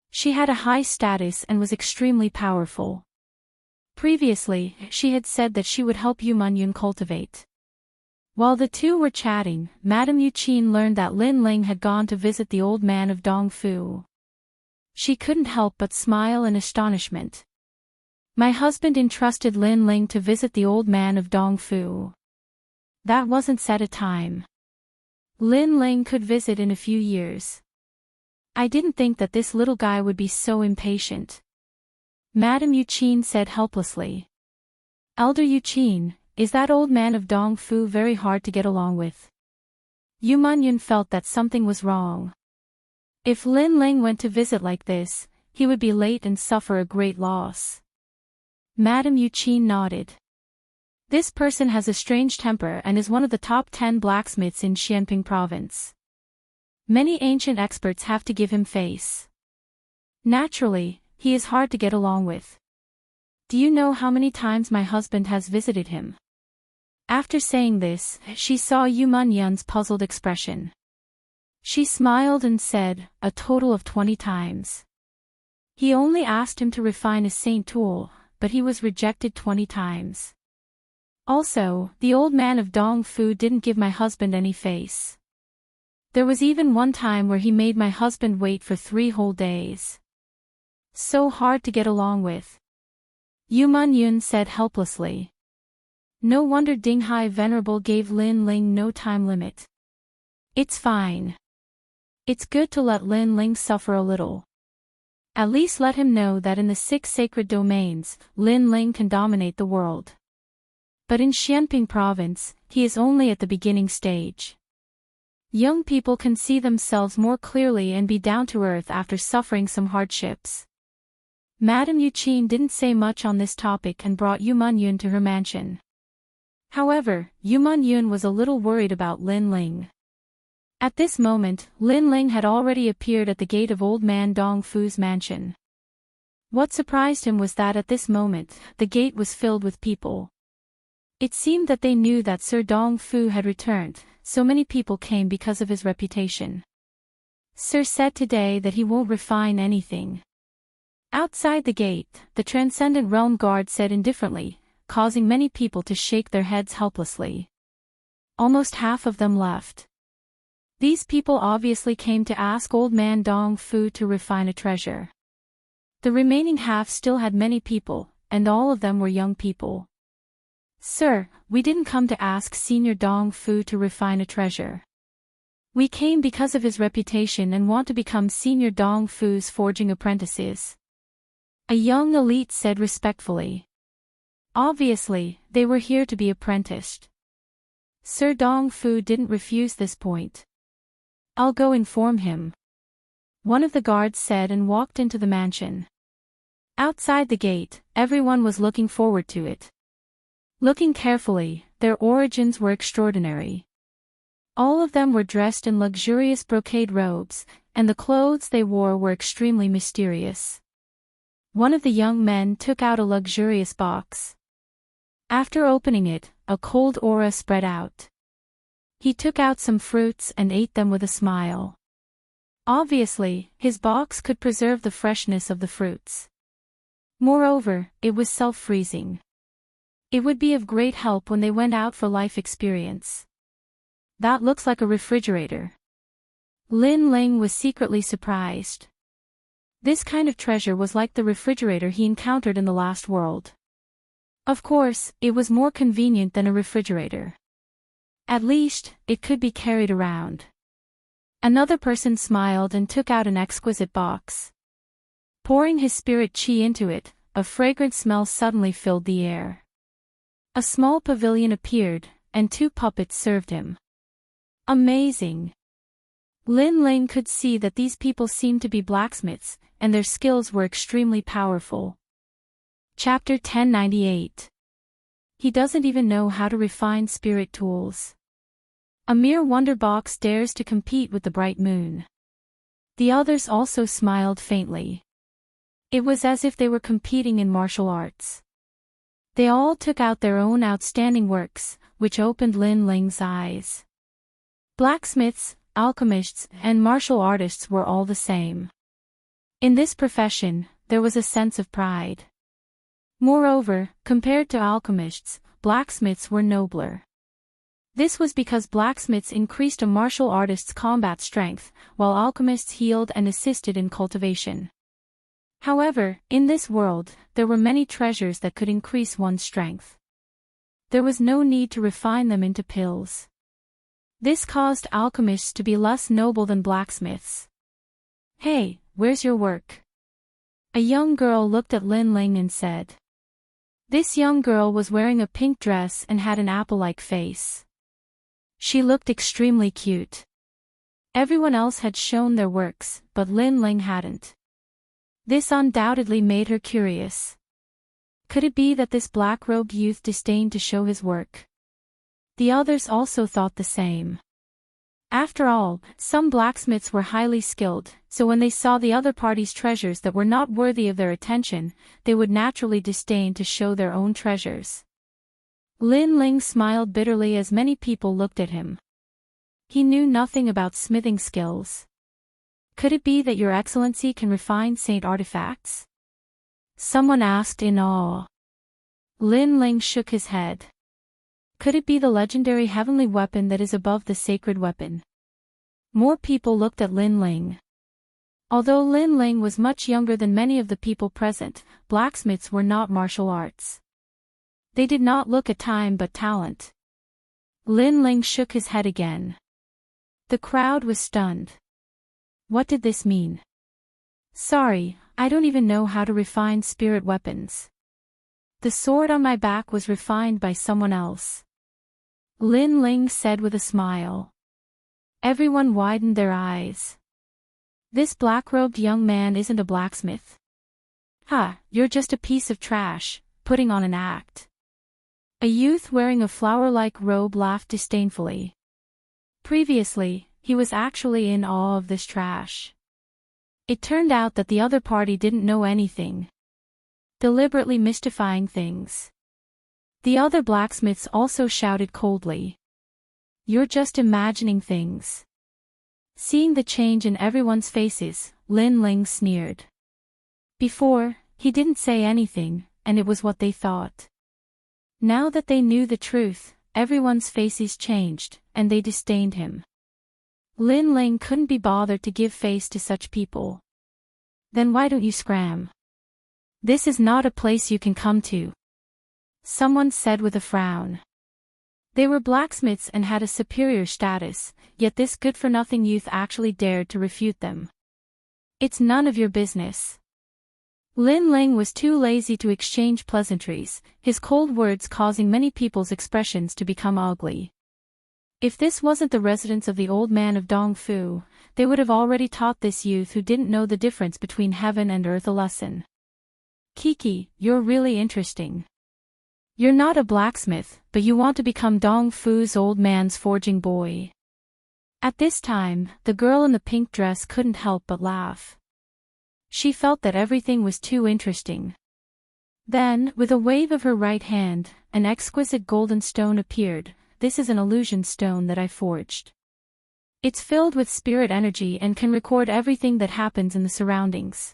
She had a high status and was extremely powerful. Previously, she had said that she would help Yuman Yun cultivate. While the 2 were chatting, Madame Yuqin learned that Lin Ling had gone to visit the old man of Dong Fu. She couldn't help but smile in astonishment. My husband entrusted Lin Ling to visit the old man of Dong Fu. That wasn't set a time. Lin Ling could visit in a few years. I didn't think that this little guy would be so impatient. Madame Yuqin said helplessly. Elder Yuqin, is that old man of Dong Fu very hard to get along with? Yuman Yun felt that something was wrong. If Lin Ling went to visit like this, he would be late and suffer a great loss. Madame Yuqin nodded. This person has a strange temper and is one of the top 10 blacksmiths in Xianping province. Many ancient experts have to give him face. Naturally, he is hard to get along with. Do you know how many times my husband has visited him? After saying this, she saw Yuman Yun's puzzled expression. She smiled and said, a total of 20 times. He only asked him to refine a saint tool, but he was rejected 20 times. Also, the old man of Dong Fu didn't give my husband any face. There was even one time where he made my husband wait for 3 whole days. So hard to get along with. Yuman Yun said helplessly. No wonder Dinghai Venerable gave Lin Ling no time limit. It's fine. It's good to let Lin Ling suffer a little. At least let him know that in the 6 sacred domains, Lin Ling can dominate the world. But in Xianping province, he is only at the beginning stage. Young people can see themselves more clearly and be down to earth after suffering some hardships. Madame Yuqin didn't say much on this topic and brought Yuman Yun to her mansion. However, Yuman Yun was a little worried about Lin Ling. At this moment, Lin Ling had already appeared at the gate of old man Dong Fu's mansion. What surprised him was that at this moment, the gate was filled with people. It seemed that they knew that Sir Dongfu had returned, so many people came because of his reputation. Sir said today that he won't refine anything. Outside the gate, the Transcendent Realm Guard said indifferently, causing many people to shake their heads helplessly. Almost half of them left. These people obviously came to ask Old Man Dongfu to refine a treasure. The remaining half still had many people, and all of them were young people. Sir, we didn't come to ask Senior Dongfu to refine a treasure. We came because of his reputation and want to become Senior Dongfu's forging apprentices. A young elite said respectfully. Obviously, they were here to be apprenticed. Sir Dongfu didn't refuse this point. I'll go inform him. One of the guards said and walked into the mansion. Outside the gate, everyone was looking forward to it. Looking carefully, their origins were extraordinary. All of them were dressed in luxurious brocade robes, and the clothes they wore were extremely mysterious. One of the young men took out a luxurious box. After opening it, a cold aura spread out. He took out some fruits and ate them with a smile. Obviously, his box could preserve the freshness of the fruits. Moreover, it was self-freezing. It would be of great help when they went out for life experience. That looks like a refrigerator. Lin Ling was secretly surprised. This kind of treasure was like the refrigerator he encountered in the last world. Of course, it was more convenient than a refrigerator. At least, it could be carried around. Another person smiled and took out an exquisite box. Pouring his spirit chi into it, a fragrant smell suddenly filled the air. A small pavilion appeared, and 2 puppets served him. Amazing! Lin Ling could see that these people seemed to be blacksmiths, and their skills were extremely powerful. Chapter 1098. He doesn't even know how to refine spirit tools. A mere wonder box dares to compete with the bright moon. The others also smiled faintly. It was as if they were competing in martial arts. They all took out their own outstanding works, which opened Lin Ling's eyes. Blacksmiths, alchemists, and martial artists were all the same. In this profession, there was a sense of pride. Moreover, compared to alchemists, blacksmiths were nobler. This was because blacksmiths increased a martial artist's combat strength, while alchemists healed and assisted in cultivation. However, in this world, there were many treasures that could increase one's strength. There was no need to refine them into pills. This caused alchemists to be less noble than blacksmiths. Hey, where's your work? A young girl looked at Lin Ling and said. This young girl was wearing a pink dress and had an apple-like face. She looked extremely cute. Everyone else had shown their works, but Lin Ling hadn't. This undoubtedly made her curious. Could it be that this black-robed youth disdained to show his work? The others also thought the same. After all, some blacksmiths were highly skilled, so when they saw the other party's treasures that were not worthy of their attention, they would naturally disdain to show their own treasures. Lin Ling smiled bitterly as many people looked at him. He knew nothing about smithing skills. Could it be that Your Excellency can refine saint artifacts? Someone asked in awe. Lin Ling shook his head. Could it be the legendary heavenly weapon that is above the sacred weapon? More people looked at Lin Ling. Although Lin Ling was much younger than many of the people present, blacksmiths were not martial arts. They did not look at time but talent. Lin Ling shook his head again. The crowd was stunned. What did this mean? Sorry, I don't even know how to refine spirit weapons. The sword on my back was refined by someone else. Lin Ling said with a smile. Everyone widened their eyes. This black-robed young man isn't a blacksmith. Ha, you're just a piece of trash, putting on an act. A youth wearing a flower-like robe laughed disdainfully. Previously, he was actually in awe of this trash. It turned out that the other party didn't know anything, deliberately mystifying things. The other blacksmiths also shouted coldly. You're just imagining things. Seeing the change in everyone's faces, Lin Ling sneered. Before, he didn't say anything, and it was what they thought. Now that they knew the truth, everyone's faces changed, and they disdained him. Lin Ling couldn't be bothered to give face to such people. Then why don't you scram? This is not a place you can come to. Someone said with a frown. They were blacksmiths and had a superior status, yet this good-for-nothing youth actually dared to refute them. It's none of your business. Lin Ling was too lazy to exchange pleasantries, his cold words causing many people's expressions to become ugly. If this wasn't the residence of the old man of Dongfu, they would have already taught this youth who didn't know the difference between heaven and earth a lesson. Kiki, you're really interesting. You're not a blacksmith, but you want to become Dongfu's old man's forging boy. At this time, the girl in the pink dress couldn't help but laugh. She felt that everything was too interesting. Then, with a wave of her right hand, an exquisite golden stone appeared. This is an illusion stone that I forged. It's filled with spirit energy and can record everything that happens in the surroundings.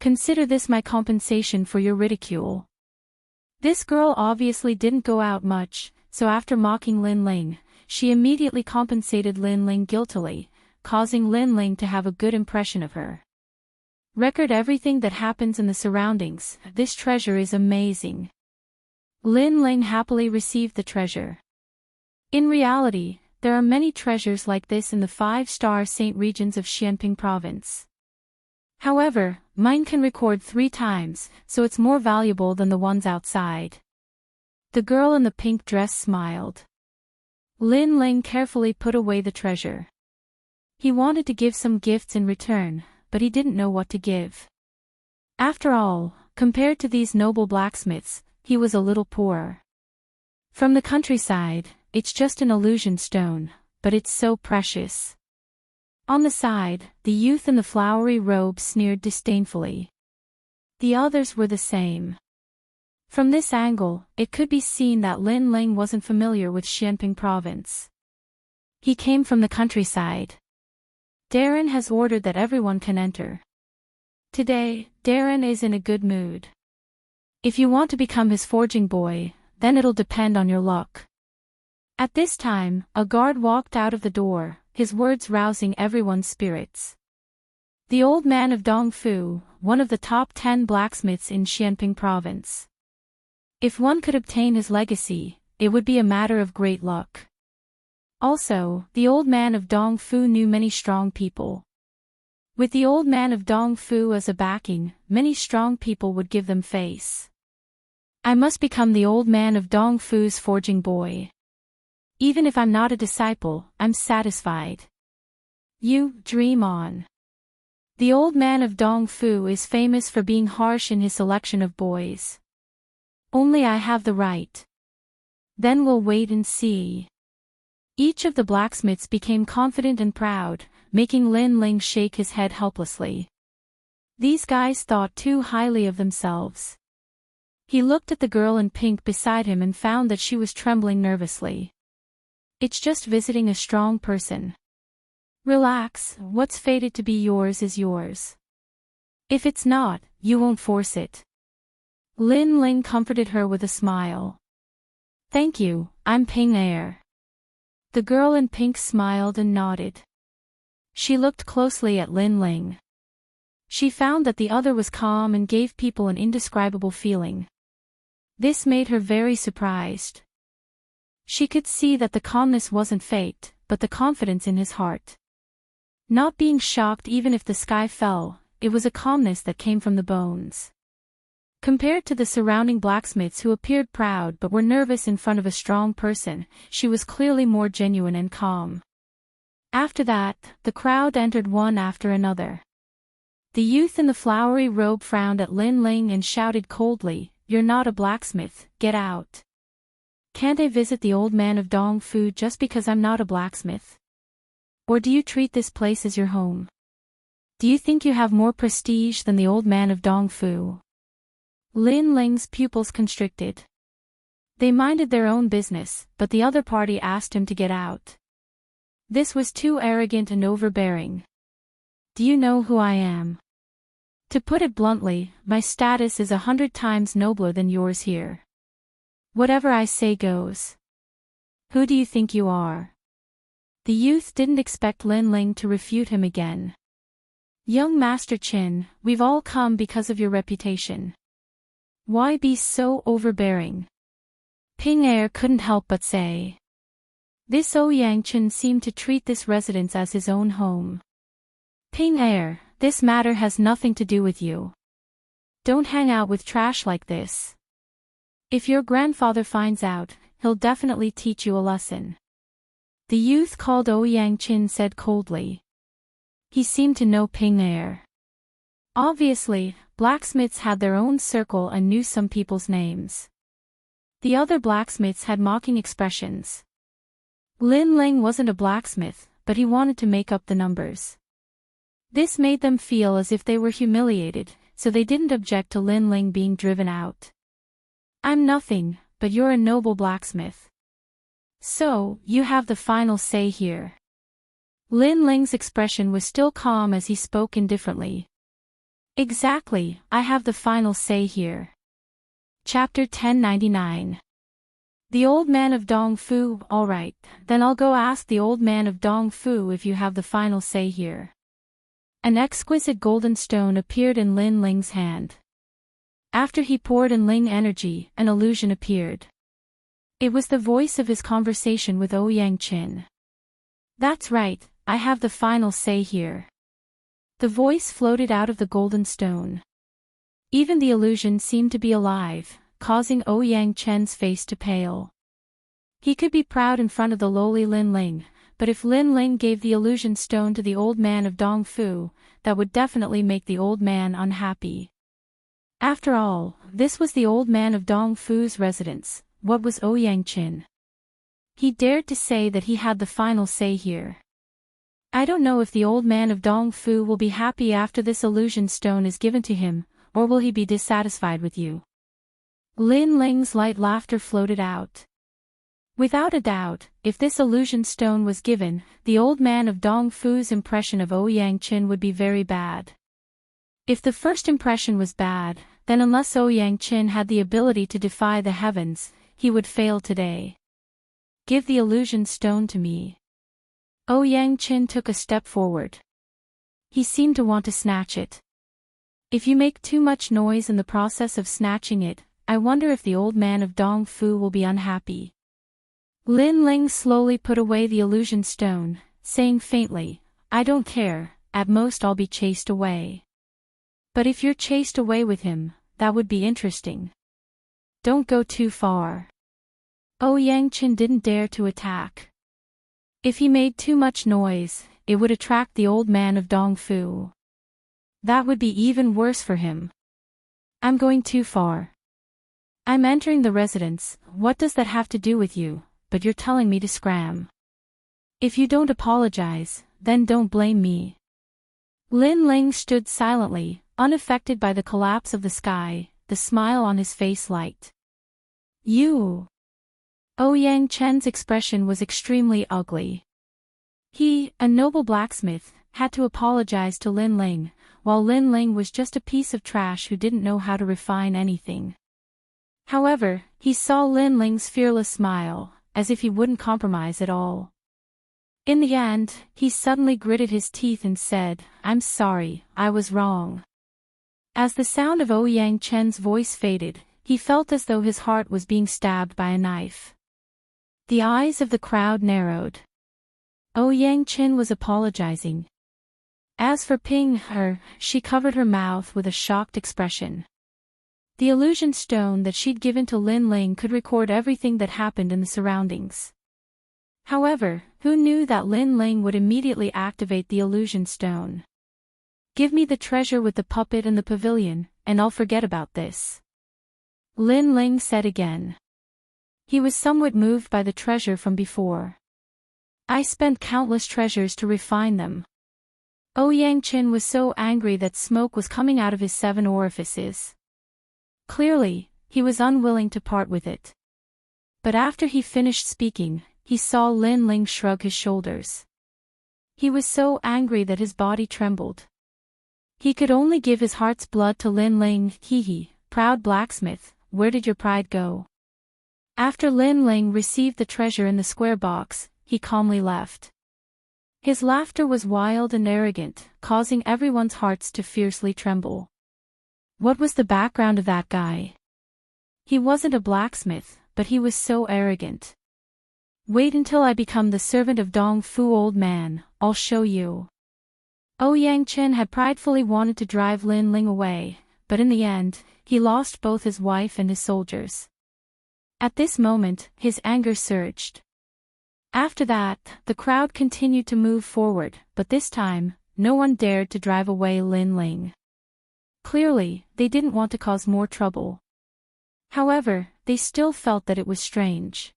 Consider this my compensation for your ridicule. This girl obviously didn't go out much, so after mocking Lin Ling, she immediately compensated Lin Ling guiltily, causing Lin Ling to have a good impression of her. Record everything that happens in the surroundings. This treasure is amazing. Lin Ling happily received the treasure. In reality, there are many treasures like this in the 5-star Saint regions of Xianping province. However, mine can record 3 times, so it's more valuable than the ones outside. The girl in the pink dress smiled. Lin Ling carefully put away the treasure. He wanted to give some gifts in return, but he didn't know what to give. After all, compared to these noble blacksmiths, he was a little poorer. From the countryside, it's just an illusion stone, but it's so precious. On the side, the youth in the flowery robe sneered disdainfully. The others were the same. From this angle, it could be seen that Lin Ling wasn't familiar with Xianping province. He came from the countryside. Darren has ordered that everyone can enter. Today, Darren is in a good mood. If you want to become his forging boy, then it'll depend on your luck. At this time, a guard walked out of the door, his words rousing everyone's spirits. The old man of Dongfu, one of the top 10 blacksmiths in Xianping province. If one could obtain his legacy, it would be a matter of great luck. Also, the old man of Dongfu knew many strong people. With the old man of Dongfu as a backing, many strong people would give them face. I must become the old man of Dongfu's forging boy. Even if I'm not a disciple, I'm satisfied. You, dream on. The old man of Dongfu is famous for being harsh in his selection of boys. Only I have the right. Then we'll wait and see. Each of the blacksmiths became confident and proud, making Lin Ling shake his head helplessly. These guys thought too highly of themselves. He looked at the girl in pink beside him and found that she was trembling nervously. It's just visiting a strong person. Relax, what's fated to be yours is yours. If it's not, you won't force it. Lin Ling comforted her with a smile. Thank you, I'm Ping Air. The girl in pink smiled and nodded. She looked closely at Lin Ling. She found that the other was calm and gave people an indescribable feeling. This made her very surprised. She could see that the calmness wasn't faked, but the confidence in his heart. Not being shocked even if the sky fell, it was a calmness that came from the bones. Compared to the surrounding blacksmiths who appeared proud but were nervous in front of a strong person, she was clearly more genuine and calm. After that, the crowd entered one after another. The youth in the flowery robe frowned at Lin Ling and shouted coldly, "You're not a blacksmith, get out. Can't I visit the old man of Dongfu just because I'm not a blacksmith? Or do you treat this place as your home? Do you think you have more prestige than the old man of Dongfu?" Lin Ling's pupils constricted. They minded their own business, but the other party asked him to get out. This was too arrogant and overbearing. Do you know who I am? To put it bluntly, my status is 100 times nobler than yours here. Whatever I say goes. Who do you think you are? The youth didn't expect Lin Ling to refute him again. Young Master Qin, we've all come because of your reputation. Why be so overbearing? Ping Er couldn't help but say. This Ouyang Chen seemed to treat this residence as his own home. Ping Er, this matter has nothing to do with you. Don't hang out with trash like this. If your grandfather finds out, he'll definitely teach you a lesson. The youth called Ouyang Chen said coldly. He seemed to know Ping Er. Obviously, blacksmiths had their own circle and knew some people's names. The other blacksmiths had mocking expressions. Lin Ling wasn't a blacksmith, but he wanted to make up the numbers. This made them feel as if they were humiliated, so they didn't object to Lin Ling being driven out. I'm nothing, but you're a noble blacksmith. So, you have the final say here. Lin Ling's expression was still calm as he spoke indifferently. Exactly, I have the final say here. Chapter 1099. The old man of Dong Fu, alright, then I'll go ask the old man of Dong Fu if you have the final say here. An exquisite golden stone appeared in Lin Ling's hand. After he poured in Ling energy, an illusion appeared. It was the voice of his conversation with Ouyang Chen. That's right, I have the final say here. The voice floated out of the golden stone. Even the illusion seemed to be alive, causing Ouyang Chen's face to pale. He could be proud in front of the lowly Lin Ling, but if Lin Ling gave the illusion stone to the old man of Dong Fu, that would definitely make the old man unhappy. After all, this was the old man of Dong Fu's residence. What was Ouyang Chen? He dared to say that he had the final say here. I don't know if the old man of Dong Fu will be happy after this illusion stone is given to him, or will he be dissatisfied with you? Lin Ling's light laughter floated out. Without a doubt, if this illusion stone was given, the old man of Dong Fu's impression of Ouyang Chen would be very bad. If the first impression was bad, then unless Ouyang Chen had the ability to defy the heavens, he would fail today. Give the illusion stone to me. Ouyang Chen took a step forward. He seemed to want to snatch it. If you make too much noise in the process of snatching it, I wonder if the old man of Dong Fu will be unhappy. Lin Ling slowly put away the illusion stone, saying faintly, I don't care, at most I'll be chased away. But if you're chased away with him, that would be interesting. Don't go too far. Ouyang Chen didn't dare to attack. If he made too much noise, it would attract the old man of Dong Fu. That would be even worse for him. I'm going too far. I'm entering the residence, what does that have to do with you, but you're telling me to scram. If you don't apologize, then don't blame me. Lin Ling stood silently, unaffected by the collapse of the sky, the smile on his face light. You. Ouyang Chen's expression was extremely ugly. He, a noble blacksmith, had to apologize to Lin Ling, while Lin Ling was just a piece of trash who didn't know how to refine anything. However, he saw Lin Ling's fearless smile, as if he wouldn't compromise at all. In the end, he suddenly gritted his teeth and said, I'm sorry, I was wrong. As the sound of Ouyang Chen's voice faded, he felt as though his heart was being stabbed by a knife. The eyes of the crowd narrowed. Ouyang Chen was apologizing. As for Ping Er, she covered her mouth with a shocked expression. The illusion stone that she'd given to Lin Ling could record everything that happened in the surroundings. However, who knew that Lin Ling would immediately activate the illusion stone? Give me the treasure with the puppet and the pavilion, and I'll forget about this. Lin Ling said again. He was somewhat moved by the treasure from before. I spent countless treasures to refine them. Ouyang Chen was so angry that smoke was coming out of his 7 orifices. Clearly, he was unwilling to part with it. But after he finished speaking, he saw Lin Ling shrug his shoulders. He was so angry that his body trembled. He could only give his heart's blood to Lin Ling. Hee, proud blacksmith, where did your pride go? After Lin Ling received the treasure in the square box, he calmly left. His laughter was wild and arrogant, causing everyone's hearts to fiercely tremble. What was the background of that guy? He wasn't a blacksmith, but he was so arrogant. Wait until I become the servant of Dong Fu, old man, I'll show you. Ouyang Chen had pridefully wanted to drive Lin Ling away, but in the end, he lost both his wife and his soldiers. At this moment, his anger surged. After that, the crowd continued to move forward, but this time, no one dared to drive away Lin Ling. Clearly, they didn't want to cause more trouble. However, they still felt that it was strange.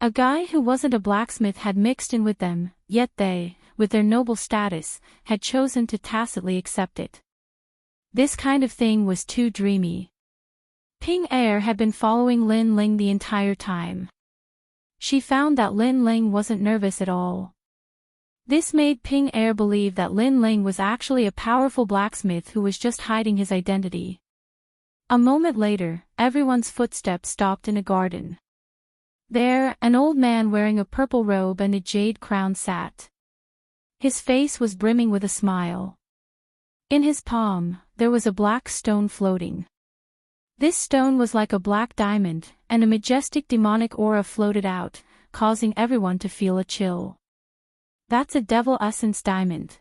A guy who wasn't a blacksmith had mixed in with them, yet they, with their noble status, had chosen to tacitly accept it. This kind of thing was too dreamy. Ping Er had been following Lin Ling the entire time. She found that Lin Ling wasn't nervous at all. This made Ping Er believe that Lin Ling was actually a powerful blacksmith who was just hiding his identity. A moment later, everyone's footsteps stopped in a garden. There, an old man wearing a purple robe and a jade crown sat. His face was brimming with a smile. In his palm, there was a black stone floating. This stone was like a black diamond, and a majestic demonic aura floated out, causing everyone to feel a chill. That's a devil essence diamond.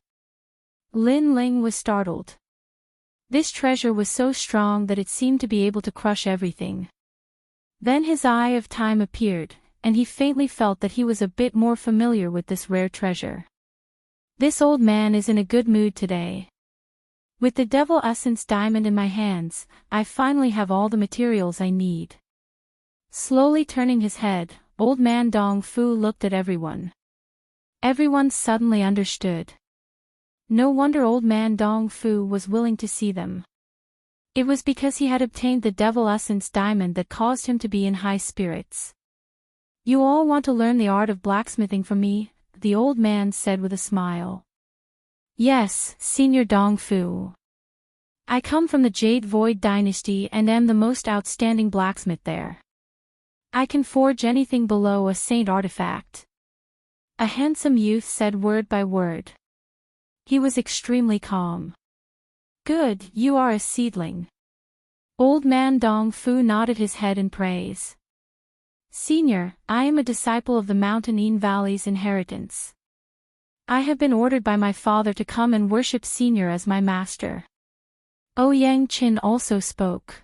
Lin Ling was startled. This treasure was so strong that it seemed to be able to crush everything. Then his eye of time appeared, and he faintly felt that he was a bit more familiar with this rare treasure. This old man is in a good mood today. With the devil essence diamond in my hands, I finally have all the materials I need. Slowly turning his head, old man Dong Fu looked at everyone. Everyone suddenly understood. No wonder old man Dong Fu was willing to see them. It was because he had obtained the devil essence diamond that caused him to be in high spirits. You all want to learn the art of blacksmithing from me, the old man said with a smile. Yes, Senior Dong Fu. I come from the Jade Void dynasty and am the most outstanding blacksmith there. I can forge anything below a saint artifact. A handsome youth said word by word. He was extremely calm. Good, you are a seedling. Old man Dong Fu nodded his head in praise. Senior, I am a disciple of the Mountain Valley's inheritance. I have been ordered by my father to come and worship Senior as my master. Ouyang Chen also spoke.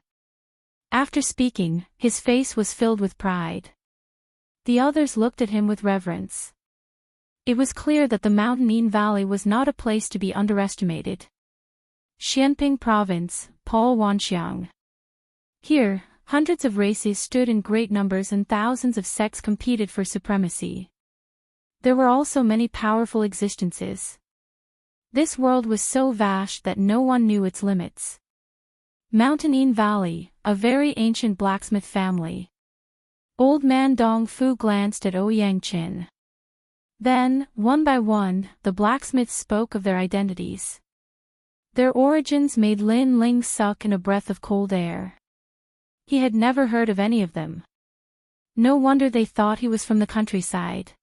After speaking, his face was filled with pride. The others looked at him with reverence. It was clear that the Mountain Valley was not a place to be underestimated. Xianping Province, Paul Wanxiang. Here, hundreds of races stood in great numbers and thousands of sects competed for supremacy. There were also many powerful existences. This world was so vast that no one knew its limits. Mountain Valley, a very ancient blacksmith family. Old man Dong Fu glanced at Ouyang Chen. Then, one by one, the blacksmiths spoke of their identities. Their origins made Lin Ling suck in a breath of cold air. He had never heard of any of them. No wonder they thought he was from the countryside.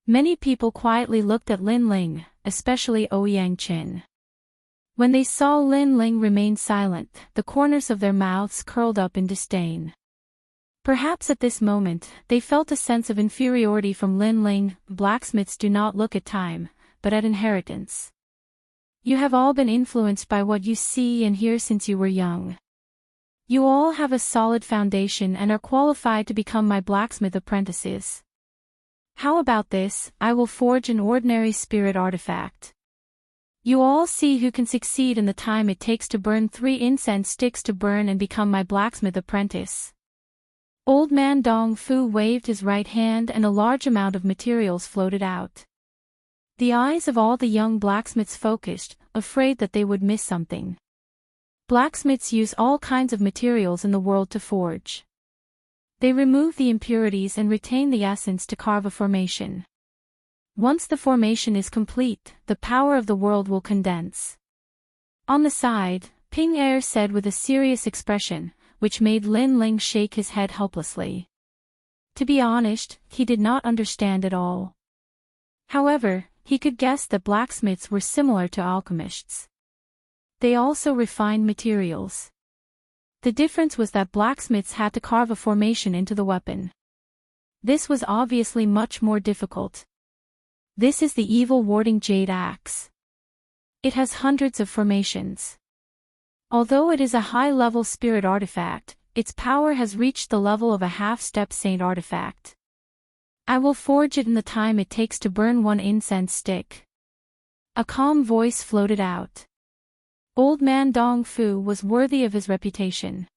Many people quietly looked at Lin Ling, especially Ouyang Chen. When they saw Lin Ling remain silent, the corners of their mouths curled up in disdain. Perhaps at this moment, they felt a sense of inferiority from Lin Ling. Blacksmiths do not look at time, but at inheritance. You have all been influenced by what you see and hear since you were young. You all have a solid foundation and are qualified to become my blacksmith apprentices. How about this? I will forge an ordinary spirit artifact. You all see who can succeed in the time it takes to burn 3 incense sticks to burn and become my blacksmith apprentice. Old man Dong Fu waved his right hand and a large amount of materials floated out. The eyes of all the young blacksmiths focused, afraid that they would miss something. Blacksmiths use all kinds of materials in the world to forge. They remove the impurities and retain the essence to carve a formation. Once the formation is complete, the power of the world will condense. On the side, Ping Er said with a serious expression, which made Lin Ling shake his head helplessly. To be honest, he did not understand at all. However, he could guess that blacksmiths were similar to alchemists. They also refined materials. The difference was that blacksmiths had to carve a formation into the weapon. This was obviously much more difficult. This is the evil warding jade axe. It has hundreds of formations. Although it is a high-level spirit artifact, its power has reached the level of a half-step saint artifact. I will forge it in the time it takes to burn one incense stick. A calm voice floated out. Old man Dong Fu was worthy of his reputation.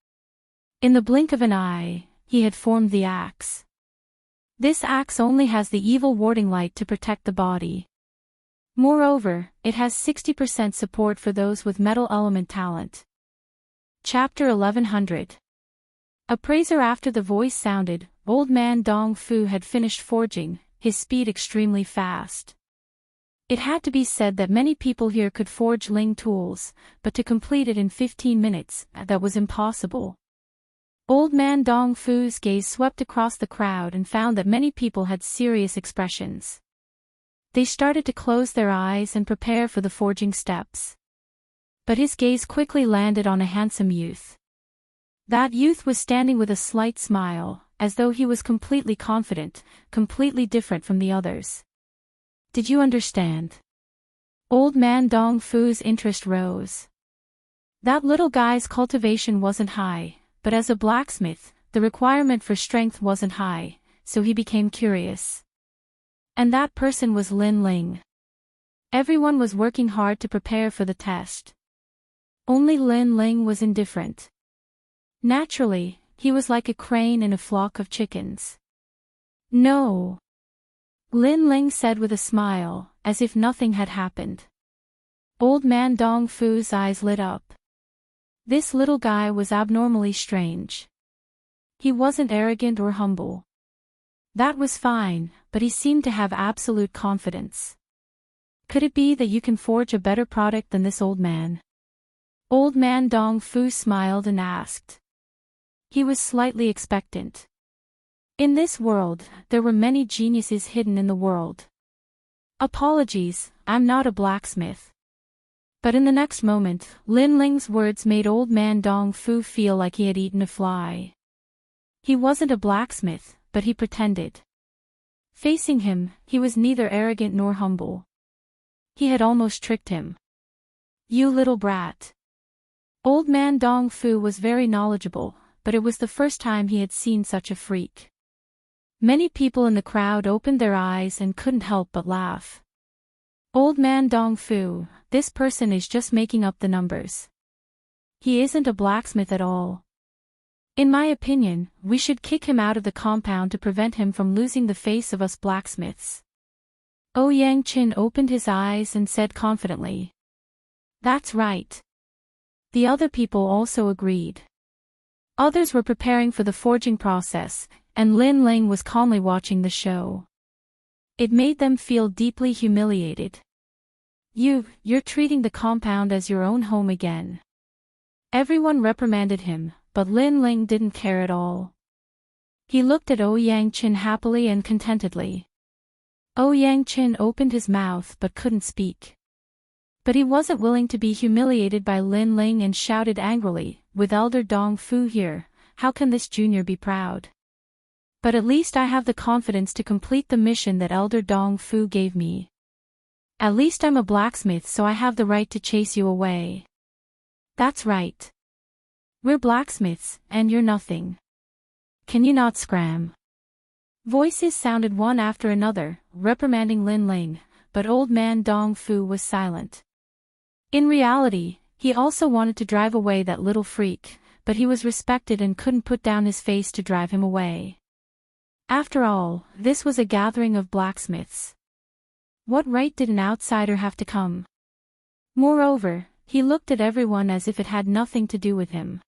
In the blink of an eye, he had formed the axe. This axe only has the evil warding light to protect the body. Moreover, it has 60% support for those with metal element talent. Chapter 1100. Appraiser. After the voice sounded, old man Dong Fu had finished forging, his speed extremely fast. It had to be said that many people here could forge Ling tools, but to complete it in 15 minutes, that was impossible. Old man Dong Fu's gaze swept across the crowd and found that many people had serious expressions. They started to close their eyes and prepare for the forging steps. But his gaze quickly landed on a handsome youth. That youth was standing with a slight smile, as though he was completely confident, completely different from the others. Did you understand? Old man Dong Fu's interest rose. That little guy's cultivation wasn't high, but as a blacksmith, the requirement for strength wasn't high, so he became curious. And that person was Lin Ling. Everyone was working hard to prepare for the test. Only Lin Ling was indifferent. Naturally, he was like a crane in a flock of chickens. No. Lin Ling said with a smile, as if nothing had happened. Old man Dong Fu's eyes lit up. This little guy was abnormally strange. He wasn't arrogant or humble. That was fine, but he seemed to have absolute confidence. Could it be that you can forge a better product than this old man? Old man Dong Fu smiled and asked. He was slightly expectant. In this world, there were many geniuses hidden in the world. Apologies, I'm not a blacksmith. But in the next moment, Lin Ling's words made old man Dong Fu feel like he had eaten a fly. He wasn't a blacksmith, but he pretended. Facing him, he was neither arrogant nor humble. He had almost tricked him. You little brat. Old man Dong Fu was very knowledgeable, but it was the first time he had seen such a freak. Many people in the crowd opened their eyes and couldn't help but laugh. Old man Dong Fu, this person is just making up the numbers. He isn't a blacksmith at all. In my opinion, we should kick him out of the compound to prevent him from losing the face of us blacksmiths. Ouyang Qin opened his eyes and said confidently. That's right. The other people also agreed. Others were preparing for the forging process, and Lin Ling was calmly watching the show. It made them feel deeply humiliated. You're treating the compound as your own home again. Everyone reprimanded him, but Lin Ling didn't care at all. He looked at Ouyang Qin happily and contentedly. Ouyang Qin opened his mouth but couldn't speak. But he wasn't willing to be humiliated by Lin Ling and shouted angrily, with Elder Dong Fu here, how can this junior be proud? But at least I have the confidence to complete the mission that Elder Dong Fu gave me. At least I'm a blacksmith, so I have the right to chase you away. That's right. We're blacksmiths, and you're nothing. Can you not scram? Voices sounded one after another, reprimanding Lin Ling, but old man Dong Fu was silent. In reality, he also wanted to drive away that little freak, but he was respected and couldn't put down his face to drive him away. After all, this was a gathering of blacksmiths. What right did an outsider have to come? Moreover, He looked at everyone as if it had nothing to do with him.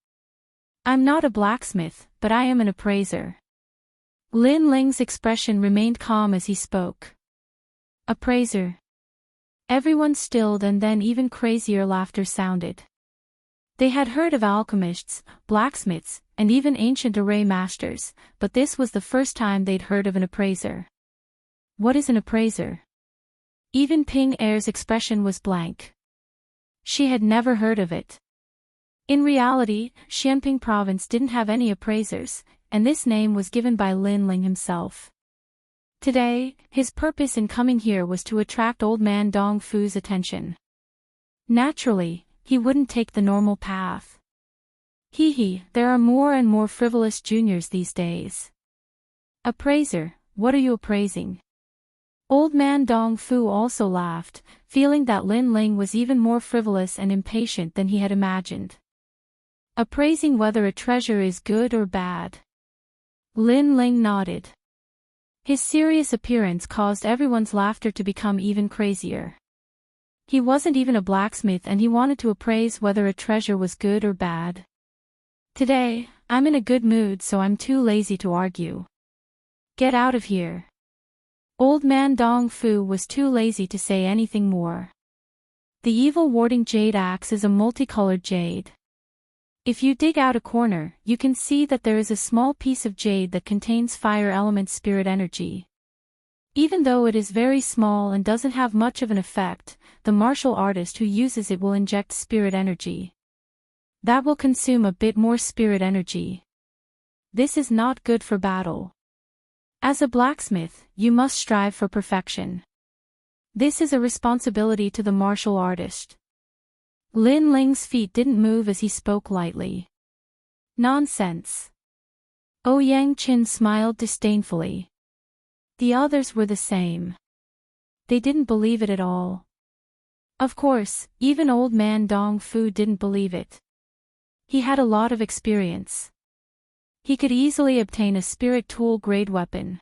I'm not a blacksmith, but I am an appraiser. Lin Ling's expression remained calm as he spoke. Appraiser. Everyone stilled, and then even crazier laughter sounded. They had heard of alchemists, blacksmiths, and even ancient array masters, but this was the first time they'd heard of an appraiser. What is an appraiser? Even Ping Er's expression was blank. She had never heard of it. In reality, Xianping province didn't have any appraisers, and this name was given by Lin Ling himself. Today, his purpose in coming here was to attract old man Dong Fu's attention. Naturally, he wouldn't take the normal path. There are more and more frivolous juniors these days. Appraiser, what are you appraising? Old man Dong Fu also laughed, feeling that Lin Ling was even more frivolous and impatient than he had imagined. Appraising whether a treasure is good or bad. Lin Ling nodded. His serious appearance caused everyone's laughter to become even crazier. He wasn't even a blacksmith, and he wanted to appraise whether a treasure was good or bad. Today, I'm in a good mood, so I'm too lazy to argue. Get out of here. Old man Dong Fu was too lazy to say anything more. The evil warding jade axe is a multicolored jade. If you dig out a corner, you can see that there is a small piece of jade that contains fire element spirit energy. Even though it is very small and doesn't have much of an effect, the martial artist who uses it will inject spirit energy. That will consume a bit more spirit energy. This is not good for battle. As a blacksmith, you must strive for perfection. This is a responsibility to the martial artist. Lin Ling's feet didn't move as he spoke lightly. Nonsense. Ouyang Qin smiled disdainfully. The others were the same. They didn't believe it at all. Of course, even old man Dong Fu didn't believe it. He had a lot of experience. He could easily obtain a spirit tool-grade weapon.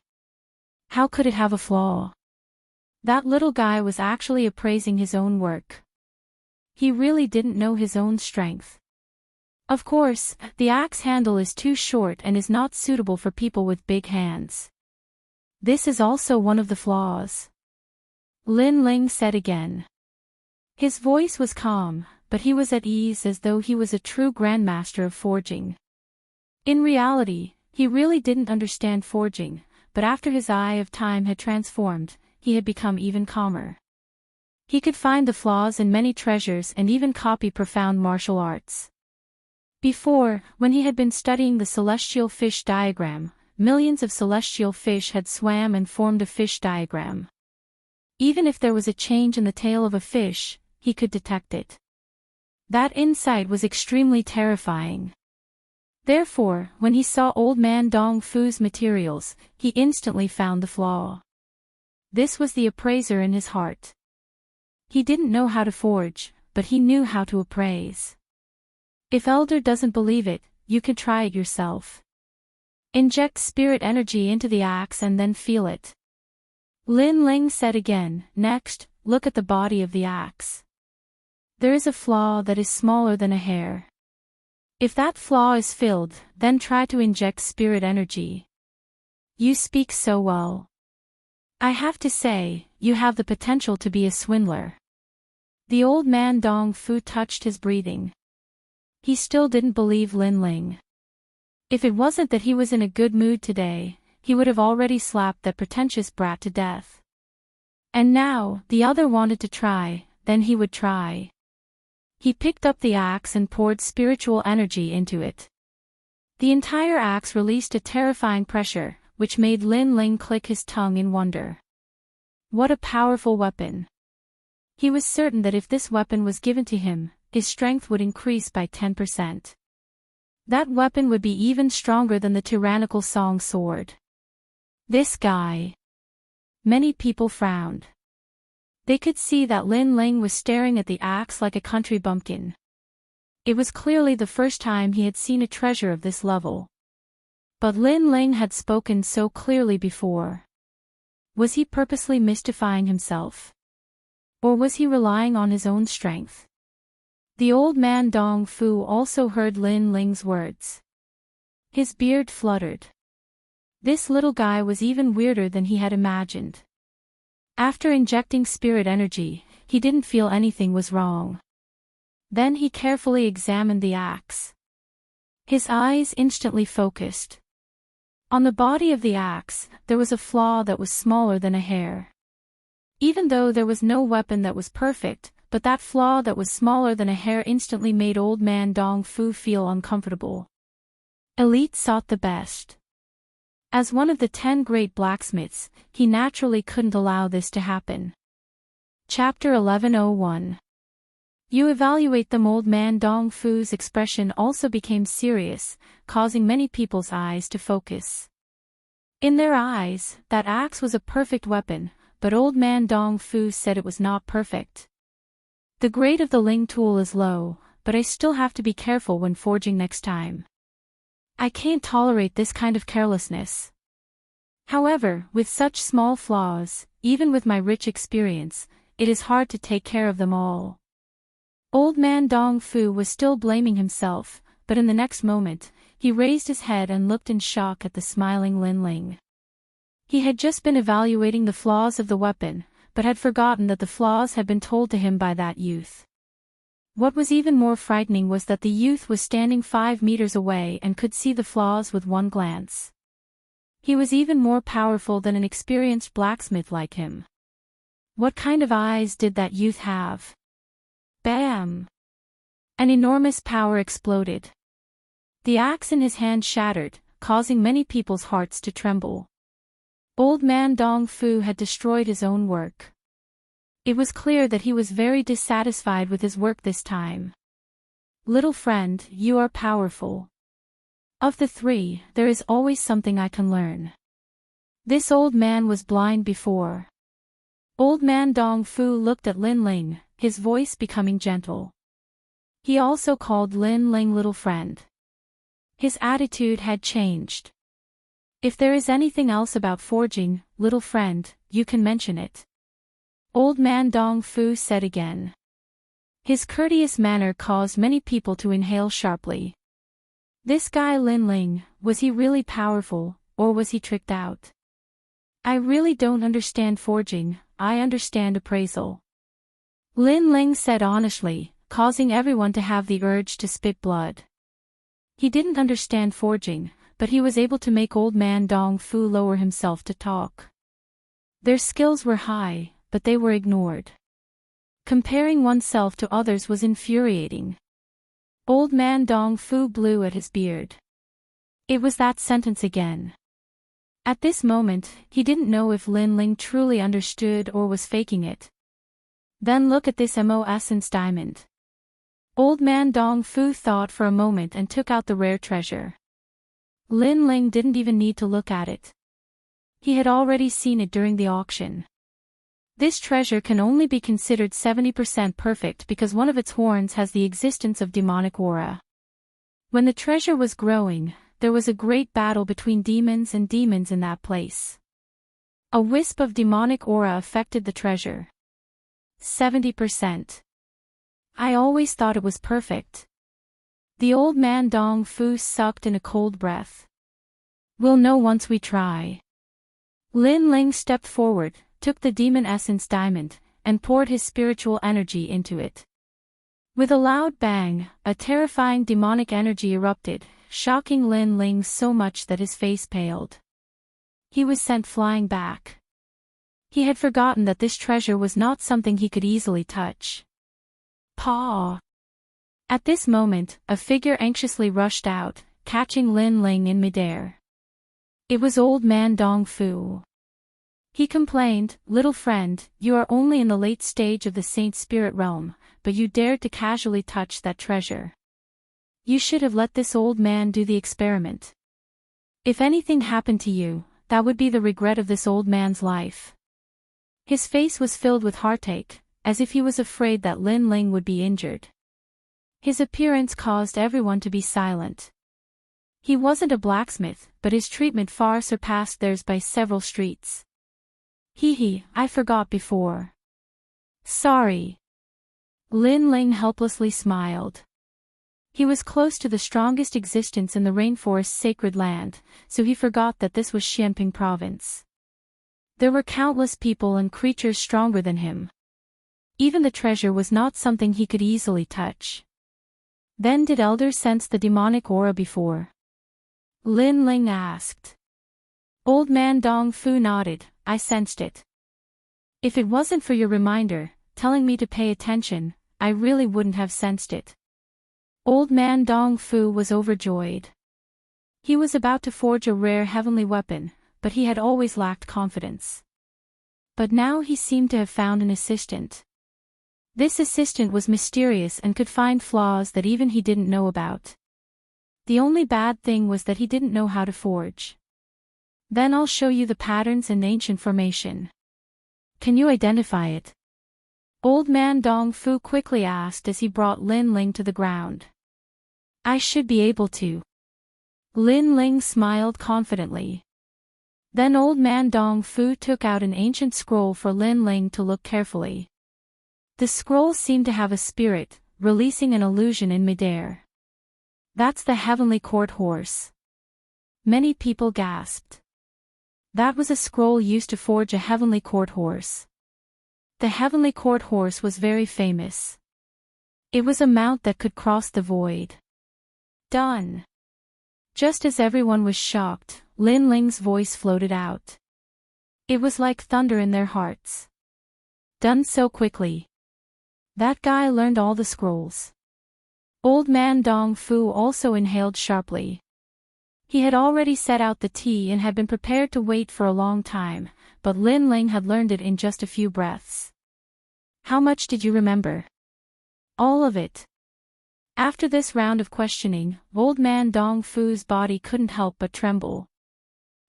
How could it have a flaw? That little guy was actually appraising his own work. He really didn't know his own strength. Of course, the axe handle is too short and is not suitable for people with big hands. This is also one of the flaws. Lin Ling said again. His voice was calm, but he was at ease, as though he was a true grandmaster of forging. In reality, he really didn't understand forging, but after his eye of time had transformed, he had become even calmer. He could find the flaws in many treasures and even copy profound martial arts. Before, when he had been studying the celestial fish diagram, millions of celestial fish had swam and formed a fish diagram. Even if there was a change in the tail of a fish, he could detect it. That insight was extremely terrifying. Therefore, when he saw old man Dong Fu's materials, he instantly found the flaw. This was the appraiser in his heart. He didn't know how to forge, but he knew how to appraise. If Elder doesn't believe it, you can try it yourself. Inject spirit energy into the axe and then feel it. Lin Ling said again. Next, look at the body of the axe. There is a flaw that is smaller than a hair. If that flaw is filled, then try to inject spirit energy. You speak so well. I have to say, you have the potential to be a swindler. The old man Dong Fu touched his breathing. He still didn't believe Lin Ling. If it wasn't that he was in a good mood today, he would have already slapped that pretentious brat to death. And now, the other wanted to try, then he would try. He picked up the axe and poured spiritual energy into it. The entire axe released a terrifying pressure, which made Lin Ling click his tongue in wonder. What a powerful weapon. He was certain that if this weapon was given to him, his strength would increase by 10%. That weapon would be even stronger than the tyrannical song sword. This guy. Many people frowned. They could see that Lin Ling was staring at the axe like a country bumpkin. It was clearly the first time he had seen a treasure of this level. But Lin Ling had spoken so clearly before. Was he purposely mystifying himself? Or was he relying on his own strength? The old man Dong Fu also heard Lin Ling's words. His beard fluttered. This little guy was even weirder than he had imagined. After injecting spirit energy, he didn't feel anything was wrong. Then he carefully examined the axe. His eyes instantly focused. On the body of the axe, there was a flaw that was smaller than a hair. Even though there was no weapon that was perfect, but that flaw that was smaller than a hair instantly made old man Dong Fu feel uncomfortable. Elite sought the best. As one of the 10 great blacksmiths, he naturally couldn't allow this to happen. Chapter 1101. You evaluate them. Old man Dong Fu's expression also became serious, causing many people's eyes to focus. In their eyes, that axe was a perfect weapon, but old man Dong Fu said it was not perfect. The grade of the Ling tool is low, but I still have to be careful when forging next time. I can't tolerate this kind of carelessness. However, with such small flaws, even with my rich experience, it is hard to take care of them all. Old man Dong Fu was still blaming himself, but in the next moment, he raised his head and looked in shock at the smiling Lin Ling. He had just been evaluating the flaws of the weapon, but had forgotten that the flaws had been told to him by that youth. What was even more frightening was that the youth was standing 5 meters away and could see the flaws with one glance. He was even more powerful than an experienced blacksmith like him. What kind of eyes did that youth have? Bam! An enormous power exploded. The axe in his hand shattered, causing many people's hearts to tremble. Old man Dong Fu had destroyed his own work. It was clear that he was very dissatisfied with his work this time. Little friend, you are powerful. Of the 3, there is always something I can learn. This old man was blind before. Old man Dong Fu looked at Lin Ling, his voice becoming gentle. He also called Lin Ling little friend. His attitude had changed. If there is anything else about forging, little friend, you can mention it. Old man Dong Fu said again. His courteous manner caused many people to inhale sharply. This guy Lin Ling, was he really powerful, or was he tricked out? I really don't understand forging, I understand appraisal. Lin Ling said honestly, causing everyone to have the urge to spit blood. He didn't understand forging, but he was able to make old man Dong Fu lower himself to talk. Their skills were high, but they were ignored. Comparing oneself to others was infuriating. Old man Dong Fu blew at his beard. It was that sentence again. At this moment, he didn't know if Lin Ling truly understood or was faking it. Then look at this Mo Essence diamond. Old man Dong Fu thought for a moment and took out the rare treasure. Lin Ling didn't even need to look at it. He had already seen it during the auction. This treasure can only be considered 70% perfect because one of its horns has the existence of demonic aura. When the treasure was growing, there was a great battle between demons and demons in that place. A wisp of demonic aura affected the treasure. 70%. I always thought it was perfect. The old man Dong Fu sucked in a cold breath. We'll know once we try. Lin Ling stepped forward, took the demon essence diamond, and poured his spiritual energy into it. With a loud bang, a terrifying demonic energy erupted, shocking Lin Ling so much that his face paled. He was sent flying back. He had forgotten that this treasure was not something he could easily touch. Paw! At this moment, a figure anxiously rushed out, catching Lin Ling in midair. It was old man Dong Fu. He complained, little friend, you are only in the late stage of the saint spirit realm, but you dared to casually touch that treasure. You should have let this old man do the experiment. If anything happened to you, that would be the regret of this old man's life. His face was filled with heartache, as if he was afraid that Lin Ling would be injured. His appearance caused everyone to be silent. He wasn't a blacksmith, but his treatment far surpassed theirs by several streets. I forgot before. Sorry. Lin Ling helplessly smiled. He was close to the strongest existence in the rainforest's sacred land, so he forgot that this was Xianping province. There were countless people and creatures stronger than him. Even the treasure was not something he could easily touch. Then did Elder sense the demonic aura before? Lin Ling asked. Old man Dong Fu nodded. I sensed it. If it wasn't for your reminder, telling me to pay attention, I really wouldn't have sensed it. Old man Dong Fu was overjoyed. He was about to forge a rare heavenly weapon, but he had always lacked confidence. But now he seemed to have found an assistant. This assistant was mysterious and could find flaws that even he didn't know about. The only bad thing was that he didn't know how to forge. Then I'll show you the patterns in ancient formation. Can you identify it? Old man Dong Fu quickly asked as he brought Lin Ling to the ground. I should be able to. Lin Ling smiled confidently. Then old man Dong Fu took out an ancient scroll for Lin Ling to look carefully. The scroll seemed to have a spirit, releasing an illusion in midair. That's the heavenly court horse. Many people gasped. That was a scroll used to forge a heavenly court horse. The heavenly court horse was very famous. It was a mount that could cross the void. Done. Just as everyone was shocked, Lin Ling's voice floated out. It was like thunder in their hearts. Done so quickly. That guy learned all the scrolls. Old man Dong Fu also inhaled sharply. He had already set out the tea and had been prepared to wait for a long time, but Lin Ling had learned it in just a few breaths. How much did you remember? All of it. After this round of questioning, old man Dong Fu's body couldn't help but tremble.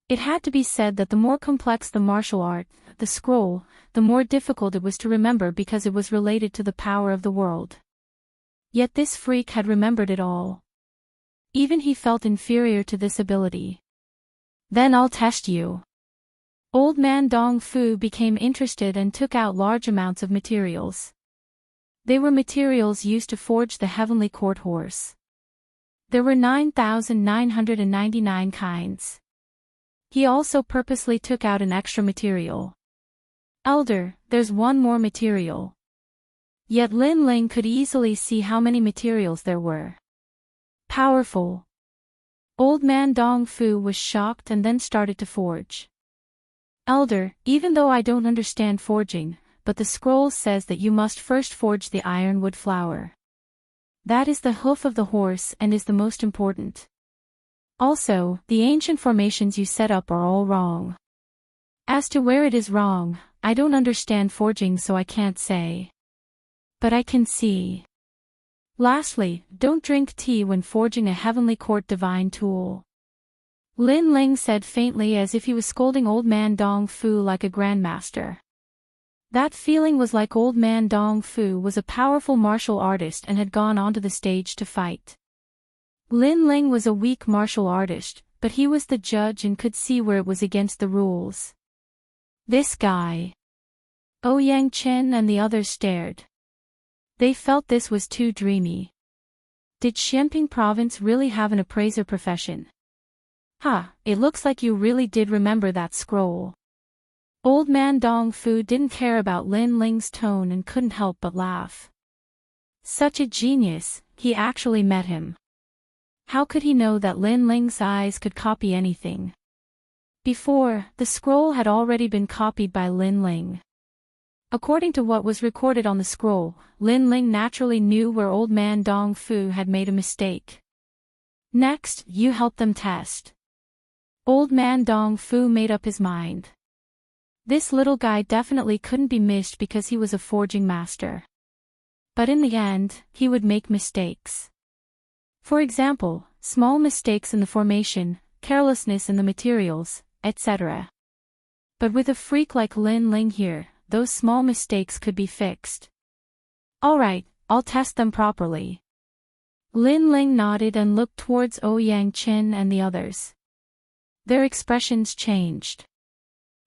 It had to be said that the more complex the martial art, the scroll, the more difficult it was to remember because it was related to the power of the world. Yet this freak had remembered it all. Even he felt inferior to this ability. Then I'll test you. Old man Dong Fu became interested and took out large amounts of materials. They were materials used to forge the heavenly court horse. There were 9,999 kinds. He also purposely took out an extra material. Elder, there's one more material. Yet Lin Ling could easily see how many materials there were. Powerful. Old man Dong Fu was shocked and then started to forge. Elder, even though I don't understand forging, but the scroll says that you must first forge the ironwood flower. That is the hoof of the horse and is the most important. Also, the ancient formations you set up are all wrong. As to where it is wrong, I don't understand forging so I can't say. But I can see. Lastly, don't drink tea when forging a heavenly court divine tool. Lin Ling said faintly as if he was scolding old man Dong Fu like a grandmaster. That feeling was like old man Dong Fu was a powerful martial artist and had gone onto the stage to fight. Lin Ling was a weak martial artist, but he was the judge and could see where it was against the rules. This guy. Ouyang Chen and the others stared. They felt this was too dreamy. Did Xianping province really have an appraiser profession? It looks like you really did remember that scroll. Old man Dong Fu didn't care about Lin Ling's tone and couldn't help but laugh. Such a genius, he actually met him. How could he know that Lin Ling's eyes could copy anything? Before, the scroll had already been copied by Lin Ling. According to what was recorded on the scroll, Lin Ling naturally knew where old man Dong Fu had made a mistake. Next, you help them test. Old man Dong Fu made up his mind. This little guy definitely couldn't be missed because he was a forging master. But in the end, he would make mistakes. For example, small mistakes in the formation, carelessness in the materials, etc. But with a freak like Lin Ling here, those small mistakes could be fixed. Alright, I'll test them properly. Lin Ling nodded and looked towards Ouyang Chen and the others. Their expressions changed.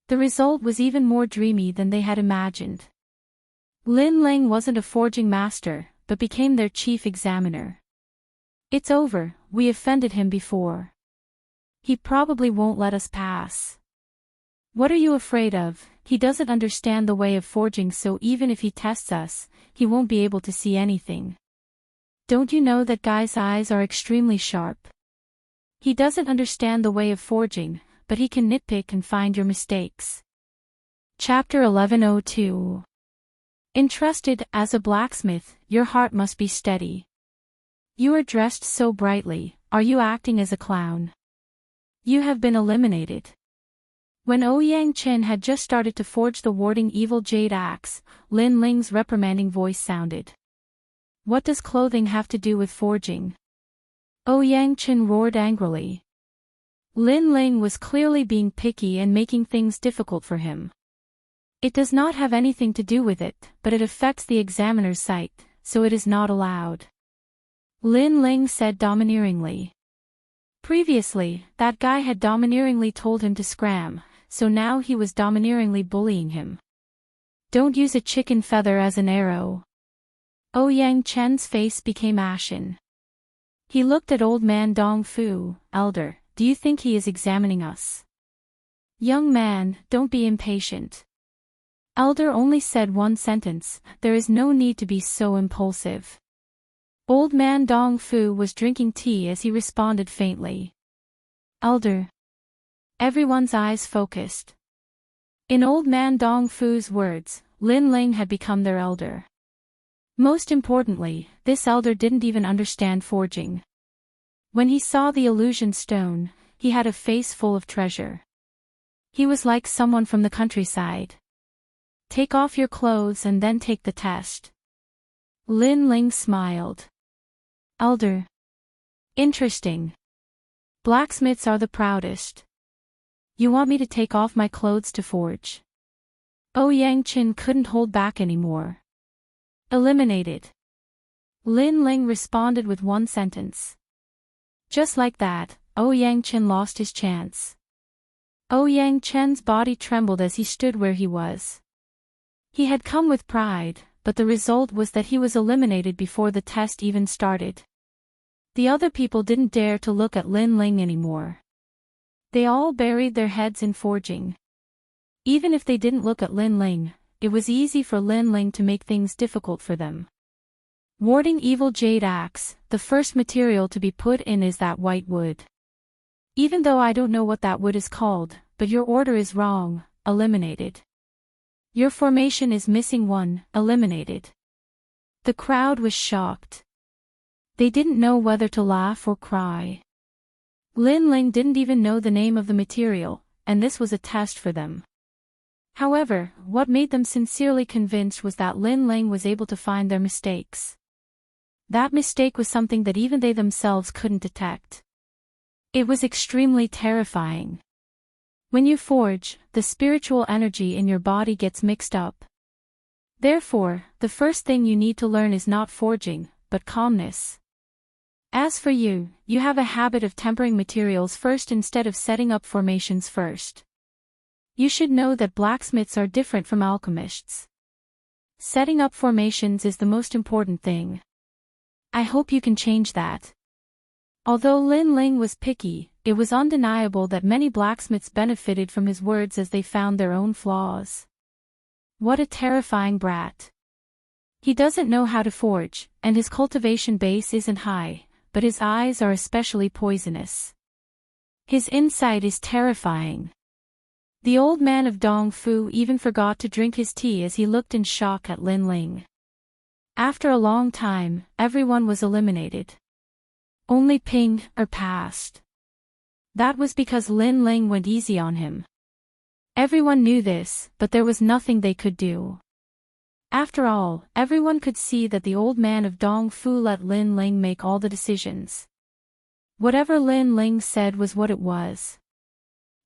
The result was even more dreamy than they had imagined. Lin Ling wasn't a forging master, but became their chief examiner. It's over, we offended him before. He probably won't let us pass. What are you afraid of? He doesn't understand the way of forging, so even if he tests us, he won't be able to see anything. Don't you know that guy's eyes are extremely sharp? He doesn't understand the way of forging, but he can nitpick and find your mistakes. Chapter 1102. Entrusted as a blacksmith, your heart must be steady. You are dressed so brightly, are you acting as a clown? You have been eliminated. When Ouyang Chen had just started to forge the warding evil jade axe, Lin Ling's reprimanding voice sounded. What does clothing have to do with forging? Ouyang Chen roared angrily. Lin Ling was clearly being picky and making things difficult for him. It does not have anything to do with it, but it affects the examiner's sight, so it is not allowed. Lin Ling said domineeringly. Previously, that guy had domineeringly told him to scram, so now he was domineeringly bullying him. Don't use a chicken feather as an arrow. Ouyang Chen's face became ashen. He looked at old man Dong Fu. Elder, do you think he is examining us? Young man, don't be impatient. Elder only said one sentence, there is no need to be so impulsive. Old man Dong Fu was drinking tea as he responded faintly. Elder. Everyone's eyes focused. In old man Dong Fu's words, Lin Ling had become their elder. Most importantly, this elder didn't even understand forging. When he saw the illusion stone, he had a face full of treasure. He was like someone from the countryside. Take off your clothes and then take the test. Lin Ling smiled. Elder. Interesting. Blacksmiths are the proudest. You want me to take off my clothes to forge? Ouyang Chen couldn't hold back anymore. Eliminated. Lin Ling responded with one sentence. Just like that, Ouyang Chen lost his chance. Ouyang Chen's body trembled as he stood where he was. He had come with pride, but the result was that he was eliminated before the test even started. The other people didn't dare to look at Lin Ling anymore. They all buried their heads in forging. Even if they didn't look at Lin Ling, it was easy for Lin Ling to make things difficult for them. Warding evil jade axe, the first material to be put in is that white wood. Even though I don't know what that wood is called, but your order is wrong, eliminated. Your formation is missing one, eliminated. The crowd was shocked. They didn't know whether to laugh or cry. Lin Ling didn't even know the name of the material, and this was a test for them. However, what made them sincerely convinced was that Lin Ling was able to find their mistakes. That mistake was something that even they themselves couldn't detect. It was extremely terrifying. When you forge, the spiritual energy in your body gets mixed up. Therefore, the first thing you need to learn is not forging, but calmness. As for you, you have a habit of tempering materials first instead of setting up formations first. You should know that blacksmiths are different from alchemists. Setting up formations is the most important thing. I hope you can change that. Although Lin Ling was picky, it was undeniable that many blacksmiths benefited from his words as they found their own flaws. What a terrifying brat. He doesn't know how to forge, and his cultivation base isn't high, but his eyes are especially poisonous. His insight is terrifying. The old man of Dong Fu even forgot to drink his tea as he looked in shock at Lin Ling. After a long time, everyone was eliminated. Only Ping passed. That was because Lin Ling went easy on him. Everyone knew this, but there was nothing they could do. After all, everyone could see that the old man of Dong Fu let Lin Ling make all the decisions. Whatever Lin Ling said was what it was.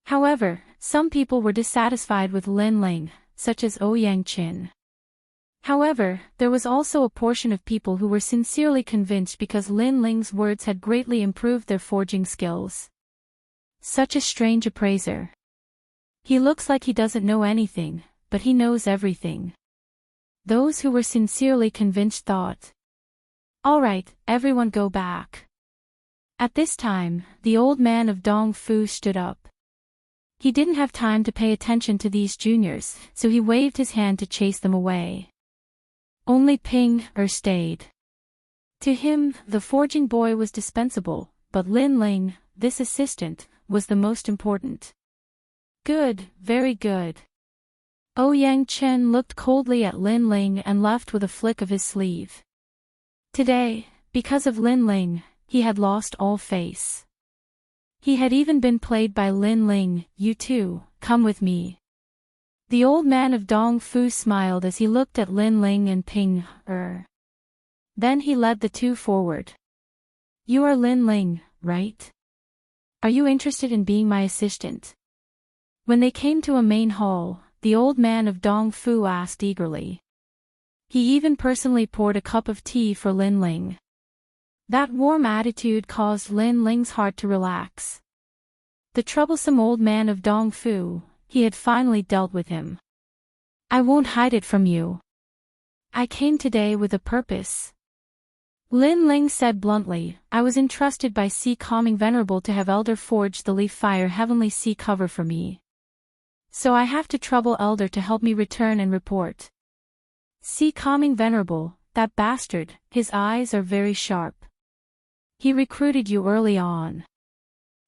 However, some people were dissatisfied with Lin Ling, such as Ouyang Chen. However, there was also a portion of people who were sincerely convinced because Lin Ling's words had greatly improved their forging skills. Such a strange appraiser. He looks like he doesn't know anything, but he knows everything. Those who were sincerely convinced thought, "All right, everyone go back." At this time, the old man of Dong Fu stood up. He didn't have time to pay attention to these juniors, so he waved his hand to chase them away. Only Ping stayed. To him, the forging boy was dispensable, but Lin Ling, this assistant, was the most important. Good, very good. Ouyang Chen looked coldly at Lin Ling and left with a flick of his sleeve. Today, because of Lin Ling, he had lost all face. He had even been played by Lin Ling. "You too, come with me." The old man of Dong Fu smiled as he looked at Lin Ling and Ping. Then he led the two forward. "You are Lin Ling, right? Are you interested in being my assistant?" When they came to a main hall, the old man of Dong Fu asked eagerly. He even personally poured a cup of tea for Lin Ling. That warm attitude caused Lin Ling's heart to relax. The troublesome old man of Dong Fu, he had finally dealt with him. "I won't hide it from you. I came today with a purpose." Lin Ling said bluntly, "I was entrusted by Sea Calming Venerable to have Elder forge the leaf fire heavenly sea cover for me. So I have to trouble Elder to help me return and report." Sea Calming Venerable, that bastard, his eyes are very sharp. He recruited you early on.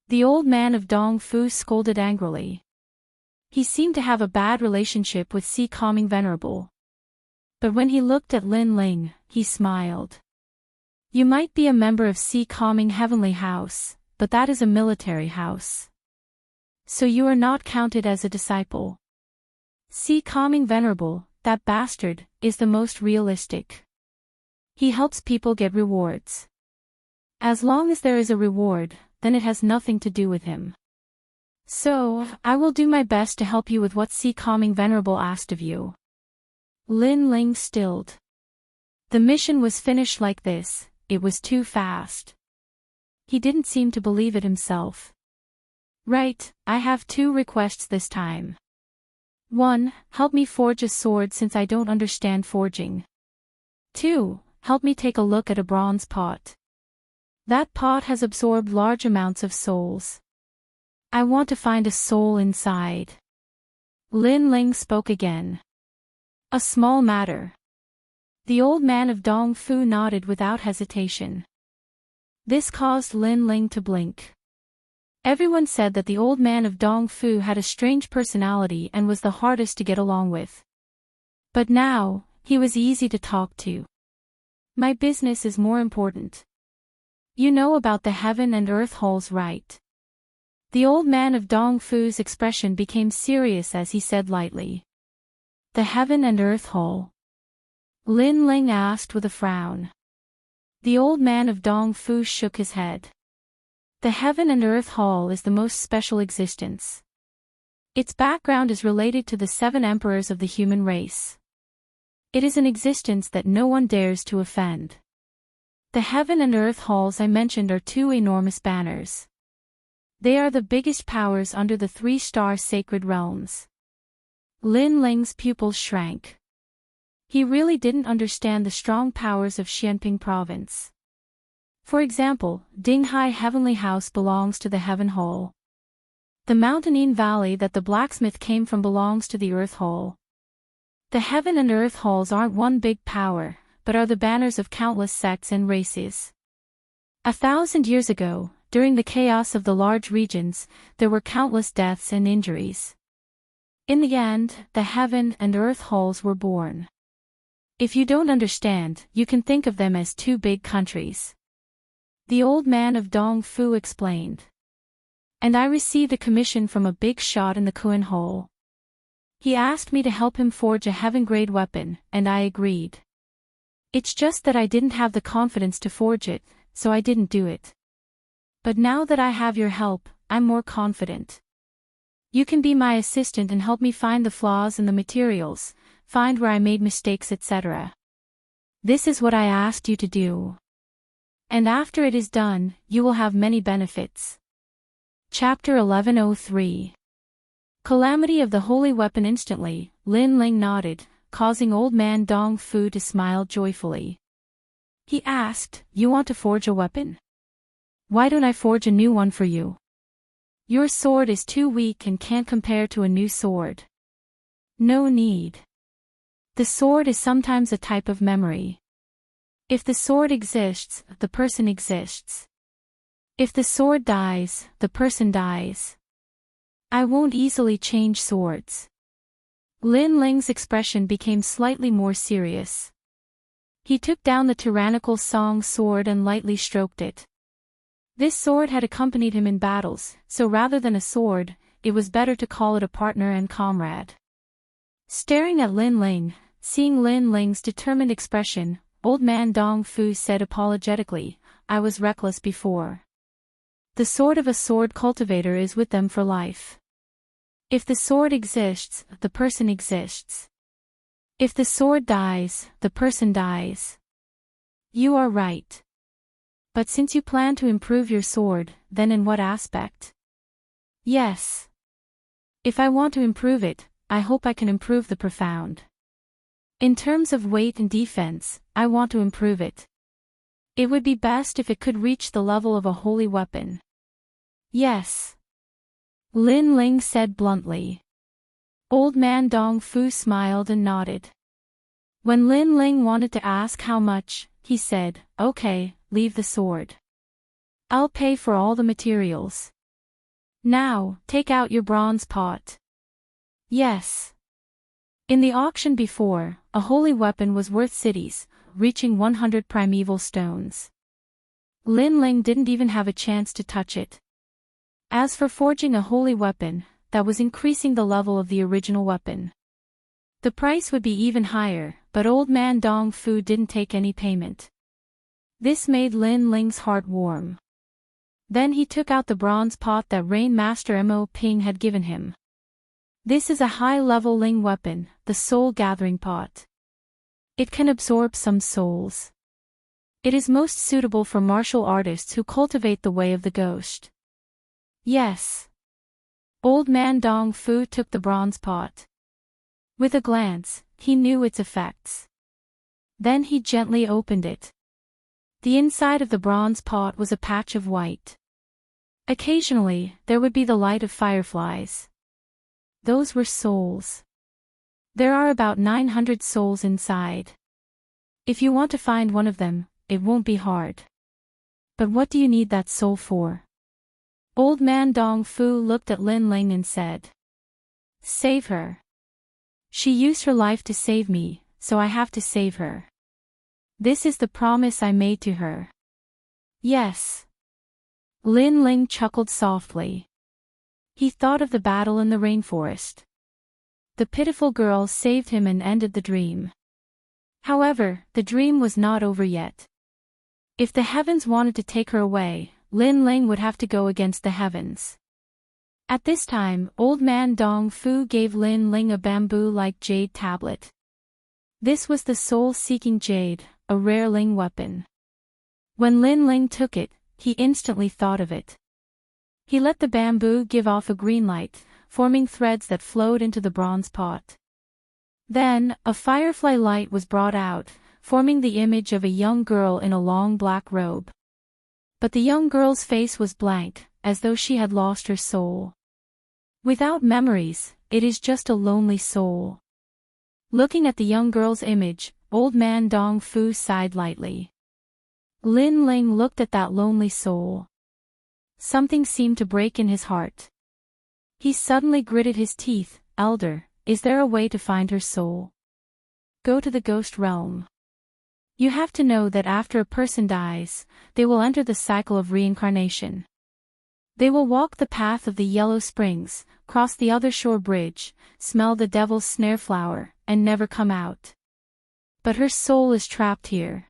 The old man of Dong Fu scolded angrily. He seemed to have a bad relationship with Sea Calming Venerable. But when he looked at Lin Ling, he smiled. "You might be a member of Sea Calming Heavenly House, but that is a military house. So you are not counted as a disciple. Sea Calming Venerable, that bastard, is the most realistic. He helps people get rewards. As long as there is a reward, then it has nothing to do with him. So, I will do my best to help you with what Sea Calming Venerable asked of you." Lin Ling stilled. The mission was finished like this, it was too fast. He didn't seem to believe it himself. "Right, I have 2 requests this time. 1, help me forge a sword since I don't understand forging. 2, help me take a look at a bronze pot. That pot has absorbed large amounts of souls. I want to find a soul inside." Lin Ling spoke again. "A small matter." The old man of Dong Fu nodded without hesitation. This caused Lin Ling to blink. Everyone said that the old man of Dong Fu had a strange personality and was the hardest to get along with. But now, he was easy to talk to. "My business is more important. You know about the heaven and earth halls, right?" The old man of Dong Fu's expression became serious as he said lightly. "The heaven and earth hall?" Lin Ling asked with a frown. The old man of Dong Fu shook his head. "The heaven and earth hall is the most special existence. Its background is related to the 7 emperors of the human race. It is an existence that no one dares to offend. The heaven and earth halls I mentioned are 2 enormous banners. They are the biggest powers under the 3-star sacred realms." Lin Ling's pupils shrank. He really didn't understand the strong powers of Xianping province. For example, Dinghai Heavenly House belongs to the Heaven Hall. The mountainine valley that the blacksmith came from belongs to the Earth Hall. The Heaven and Earth Halls aren't one big power, but are the banners of countless sects and races. 1,000 years ago, during the chaos of the large regions, there were countless deaths and injuries. In the end, the Heaven and Earth Halls were born. If you don't understand, you can think of them as 2 big countries. The old man of Dong Fu explained. And I received a commission from a big shot in the Kuan Hole. He asked me to help him forge a heaven-grade weapon, and I agreed. It's just that I didn't have the confidence to forge it, so I didn't do it. But now that I have your help, I'm more confident. You can be my assistant and help me find the flaws in the materials, find where I made mistakes, etc. This is what I asked you to do. And after it is done, you will have many benefits. Chapter 1103. Calamity of the Holy Weapon. Instantly, Lin Ling nodded, causing Old Man Dong Fu to smile joyfully. He asked, "You want to forge a weapon? Why don't I forge a new one for you? Your sword is too weak and can't compare to a new sword." "No need. The sword is sometimes a type of memory. If the sword exists, the person exists. If the sword dies, the person dies. I won't easily change swords." Lin Ling's expression became slightly more serious. He took down the tyrannical Song sword and lightly stroked it. This sword had accompanied him in battles, so rather than a sword, it was better to call it a partner and comrade. Staring at Lin Ling, seeing Lin Ling's determined expression, Old Man Dong Fu said apologetically, "I was reckless before. The sword of a sword cultivator is with them for life. If the sword exists, the person exists. If the sword dies, the person dies. You are right. But since you plan to improve your sword, then in what aspect?" "Yes. If I want to improve it, I hope I can improve the profound. In terms of weight and defense, I want to improve it. It would be best if it could reach the level of a holy weapon." "Yes," Lin Ling said bluntly. Old Man Dong Fu smiled and nodded. When Lin Ling wanted to ask how much, he said, "Okay, leave the sword. I'll pay for all the materials. Now, take out your bronze pot." "Yes." In the auction before, a holy weapon was worth cities, reaching 100 primeval stones. Lin Ling didn't even have a chance to touch it. As for forging a holy weapon, that was increasing the level of the original weapon. The price would be even higher, but Old Man Dong Fu didn't take any payment. This made Lin Ling's heart warm. Then he took out the bronze pot that Rain Master Mo Ping had given him. This is a high-level Ling weapon, the soul gathering pot. It can absorb some souls. It is most suitable for martial artists who cultivate the way of the ghost. "Yes." Old Man Dong Fu took the bronze pot. With a glance, he knew its effects. Then he gently opened it. The inside of the bronze pot was a patch of white. Occasionally, there would be the light of fireflies. Those were souls. There are about 900 souls inside. If you want to find one of them, it won't be hard. But what do you need that soul for? Old Man Dong Fu looked at Lin Ling and said, "Save her. She used her life to save me, so I have to save her. This is the promise I made to her." "Yes." Lin Ling chuckled softly. He thought of the battle in the rainforest. The pitiful girl saved him and ended the dream. However, the dream was not over yet. If the heavens wanted to take her away, Lin Ling would have to go against the heavens. At this time, Old Man Dong Fu gave Lin Ling a bamboo-like jade tablet. This was the soul-seeking jade, a rare Ling weapon. When Lin Ling took it, he instantly thought of it. He let the bamboo give off a green light, forming threads that flowed into the bronze pot. Then, a firefly light was brought out, forming the image of a young girl in a long black robe. But the young girl's face was blank, as though she had lost her soul. Without memories, it is just a lonely soul. Looking at the young girl's image, Old Man Dong Fu sighed lightly. Lin Ling looked at that lonely soul. Something seemed to break in his heart. He suddenly gritted his teeth. "Elder, is there a way to find her soul? Go to the ghost realm. You have to know that after a person dies, they will enter the cycle of reincarnation. They will walk the path of the yellow springs, cross the other shore bridge, smell the devil's snare flower, and never come out. But her soul is trapped here.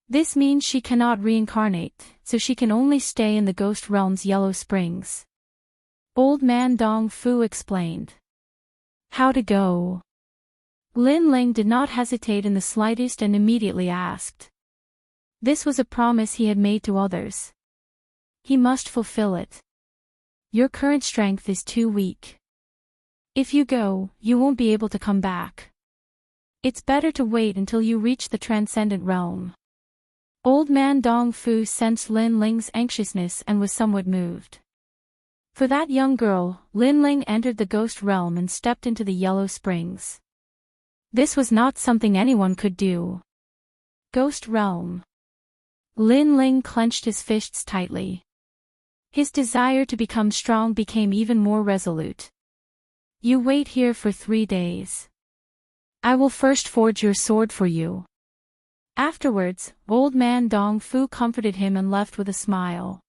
This means she cannot reincarnate, so she can only stay in the ghost realm's yellow springs." Old Man Dong Fu explained. "How to go?" Lin Ling did not hesitate in the slightest and immediately asked. This was a promise he had made to others. He must fulfill it. "Your current strength is too weak. If you go, you won't be able to come back. It's better to wait until you reach the transcendent realm. Old man Dong Fu sensed Lin Ling's anxiousness and was somewhat moved. For that young girl, Lin Ling entered the ghost realm and stepped into the yellow springs. This was not something anyone could do. Ghost realm. Lin Ling clenched his fists tightly. His desire to become strong became even more resolute. You wait here for 3 days. I will first forge your sword for you. Afterwards, old man Dong Fu comforted him and left with a smile.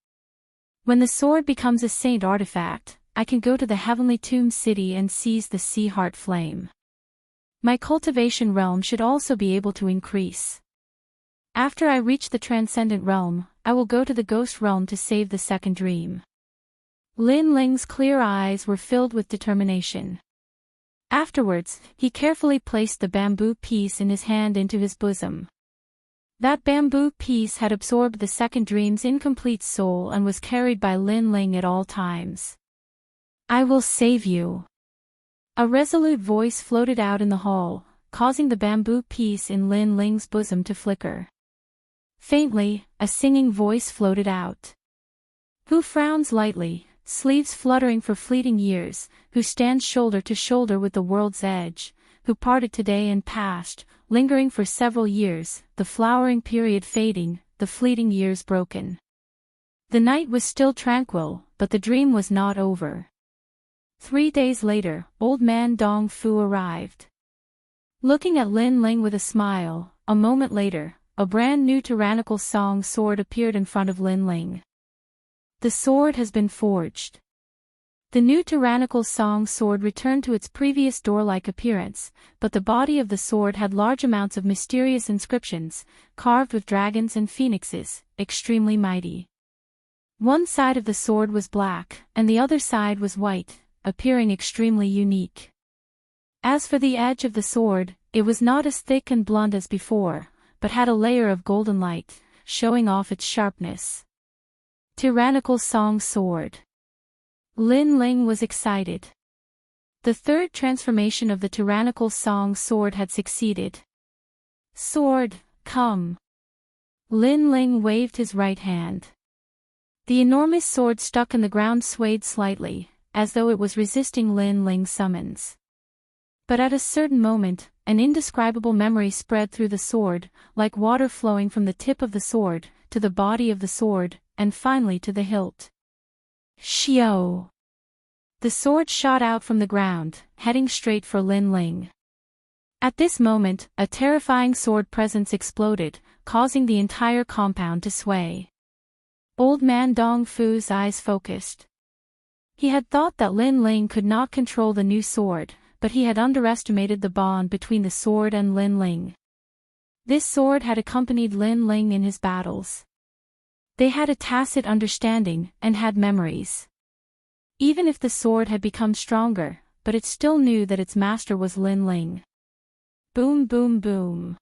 When the sword becomes a saint artifact, I can go to the heavenly tomb city and seize the sea heart flame. My cultivation realm should also be able to increase. After I reach the transcendent realm, I will go to the ghost realm to save the second dream. Lin Ling's clear eyes were filled with determination. Afterwards, he carefully placed the bamboo piece in his hand into his bosom. That bamboo piece had absorbed the second dream's incomplete soul and was carried by Lin Ling at all times. I will save you. A resolute voice floated out in the hall, causing the bamboo piece in Lin Ling's bosom to flicker. Faintly, a singing voice floated out. Who frowns lightly, sleeves fluttering for fleeting years, who stands shoulder to shoulder with the world's edge, who parted today and past, lingering for several years, the flowering period fading, the fleeting years broken. The night was still tranquil, but the dream was not over. 3 days later, old man Dong Fu arrived. Looking at Lin Ling with a smile, a moment later, a brand new tyrannical song sword appeared in front of Lin Ling. The sword has been forged. The new tyrannical song sword returned to its previous door-like appearance, but the body of the sword had large amounts of mysterious inscriptions, carved with dragons and phoenixes, extremely mighty. One side of the sword was black, and the other side was white, appearing extremely unique. As for the edge of the sword, it was not as thick and blunt as before, but had a layer of golden light, showing off its sharpness. Tyrannical song sword. Lin Ling was excited. The third transformation of the tyrannical song sword had succeeded. Sword, come. Lin Ling waved his right hand. The enormous sword stuck in the ground swayed slightly, as though it was resisting Lin Ling's summons. But at a certain moment, an indescribable memory spread through the sword, like water flowing from the tip of the sword, to the body of the sword, and finally to the hilt. Xiao! The sword shot out from the ground, heading straight for Lin Ling. At this moment, a terrifying sword presence exploded, causing the entire compound to sway. Old man Dong Fu's eyes focused. He had thought that Lin Ling could not control the new sword, but he had underestimated the bond between the sword and Lin Ling. This sword had accompanied Lin Ling in his battles. They had a tacit understanding, and had memories. Even if the sword had become stronger, but it still knew that its master was Lin Ling. Boom boom boom.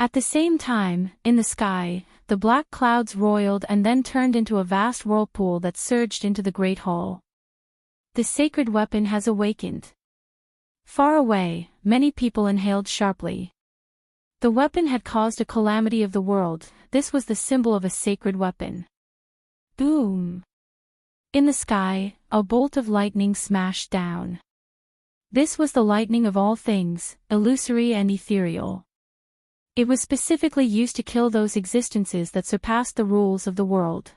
At the same time, in the sky, the black clouds roiled and then turned into a vast whirlpool that surged into the great hall. The sacred weapon has awakened. Far away, many people inhaled sharply. The weapon had caused a calamity of the world. This was the symbol of a sacred weapon. Boom! In the sky, a bolt of lightning smashed down. This was the lightning of all things, illusory and ethereal. It was specifically used to kill those existences that surpassed the rules of the world.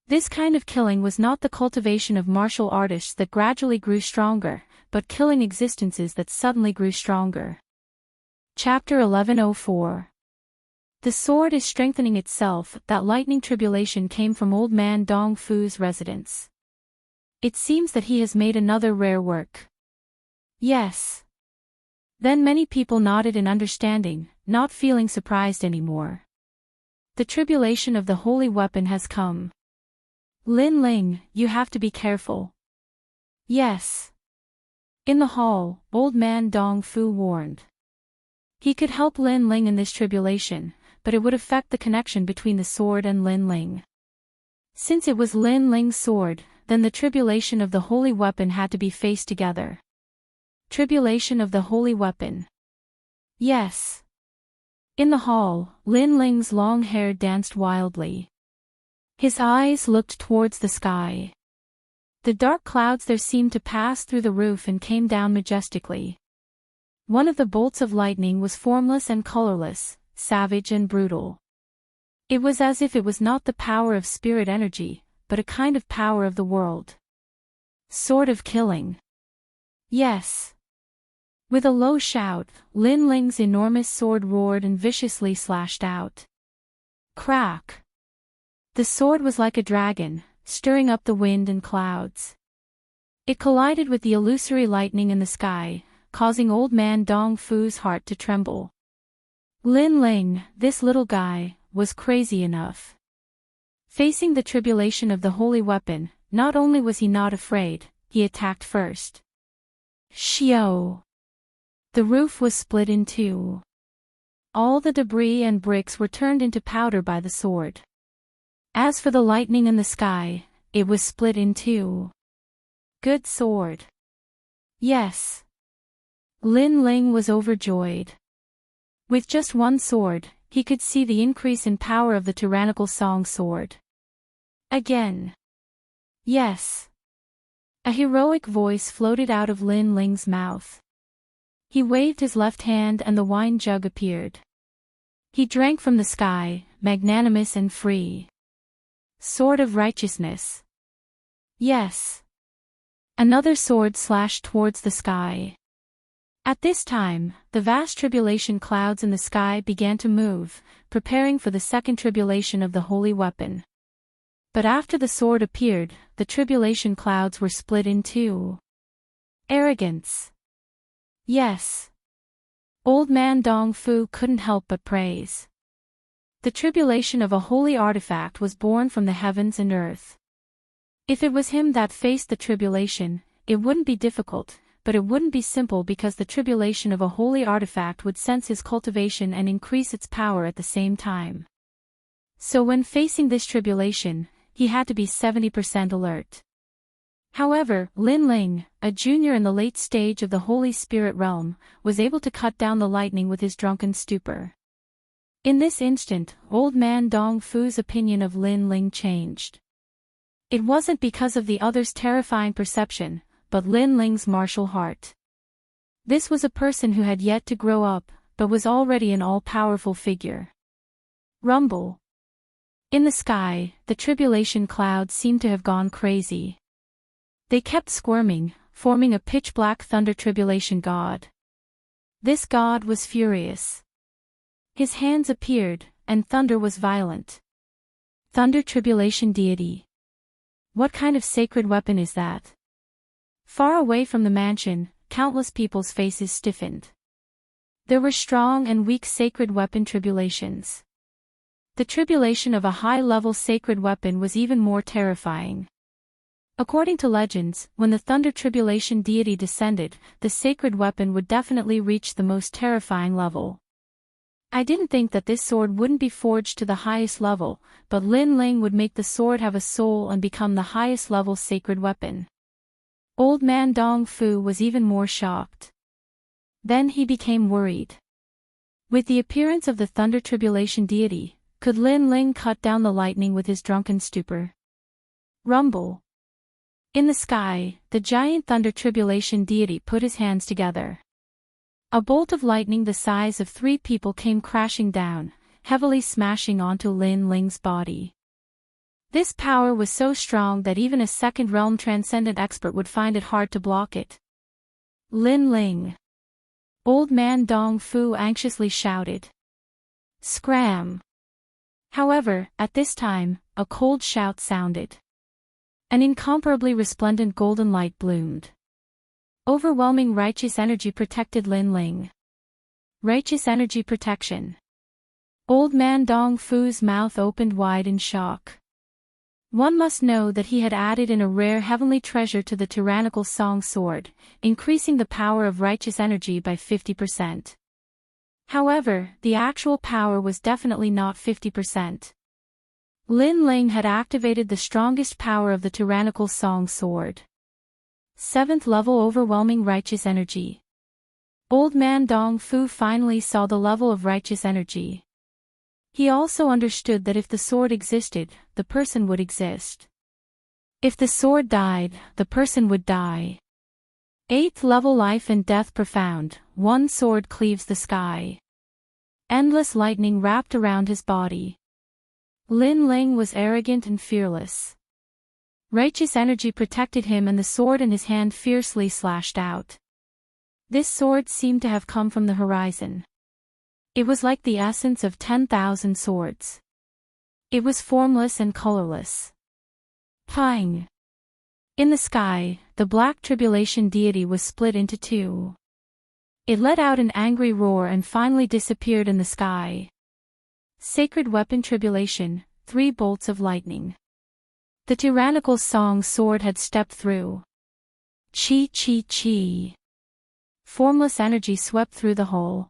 This kind of killing was not the cultivation of martial artists that gradually grew stronger, but killing existences that suddenly grew stronger. Chapter 1104. The sword is strengthening itself. That lightning tribulation came from old man Dong Fu's residence. It seems that he has made another rare work. Yes. Then many people nodded in understanding, not feeling surprised anymore. The tribulation of the holy weapon has come. Lin Ling, you have to be careful. Yes. In the hall, old man Dong Fu warned. He could help Lin Ling in this tribulation, but it would affect the connection between the sword and Lin Ling. Since it was Lin Ling's sword, then the tribulation of the holy weapon had to be faced together. Tribulation of the holy weapon. Yes. In the hall, Lin Ling's long hair danced wildly. His eyes looked towards the sky. The dark clouds there seemed to pass through the roof and came down majestically. One of the bolts of lightning was formless and colorless, savage and brutal. It was as if it was not the power of spirit energy, but a kind of power of the world. Sort of killing. Yes. With a low shout, Lin Ling's enormous sword roared and viciously slashed out. Crack! The sword was like a dragon, stirring up the wind and clouds. It collided with the illusory lightning in the sky, causing old man Dong Fu's heart to tremble. Lin Ling, this little guy, was crazy enough. Facing the tribulation of the holy weapon, not only was he not afraid, he attacked first. Xiao! The roof was split in two. All the debris and bricks were turned into powder by the sword. As for the lightning in the sky, it was split in two. Good sword. Yes. Lin Ling was overjoyed. With just one sword, he could see the increase in power of the tyrannical song sword. Again. Yes. A heroic voice floated out of Lin Ling's mouth. He waved his left hand and the wine jug appeared. He drank from the sky, magnanimous and free. Sword of righteousness. Yes. Another sword slashed towards the sky. At this time, the vast tribulation clouds in the sky began to move, preparing for the second tribulation of the holy weapon. But after the sword appeared, the tribulation clouds were split in two. Arrogance. Yes. Old man Dong Fu couldn't help but praise. The tribulation of a holy artifact was born from the heavens and earth. If it was him that faced the tribulation, it wouldn't be difficult, but it wouldn't be simple because the tribulation of a holy artifact would sense his cultivation and increase its power at the same time. So when facing this tribulation, he had to be 70% alert. However, Lin Ling, a junior in the late stage of the Holy Spirit realm, was able to cut down the lightning with his drunken stupor. In this instant, old man Dong Fu's opinion of Lin Ling changed. It wasn't because of the other's terrifying perception, but Lin Ling's martial heart. This was a person who had yet to grow up, but was already an all-powerful figure. Rumble. In the sky, the tribulation clouds seemed to have gone crazy. They kept squirming, forming a pitch-black thunder tribulation god. This god was furious. His hands appeared, and thunder was violent. Thunder tribulation deity. What kind of sacred weapon is that? Far away from the mansion, countless people's faces stiffened. There were strong and weak sacred weapon tribulations. The tribulation of a high-level sacred weapon was even more terrifying. According to legends, when the thunder tribulation deity descended, the sacred weapon would definitely reach the most terrifying level. I didn't think that this sword wouldn't be forged to the highest level, but Lin Ling would make the sword have a soul and become the highest level sacred weapon. Old man Dong Fu was even more shocked. Then he became worried. With the appearance of the thunder tribulation deity, could Lin Ling cut down the lightning with his drunken stupor? Rumble. In the sky, the giant thunder tribulation deity put his hands together. A bolt of lightning the size of 3 people came crashing down, heavily smashing onto Lin Ling's body. This power was so strong that even a second realm transcendent expert would find it hard to block it. Lin Ling. Old man Dong Fu anxiously shouted. Scram! However, at this time, a cold shout sounded. An incomparably resplendent golden light bloomed. Overwhelming righteous energy protected Lin Ling. Righteous energy protection. Old man Dong Fu's mouth opened wide in shock. One must know that he had added in a rare heavenly treasure to the tyrannical song sword, increasing the power of righteous energy by 50%. However, the actual power was definitely not 50%. Lin Ling had activated the strongest power of the tyrannical song sword. 7th level overwhelming righteous energy. Old man Dong Fu finally saw the level of righteous energy. He also understood that if the sword existed, the person would exist. If the sword died, the person would die. 8th level life and death profound, one sword cleaves the sky. Endless lightning wrapped around his body. Lin Ling was arrogant and fearless. Righteous energy protected him and the sword in his hand fiercely slashed out. This sword seemed to have come from the horizon. It was like the essence of 10,000 swords. It was formless and colorless. Pang! In the sky, the black tribulation deity was split into two. It let out an angry roar and finally disappeared in the sky. Sacred weapon tribulation, 3 bolts of lightning. The tyrannical song sword had stepped through. Chi chi chi. Formless energy swept through the hole.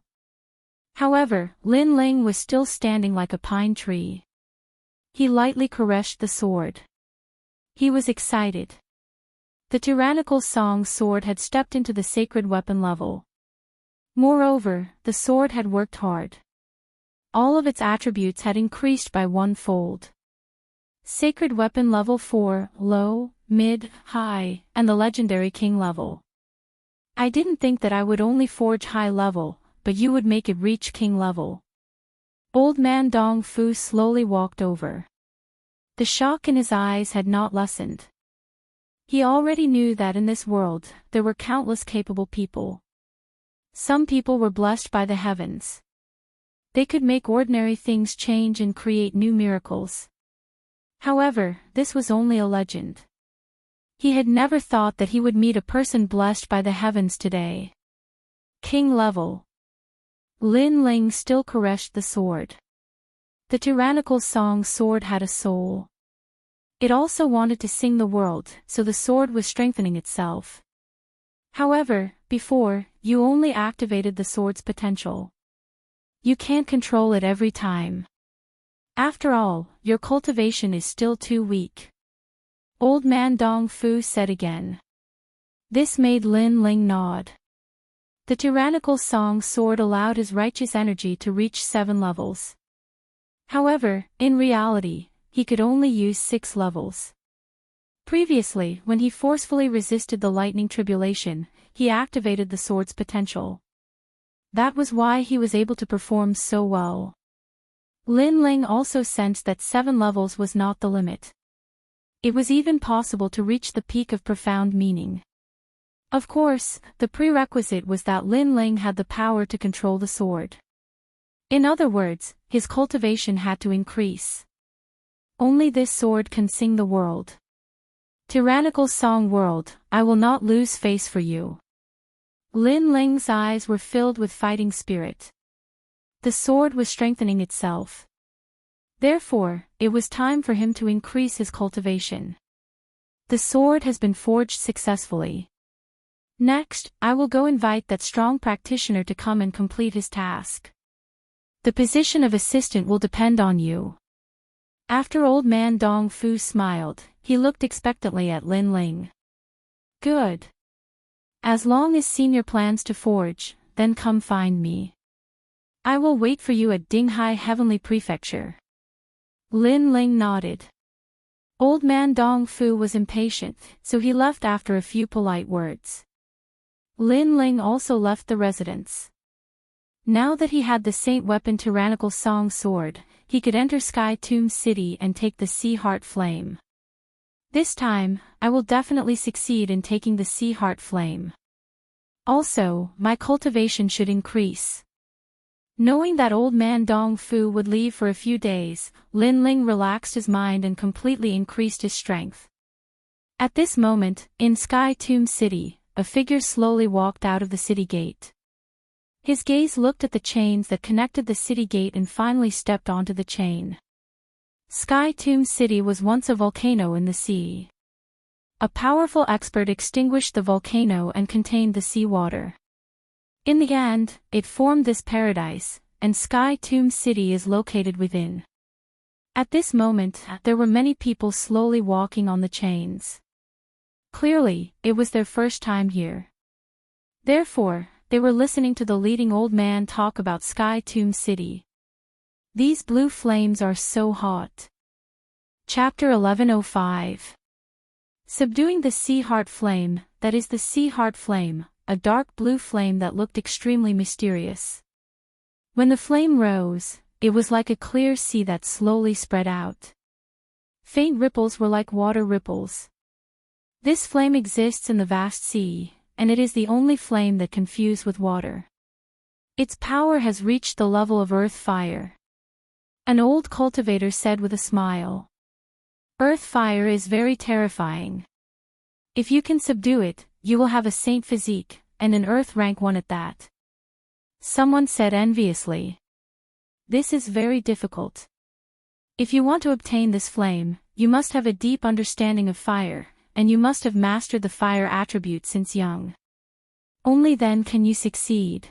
However, Lin Ling was still standing like a pine tree. He lightly caressed the sword. He was excited. The tyrannical song sword had stepped into the sacred weapon level. Moreover, the sword had worked hard. All of its attributes had increased by 1-fold. Sacred weapon level 4, low, mid, high, and the legendary king level. I didn't think that I would only forge high level, but you would make it reach king level. Old man Dong Fu slowly walked over. The shock in his eyes had not lessened. He already knew that in this world, there were countless capable people. Some people were blessed by the heavens. They could make ordinary things change and create new miracles. However, this was only a legend. He had never thought that he would meet a person blessed by the heavens today. King level. Lin Ling still caressed the sword. The tyrannical song sword had a soul. It also wanted to sing the world, so the sword was strengthening itself. However, before, you only activated the sword's potential. You can't control it every time. After all, your cultivation is still too weak. Old man Dong Fu said again. This made Lin Ling nod. The tyrannical song sword allowed his righteous energy to reach 7 levels. However, in reality, he could only use 6 levels. Previously, when he forcefully resisted the lightning tribulation, he activated the sword's potential. That was why he was able to perform so well. Lin Ling also sensed that 7 levels was not the limit. It was even possible to reach the peak of profound meaning. Of course, the prerequisite was that Lin Ling had the power to control the sword. In other words, his cultivation had to increase. Only this sword can sing the world. Tyrannical song world, I will not lose face for you. Lin Ling's eyes were filled with fighting spirit. The sword was strengthening itself. Therefore, it was time for him to increase his cultivation. The sword has been forged successfully. Next, I will go invite that strong practitioner to come and complete his task. The position of assistant will depend on you. After old man Dong Fu smiled, he looked expectantly at Lin Ling. Good. As long as senior plans to forge, then come find me. I will wait for you at Dinghai Heavenly Prefecture. Lin Ling nodded. Old man Dong Fu was impatient, so he left after a few polite words. Lin Ling also left the residence. Now that he had the saint weapon tyrannical song sword, he could enter Sky Tomb City and take the Sea Heart Flame. This time, I will definitely succeed in taking the Sea Heart Flame. Also, my cultivation should increase. Knowing that old man Dong Fu would leave for a few days, Lin Ling relaxed his mind and completely increased his strength. At this moment, in Sky Tomb City, a figure slowly walked out of the city gate. His gaze looked at the chains that connected the city gate and finally stepped onto the chain. Sky Tomb City was once a volcano in the sea. A powerful expert extinguished the volcano and contained the seawater. In the end, it formed this paradise, and Sky Tomb City is located within. At this moment, there were many people slowly walking on the chains. Clearly, it was their first time here. Therefore, they were listening to the leading old man talk about Sky Tomb City. These blue flames are so hot. Chapter 1105. Subduing the sea heart flame, that is the sea heart flame, a dark blue flame that looked extremely mysterious. When the flame rose, it was like a clear sea that slowly spread out. Faint ripples were like water ripples. This flame exists in the vast sea, and it is the only flame that can fuse with water. Its power has reached the level of earth fire. An old cultivator said with a smile. Earth fire is very terrifying. If you can subdue it, you will have a saint physique, and an earth rank 1 at that. Someone said enviously. This is very difficult. If you want to obtain this flame, you must have a deep understanding of fire, and you must have mastered the fire attribute since young. Only then can you succeed.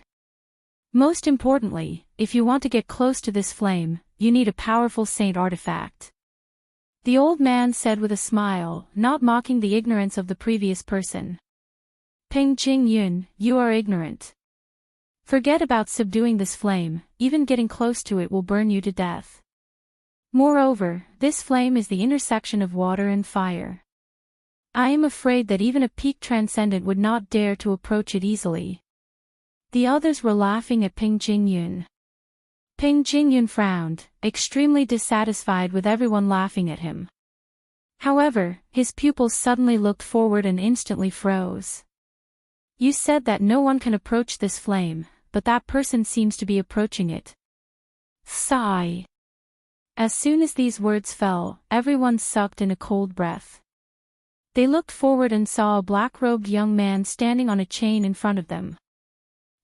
Most importantly, if you want to get close to this flame, you need a powerful saint artifact. The old man said with a smile, not mocking the ignorance of the previous person. Ping Jing Yun, you are ignorant. Forget about subduing this flame, even getting close to it will burn you to death. Moreover, this flame is the intersection of water and fire. I am afraid that even a peak transcendent would not dare to approach it easily. The others were laughing at Ping Jing Yun. Ping Jing Yun frowned, extremely dissatisfied with everyone laughing at him. However, his pupils suddenly looked forward and instantly froze. You said that no one can approach this flame, but that person seems to be approaching it. Sigh. As soon as these words fell, everyone sucked in a cold breath. They looked forward and saw a black-robed young man standing on a chain in front of them.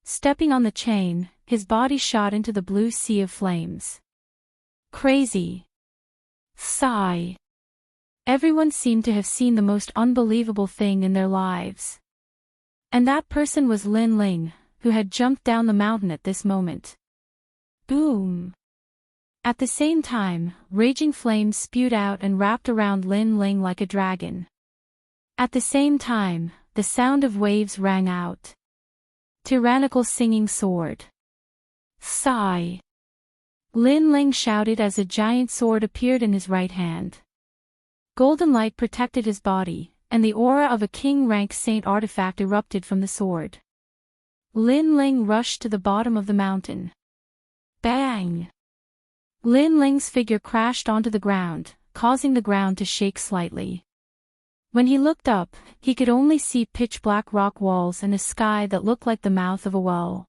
Stepping on the chain, his body shot into the blue sea of flames. Crazy. Sigh. Everyone seemed to have seen the most unbelievable thing in their lives. And that person was Lin Ling, who had jumped down the mountain at this moment. Boom. At the same time, raging flames spewed out and wrapped around Lin Ling like a dragon. At the same time, the sound of waves rang out. Tyrannical singing sword. Sigh. Lin Ling shouted as a giant sword appeared in his right hand. Golden light protected his body, and the aura of a king-rank saint artifact erupted from the sword. Lin Ling rushed to the bottom of the mountain. Bang! Lin Ling's figure crashed onto the ground, causing the ground to shake slightly. When he looked up, he could only see pitch-black rock walls and a sky that looked like the mouth of a well.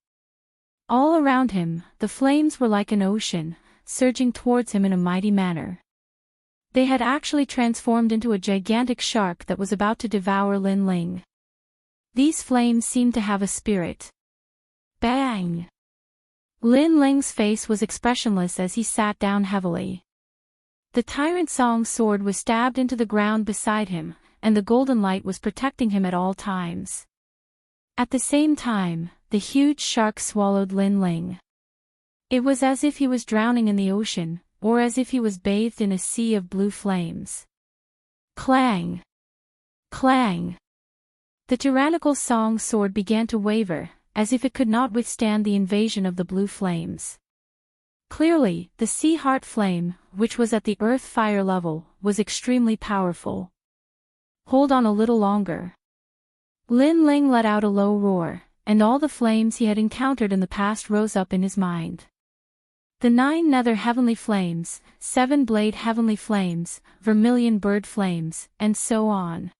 All around him, the flames were like an ocean, surging towards him in a mighty manner. They had actually transformed into a gigantic shark that was about to devour Lin Ling. These flames seemed to have a spirit. Bang! Lin Ling's face was expressionless as he sat down heavily. The Tyrant Song sword was stabbed into the ground beside him, and the golden light was protecting him at all times. At the same time, the huge shark swallowed Lin Ling. It was as if he was drowning in the ocean, or as if he was bathed in a sea of blue flames. Clang! Clang! The tyrannical song sword began to waver, as if it could not withstand the invasion of the blue flames. Clearly, the sea heart flame, which was at the earth fire level, was extremely powerful. Hold on a little longer. Lin Ling let out a low roar, and all the flames he had encountered in the past rose up in his mind. The 9 nether heavenly flames, 7 blade heavenly flames, vermilion bird flames, and so on.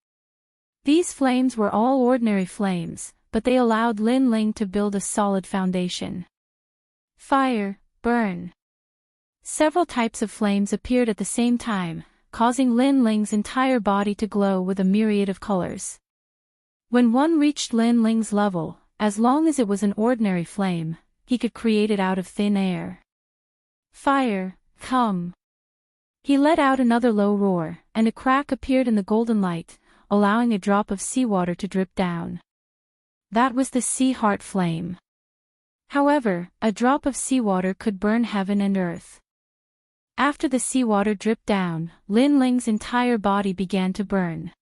These flames were all ordinary flames, but they allowed Lin Ling to build a solid foundation. Fire, burn. Several types of flames appeared at the same time, causing Lin Ling's entire body to glow with a myriad of colors. When one reached Lin Ling's level, as long as it was an ordinary flame, he could create it out of thin air. Fire, come. He let out another low roar, and a crack appeared in the golden light, allowing a drop of seawater to drip down. That was the sea heart flame. However, a drop of seawater could burn heaven and earth. After the seawater dripped down, Lin Ling's entire body began to burn.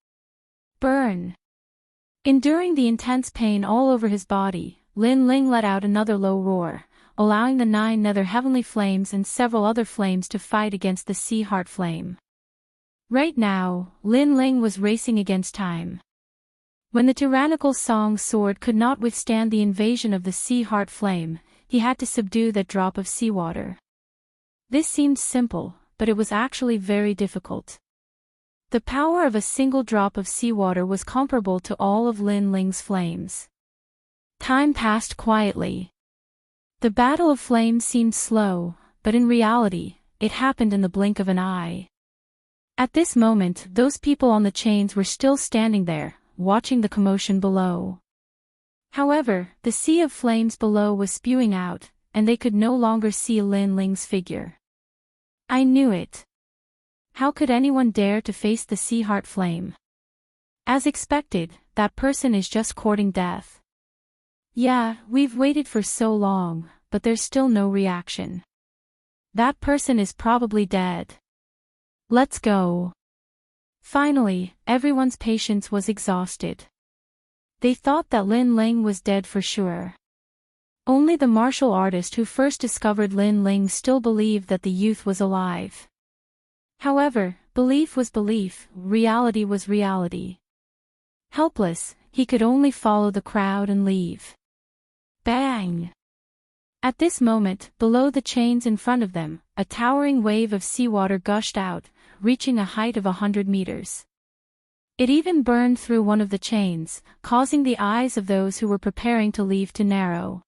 Burn! Enduring the intense pain all over his body, Lin Ling let out another low roar, allowing the 9 nether heavenly flames and several other flames to fight against the sea heart flame. Right now, Lin Ling was racing against time. When the tyrannical song sword could not withstand the invasion of the sea heart flame, he had to subdue that drop of seawater. This seemed simple, but it was actually very difficult. The power of a single drop of seawater was comparable to all of Lin Ling's flames. Time passed quietly. The battle of flames seemed slow, but in reality, it happened in the blink of an eye. At this moment, those people on the chains were still standing there, watching the commotion below. However, the sea of flames below was spewing out, and they could no longer see Lin Ling's figure. I knew it. How could anyone dare to face the sea heart flame? As expected, that person is just courting death. Yeah, we've waited for so long, but there's still no reaction. That person is probably dead. Let's go. Finally, everyone's patience was exhausted. They thought that Lin Ling was dead for sure. Only the martial artist who first discovered Lin Ling still believed that the youth was alive. However, belief was belief, reality was reality. Helpless, he could only follow the crowd and leave. Bang! At this moment, below the chains in front of them, a towering wave of seawater gushed out, reaching a height of 100 meters. It even burned through one of the chains, causing the eyes of those who were preparing to leave to narrow.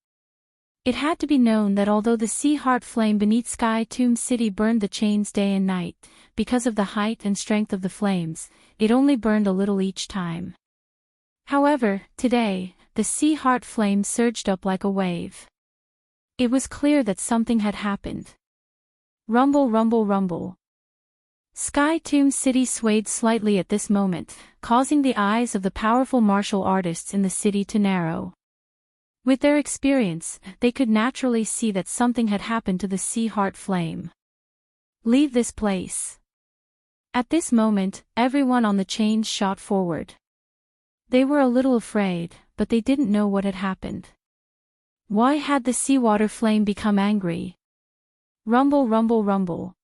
It had to be known that although the sea heart flame beneath Sky Tomb City burned the chains day and night, because of the height and strength of the flames, it only burned a little each time. However, today, the sea heart flame surged up like a wave. It was clear that something had happened. Rumble, rumble, rumble. Sky Tomb City swayed slightly at this moment, causing the eyes of the powerful martial artists in the city to narrow. With their experience, they could naturally see that something had happened to the sea heart flame. Leave this place. At this moment, everyone on the chains shot forward. They were a little afraid, but they didn't know what had happened. Why had the seawater flame become angry? Rumble, rumble, rumble.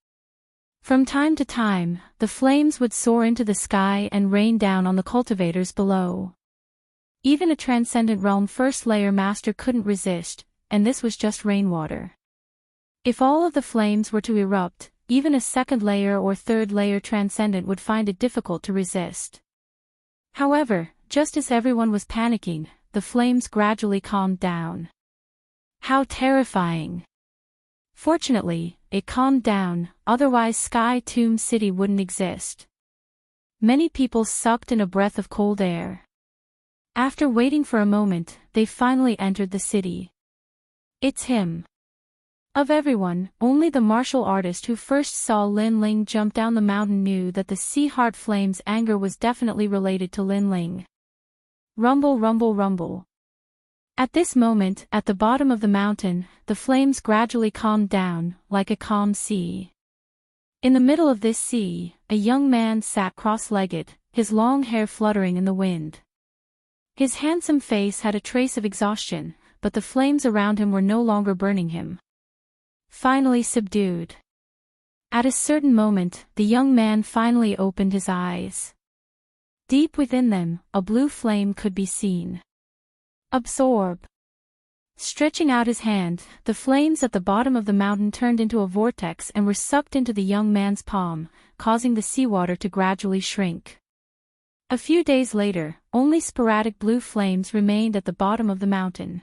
From time to time, the flames would soar into the sky and rain down on the cultivators below. Even a Transcendent Realm First Layer Master couldn't resist, and this was just rainwater. If all of the flames were to erupt, even a second layer or third layer Transcendent would find it difficult to resist. However, just as everyone was panicking, the flames gradually calmed down. How terrifying! Fortunately, it calmed down, otherwise Sky Tomb City wouldn't exist. Many people sucked in a breath of cold air. After waiting for a moment, they finally entered the city. It's him. Of everyone, only the martial artist who first saw Lin Ling jump down the mountain knew that the sea heart flame's anger was definitely related to Lin Ling. Rumble, rumble, rumble. At this moment, at the bottom of the mountain, the flames gradually calmed down, like a calm sea. In the middle of this sea, a young man sat cross-legged, his long hair fluttering in the wind. His handsome face had a trace of exhaustion, but the flames around him were no longer burning him. Finally subdued. At a certain moment, the young man finally opened his eyes. Deep within them, a blue flame could be seen. Absorb. Stretching out his hand, the flames at the bottom of the mountain turned into a vortex and were sucked into the young man's palm, causing the seawater to gradually shrink. A few days later, only sporadic blue flames remained at the bottom of the mountain.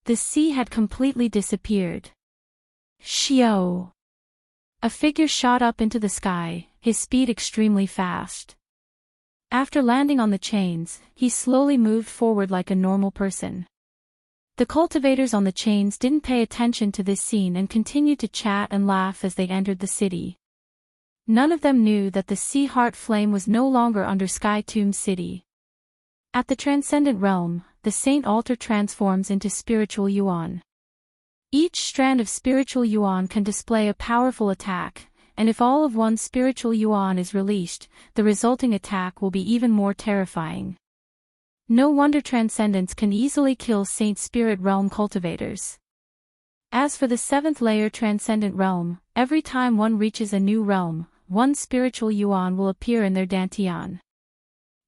The sea had completely disappeared. Shio! A figure shot up into the sky, his speed extremely fast. After landing on the chains, he slowly moved forward like a normal person. The cultivators on the chains didn't pay attention to this scene and continued to chat and laugh as they entered the city. None of them knew that the sea heart flame was no longer under Sky Tomb City. At the Transcendent Realm, the Saint Altar transforms into spiritual yuan. Each strand of spiritual yuan can display a powerful attack, and if all of one spiritual yuan is released, the resulting attack will be even more terrifying. No wonder Transcendence can easily kill Saint Spirit Realm cultivators. As for the 7th layer Transcendent Realm, every time one reaches a new realm, one spiritual yuan will appear in their dantian.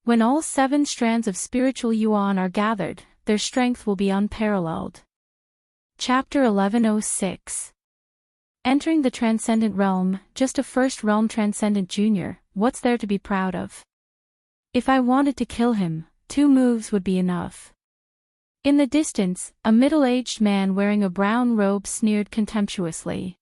When all 7 strands of spiritual yuan are gathered, their strength will be unparalleled. Chapter 1106. Entering the Transcendent Realm, just a first realm Transcendent Junior, what's there to be proud of? If I wanted to kill him, 2 moves would be enough. In the distance, a middle-aged man wearing a brown robe sneered contemptuously.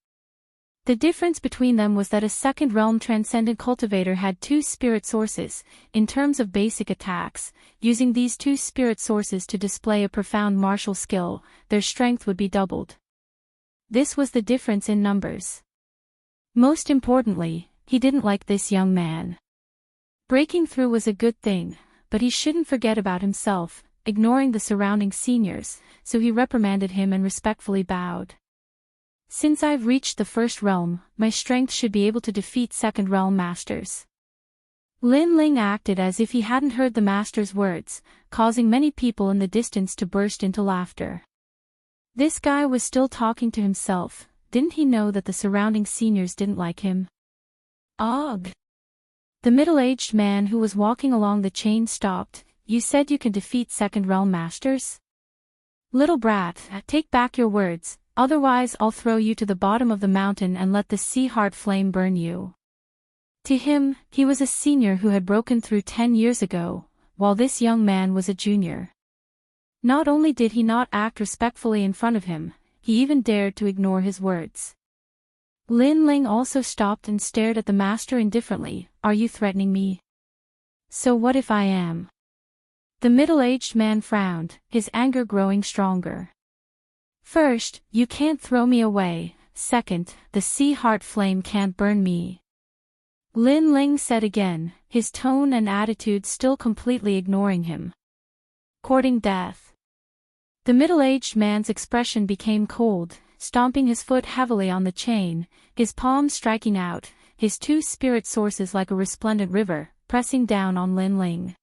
The difference between them was that a second realm Transcendent cultivator had 2 spirit sources. In terms of basic attacks, using these 2 spirit sources to display a profound martial skill, their strength would be doubled. This was the difference in numbers. Most importantly, he didn't like this young man. Breaking through was a good thing, but he shouldn't forget about himself, ignoring the surrounding seniors, so he reprimanded him and respectfully bowed. Since I've reached the first realm, my strength should be able to defeat second realm masters. Lin Ling acted as if he hadn't heard the master's words, causing many people in the distance to burst into laughter. This guy was still talking to himself. Didn't he know that the surrounding seniors didn't like him? Ugh! The middle-aged man who was walking along the chain stopped. You said you can defeat second realm masters? Little brat, take back your words, otherwise I'll throw you to the bottom of the mountain and let the sea heart flame burn you. To him, he was a senior who had broken through 10 years ago, while this young man was a junior. Not only did he not act respectfully in front of him, he even dared to ignore his words. Lin Ling also stopped and stared at the master indifferently. Are you threatening me? So what if I am? The middle-aged man frowned, his anger growing stronger. First, you can't throw me away. Second, the sea heart flame can't burn me. Lin Ling said again, his tone and attitude still completely ignoring him. Courting death. The middle-aged man's expression became cold, stomping his foot heavily on the chain, his palms striking out, his 2 spirit sources like a resplendent river, pressing down on Lin Ling.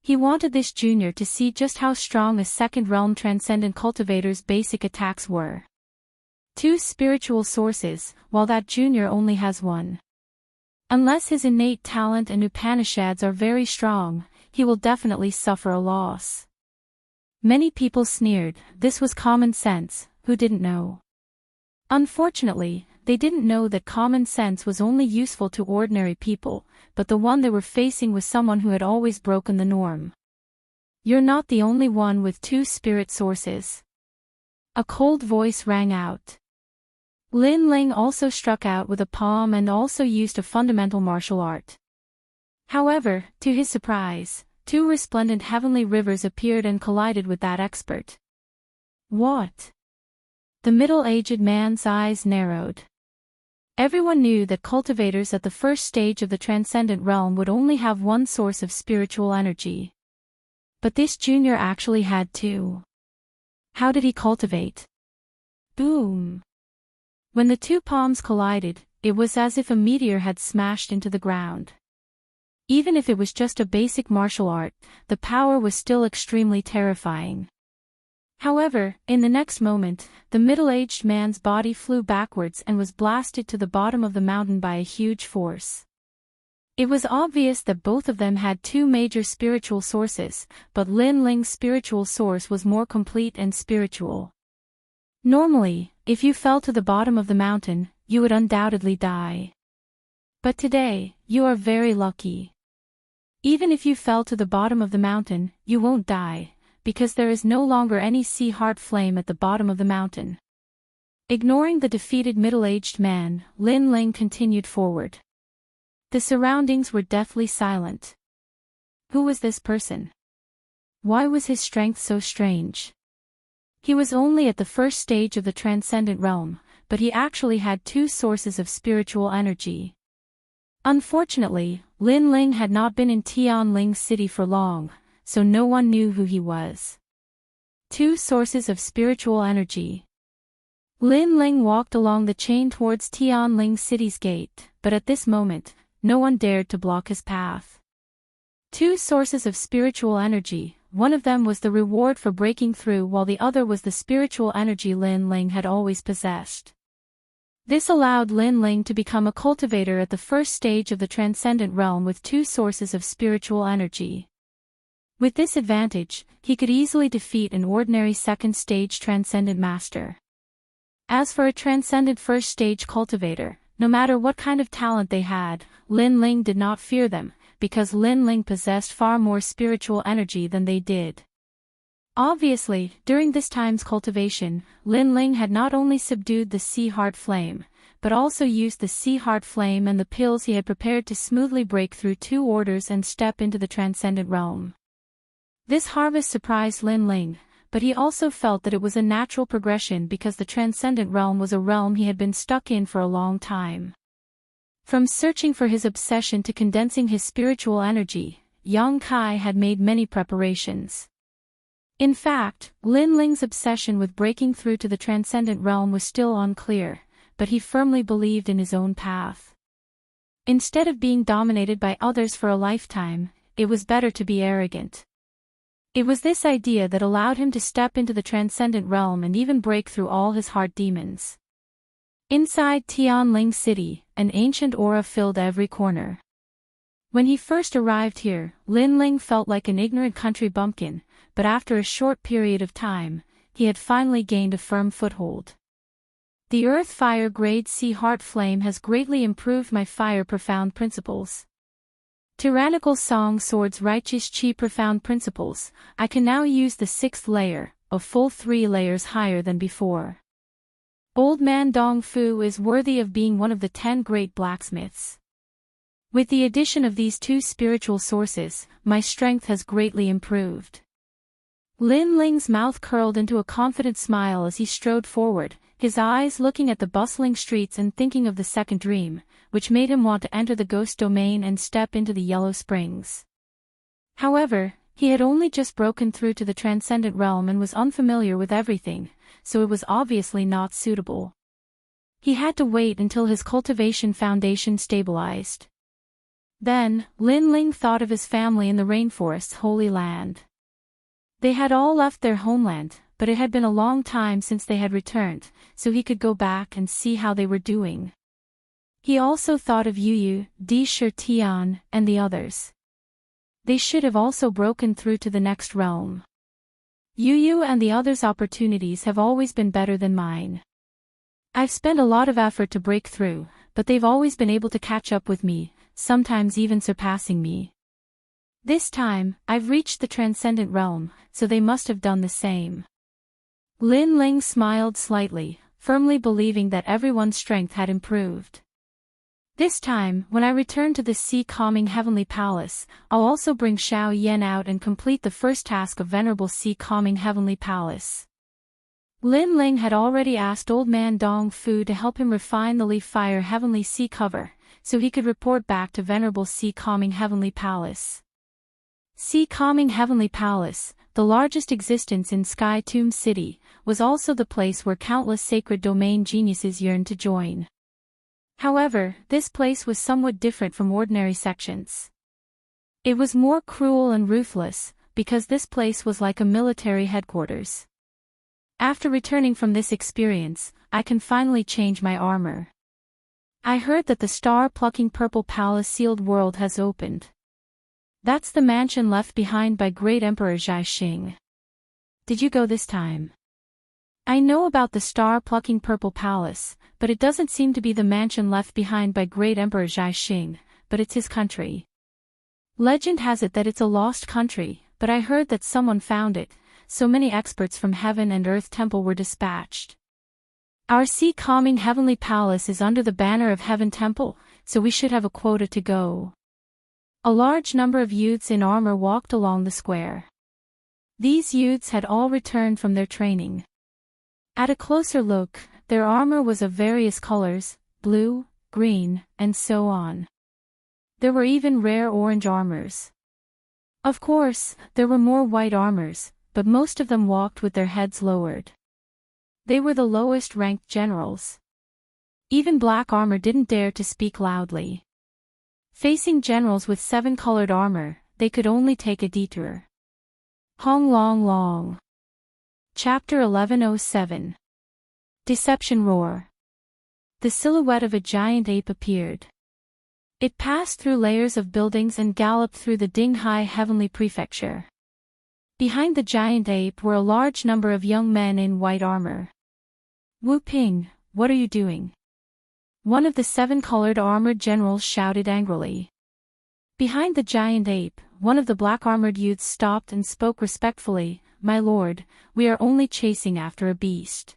He wanted this junior to see just how strong a second realm Transcendent cultivator's basic attacks were. 2 spiritual sources, while that junior only has 1. Unless his innate talent and Upanishads are very strong, he will definitely suffer a loss. Many people sneered. This was common sense. Who didn't know? Unfortunately, they didn't know that common sense was only useful to ordinary people, but the one they were facing was someone who had always broken the norm. You're not the only one with 2 spirit sources. A cold voice rang out. Lin Ling also struck out with a palm and also used a fundamental martial art. However, to his surprise, 2 resplendent heavenly rivers appeared and collided with that expert. What? The middle-aged man's eyes narrowed. Everyone knew that cultivators at the first stage of the Transcendent Realm would only have 1 source of spiritual energy. But this junior actually had 2. How did he cultivate? Boom! When the 2 palms collided, it was as if a meteor had smashed into the ground. Even if it was just a basic martial art, the power was still extremely terrifying. However, in the next moment, the middle-aged man's body flew backwards and was blasted to the bottom of the mountain by a huge force. It was obvious that both of them had 2 major spiritual sources, but Lin Ling's spiritual source was more complete and spiritual. Normally, if you fell to the bottom of the mountain, you would undoubtedly die. But today, you are very lucky. Even if you fell to the bottom of the mountain, you won't die, because there is no longer any sea heart flame at the bottom of the mountain. Ignoring the defeated middle-aged man, Lin Ling continued forward. The surroundings were deathly silent. Who was this person? Why was his strength so strange? He was only at the first stage of the Transcendent Realm, but he actually had 2 sources of spiritual energy. Unfortunately, Lin Ling had not been in Tianling City for long, so no one knew who he was. 2 sources of spiritual energy. Lin Ling walked along the chain towards Tianling City's gate, but at this moment, no one dared to block his path. 2 sources of spiritual energy, one of them was the reward for breaking through while the other was the spiritual energy Lin Ling had always possessed. This allowed Lin Ling to become a cultivator at the first stage of the transcendent realm with 2 sources of spiritual energy. With this advantage, he could easily defeat an ordinary second-stage transcendent master. As for a transcendent first-stage cultivator, no matter what kind of talent they had, Lin Ling did not fear them, because Lin Ling possessed far more spiritual energy than they did. Obviously, during this time's cultivation, Lin Ling had not only subdued the sea heart flame, but also used the sea heart flame and the pills he had prepared to smoothly break through 2 orders and step into the transcendent realm. This harvest surprised Lin Ling, but he also felt that it was a natural progression because the transcendent realm was a realm he had been stuck in for a long time. From searching for his obsession to condensing his spiritual energy, Yang Kai had made many preparations. In fact, Lin Ling's obsession with breaking through to the transcendent realm was still unclear, but he firmly believed in his own path. Instead of being dominated by others for a lifetime, it was better to be arrogant. It was this idea that allowed him to step into the transcendent realm and even break through all his heart demons. Inside Tianling City, an ancient aura filled every corner. When he first arrived here, Lin Ling felt like an ignorant country bumpkin, but after a short period of time, he had finally gained a firm foothold. The Earth Fire Grade C Heart Flame has greatly improved my Fire Profound Principles. Tyrannical Song Swords Righteous Chi Profound Principles, I can now use the 6th layer, a full 3 layers higher than before. Old Man Dong Fu is worthy of being one of the 10 great blacksmiths. With the addition of these 2 spiritual sources, my strength has greatly improved. Lin Ling's mouth curled into a confident smile as he strode forward, his eyes looking at the bustling streets and thinking of the second dream, which made him want to enter the ghost domain and step into the Yellow Springs. However, he had only just broken through to the transcendent realm and was unfamiliar with everything, so it was obviously not suitable. He had to wait until his cultivation foundation stabilized. Then, Lin Ling thought of his family in the rainforest's holy land. They had all left their homeland, but it had been a long time since they had returned, so he could go back and see how they were doing. He also thought of Yu, Di Shirtian, and the others. They should have also broken through to the next realm. Yu and the others' opportunities have always been better than mine. I've spent a lot of effort to break through, but they've always been able to catch up with me, sometimes even surpassing me. This time, I've reached the transcendent realm, so they must have done the same. Lin Ling smiled slightly, firmly believing that everyone's strength had improved. This time, when I return to the Sea Calming Heavenly Palace, I'll also bring Xiao Yan out and complete the first task of Venerable Sea Calming Heavenly Palace. Lin Ling had already asked Old Man Dong Fu to help him refine the Leaf Fire Heavenly Sea cover, so he could report back to Venerable Sea Calming Heavenly Palace. Sea Calming Heavenly Palace, the largest existence in Sky Tomb City, was also the place where countless sacred domain geniuses yearned to join. However, this place was somewhat different from ordinary sections. It was more cruel and ruthless, because this place was like a military headquarters. After returning from this experience, I can finally change my armor. I heard that the star-plucking Purple Palace sealed world has opened. That's the mansion left behind by Great Emperor Zhaixing. Did you go this time? I know about the star-plucking Purple Palace, but it doesn't seem to be the mansion left behind by Great Emperor Zhaixing, but it's his country. Legend has it that it's a lost country, but I heard that someone found it, so many experts from Heaven and Earth Temple were dispatched. Our Sea Calming Heavenly Palace is under the banner of Heaven Temple, so we should have a quota to go. A large number of youths in armor walked along the square. These youths had all returned from their training. At a closer look, their armor was of various colors, blue, green, and so on. There were even rare orange armors. Of course, there were more white armors, but most of them walked with their heads lowered. They were the lowest-ranked generals. Even black armor didn't dare to speak loudly. Facing generals with 7-colored armor, they could only take a detour. Hong Long Long. Chapter 1107. Deception Roar. The silhouette of a giant ape appeared. It passed through layers of buildings and galloped through the Dinghai Heavenly Prefecture. Behind the giant ape were a large number of young men in white armor. Wu Ping, what are you doing? One of the 7-colored armored generals shouted angrily. Behind the giant ape, one of the black-armored youths stopped and spoke respectfully, "My lord, we are only chasing after a beast.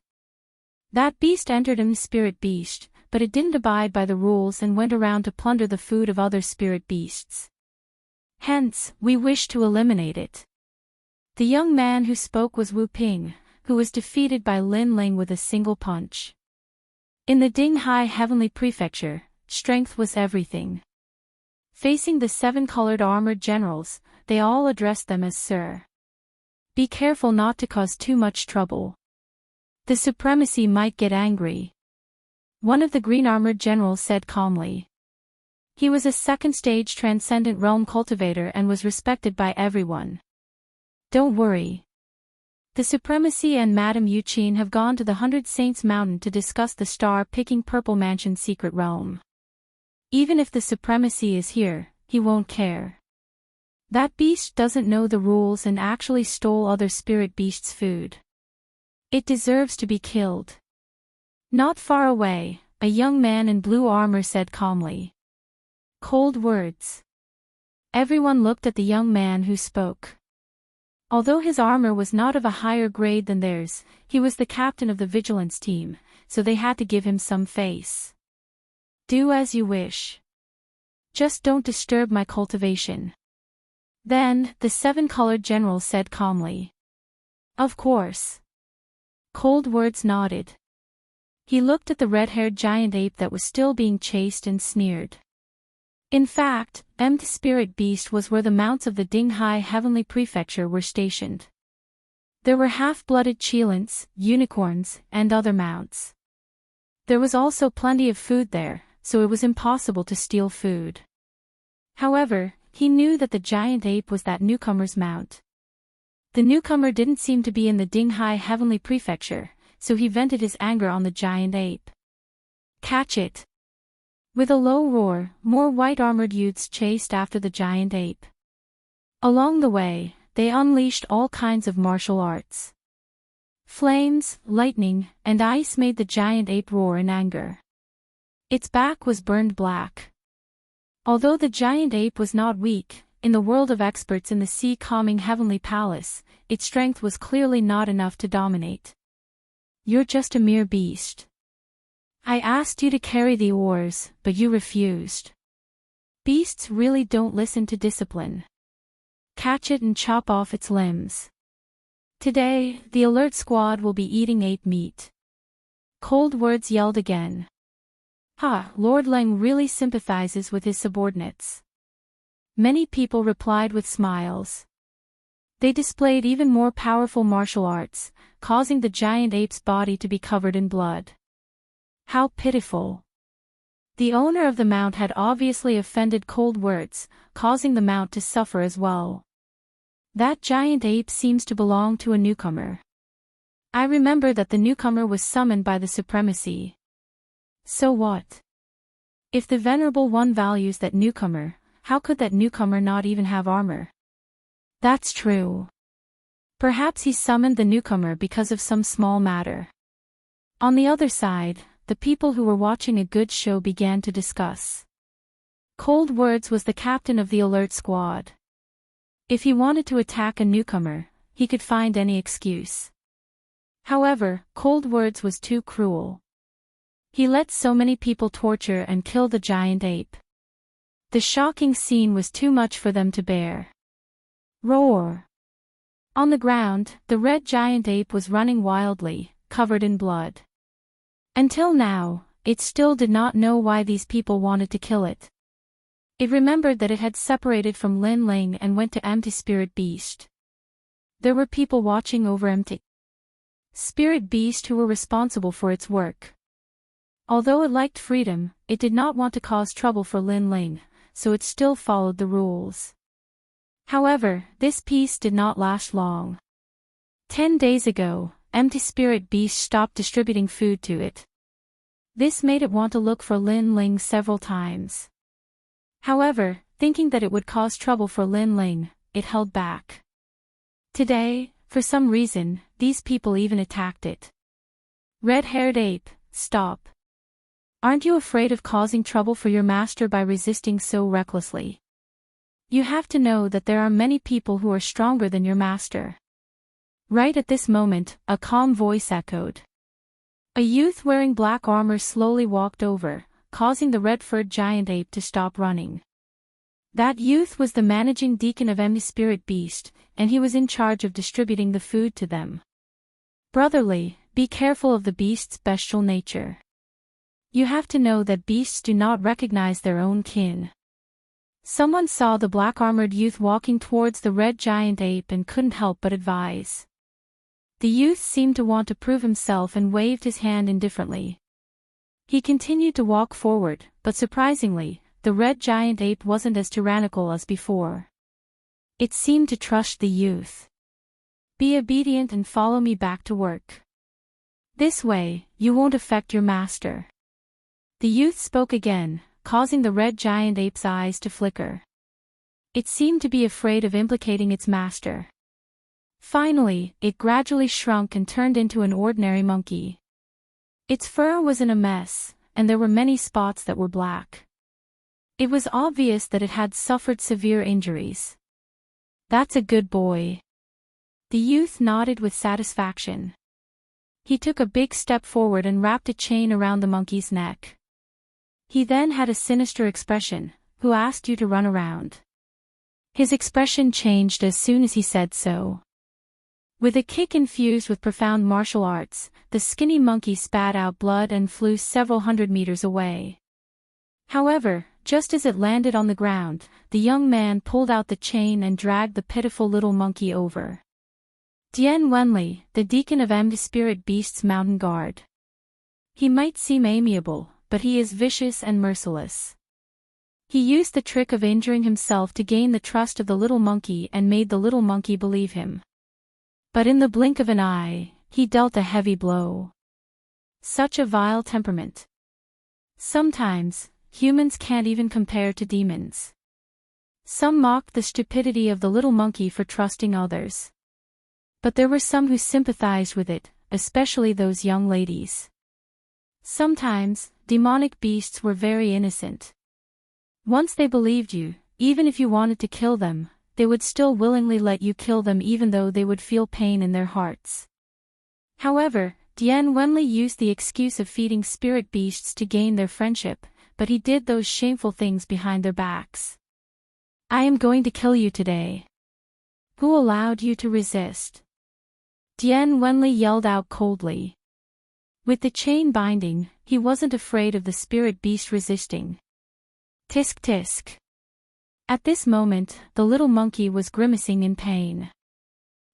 That beast entered a spirit beast, but it didn't abide by the rules and went around to plunder the food of other spirit beasts. Hence, we wish to eliminate it." The young man who spoke was Wu Ping, who was defeated by Lin Ling with a single punch. In the Dinghai Heavenly Prefecture, strength was everything. Facing the 7-colored armored generals, they all addressed them as Sir. Be careful not to cause too much trouble. The supremacy might get angry. One of the green-armored generals said calmly. He was a second-stage transcendent realm cultivator and was respected by everyone. Don't worry. The Supremacy and Madame Yuqin have gone to the 100 Saints Mountain to discuss the star-picking Purple Mansion secret realm. Even if the Supremacy is here, he won't care. That beast doesn't know the rules and actually stole other spirit beasts' food. It deserves to be killed. Not far away, a young man in blue armor said calmly. Cold words. Everyone looked at the young man who spoke. Although his armor was not of a higher grade than theirs, he was the captain of the vigilance team, so they had to give him some face. Do as you wish. Just don't disturb my cultivation. Then, the 7-colored general said calmly. Of course. Cold words nodded. He looked at the red-haired giant ape that was still being chased and sneered. In fact, the spirit beast was where the mounts of the Dinghai Heavenly Prefecture were stationed. There were half-blooded Qilins, unicorns, and other mounts. There was also plenty of food there, so it was impossible to steal food. However, he knew that the giant ape was that newcomer's mount. The newcomer didn't seem to be in the Dinghai Heavenly Prefecture, so he vented his anger on the giant ape. Catch it! With a low roar, more white-armored youths chased after the giant ape. Along the way, they unleashed all kinds of martial arts. Flames, lightning, and ice made the giant ape roar in anger. Its back was burned black. Although the giant ape was not weak, in the world of experts in the sea-calming Heavenly Palace, its strength was clearly not enough to dominate. You're just a mere beast. I asked you to carry the oars, but you refused. Beasts really don't listen to discipline. Catch it and chop off its limbs. Today, the alert squad will be eating ape meat. Cold words yelled again. Lord Leng really sympathizes with his subordinates. Many people replied with smiles. They displayed even more powerful martial arts, causing the giant ape's body to be covered in blood. How pitiful. The owner of the mount had obviously offended cold words, causing the mount to suffer as well. That giant ape seems to belong to a newcomer. I remember that the newcomer was summoned by the Supremacy. So what? If the Venerable One values that newcomer, how could that newcomer not even have armor? That's true. Perhaps he summoned the newcomer because of some small matter. On the other side, the people who were watching a good show began to discuss. Cold Words was the captain of the alert squad. If he wanted to attack a newcomer, he could find any excuse. However, Cold Words was too cruel. He let so many people torture and kill the giant ape. The shocking scene was too much for them to bear. Roar! On the ground, the red giant ape was running wildly, covered in blood. Until now, it still did not know why these people wanted to kill it. It remembered that it had separated from Lin Ling and went to Empty Spirit Beast. There were people watching over Empty Spirit Beast who were responsible for its work. Although it liked freedom, it did not want to cause trouble for Lin Ling, so it still followed the rules. However, this peace did not last long. 10 days ago, empty spirit beast stopped distributing food to it. This made it want to look for Lin Ling several times. However, thinking that it would cause trouble for Lin Ling, it held back. Today, for some reason, these people even attacked it. Red-haired ape, stop. Aren't you afraid of causing trouble for your master by resisting so recklessly? You have to know that there are many people who are stronger than your master. Right at this moment, a calm voice echoed. A youth wearing black armor slowly walked over, causing the red-furred giant ape to stop running. That youth was the managing deacon of Empty Spirit Beast, and he was in charge of distributing the food to them. Brotherly, be careful of the beast's bestial nature. You have to know that beasts do not recognize their own kin. Someone saw the black-armored youth walking towards the red giant ape and couldn't help but advise. The youth seemed to want to prove himself and waved his hand indifferently. He continued to walk forward, but surprisingly, the red giant ape wasn't as tyrannical as before. It seemed to trust the youth. Be obedient and follow me back to work. This way, you won't affect your master. The youth spoke again, causing the red giant ape's eyes to flicker. It seemed to be afraid of implicating its master. Finally, it gradually shrunk and turned into an ordinary monkey. Its fur was in a mess, and there were many spots that were black. It was obvious that it had suffered severe injuries. That's a good boy. The youth nodded with satisfaction. He took a big step forward and wrapped a chain around the monkey's neck. He then had a sinister expression. Who asked you to run around? His expression changed as soon as he said so. With a kick infused with profound martial arts, the skinny monkey spat out blood and flew several hundred meters away. However, just as it landed on the ground, the young man pulled out the chain and dragged the pitiful little monkey over. Dian Wenli, the deacon of Empty Spirit Beast's mountain guard. He might seem amiable, but he is vicious and merciless. He used the trick of injuring himself to gain the trust of the little monkey and made the little monkey believe him. But in the blink of an eye, he dealt a heavy blow. Such a vile temperament. Sometimes, humans can't even compare to demons. Some mocked the stupidity of the little monkey for trusting others. But there were some who sympathized with it, especially those young ladies. Sometimes, demonic beasts were very innocent. Once they believed you, even if you wanted to kill them, they would still willingly let you kill them even though they would feel pain in their hearts. However, Dian Wenli used the excuse of feeding spirit beasts to gain their friendship, but he did those shameful things behind their backs. I am going to kill you today. Who allowed you to resist? Dian Wenli yelled out coldly. With the chain binding, he wasn't afraid of the spirit beast resisting. Tisk tisk. At this moment, the little monkey was grimacing in pain.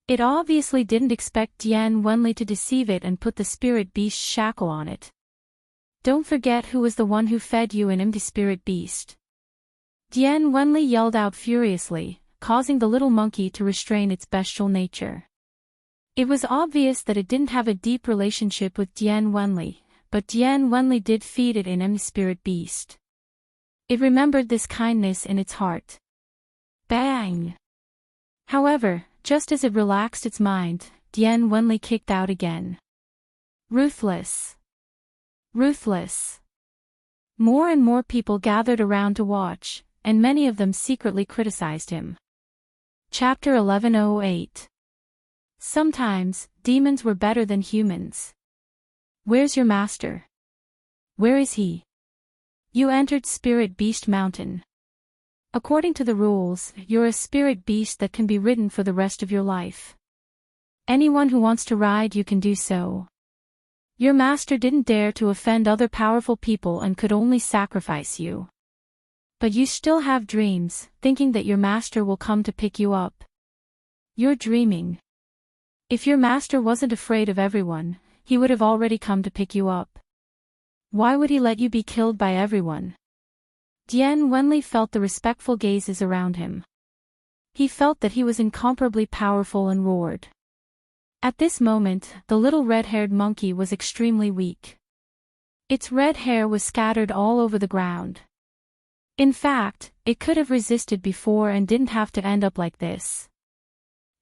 It obviously didn't expect Dian Wenli to deceive it and put the spirit beast's shackle on it. Don't forget who was the one who fed you an empty spirit beast. Dian Wenli yelled out furiously, causing the little monkey to restrain its bestial nature. It was obvious that it didn't have a deep relationship with Dian Wenli, but Dian Wenli did feed it an empty spirit beast. It remembered this kindness in its heart. Bang! However, just as it relaxed its mind, Dian Wenli kicked out again. Ruthless! Ruthless! More and more people gathered around to watch, and many of them secretly criticized him. Chapter 1108. Sometimes, demons were better than humans. Where's your master? Where is he? You entered Spirit Beast Mountain. According to the rules, you're a spirit beast that can be ridden for the rest of your life. Anyone who wants to ride you can do so. Your master didn't dare to offend other powerful people and could only sacrifice you. But you still have dreams, thinking that your master will come to pick you up. You're dreaming. If your master wasn't afraid of everyone, he would have already come to pick you up. Why would he let you be killed by everyone? Dian Wenli felt the respectful gazes around him. He felt that he was incomparably powerful and roared. At this moment, the little red-haired monkey was extremely weak. Its red hair was scattered all over the ground. In fact, it could have resisted before and didn't have to end up like this.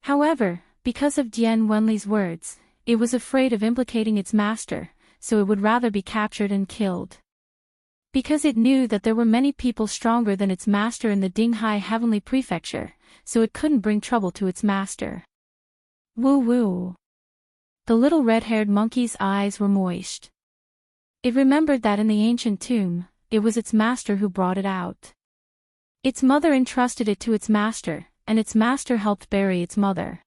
However, because of Dian Wenli's words, it was afraid of implicating its master, so it would rather be captured and killed. Because it knew that there were many people stronger than its master in the Dinghai Heavenly Prefecture, so it couldn't bring trouble to its master. Woo-woo. The little red-haired monkey's eyes were moist. It remembered that in the ancient tomb, it was its master who brought it out. Its mother entrusted it to its master, and its master helped bury its mother.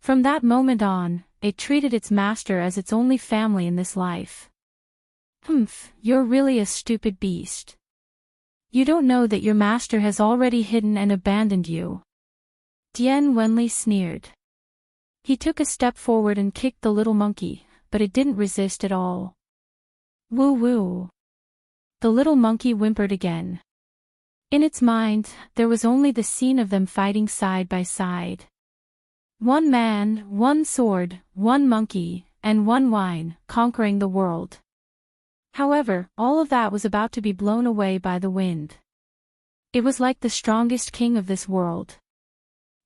From that moment on, it treated its master as its only family in this life. Humph, you're really a stupid beast. You don't know that your master has already hidden and abandoned you. Dian Wenli sneered. He took a step forward and kicked the little monkey, but it didn't resist at all. Woo-woo. The little monkey whimpered again. In its mind, there was only the scene of them fighting side by side. One man, one sword, one monkey, and one wine, conquering the world. However, all of that was about to be blown away by the wind. It was like the strongest king of this world.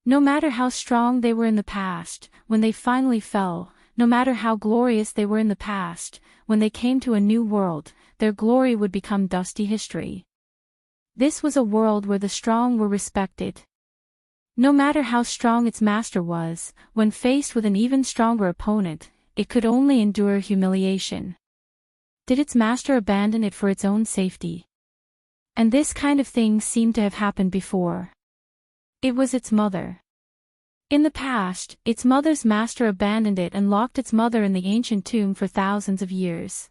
No matter how strong they were in the past, when they finally fell, no matter how glorious they were in the past, when they came to a new world, their glory would become dusty history. This was a world where the strong were respected. No matter how strong its master was, when faced with an even stronger opponent, it could only endure humiliation. Did its master abandon it for its own safety? And this kind of thing seemed to have happened before. It was its mother. In the past, its mother's master abandoned it and locked its mother in the ancient tomb for thousands of years.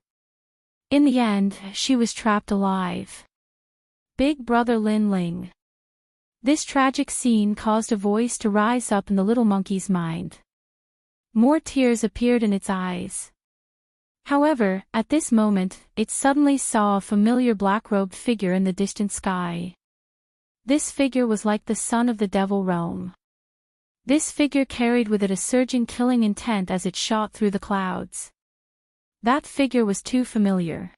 In the end, she was trapped alive. Big brother Lin Ling. This tragic scene caused a voice to rise up in the little monkey's mind. More tears appeared in its eyes. However, at this moment, it suddenly saw a familiar black-robed figure in the distant sky. This figure was like the son of the devil realm. This figure carried with it a surging killing intent as it shot through the clouds. That figure was too familiar.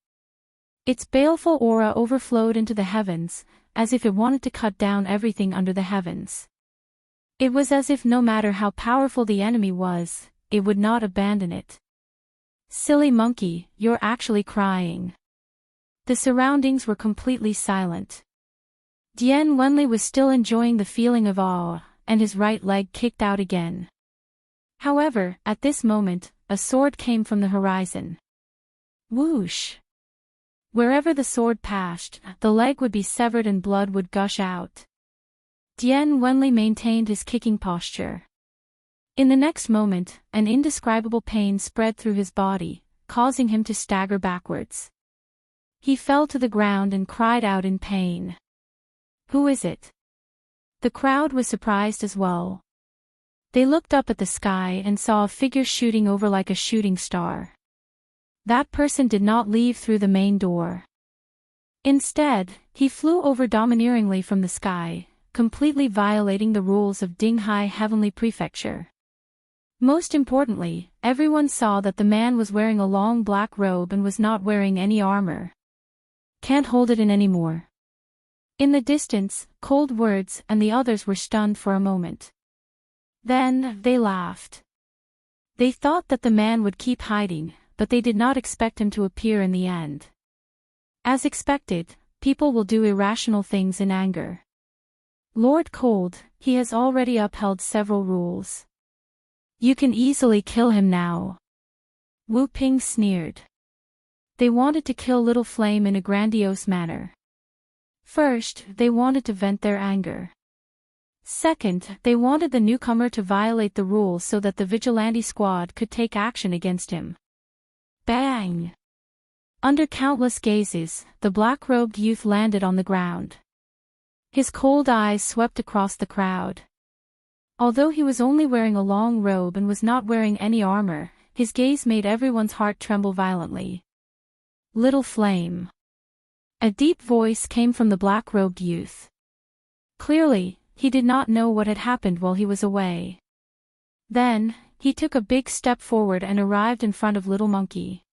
Its baleful aura overflowed into the heavens, as if it wanted to cut down everything under the heavens. It was as if no matter how powerful the enemy was, it would not abandon it. Silly monkey, you're actually crying. The surroundings were completely silent. Dian Wenli was still enjoying the feeling of awe, and his right leg kicked out again. However, at this moment, a sword came from the horizon. Whoosh! Wherever the sword passed, the leg would be severed and blood would gush out. Dian Wenli maintained his kicking posture. In the next moment, an indescribable pain spread through his body, causing him to stagger backwards. He fell to the ground and cried out in pain. Who is it? The crowd was surprised as well. They looked up at the sky and saw a figure shooting over like a shooting star. That person did not leave through the main door. Instead, he flew over domineeringly from the sky, completely violating the rules of Dinghai Heavenly Prefecture. Most importantly, everyone saw that the man was wearing a long black robe and was not wearing any armor. Can't hold it in anymore. In the distance, Cold Words and the others were stunned for a moment. Then, they laughed. They thought that the man would keep hiding, but they did not expect him to appear in the end. As expected, people will do irrational things in anger. Lord Cold, he has already upheld several rules. You can easily kill him now. Wu Ping sneered. They wanted to kill Little Flame in a grandiose manner. First, they wanted to vent their anger. Second, they wanted the newcomer to violate the rules so that the vigilante squad could take action against him. Bang! Under countless gazes, the black-robed youth landed on the ground. His cold eyes swept across the crowd. Although he was only wearing a long robe and was not wearing any armor, his gaze made everyone's heart tremble violently. Little Flame. A deep voice came from the black-robed youth. Clearly, he did not know what had happened while he was away. Then, he took a big step forward and arrived in front of Little Monkey.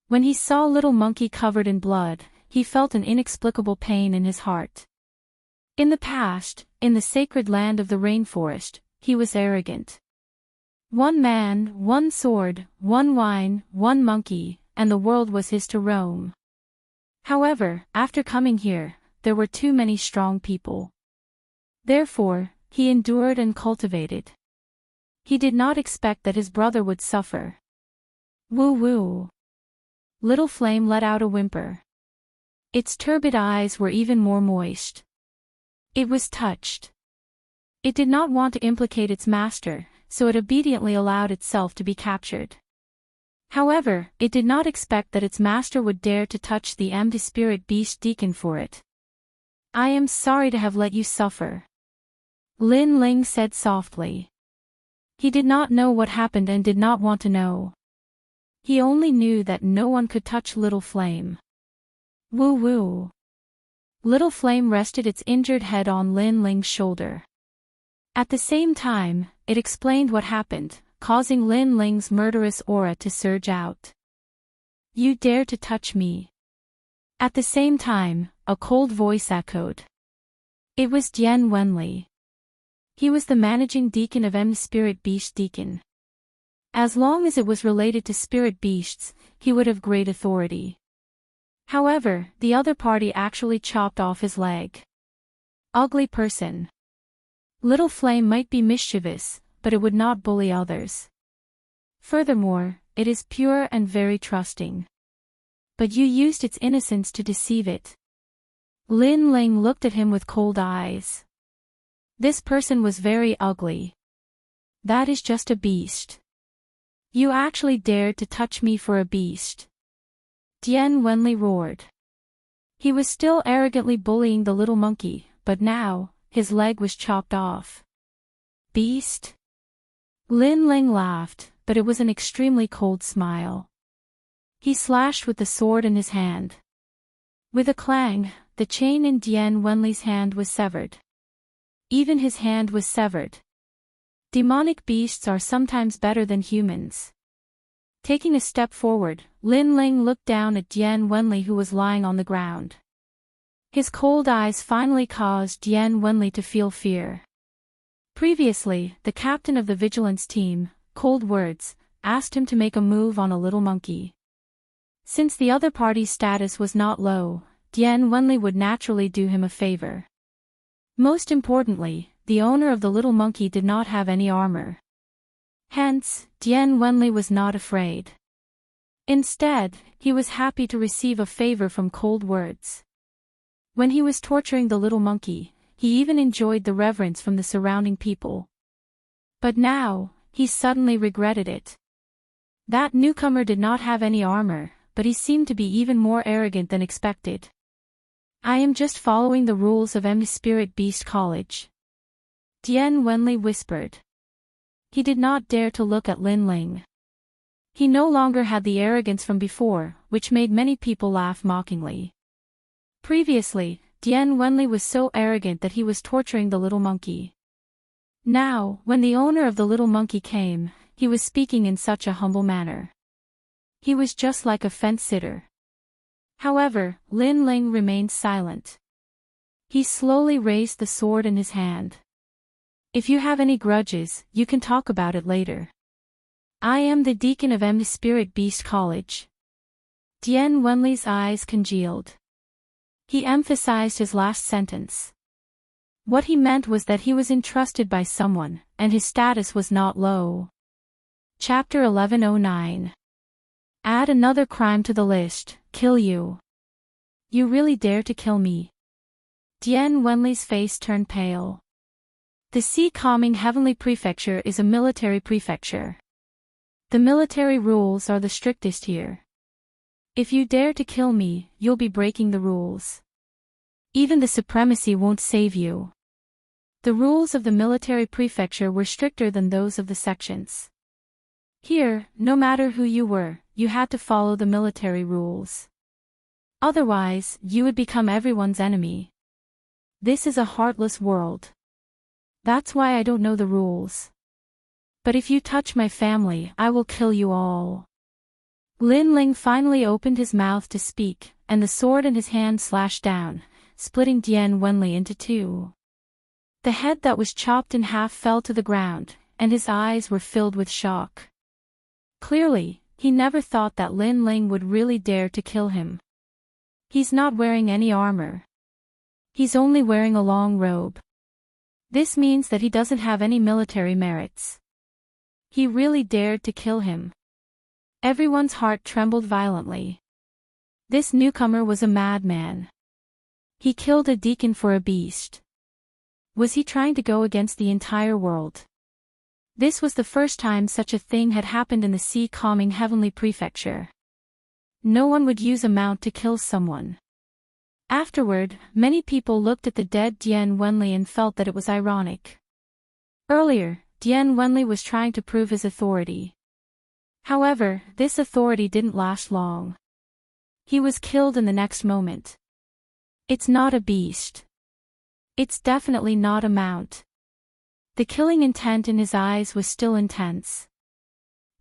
When he saw Little Monkey covered in blood, he felt an inexplicable pain in his heart. In the past, in the sacred land of the rainforest, he was arrogant. One man, one sword, one wine, one monkey, and the world was his to roam. However, after coming here, there were too many strong people. Therefore, he endured and cultivated. He did not expect that his brother would suffer. Woo-woo. Little Flame let out a whimper. Its turbid eyes were even more moist. It was touched. It did not want to implicate its master, so it obediently allowed itself to be captured. However, it did not expect that its master would dare to touch the empty spirit beast deacon for it. "I am sorry to have let you suffer," Lin Ling said softly. He did not know what happened and did not want to know. He only knew that no one could touch Little Flame. Woo-woo. Little Flame rested its injured head on Lin Ling's shoulder. At the same time, it explained what happened, causing Lin Ling's murderous aura to surge out. "You dare to touch me?" At the same time, a cold voice echoed. It was Dian Wenli. He was the managing deacon of M Spirit Beast Deacon. As long as it was related to spirit beasts, he would have great authority. However, the other party actually chopped off his leg. Ugly person. Little Flame might be mischievous, but it would not bully others. Furthermore, it is pure and very trusting. But you used its innocence to deceive it. Lin Ling looked at him with cold eyes. This person was very ugly. That is just a beast. You actually dared to touch me for a beast. Dian Wenli roared. He was still arrogantly bullying the little monkey, but now, his leg was chopped off. Beast? Lin Ling laughed, but it was an extremely cold smile. He slashed with the sword in his hand. With a clang, the chain in Dian Wenli's hand was severed. Even his hand was severed. Demonic beasts are sometimes better than humans. Taking a step forward, Lin Ling looked down at Dian Wenli who was lying on the ground. His cold eyes finally caused Dian Wenli to feel fear. Previously, the captain of the vigilance team, Cold Words, asked him to make a move on a little monkey. Since the other party's status was not low, Dian Wenli would naturally do him a favor. Most importantly, the owner of the little monkey did not have any armor. Hence, Dian Wenli was not afraid. Instead, he was happy to receive a favor from Cold Words. When he was torturing the little monkey, he even enjoyed the reverence from the surrounding people. But now, he suddenly regretted it. That newcomer did not have any armor, but he seemed to be even more arrogant than expected. "I am just following the rules of M Spirit Beast College," Dian Wenli whispered. He did not dare to look at Lin Ling. He no longer had the arrogance from before, which made many people laugh mockingly. Previously, Dian Wenli was so arrogant that he was torturing the little monkey. Now, when the owner of the little monkey came, he was speaking in such a humble manner. He was just like a fence-sitter. However, Lin Ling remained silent. He slowly raised the sword in his hand. "If you have any grudges, you can talk about it later. I am the deacon of M Spirit Beast College." Dian Wenli's eyes congealed. He emphasized his last sentence. What he meant was that he was entrusted by someone, and his status was not low. Chapter 1109. Add another crime to the list, kill you. You really dare to kill me? Dian Wenli's face turned pale. The Sea Calming Heavenly Prefecture is a military prefecture. The military rules are the strictest here. If you dare to kill me, you'll be breaking the rules. Even the supremacy won't save you. The rules of the military prefecture were stricter than those of the sections. Here, no matter who you were, you had to follow the military rules. Otherwise, you would become everyone's enemy. This is a heartless world. That's why I don't know the rules. But if you touch my family, I will kill you all. Lin Ling finally opened his mouth to speak, and the sword in his hand slashed down, splitting Dian Wenli into two. The head that was chopped in half fell to the ground, and his eyes were filled with shock. Clearly, he never thought that Lin Ling would really dare to kill him. He's not wearing any armor. He's only wearing a long robe. This means that he doesn't have any military merits. He really dared to kill him. Everyone's heart trembled violently. This newcomer was a madman. He killed a deacon for a beast. Was he trying to go against the entire world? This was the first time such a thing had happened in the sea calming heavenly prefecture. No one would use a mount to kill someone. Afterward, many people looked at the dead Dian Wenli and felt that it was ironic. Earlier, Dian Wenli was trying to prove his authority. However, this authority didn't last long. He was killed in the next moment. It's not a beast. It's definitely not a mount. The killing intent in his eyes was still intense.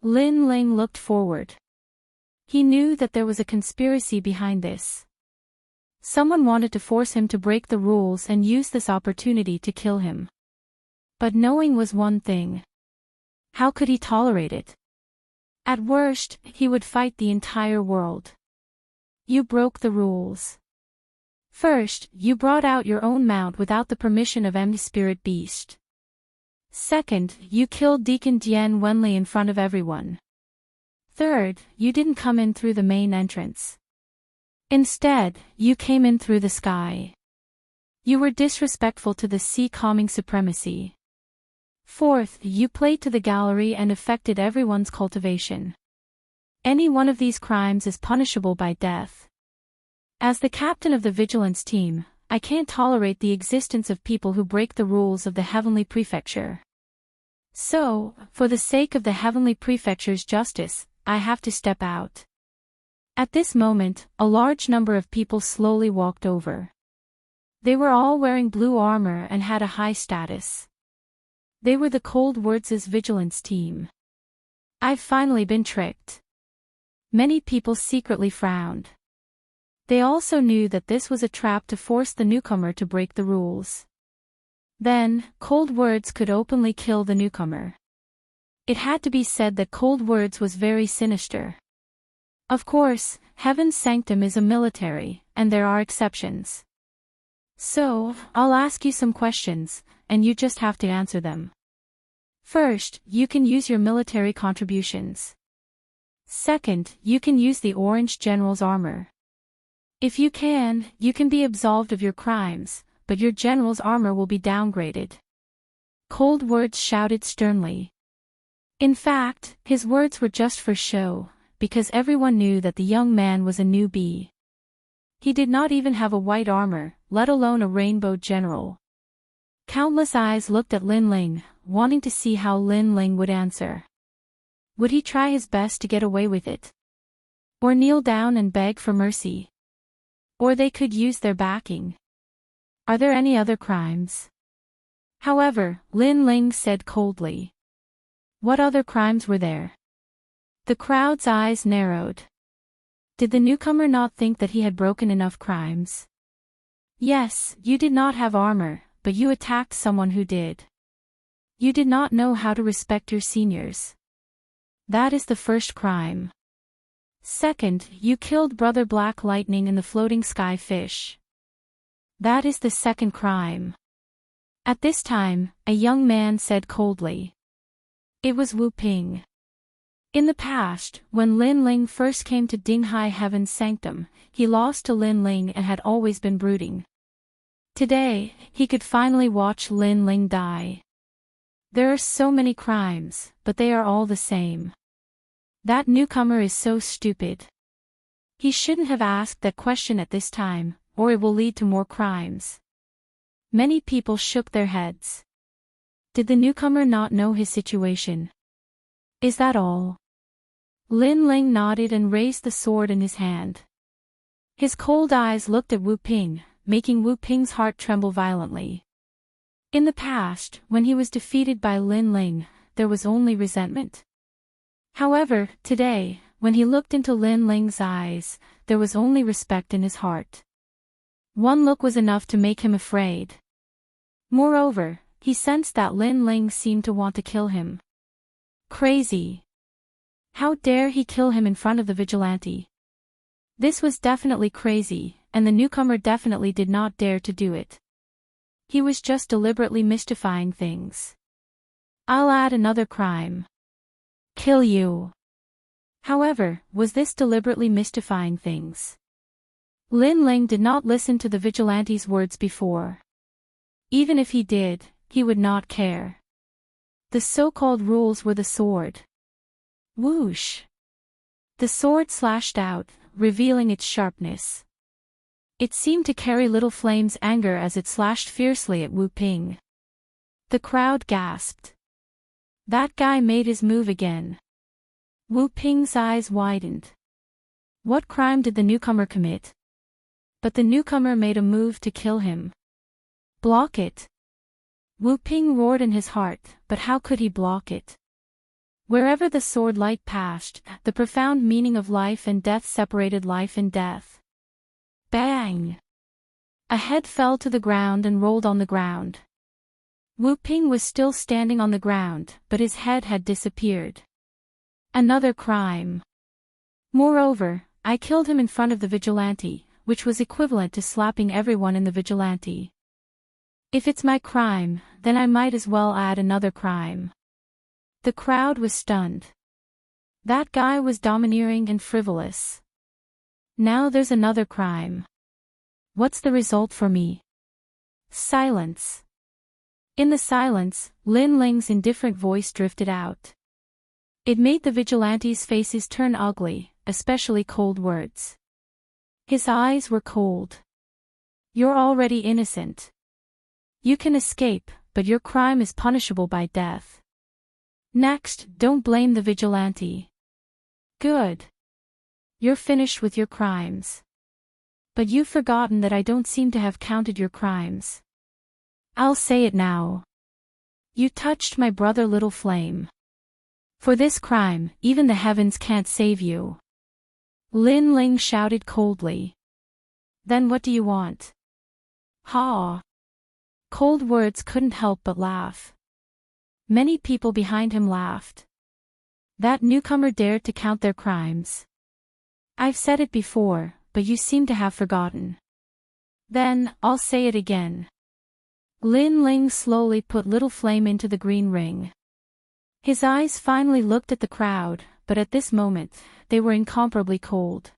Lin Ling looked forward. He knew that there was a conspiracy behind this. Someone wanted to force him to break the rules and use this opportunity to kill him. But knowing was one thing. How could he tolerate it? At worst, he would fight the entire world. You broke the rules. First, you brought out your own mount without the permission of M. Spirit Beast. Second, you killed Deacon Dian Wenli in front of everyone. Third, you didn't come in through the main entrance. Instead, you came in through the sky. You were disrespectful to the sea calming supremacy. Fourth, you played to the gallery and affected everyone's cultivation. Any one of these crimes is punishable by death. As the captain of the vigilance team, I can't tolerate the existence of people who break the rules of the heavenly prefecture. So, for the sake of the heavenly prefecture's justice, I have to step out. At this moment, a large number of people slowly walked over. They were all wearing blue armor and had a high status. They were the Cold Words' vigilance team. I've finally been tricked. Many people secretly frowned. They also knew that this was a trap to force the newcomer to break the rules. Then, Cold Words could openly kill the newcomer. It had to be said that Cold Words was very sinister. Of course, Heaven's Sanctum is a military, and there are exceptions. So, I'll ask you some questions, and you just have to answer them. First, you can use your military contributions. Second, you can use the Orange General's armor. If you can be absolved of your crimes, but your general's armor will be downgraded. Cold Words shouted sternly. In fact, his words were just for show, because everyone knew that the young man was a newbie. He did not even have a white armor, let alone a rainbow general. Countless eyes looked at Lin Ling, wanting to see how Lin Ling would answer. Would he try his best to get away with it? Or kneel down and beg for mercy? Or they could use their backing. Are there any other crimes? However, Lin Ling said coldly. What other crimes were there? The crowd's eyes narrowed. Did the newcomer not think that he had broken enough crimes? Yes, you did not have armor, but you attacked someone who did. You did not know how to respect your seniors. That is the first crime. Second, you killed Brother Black Lightning in the floating sky fish. That is the second crime. At this time, a young man said coldly. It was Wu Ping. In the past, when Lin Ling first came to Dinghai Heaven's Sanctum, he lost to Lin Ling and had always been brooding. Today, he could finally watch Lin Ling die. There are so many crimes, but they are all the same. That newcomer is so stupid. He shouldn't have asked that question at this time, or it will lead to more crimes. Many people shook their heads. Did the newcomer not know his situation? Is that all? Lin Ling nodded and raised the sword in his hand. His cold eyes looked at Wu Ping, making Wu Ping's heart tremble violently. In the past, when he was defeated by Lin Ling, there was only resentment. However, today, when he looked into Lin Ling's eyes, there was only respect in his heart. One look was enough to make him afraid. Moreover, he sensed that Lin Ling seemed to want to kill him. Crazy. How dare he kill him in front of the vigilante? This was definitely crazy, and the newcomer definitely did not dare to do it. He was just deliberately mystifying things. I'll add another crime. Kill you. However, was this deliberately mystifying things? Lin Ling did not listen to the vigilante's words before. Even if he did, he would not care. The so-called rules were the sword. Whoosh! The sword slashed out, revealing its sharpness. It seemed to carry Little Flame's anger as it slashed fiercely at Wu Ping. The crowd gasped. That guy made his move again. Wu Ping's eyes widened. What crime did the newcomer commit? But the newcomer made a move to kill him. Block it. Wu Ping roared in his heart, but how could he block it? Wherever the sword light passed, the profound meaning of life and death separated life and death. Bang! A head fell to the ground and rolled on the ground. Wu Ping was still standing on the ground, but his head had disappeared. Another crime. Moreover, I killed him in front of the vigilante, which was equivalent to slapping everyone in the vigilante. If it's my crime, then I might as well add another crime. The crowd was stunned. That guy was domineering and frivolous. Now there's another crime. What's the result for me? Silence. In the silence, Lin Ling's indifferent voice drifted out. It made the vigilantes' faces turn ugly, especially cold words. His eyes were cold. You're already innocent. You can escape, but your crime is punishable by death. Next, don't blame the vigilante. Good. You're finished with your crimes. But you've forgotten that I don't seem to have counted your crimes. I'll say it now. You touched my brother Little Flame. For this crime, even the heavens can't save you. Lin Ling shouted coldly. Then what do you want? Ha! Cold words couldn't help but laugh. Many people behind him laughed. That newcomer dared to count their crimes. I've said it before, but you seem to have forgotten. Then, I'll say it again. Lin Ling slowly put Little Flame into the green ring. His eyes finally looked at the crowd, but at this moment, they were incomparably cold.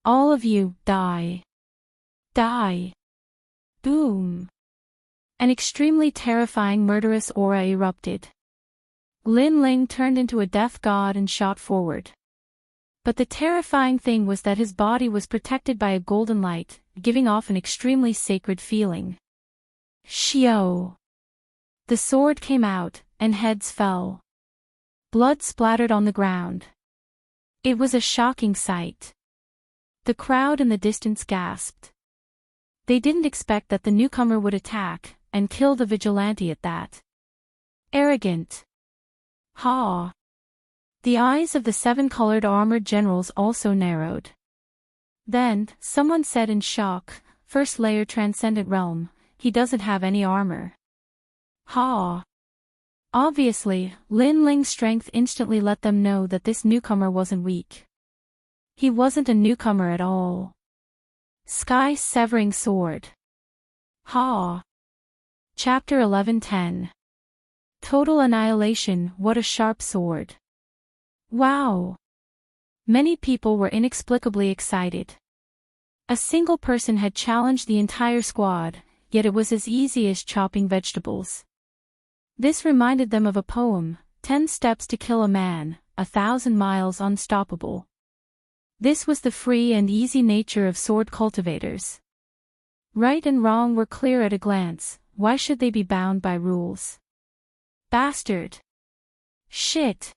All of you, die. Die. Boom. An extremely terrifying murderous aura erupted. Lin Ling turned into a death god and shot forward. But the terrifying thing was that his body was protected by a golden light, giving off an extremely sacred feeling. Shio! The sword came out, and heads fell. Blood splattered on the ground. It was a shocking sight. The crowd in the distance gasped. They didn't expect that the newcomer would attack, and kill the vigilante at that. Arrogant. Ha! The eyes of the seven-colored armored generals also narrowed. Then, someone said in shock, First layer transcendent realm, he doesn't have any armor. Ha! Obviously, Lin Ling's strength instantly let them know that this newcomer wasn't weak. He wasn't a newcomer at all. Sky-severing sword. Ha! Chapter 11:10. Total annihilation. What a sharp sword. Wow! Many people were inexplicably excited. A single person had challenged the entire squad, yet it was as easy as chopping vegetables. This reminded them of a poem, 10 Steps to Kill a Man, 1,000 Miles Unstoppable. This was the free and easy nature of sword cultivators. Right and wrong were clear at a glance, why should they be bound by rules? Bastard! Shit!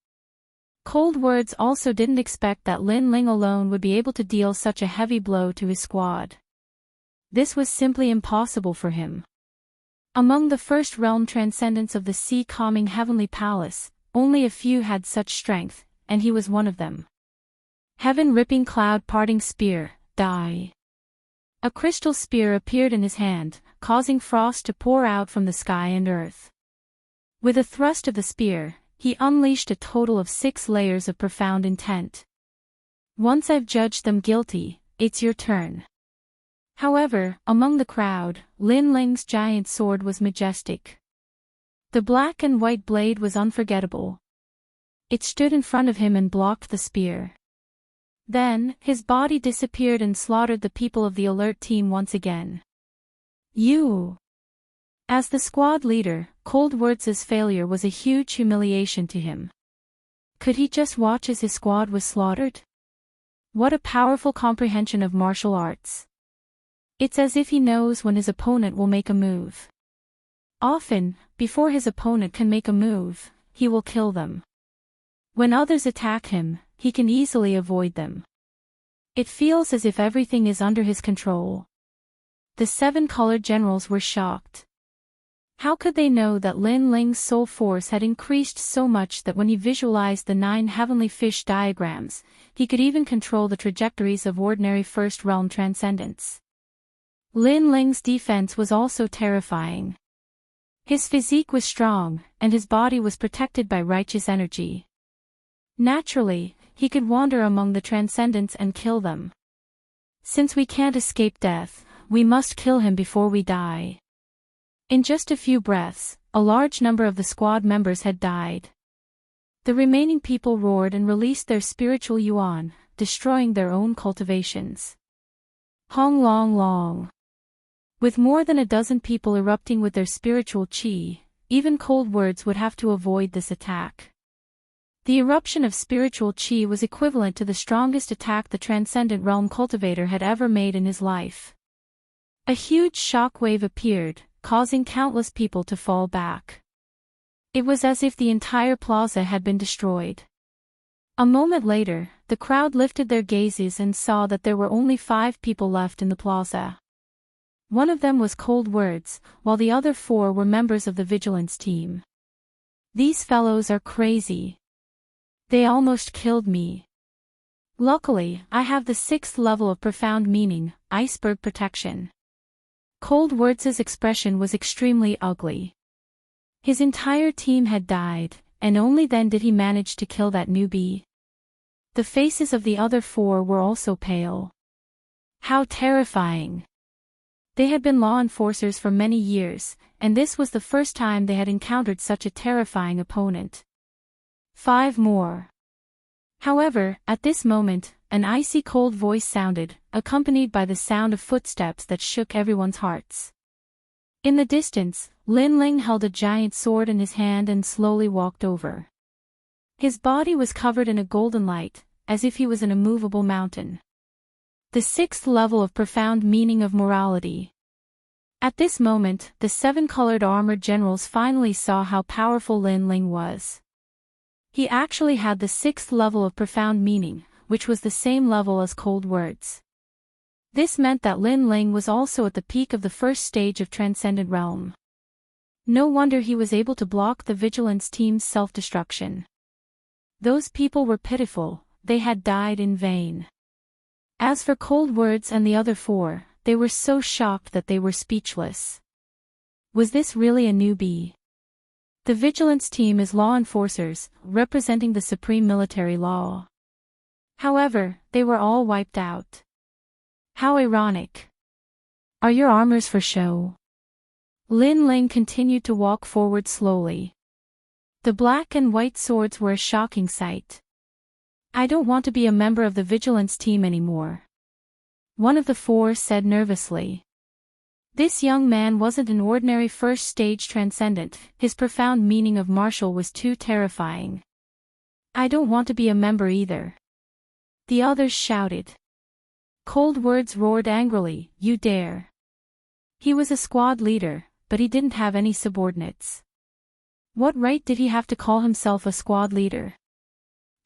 Cold words also didn't expect that Lin Ling alone would be able to deal such a heavy blow to his squad. This was simply impossible for him. Among the first realm transcendents of the sea-calming heavenly palace, only a few had such strength, and he was one of them. Heaven-ripping cloud-parting spear, die. A crystal spear appeared in his hand, causing frost to pour out from the sky and earth. With a thrust of the spear, he unleashed a total of 6 layers of profound intent. Once I've judged them guilty, it's your turn. However, among the crowd, Lin Ling's giant sword was majestic. The black and white blade was unforgettable. It stood in front of him and blocked the spear. Then, his body disappeared and slaughtered the people of the alert team once again. You! As the squad leader, Coldwords' failure was a huge humiliation to him. Could he just watch as his squad was slaughtered? What a powerful comprehension of martial arts. It's as if he knows when his opponent will make a move. Often, before his opponent can make a move, he will kill them. When others attack him, he can easily avoid them. It feels as if everything is under his control. The 7 colored generals were shocked. How could they know that Lin Ling's soul force had increased so much that when he visualized the 9 heavenly fish diagrams, he could even control the trajectories of ordinary first realm transcendence? Lin Ling's defense was also terrifying. His physique was strong, and his body was protected by righteous energy. Naturally, he could wander among the transcendents and kill them. Since we can't escape death, we must kill him before we die. In just a few breaths, a large number of the squad members had died. The remaining people roared and released their spiritual yuan, destroying their own cultivations. Hong Long Long. With more than a dozen people erupting with their spiritual chi, even Coldwords would have to avoid this attack. The eruption of spiritual chi was equivalent to the strongest attack the Transcendent Realm cultivator had ever made in his life. A huge shock wave appeared, causing countless people to fall back. It was as if the entire plaza had been destroyed. A moment later, the crowd lifted their gazes and saw that there were only 5 people left in the plaza. One of them was Coldwords, while the other 4 were members of the vigilance team. These fellows are crazy. They almost killed me. Luckily, I have the 6th level of profound meaning, iceberg protection. Coldwords' expression was extremely ugly. His entire team had died, and only then did he manage to kill that newbie. The faces of the other 4 were also pale. How terrifying! They had been law enforcers for many years, and this was the first time they had encountered such a terrifying opponent. 5 more. However, at this moment, an icy cold voice sounded, accompanied by the sound of footsteps that shook everyone's hearts. In the distance, Lin Ling held a giant sword in his hand and slowly walked over. His body was covered in a golden light, as if he was an immovable mountain. The 6th level of profound meaning of morality. At this moment, the 7 colored armored generals finally saw how powerful Lin Ling was. He actually had the 6th level of profound meaning, which was the same level as Coldwords. This meant that Lin Ling was also at the peak of the first stage of Transcendent Realm. No wonder he was able to block the vigilance team's self-destruction. Those people were pitiful, they had died in vain. As for Coldwords and the other 4, they were so shocked that they were speechless. Was this really a newbie? The vigilance team is law enforcers, representing the supreme military law. However, they were all wiped out. How ironic. Are your armors for show? Lin Ling continued to walk forward slowly. The black and white swords were a shocking sight. I don't want to be a member of the vigilance team anymore. One of the 4 said nervously. This young man wasn't an ordinary first-stage transcendent, his profound meaning of martial was too terrifying. I don't want to be a member either. The others shouted. Coldwords roared angrily, you dare. He was a squad leader, but he didn't have any subordinates. What right did he have to call himself a squad leader?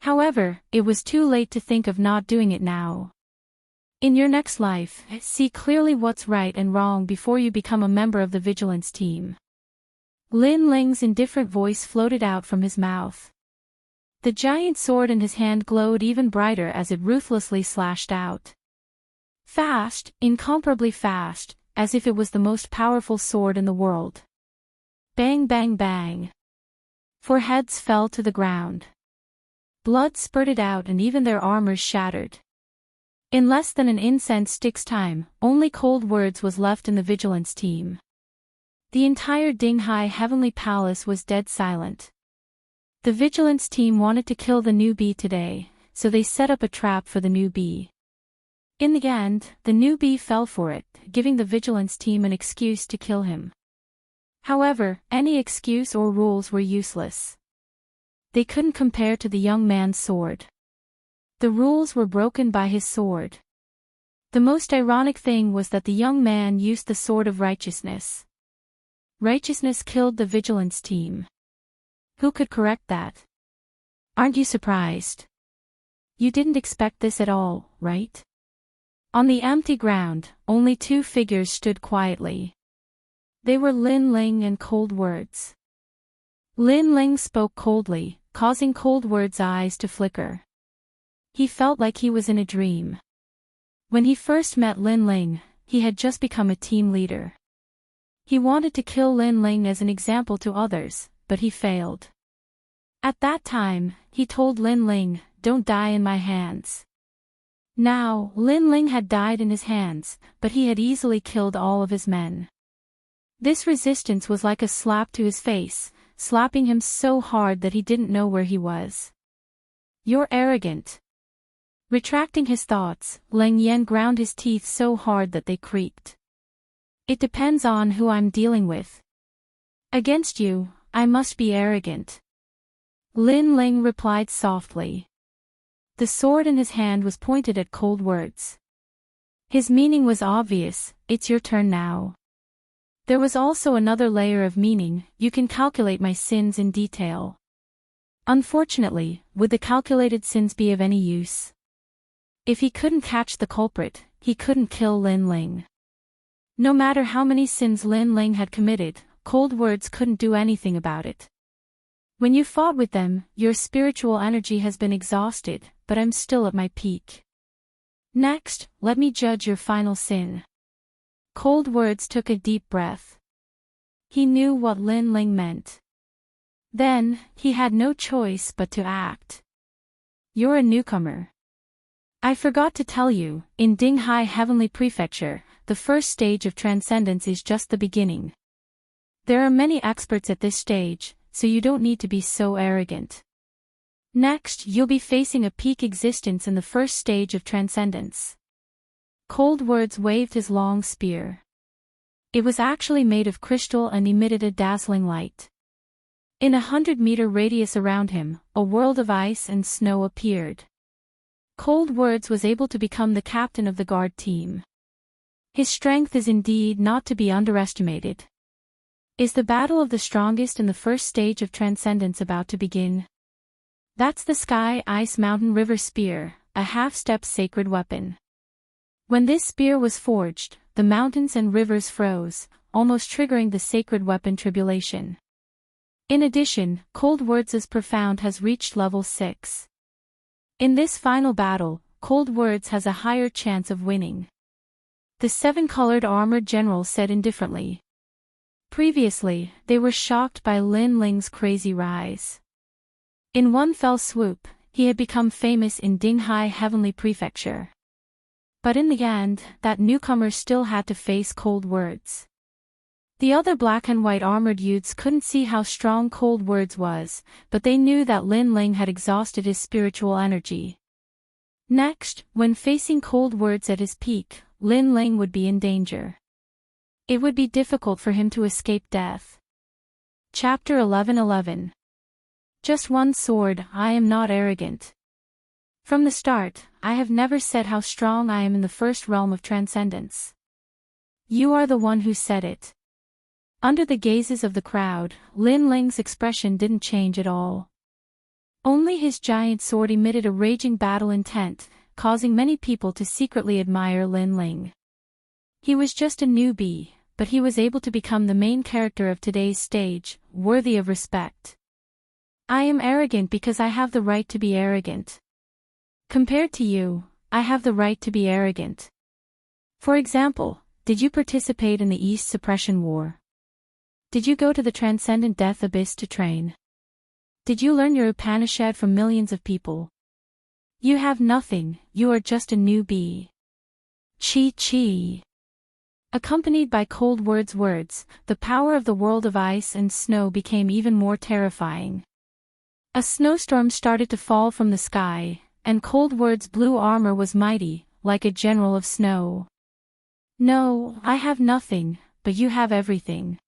However, it was too late to think of not doing it now. In your next life, see clearly what's right and wrong before you become a member of the vigilance team. Lin Ling's indifferent voice floated out from his mouth. The giant sword in his hand glowed even brighter as it ruthlessly slashed out. Fast, incomparably fast, as if it was the most powerful sword in the world. Bang bang bang. Four heads fell to the ground. Blood spurted out and even their armors shattered. In less than an incense stick's time, only cold words was left in the vigilance team. The entire Dinghai Heavenly Palace was dead silent. The vigilance team wanted to kill the newbie today, so they set up a trap for the newbie. In the end, the newbie fell for it, giving the vigilance team an excuse to kill him. However, any excuse or rules were useless. They couldn't compare to the young man's sword. The rules were broken by his sword. The most ironic thing was that the young man used the sword of righteousness. Righteousness killed the vigilance team. Who could correct that? Aren't you surprised? You didn't expect this at all, right? On the empty ground, only two figures stood quietly. They were Lin Ling and Cold Words. Lin Ling spoke coldly, causing Cold Words' eyes to flicker. He felt like he was in a dream. When he first met Lin Ling, he had just become a team leader. He wanted to kill Lin Ling as an example to others, but he failed. At that time, he told Lin Ling, "Don't die in my hands." Now, Lin Ling had died in his hands, but he had easily killed all of his men. This resistance was like a slap to his face, slapping him so hard that he didn't know where he was. "You're arrogant." Retracting his thoughts, Lang Yen ground his teeth so hard that they creaked. "It depends on who I'm dealing with. Against you, I must be arrogant." Lin Ling replied softly. The sword in his hand was pointed at Cold Words. His meaning was obvious: it's your turn now. There was also another layer of meaning: you can calculate my sins in detail. Unfortunately, would the calculated sins be of any use? If he couldn't catch the culprit, he couldn't kill Lin Ling. No matter how many sins Lin Ling had committed, Cold Words couldn't do anything about it. "When you fought with them, your spiritual energy has been exhausted, but I'm still at my peak. Next, let me judge your final sin." Cold Words took a deep breath. He knew what Lin Ling meant. Then, he had no choice but to act. "You're a newcomer. I forgot to tell you, in Dinghai Heavenly Prefecture, the first stage of transcendence is just the beginning. There are many experts at this stage, so you don't need to be so arrogant. Next, you'll be facing a peak existence in the first stage of transcendence." Cold Words waved his long spear. It was actually made of crystal and emitted a dazzling light. In a 100-meter radius around him, a world of ice and snow appeared. Cold Words was able to become the captain of the guard team. His strength is indeed not to be underestimated. Is the battle of the strongest in the first stage of transcendence about to begin? That's the Sky Ice Mountain River Spear, a half-step sacred weapon. When this spear was forged, the mountains and rivers froze, almost triggering the sacred weapon tribulation. In addition, Cold Words' Profound has reached level 6. In this final battle, Cold Words has a higher chance of winning. The 7-colored armored general said indifferently. Previously, they were shocked by Lin Ling's crazy rise. In one fell swoop, he had become famous in Dinghai Heavenly Prefecture. But in the end, that newcomer still had to face Cold Words. The other black and white armored youths couldn't see how strong Cold Words was, but they knew that Lin Ling had exhausted his spiritual energy. Next, when facing Cold Words at his peak, Lin Ling would be in danger. It would be difficult for him to escape death. Chapter 11:11. Just one sword. I am not arrogant. From the start, I have never said how strong I am in the first realm of transcendence. You are the one who said it. Under the gazes of the crowd, Lin Ling's expression didn't change at all. Only his giant sword emitted a raging battle intent, causing many people to secretly admire Lin Ling. He was just a newbie, but he was able to become the main character of today's stage, worthy of respect. I am arrogant because I have the right to be arrogant. Compared to you, I have the right to be arrogant. For example, did you participate in the East Suppression War? Did you go to the Transcendent Death Abyss to train? Did you learn your Upanishad from millions of people? You have nothing, you are just a newbie. Chi. Accompanied by cold words, the power of the world of ice and snow became even more terrifying. A snowstorm started to fall from the sky, and Cold Word's blue armor was mighty, like a general of snow. No, I have nothing, but you have everything.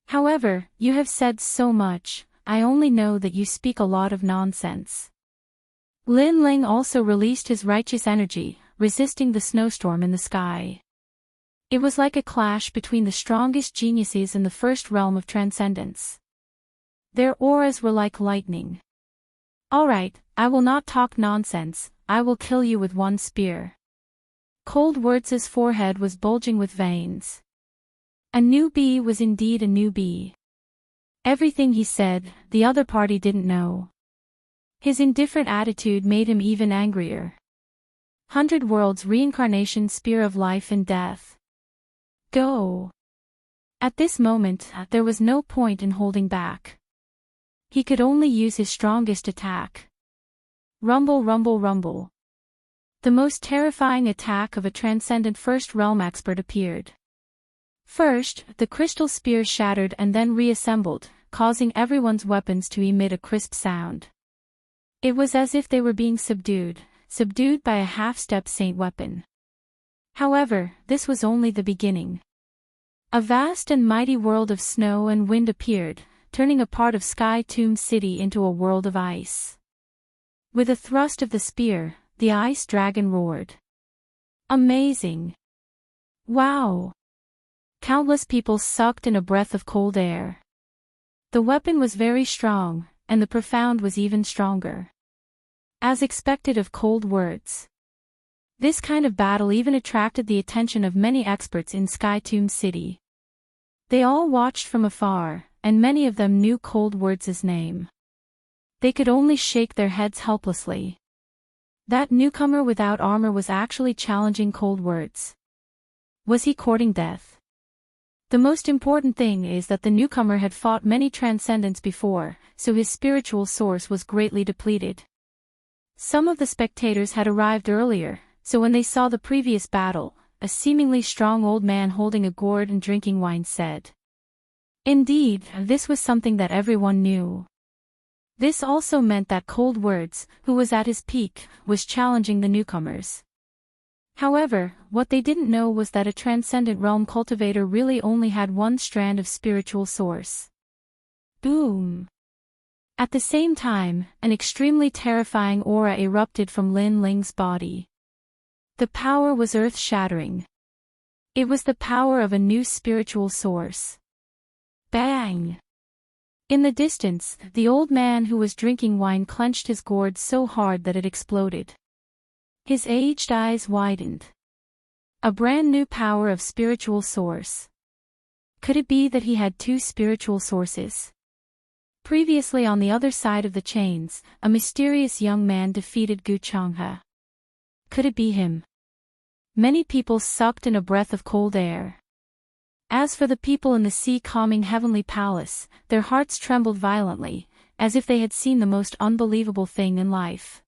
However, you have said so much, I only know that you speak a lot of nonsense. Lin Ling also released his righteous energy, resisting the snowstorm in the sky. It was like a clash between the strongest geniuses in the first realm of transcendence. Their auras were like lightning. Alright, I will not talk nonsense, I will kill you with one spear. Cold Words' forehead was bulging with veins. A newbie was indeed a newbie. Everything he said, the other party didn't know. His indifferent attitude made him even angrier. 100 Worlds Reincarnation Spear of Life and Death. Go! At this moment, there was no point in holding back. He could only use his strongest attack. Rumble, rumble, rumble. The most terrifying attack of a transcendent first realm expert appeared. First, the crystal spear shattered and then reassembled, causing everyone's weapons to emit a crisp sound. It was as if they were being subdued by a half-step saint weapon. However, this was only the beginning. A vast and mighty world of snow and wind appeared, turning a part of Sky Tomb City into a world of ice. With a thrust of the spear, the ice dragon roared. Amazing! Wow! Countless people sucked in a breath of cold air. The weapon was very strong, and the profound was even stronger. As expected of Cold Words. This kind of battle even attracted the attention of many experts in Sky Tomb City. They all watched from afar, and many of them knew Cold Words' name. They could only shake their heads helplessly. That newcomer without armor was actually challenging Cold Words. Was he courting death? The most important thing is that the newcomer had fought many transcendents before, so his spiritual source was greatly depleted. Some of the spectators had arrived earlier, so when they saw the previous battle, a seemingly strong old man holding a gourd and drinking wine said. Indeed, this was something that everyone knew. This also meant that Cold Words, who was at his peak, was challenging the newcomers. However, what they didn't know was that a transcendent realm cultivator really only had one strand of spiritual source. Boom! At the same time, an extremely terrifying aura erupted from Lin Ling's body. The power was earth-shattering. It was the power of a new spiritual source. Bang! In the distance, the old man who was drinking wine clenched his gourd so hard that it exploded. His aged eyes widened. A brand new power of spiritual source. Could it be that he had two spiritual sources? Previously on the other side of the chains, a mysterious young man defeated Gu Changhe. Could it be him? Many people sucked in a breath of cold air. As for the people in the sea-calming heavenly palace, their hearts trembled violently, as if they had seen the most unbelievable thing in life.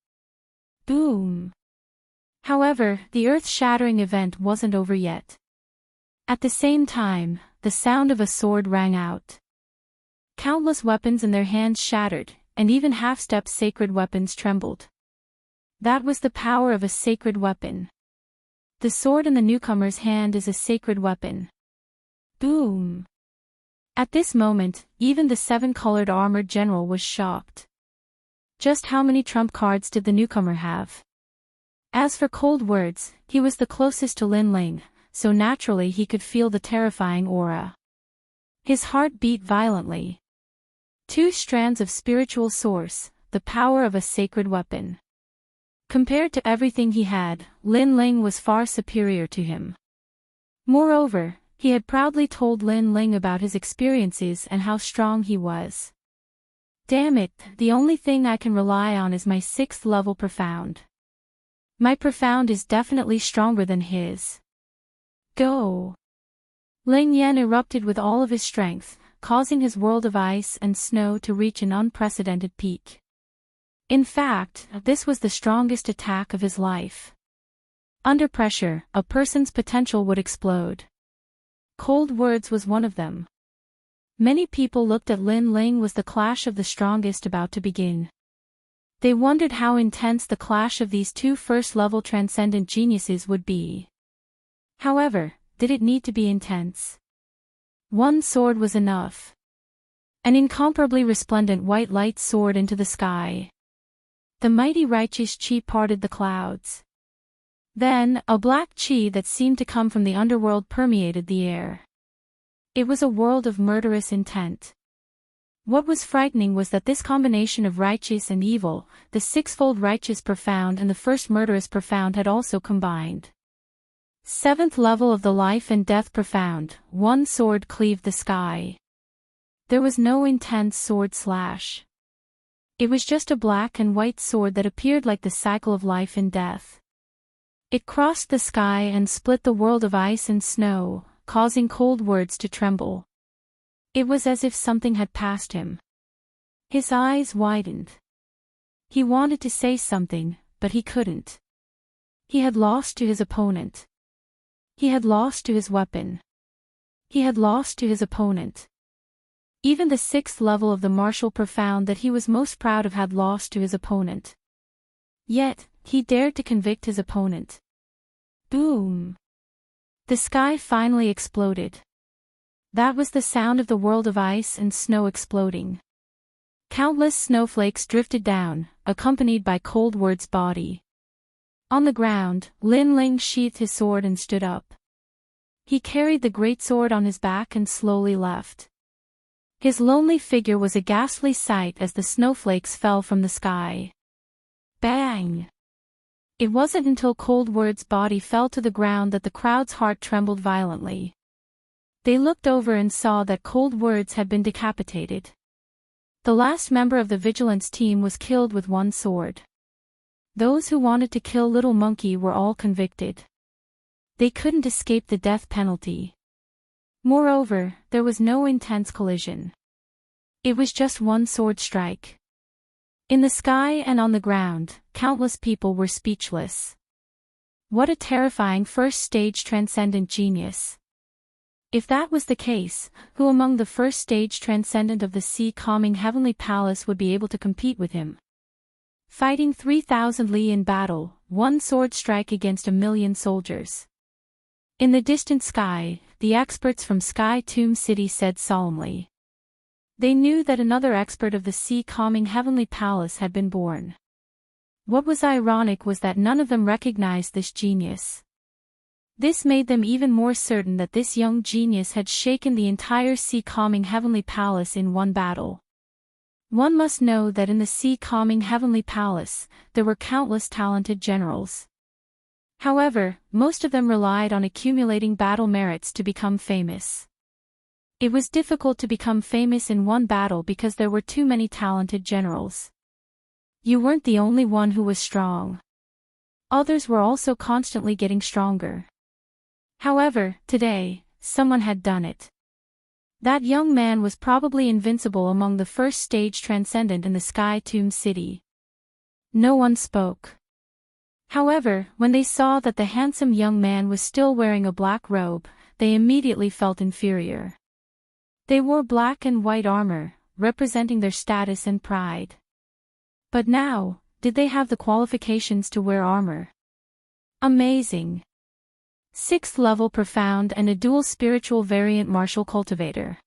Boom! However, the earth-shattering event wasn't over yet. At the same time, the sound of a sword rang out. Countless weapons in their hands shattered, and even half-step sacred weapons trembled. That was the power of a sacred weapon. The sword in the newcomer's hand is a sacred weapon. Boom! At this moment, even the seven-colored armored general was shocked. Just how many trump cards did the newcomer have? As for Cold Words, he was the closest to Lin Ling, so naturally he could feel the terrifying aura. His heart beat violently. Two strands of spiritual source, the power of a sacred weapon. Compared to everything he had, Lin Ling was far superior to him. Moreover, he had proudly told Lin Ling about his experiences and how strong he was. Damn it, the only thing I can rely on is my 6th level profound. My profound is definitely stronger than his. Go! Ling Yan erupted with all of his strength, causing his world of ice and snow to reach an unprecedented peak. In fact, this was the strongest attack of his life. Under pressure, a person's potential would explode. Cold words was one of them. Many people looked at Lin Ling was the clash of the strongest about to begin. They wondered how intense the clash of these two first-level transcendent geniuses would be. However, did it need to be intense? One sword was enough. An incomparably resplendent white light soared into the sky. The mighty righteous chi parted the clouds. Then, a black chi that seemed to come from the underworld permeated the air. It was a world of murderous intent. What was frightening was that this combination of righteous and evil, the 6-fold righteous profound and the first murderous profound had also combined. 7th level of the life and death profound, one sword cleaved the sky. There was no intense sword slash. It was just a black and white sword that appeared like the cycle of life and death. It crossed the sky and split the world of ice and snow, causing cold words to tremble. It was as if something had passed him. His eyes widened. He wanted to say something, but he couldn't. He had lost to his opponent. He had lost to his weapon. He had lost to his opponent. Even the 6th level of the martial profound that he was most proud of had lost to his opponent. Yet, he dared to convict his opponent. Boom! The sky finally exploded. That was the sound of the world of ice and snow exploding. Countless snowflakes drifted down, accompanied by Cold Word's body. On the ground, Lin Ling sheathed his sword and stood up. He carried the great sword on his back and slowly left. His lonely figure was a ghastly sight as the snowflakes fell from the sky. Bang! It wasn't until Cold Word's body fell to the ground that the crowd's heart trembled violently. They looked over and saw that Cold Words had been decapitated. The last member of the vigilance team was killed with one sword. Those who wanted to kill Little Monkey were all convicted. They couldn't escape the death penalty. Moreover, there was no intense collision. It was just one sword strike. In the sky and on the ground, countless people were speechless. What a terrifying first-stage transcendent genius. If that was the case, who among the first-stage transcendent of the sea-calming heavenly palace would be able to compete with him? Fighting 3,000 li in battle, one sword strike against 1,000,000 soldiers. In the distant sky, the experts from Sky Tomb City said solemnly. They knew that another expert of the sea-calming heavenly palace had been born. What was ironic was that none of them recognized this genius. This made them even more certain that this young genius had shaken the entire sea-calming heavenly palace in one battle. One must know that in the sea-calming heavenly palace, there were countless talented generals. However, most of them relied on accumulating battle merits to become famous. It was difficult to become famous in one battle because there were too many talented generals. You weren't the only one who was strong. Others were also constantly getting stronger. However, today, someone had done it. That young man was probably invincible among the first-stage transcendent in the Sky Tomb City. No one spoke. However, when they saw that the handsome young man was still wearing a black robe, they immediately felt inferior. They wore black and white armor, representing their status and pride. But now, did they have the qualifications to wear armor? Amazing! 6th level profound and a dual spiritual variant martial cultivator.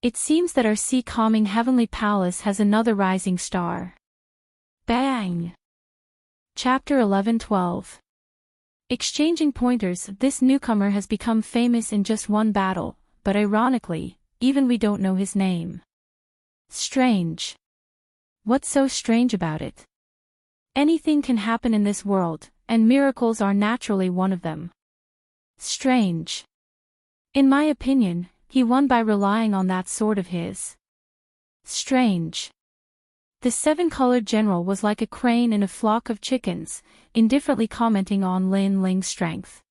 It seems that our sea-calming heavenly palace has another rising star. Bang! Chapter 11-12. Exchanging pointers. This newcomer has become famous in just one battle, but ironically, even we don't know his name. Strange. What's so strange about it? Anything can happen in this world, and miracles are naturally one of them. Strange. In my opinion, he won by relying on that sword of his. Strange. The seven-colored general was like a crane in a flock of chickens, indifferently commenting on Lin Ling's strength.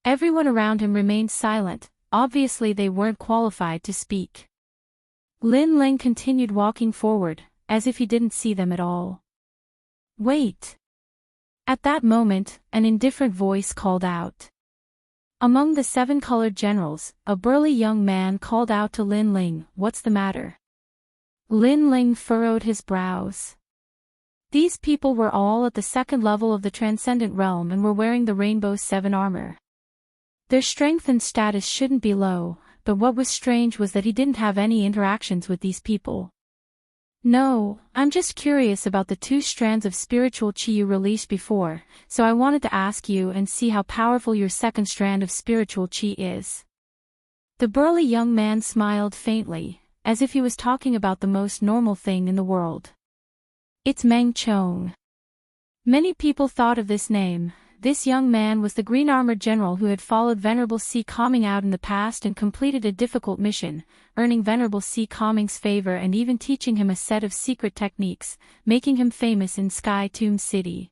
Everyone around him remained silent, obviously they weren't qualified to speak. Lin Ling continued walking forward, as if he didn't see them at all. Wait! At that moment, an indifferent voice called out. Among the seven-colored generals, a burly young man called out to Lin Ling, "What's the matter?" Lin Ling furrowed his brows. These people were all at the second level of the transcendent realm and were wearing the Rainbow Seven armor. Their strength and status shouldn't be low, but what was strange was that he didn't have any interactions with these people. "No, I'm just curious about the 2 strands of spiritual chi you released before, so I wanted to ask you and see how powerful your second strand of spiritual chi is." The burly young man smiled faintly, as if he was talking about the most normal thing in the world. "It's Meng Chong." Many people thought of this name. This young man was the green-armored general who had followed Venerable C. Calming out in the past and completed a difficult mission, earning Venerable C. Calming's favor and even teaching him a set of secret techniques, making him famous in Sky Tomb City.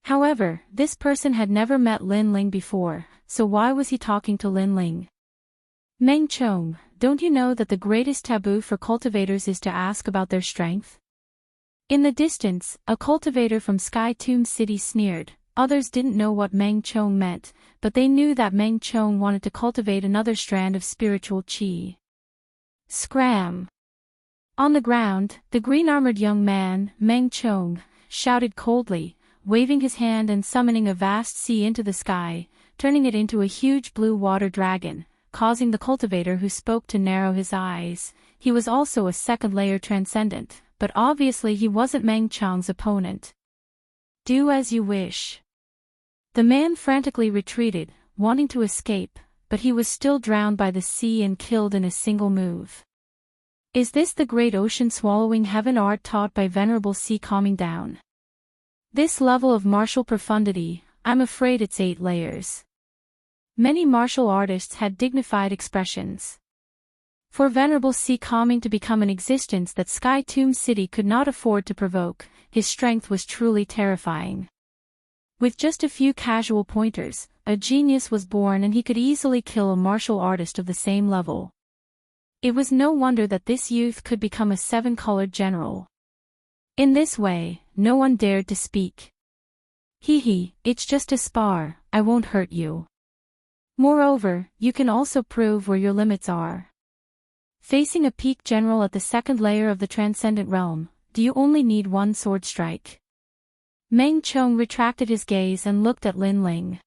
However, this person had never met Lin Ling before, so why was he talking to Lin Ling? "Meng Chong, don't you know that the greatest taboo for cultivators is to ask about their strength?" In the distance, a cultivator from Sky Tomb City sneered. Others didn't know what Meng Chong meant, but they knew that Meng Chong wanted to cultivate another strand of spiritual chi. Scram! On the ground, the green-armored young man, Meng Chong, shouted coldly, waving his hand and summoning a vast sea into the sky, turning it into a huge blue water dragon, causing the cultivator who spoke to narrow his eyes. He was also a second-layer transcendent, but obviously he wasn't Meng Chong's opponent. "Do as you wish." The man frantically retreated, wanting to escape, but he was still drowned by the sea and killed in a single move. Is this the great ocean-swallowing heaven art taught by Venerable C. Calming Down? This level of martial profundity, I'm afraid it's 8 layers. Many martial artists had dignified expressions. For Venerable C. Calming to become an existence that Sky Tomb City could not afford to provoke, his strength was truly terrifying. With just a few casual pointers, a genius was born and he could easily kill a martial artist of the same level. It was no wonder that this youth could become a 7-colored general. In this way, no one dared to speak. "Hee, it's just a spar, I won't hurt you. Moreover, you can also prove where your limits are." Facing a peak general at the second layer of the transcendent realm, do you only need 1 sword strike? Meng Chong retracted his gaze and looked at Lin Ling.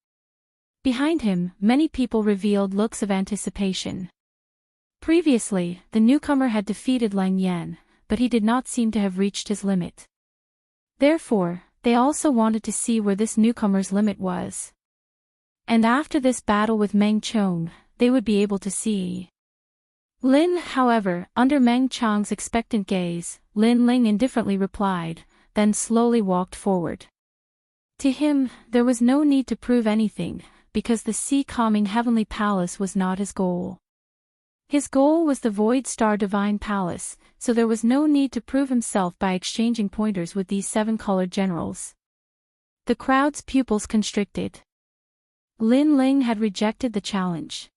Behind him, many people revealed looks of anticipation. Previously, the newcomer had defeated Lang Yan, but he did not seem to have reached his limit. Therefore, they also wanted to see where this newcomer's limit was. And after this battle with Meng Chong, they would be able to see. Lin, however, under Meng Chong's expectant gaze, Lin Ling indifferently replied, then slowly walked forward. To him, there was no need to prove anything, because the Sea Calming Heavenly Palace was not his goal. His goal was the Void Star Divine Palace, so there was no need to prove himself by exchanging pointers with these 7-colored generals. The crowd's pupils constricted. Lin Ling had rejected the challenge.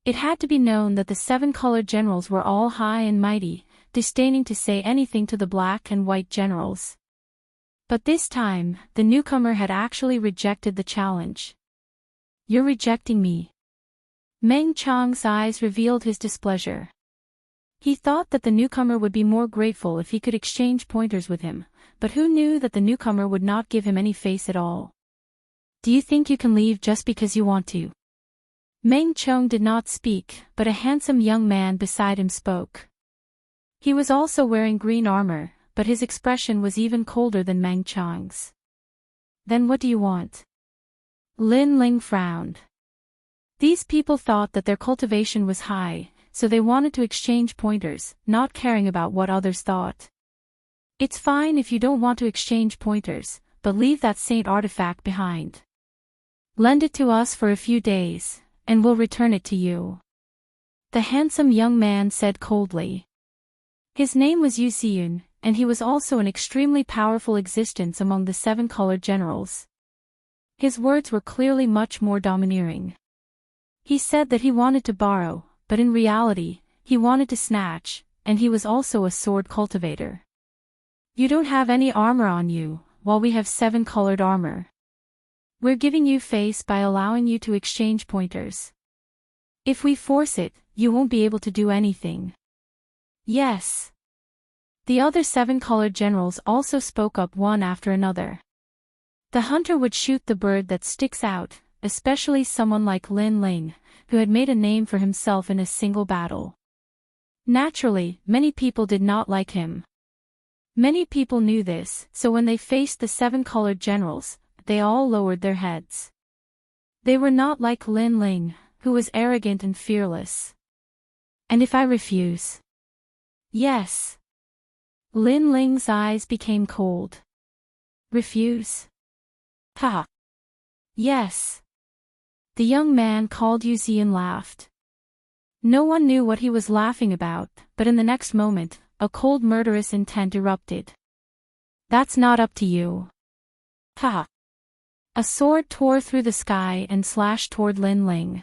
It had to be known that the 7-colored generals were all high and mighty, disdaining to say anything to the black and white generals. But this time, the newcomer had actually rejected the challenge. "You're rejecting me." Meng Chong's eyes revealed his displeasure. He thought that the newcomer would be more grateful if he could exchange pointers with him, but who knew that the newcomer would not give him any face at all? "Do you think you can leave just because you want to?" Meng Chong did not speak, but a handsome young man beside him spoke. He was also wearing green armor, but his expression was even colder than Meng Chong's. "Then what do you want?" Lin Ling frowned. These people thought that their cultivation was high, so they wanted to exchange pointers, not caring about what others thought. It's fine if you don't want to exchange pointers, but leave that saint artifact behind. Lend it to us for a few days, and we'll return it to you. The handsome young man said coldly. His name was Yu Xiyun, and he was also an extremely powerful existence among the seven-colored generals. His words were clearly much more domineering. He said that he wanted to borrow, but in reality, he wanted to snatch, and he was also a sword cultivator. You don't have any armor on you, while we have seven-colored armor. We're giving you face by allowing you to exchange pointers. If we force it, you won't be able to do anything. Yes. The other seven-colored generals also spoke up one after another. The hunter would shoot the bird that sticks out, especially someone like Lin Ling, who had made a name for himself in a single battle. Naturally, many people did not like him. Many people knew this, so when they faced the seven-colored generals, they all lowered their heads. They were not like Lin Ling, who was arrogant and fearless. And if I refuse? Yes. Lin Ling's eyes became cold. Refuse? Ha! Yes. The young man called Yu Xiyun laughed. No one knew what he was laughing about, but in the next moment, a cold murderous intent erupted. That's not up to you. Ha! A sword tore through the sky and slashed toward Lin Ling.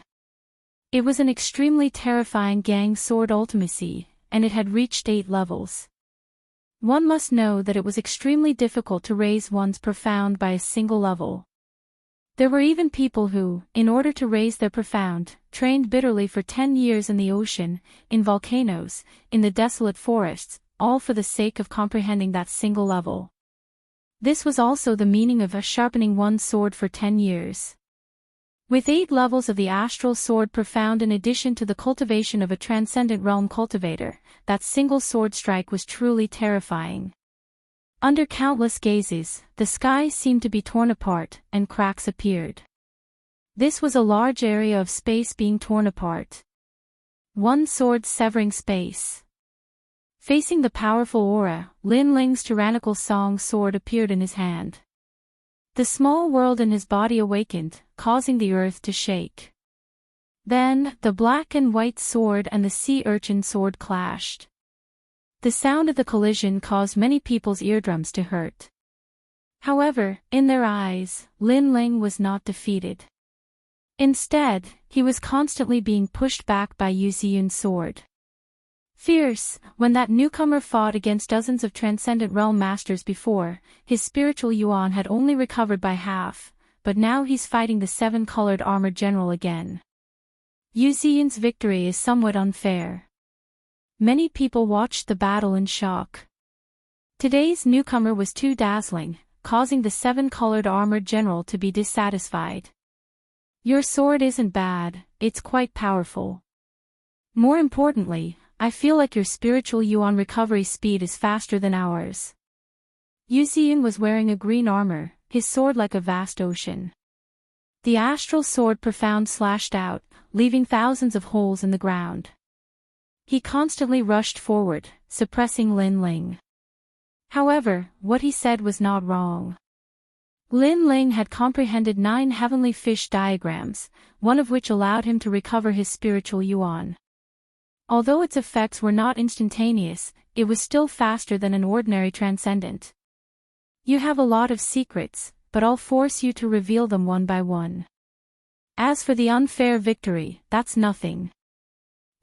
It was an extremely terrifying gang sword ultimacy, and it had reached 8 levels. One must know that it was extremely difficult to raise one's profound by a single level. There were even people who, in order to raise their profound, trained bitterly for 10 years in the ocean, in volcanoes, in the desolate forests, all for the sake of comprehending that single level. This was also the meaning of sharpening one's sword for 10 years. With 8 levels of the astral sword profound in addition to the cultivation of a transcendent realm cultivator, that single sword strike was truly terrifying. Under countless gazes, the sky seemed to be torn apart, and cracks appeared. This was a large area of space being torn apart. One sword severing space. Facing the powerful aura, Lin Ling's tyrannical song sword appeared in his hand. The small world in his body awakened, causing the earth to shake. Then, the black and white sword and the sea urchin sword clashed. The sound of the collision caused many people's eardrums to hurt. However, in their eyes, Lin Ling was not defeated. Instead, he was constantly being pushed back by Yu Xiyun's sword. Fierce, when that newcomer fought against dozens of transcendent realm masters before, his spiritual yuan had only recovered by half, but now he's fighting the seven-colored armored general again. Yu Xiyun's victory is somewhat unfair. Many people watched the battle in shock. Today's newcomer was too dazzling, causing the seven-colored armored general to be dissatisfied. Your sword isn't bad, it's quite powerful. More importantly, I feel like your spiritual yuan recovery speed is faster than ours. Yu Xiyun was wearing a green armor, his sword like a vast ocean. The astral sword profound slashed out, leaving thousands of holes in the ground. He constantly rushed forward, suppressing Lin Ling. However, what he said was not wrong. Lin Ling had comprehended 9 heavenly fish diagrams, one of which allowed him to recover his spiritual yuan. Although its effects were not instantaneous, it was still faster than an ordinary transcendent. You have a lot of secrets, but I'll force you to reveal them one by one. As for the unfair victory, that's nothing.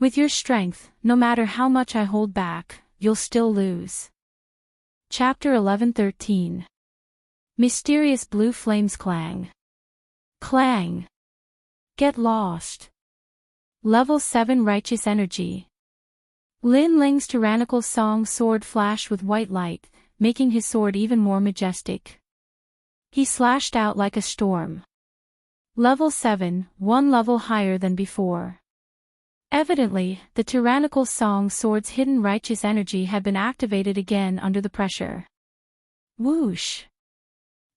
With your strength, no matter how much I hold back, you'll still lose. Chapter 11:13. Mysterious blue flames clang. Clang. Get lost. Level 7 Righteous Energy. Lin Ling's tyrannical song sword flashed with white light, making his sword even more majestic. He slashed out like a storm. Level 7, 1 level higher than before. Evidently, the tyrannical song sword's hidden righteous energy had been activated again under the pressure. Whoosh!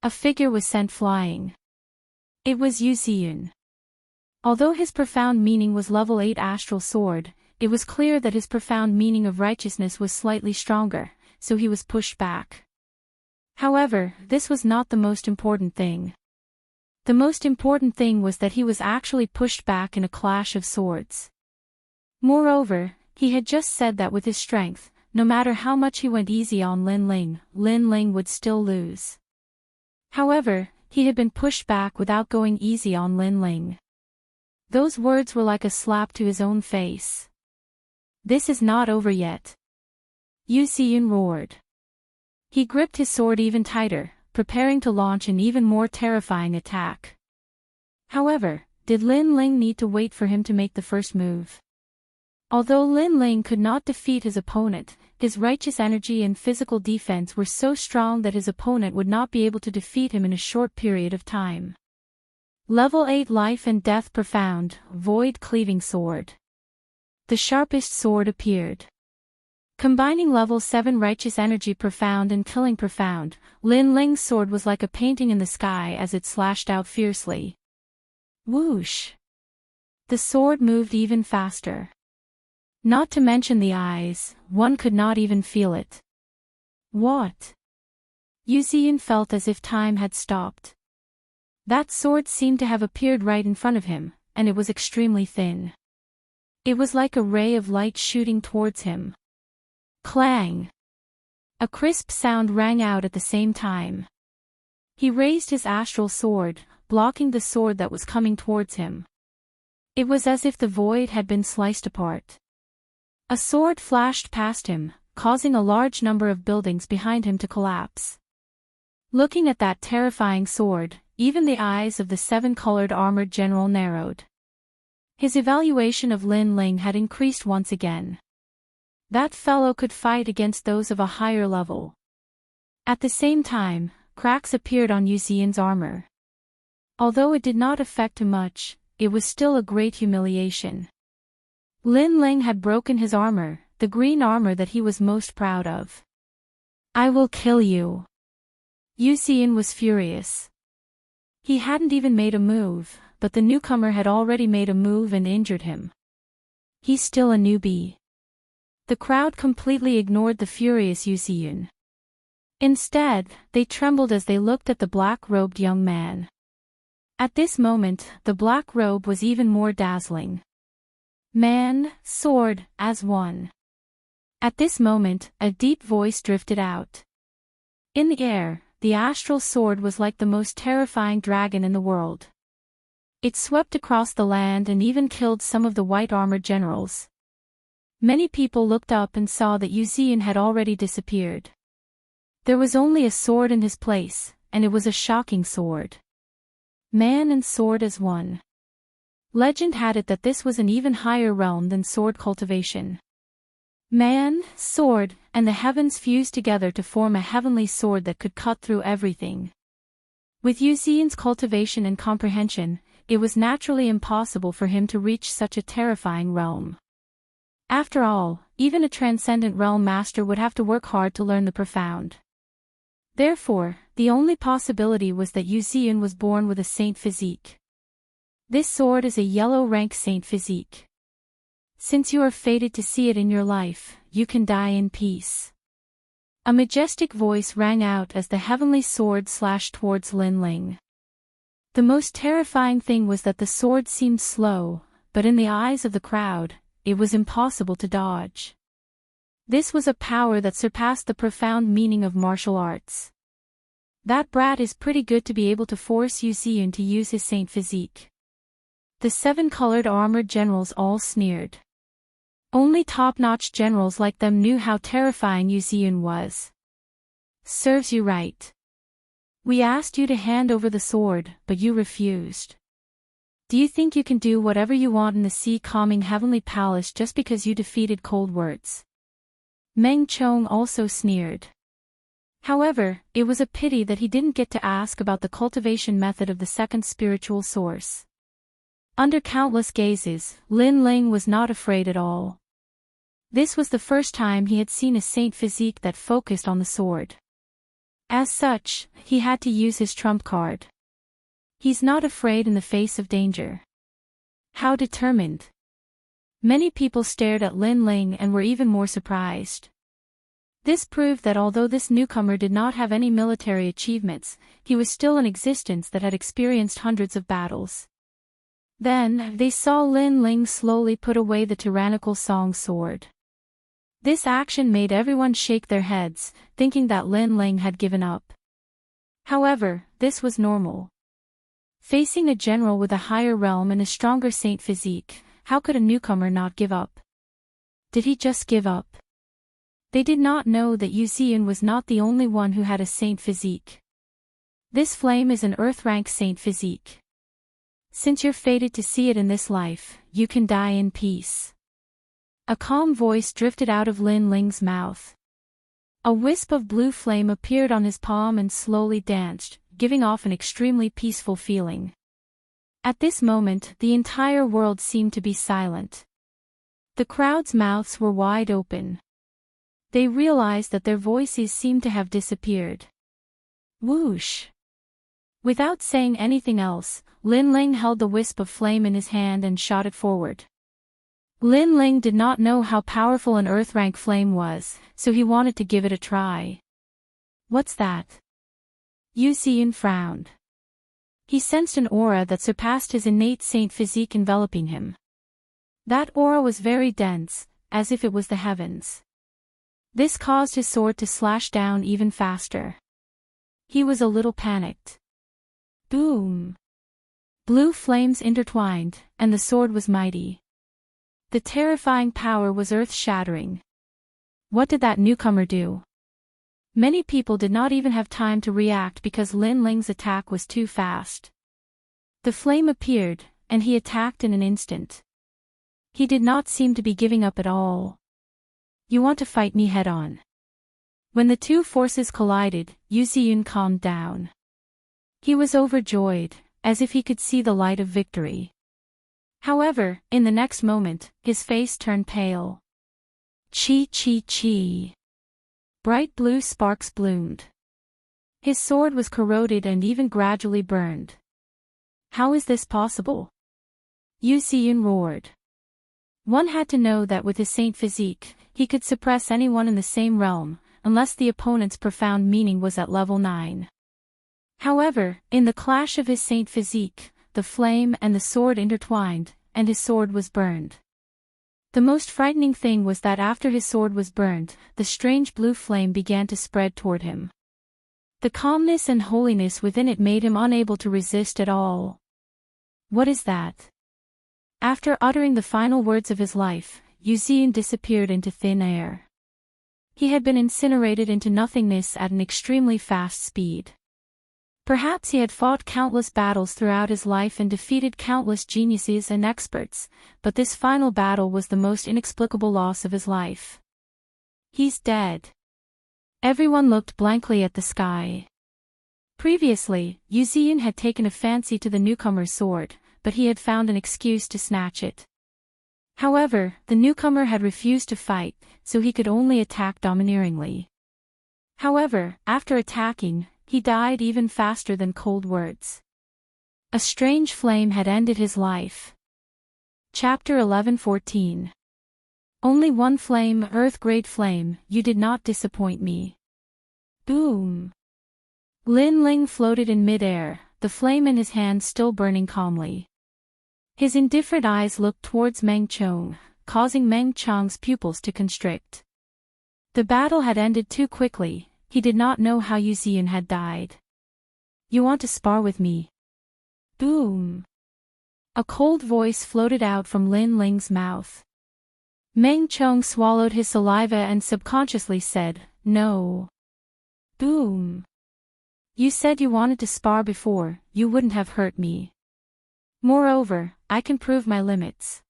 A figure was sent flying. It was Yu Xiyun. Although his profound meaning was level 8 astral sword, it was clear that his profound meaning of righteousness was slightly stronger, so he was pushed back. However, this was not the most important thing. The most important thing was that he was actually pushed back in a clash of swords. Moreover, he had just said that with his strength, no matter how much he went easy on Lin Ling would still lose. However, he had been pushed back without going easy on Lin Ling. Those words were like a slap to his own face. This is not over yet. Yu Xiyun roared. He gripped his sword even tighter, preparing to launch an even more terrifying attack. However, did Lin Ling need to wait for him to make the first move? Although Lin Ling could not defeat his opponent, his righteous energy and physical defense were so strong that his opponent would not be able to defeat him in a short period of time. Level 8 Life and Death Profound, Void Cleaving Sword. The sharpest sword appeared. Combining level 7 Righteous Energy Profound and Killing Profound, Lin Ling's sword was like a painting in the sky as it slashed out fiercely. Whoosh! The sword moved even faster. Not to mention the eyes, one could not even feel it. What? Yu Xiyun felt as if time had stopped. That sword seemed to have appeared right in front of him, and it was extremely thin. It was like a ray of light shooting towards him. Clang! A crisp sound rang out at the same time. He raised his astral sword, blocking the sword that was coming towards him. It was as if the void had been sliced apart. A sword flashed past him, causing a large number of buildings behind him to collapse. Looking at that terrifying sword, even the eyes of the 7-colored armored general narrowed. His evaluation of Lin Ling had increased once again. That fellow could fight against those of a higher level. At the same time, cracks appeared on Yu Xiyun's armor. Although it did not affect him much, it was still a great humiliation. Lin Ling had broken his armor, the green armor that he was most proud of. I will kill you. Yu Xiyun was furious. He hadn't even made a move, but the newcomer had already made a move and injured him. He's still a newbie. The crowd completely ignored the furious Yu Xiyun. Instead, they trembled as they looked at the black-robed young man. At this moment, the black robe was even more dazzling. Man, sword, as one. At this moment, a deep voice drifted out. In the air, the astral sword was like the most terrifying dragon in the world. It swept across the land and even killed some of the white armored generals. Many people looked up and saw that Yu Xiyun had already disappeared. There was only a sword in his place, and it was a shocking sword. Man and sword as one. Legend had it that this was an even higher realm than sword cultivation. Man, sword, and the heavens fused together to form a heavenly sword that could cut through everything. With Yu Xiyun's cultivation and comprehension, it was naturally impossible for him to reach such a terrifying realm. After all, even a transcendent realm master would have to work hard to learn the profound. Therefore, the only possibility was that Yu Xiyun was born with a saint physique. This sword is a yellow rank saint physique. Since you are fated to see it in your life, you can die in peace. A majestic voice rang out as the heavenly sword slashed towards Lin Ling. The most terrifying thing was that the sword seemed slow, but in the eyes of the crowd, it was impossible to dodge. This was a power that surpassed the profound meaning of martial arts. That brat is pretty good to be able to force Yu Xiyun to use his saint physique. The 7-colored armored generals all sneered. Only top-notch generals like them knew how terrifying Yu Xiyun was. Serves you right. We asked you to hand over the sword, but you refused. Do you think you can do whatever you want in the sea-calming heavenly palace just because you defeated cold words? Meng Chong also sneered. However, it was a pity that he didn't get to ask about the cultivation method of the second spiritual source. Under countless gazes, Lin Ling was not afraid at all. This was the first time he had seen a saint physique that focused on the sword. As such, he had to use his trump card. He's not afraid in the face of danger. How determined. Many people stared at Lin Ling and were even more surprised. This proved that although this newcomer did not have any military achievements, he was still an existence that had experienced hundreds of battles. Then, they saw Lin Ling slowly put away the tyrannical song sword. This action made everyone shake their heads, thinking that Lin Ling had given up. However, this was normal. Facing a general with a higher realm and a stronger saint physique, how could a newcomer not give up? Did he just give up? They did not know that Yu Ziyun was not the only one who had a saint physique. This flame is an earth-rank saint physique. Since you're fated to see it in this life, you can die in peace. A calm voice drifted out of Lin Ling's mouth. A wisp of blue flame appeared on his palm and slowly danced, giving off an extremely peaceful feeling. At this moment, the entire world seemed to be silent. The crowd's mouths were wide open. They realized that their voices seemed to have disappeared. Whoosh! Without saying anything else, Lin Ling held the wisp of flame in his hand and shot it forward. Lin Ling did not know how powerful an earth-rank flame was, so he wanted to give it a try. What's that? Yu Ziyun frowned. He sensed an aura that surpassed his innate saint physique enveloping him. That aura was very dense, as if it was the heavens. This caused his sword to slash down even faster. He was a little panicked. Boom! Blue flames intertwined, and the sword was mighty. The terrifying power was earth-shattering. What did that newcomer do? Many people did not even have time to react because Lin Ling's attack was too fast. The flame appeared, and he attacked in an instant. He did not seem to be giving up at all. You want to fight me head-on? When the two forces collided, Yu Ziyun calmed down. He was overjoyed, as if he could see the light of victory. However, in the next moment, his face turned pale. Chi. Bright blue sparks bloomed. His sword was corroded and even gradually burned. How is this possible? Yu Ziyun roared. One had to know that with his saint physique, he could suppress anyone in the same realm, unless the opponent's profound meaning was at level 9. However, in the clash of his saint physique, the flame and the sword intertwined, and his sword was burned. The most frightening thing was that after his sword was burned, the strange blue flame began to spread toward him. The calmness and holiness within it made him unable to resist at all. What is that? After uttering the final words of his life, Yu Ziyun disappeared into thin air. He had been incinerated into nothingness at an extremely fast speed. Perhaps he had fought countless battles throughout his life and defeated countless geniuses and experts, but this final battle was the most inexplicable loss of his life. He's dead. Everyone looked blankly at the sky. Previously, Yu Ziyun had taken a fancy to the newcomer's sword, but he had found an excuse to snatch it. However, the newcomer had refused to fight, so he could only attack domineeringly. However, after attacking, he died even faster than cold words. A strange flame had ended his life. Chapter 11:14. Only one flame, earth-grade flame, you did not disappoint me. Boom! Lin Ling floated in mid-air, the flame in his hand still burning calmly. His indifferent eyes looked towards Meng Chong, causing Meng Chong's pupils to constrict. The battle had ended too quickly. He did not know how Yu Ziyun had died. You want to spar with me? Boom! A cold voice floated out from Lin Ling's mouth. Meng Chong swallowed his saliva and subconsciously said, no. Boom! You said you wanted to spar before, you wouldn't have hurt me. Moreover, I can prove my limits.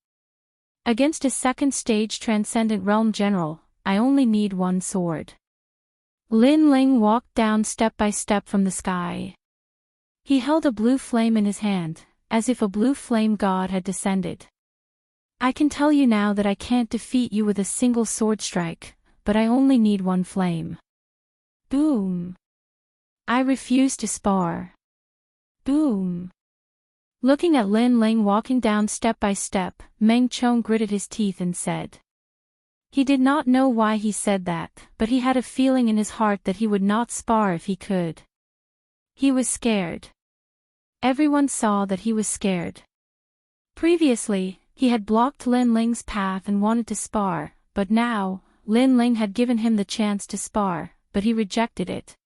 Against a second-stage transcendent realm general, I only need one sword. Lin Ling walked down step by step from the sky. He held a blue flame in his hand, as if a blue flame god had descended. I can tell you now that I can't defeat you with a single sword strike, but I only need one flame. Boom! I refuse to spar. Boom! Looking at Lin Ling walking down step by step, Meng Chong gritted his teeth and said, He did not know why he said that, but he had a feeling in his heart that he would not spar if he could. He was scared. Everyone saw that he was scared. Previously, he had blocked Lin Ling's path and wanted to spar, but now, Lin Ling had given him the chance to spar, but he rejected it.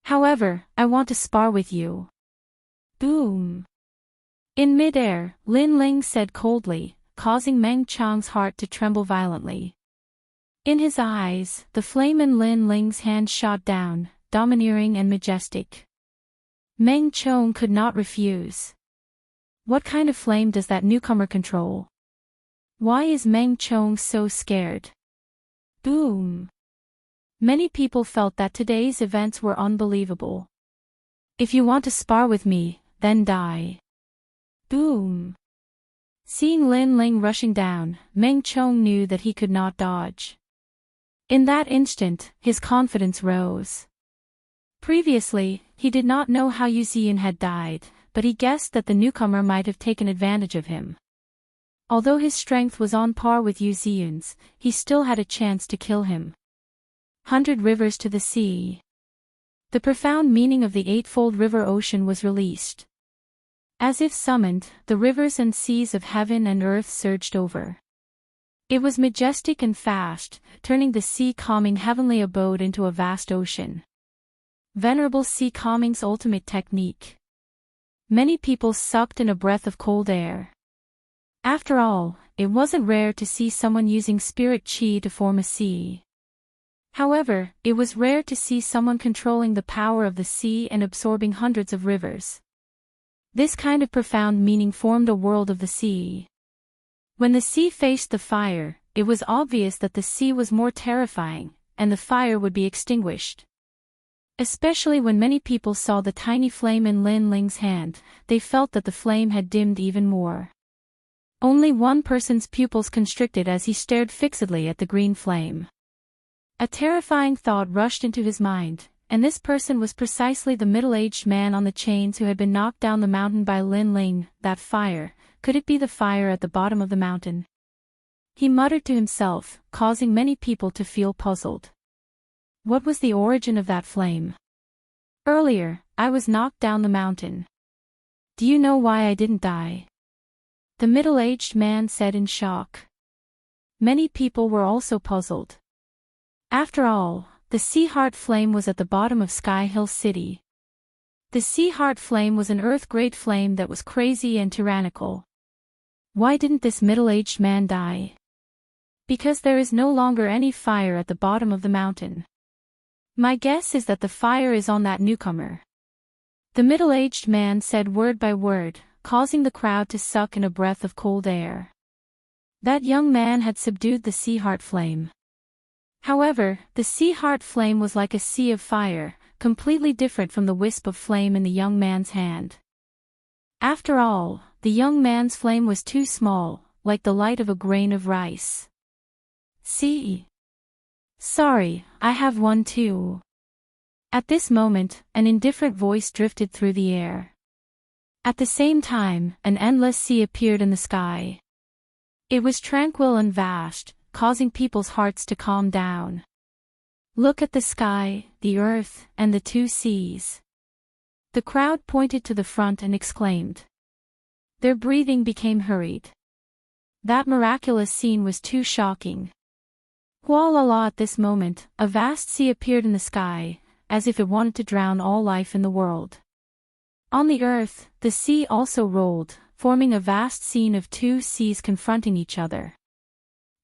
However, I want to spar with you. Boom. In midair, Lin Ling said coldly, causing Meng Chang's heart to tremble violently. In his eyes, the flame in Lin Ling's hand shot down, domineering and majestic. Meng Chong could not refuse. What kind of flame does that newcomer control? Why is Meng Chong so scared? Boom. Many people felt that today's events were unbelievable. If you want to spar with me, then die. Boom. Seeing Lin Ling rushing down, Meng Chong knew that he could not dodge. In that instant, his confidence rose. Previously, he did not know how Yu Ziyun had died, but he guessed that the newcomer might have taken advantage of him. Although his strength was on par with Yu Ziyun's, he still had a chance to kill him. 100 Rivers to the Sea. The profound meaning of the eightfold river ocean was released. As if summoned, the rivers and seas of heaven and earth surged over. It was majestic and fast, turning the sea calming heavenly abode into a vast ocean. Venerable sea calming's ultimate technique. Many people sucked in a breath of cold air. After all, it wasn't rare to see someone using spirit chi to form a sea. However, it was rare to see someone controlling the power of the sea and absorbing hundreds of rivers. This kind of profound meaning formed a world of the sea. When the sea faced the fire, it was obvious that the sea was more terrifying, and the fire would be extinguished. Especially when many people saw the tiny flame in Lin Ling's hand, they felt that the flame had dimmed even more. Only one person's pupils constricted as he stared fixedly at the green flame. A terrifying thought rushed into his mind, and this person was precisely the middle-aged man on the chains who had been knocked down the mountain by Lin Ling. That fire, could it be the fire at the bottom of the mountain? He muttered to himself, causing many people to feel puzzled. What was the origin of that flame? Earlier, I was knocked down the mountain. Do you know why I didn't die? The middle-aged man said in shock. Many people were also puzzled. After all, the Sea Heart Flame was at the bottom of Sky Hill City. The Sea Heart Flame was an earth-grade flame that was crazy and tyrannical. Why didn't this middle-aged man die? Because there is no longer any fire at the bottom of the mountain. My guess is that the fire is on that newcomer. The middle-aged man said word by word, causing the crowd to suck in a breath of cold air. That young man had subdued the Sea Heart Flame. However, the Sea Heart Flame was like a sea of fire, completely different from the wisp of flame in the young man's hand. After all, the young man's flame was too small, like the light of a grain of rice. See? Sorry, I have one too. At this moment, an indifferent voice drifted through the air. At the same time, an endless sea appeared in the sky. It was tranquil and vast, causing people's hearts to calm down. Look at the sky, the earth, and the two seas. The crowd pointed to the front and exclaimed. Their breathing became hurried. That miraculous scene was too shocking. Hualala at this moment, a vast sea appeared in the sky, as if it wanted to drown all life in the world. On the earth, the sea also rolled, forming a vast scene of two seas confronting each other.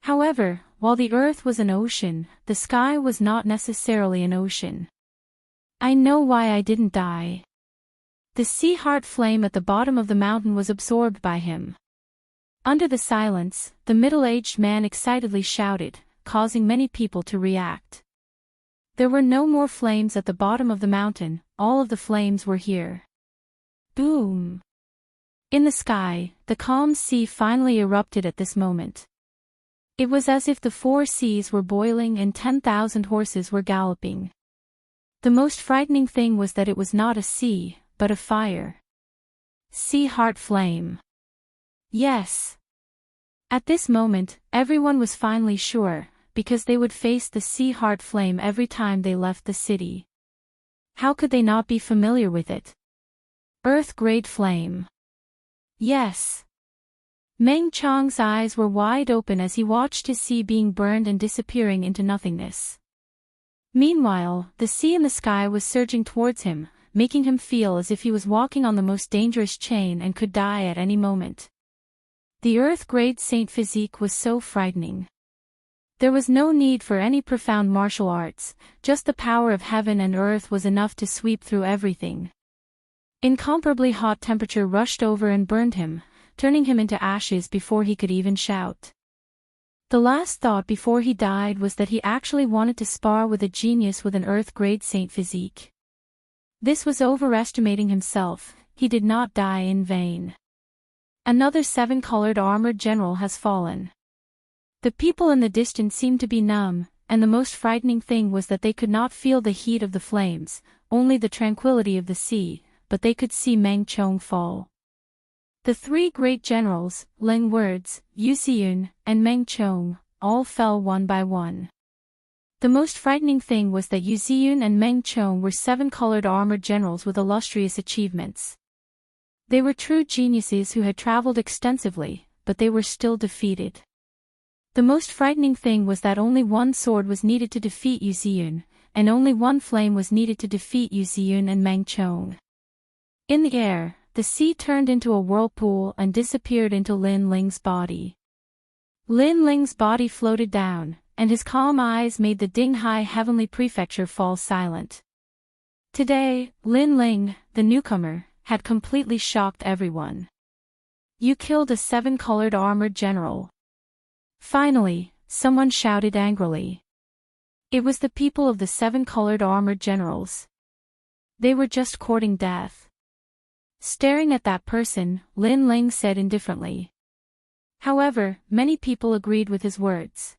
However, while the earth was an ocean, the sky was not necessarily an ocean. I know why I didn't die. The Sea Heart Flame at the bottom of the mountain was absorbed by him. Under the silence, the middle-aged man excitedly shouted, causing many people to react. There were no more flames at the bottom of the mountain, all of the flames were here. Boom! In the sky, the calm sea finally erupted at this moment. It was as if the four seas were boiling and 10,000 horses were galloping. The most frightening thing was that it was not a sea, but a fire. Sea Heart Flame. Yes. At this moment, everyone was finally sure, because they would face the sea heart flame every time they left the city. How could they not be familiar with it? Earth-grade flame. Yes. Meng Chong's eyes were wide open as he watched his sea being burned and disappearing into nothingness. Meanwhile, the sea in the sky was surging towards him, making him feel as if he was walking on the most dangerous chain and could die at any moment. The Earth-grade Saint physique was so frightening. There was no need for any profound martial arts, just the power of heaven and earth was enough to sweep through everything. Incomparably hot temperature rushed over and burned him, turning him into ashes before he could even shout. The last thought before he died was that he actually wanted to spar with a genius with an Earth-grade Saint physique. This was overestimating himself, he did not die in vain. Another 7-colored armored general has fallen. The people in the distance seemed to be numb, and the most frightening thing was that they could not feel the heat of the flames, only the tranquility of the sea, but they could see Meng Chong fall. The three great generals, Ling Words, Yu Xiyun, and Meng Chong, all fell one by one. The most frightening thing was that Yu Xiyun and Meng Chong were 7-colored armored generals with illustrious achievements. They were true geniuses who had traveled extensively, but they were still defeated. The most frightening thing was that only one sword was needed to defeat Yu Xiyun, and only one flame was needed to defeat Yu Xiyun and Meng Chong. In the air, the sea turned into a whirlpool and disappeared into Lin Ling's body. Lin Ling's body floated down, and his calm eyes made the Dinghai Heavenly Prefecture fall silent. Today, Lin Ling, the newcomer, had completely shocked everyone. You killed a 7-colored armored general. Finally, someone shouted angrily. It was the people of the 7-colored armored generals. They were just courting death. Staring at that person, Lin Ling said indifferently. However, many people agreed with his words.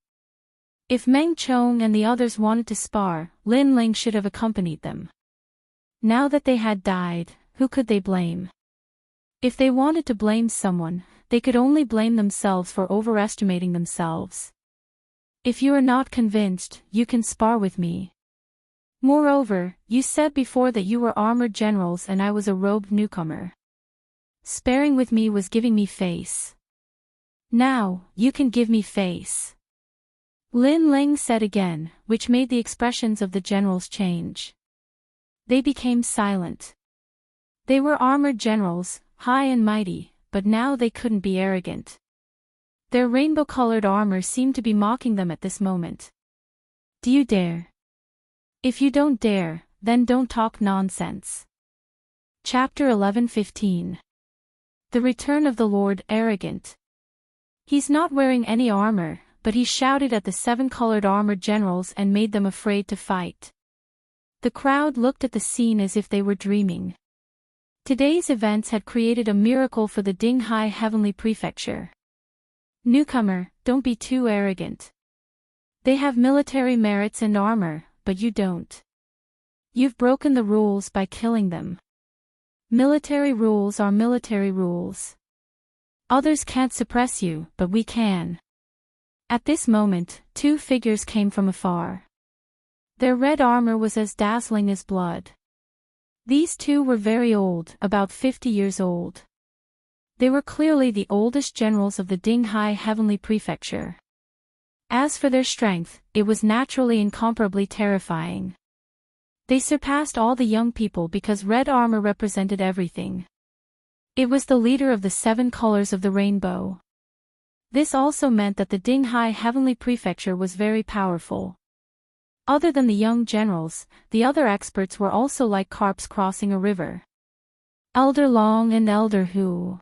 If Meng Chong and the others wanted to spar, Lin Ling should have accompanied them. Now that they had died, who could they blame? If they wanted to blame someone, they could only blame themselves for overestimating themselves. If you are not convinced, you can spar with me. Moreover, you said before that you were armored generals and I was a robed newcomer. Sparring with me was giving me face. Now, you can give me face. Lin Ling said again, which made the expressions of the generals change. They became silent. They were armored generals, high and mighty, but now they couldn't be arrogant. Their rainbow-colored armor seemed to be mocking them at this moment. Do you dare? If you don't dare, then don't talk nonsense. Chapter 11:15. The Return of the Lord Arrogant. He's not wearing any armor, but he shouted at the 7-colored armored generals and made them afraid to fight. The crowd looked at the scene as if they were dreaming. Today's events had created a miracle for the Dinghai Heavenly Prefecture. Newcomer, don't be too arrogant. They have military merits and armor, but you don't. You've broken the rules by killing them. Military rules are military rules. Others can't suppress you, but we can. At this moment, two figures came from afar. Their red armor was as dazzling as blood. These two were very old, about 50 years old. They were clearly the oldest generals of the Dinghai Heavenly Prefecture. As for their strength, it was naturally incomparably terrifying. They surpassed all the young people because red armor represented everything. It was the leader of the 7 colors of the rainbow. This also meant that the Dinghai Heavenly Prefecture was very powerful. Other than the young generals, the other experts were also like carps crossing a river. Elder Long and Elder Hu.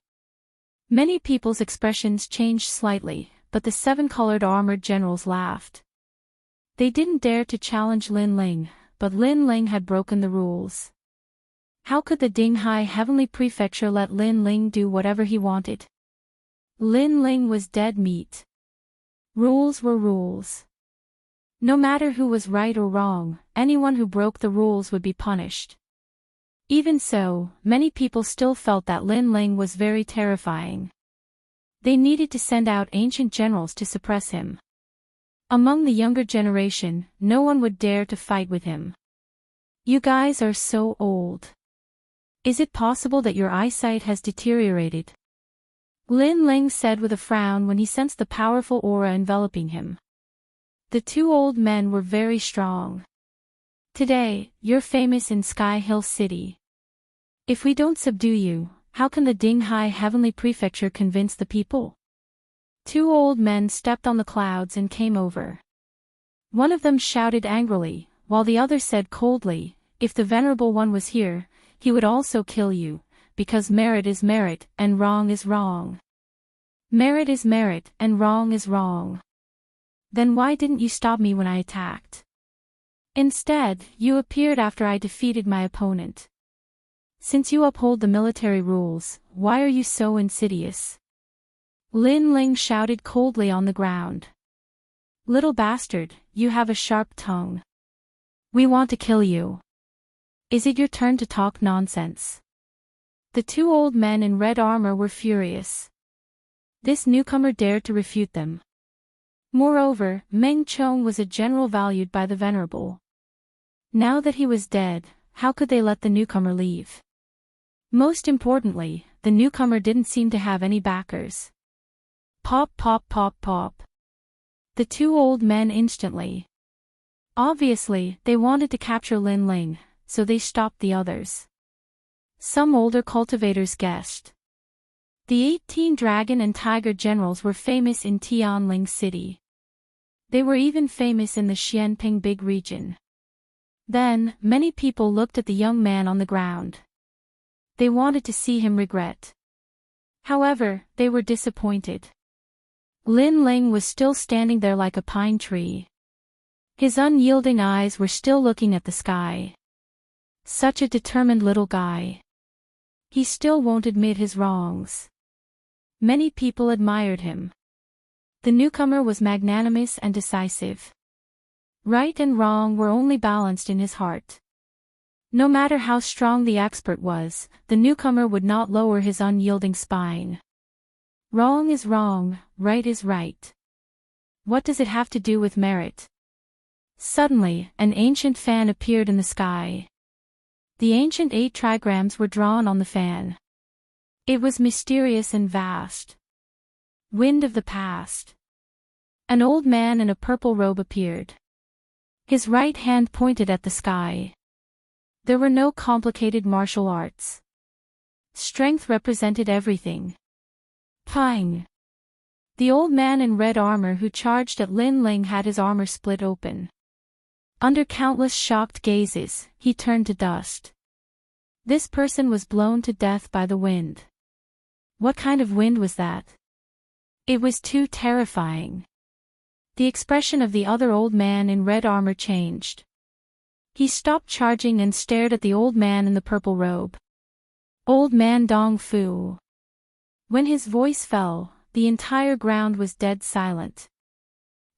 Many people's expressions changed slightly, but the 7-colored armored generals laughed. They didn't dare to challenge Lin Ling, but Lin Ling had broken the rules. How could the Dinghai Heavenly Prefecture let Lin Ling do whatever he wanted? Lin Ling was dead meat. Rules were rules. No matter who was right or wrong, anyone who broke the rules would be punished. Even so, many people still felt that Lin Ling was very terrifying. They needed to send out ancient generals to suppress him. Among the younger generation, no one would dare to fight with him. You guys are so old. Is it possible that your eyesight has deteriorated? Lin Ling said with a frown when he sensed the powerful aura enveloping him. The two old men were very strong. Today, you're famous in Sky Hill City. If we don't subdue you, how can the Dinghai Heavenly Prefecture convince the people? Two old men stepped on the clouds and came over. One of them shouted angrily, while the other said coldly, if the Venerable One was here, he would also kill you, because merit is merit, and wrong is wrong. Merit is merit, and wrong is wrong. Then why didn't you stop me when I attacked? Instead, you appeared after I defeated my opponent. Since you uphold the military rules, why are you so insidious? Lin Ling shouted coldly on the ground. Little bastard, you have a sharp tongue. We want to kill you. Is it your turn to talk nonsense? The two old men in red armor were furious. This newcomer dared to refute them. Moreover, Meng Chong was a general valued by the Venerable. Now that he was dead, how could they let the newcomer leave? Most importantly, the newcomer didn't seem to have any backers. Pop pop pop pop. The two old men instantly. Obviously, they wanted to capture Lin Ling, so they stopped the others. Some older cultivators guessed. The 18 dragon and tiger generals were famous in Tianling City. They were even famous in the Xianping Big region. Then, many people looked at the young man on the ground. They wanted to see him regret. However, they were disappointed. Lin Ling was still standing there like a pine tree. His unyielding eyes were still looking at the sky. Such a determined little guy. He still won't admit his wrongs. Many people admired him. The newcomer was magnanimous and decisive. Right and wrong were only balanced in his heart. No matter how strong the expert was, the newcomer would not lower his unyielding spine. Wrong is wrong, right is right. What does it have to do with merit? Suddenly, an ancient fan appeared in the sky. The ancient 8 trigrams were drawn on the fan. It was mysterious and vast. Wind of the past. An old man in a purple robe appeared. His right hand pointed at the sky. There were no complicated martial arts. Strength represented everything. Pang! The old man in red armor who charged at Lin Ling had his armor split open. Under countless shocked gazes, he turned to dust. This person was blown to death by the wind. What kind of wind was that? It was too terrifying. The expression of the other old man in red armor changed. He stopped charging and stared at the old man in the purple robe. Old man Dong Fu. When his voice fell, the entire ground was dead silent.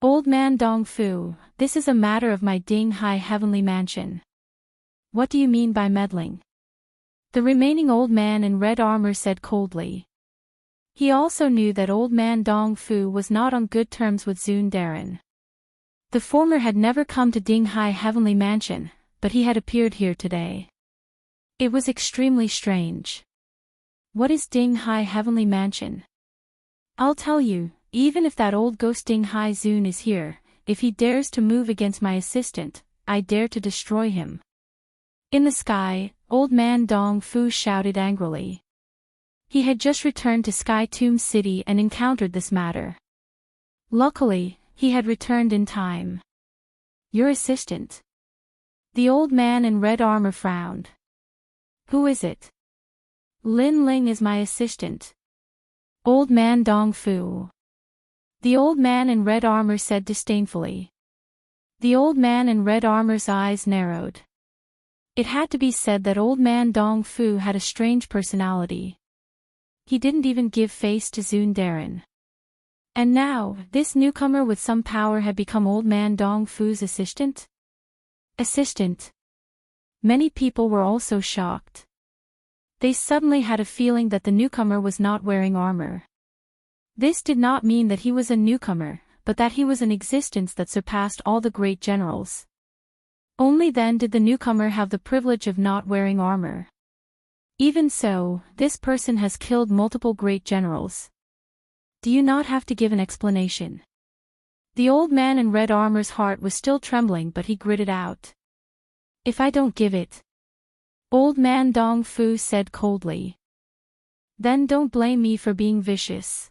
Old man Dong Fu, this is a matter of my Ding Hai heavenly mansion. What do you mean by meddling? The remaining old man in red armor said coldly. He also knew that old man Dong Fu was not on good terms with Zun Darren. The former had never come to Ding Hai heavenly mansion, but he had appeared here today. It was extremely strange. What is Ding Hai heavenly mansion? I'll tell you, even if that old ghost Ding Hai Zun is here, if he dares to move against my assistant, I dare to destroy him. In the sky, old man Dong Fu shouted angrily. He had just returned to Sky Tomb City and encountered this matter. Luckily, he had returned in time. Your assistant? The old man in red armor frowned. Who is it? Lin Ling is my assistant. Old man Dong Fu. The old man in red armor said disdainfully. The old man in red armor's eyes narrowed. It had to be said that old man Dong Fu had a strange personality. He didn't even give face to Zun Darren. And now, this newcomer with some power had become old man Dong Fu's assistant? Assistant. Many people were also shocked. They suddenly had a feeling that the newcomer was not wearing armor. This did not mean that he was a newcomer, but that he was an existence that surpassed all the great generals. Only then did the newcomer have the privilege of not wearing armor. Even so, this person has killed multiple great generals. Do you not have to give an explanation? The old man in red armor's heart was still trembling, but he gritted out. If I don't give it. Old man Dong Fu said coldly. Then don't blame me for being vicious.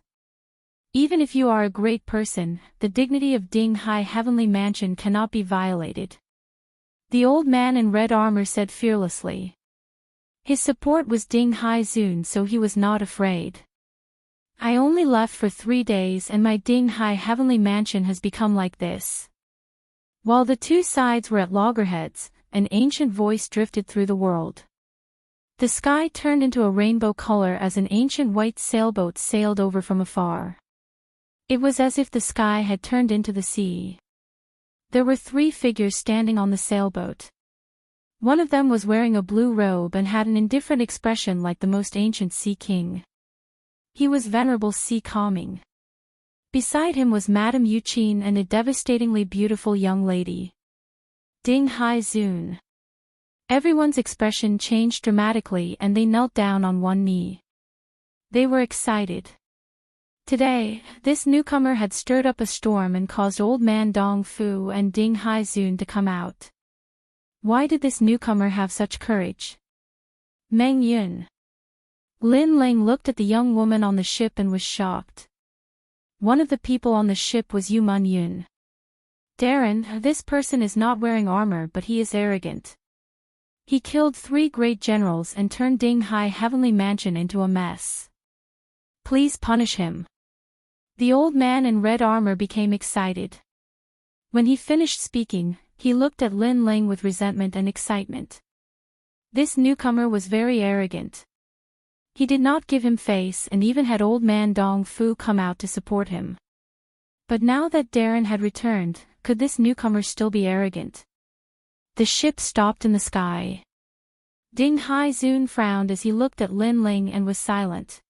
Even if you are a great person, the dignity of Ding Hai Heavenly Mansion cannot be violated. The old man in red armor said fearlessly. His support was Ding Hai Zun, so he was not afraid. I only left for 3 days and my Ding Hai Heavenly Mansion has become like this. While the two sides were at loggerheads, an ancient voice drifted through the world. The sky turned into a rainbow color as an ancient white sailboat sailed over from afar. It was as if the sky had turned into the sea. There were 3 figures standing on the sailboat. One of them was wearing a blue robe and had an indifferent expression like the most ancient sea king. He was Venerable Sea Calming. Beside him was Madame Yuqin and a devastatingly beautiful young lady. Ding Hai Zun. Everyone's expression changed dramatically and they knelt down on one knee. They were excited. Today, this newcomer had stirred up a storm and caused Old Man Dong Fu and Ding Hai Zun to come out. Why did this newcomer have such courage? Meng Yun. Lin Ling looked at the young woman on the ship and was shocked. One of the people on the ship was Yu Man Yun. Darren, this person is not wearing armor but he is arrogant. He killed 3 great generals and turned Ding Hai Heavenly Mansion into a mess. Please punish him. The old man in red armor became excited. When he finished speaking, he looked at Lin Ling with resentment and excitement. This newcomer was very arrogant. He did not give him face and even had Old Man Dong Fu come out to support him. But now that Darren had returned, could this newcomer still be arrogant? The ship stopped in the sky. Ding Hai Zun frowned as he looked at Lin Ling and was silent.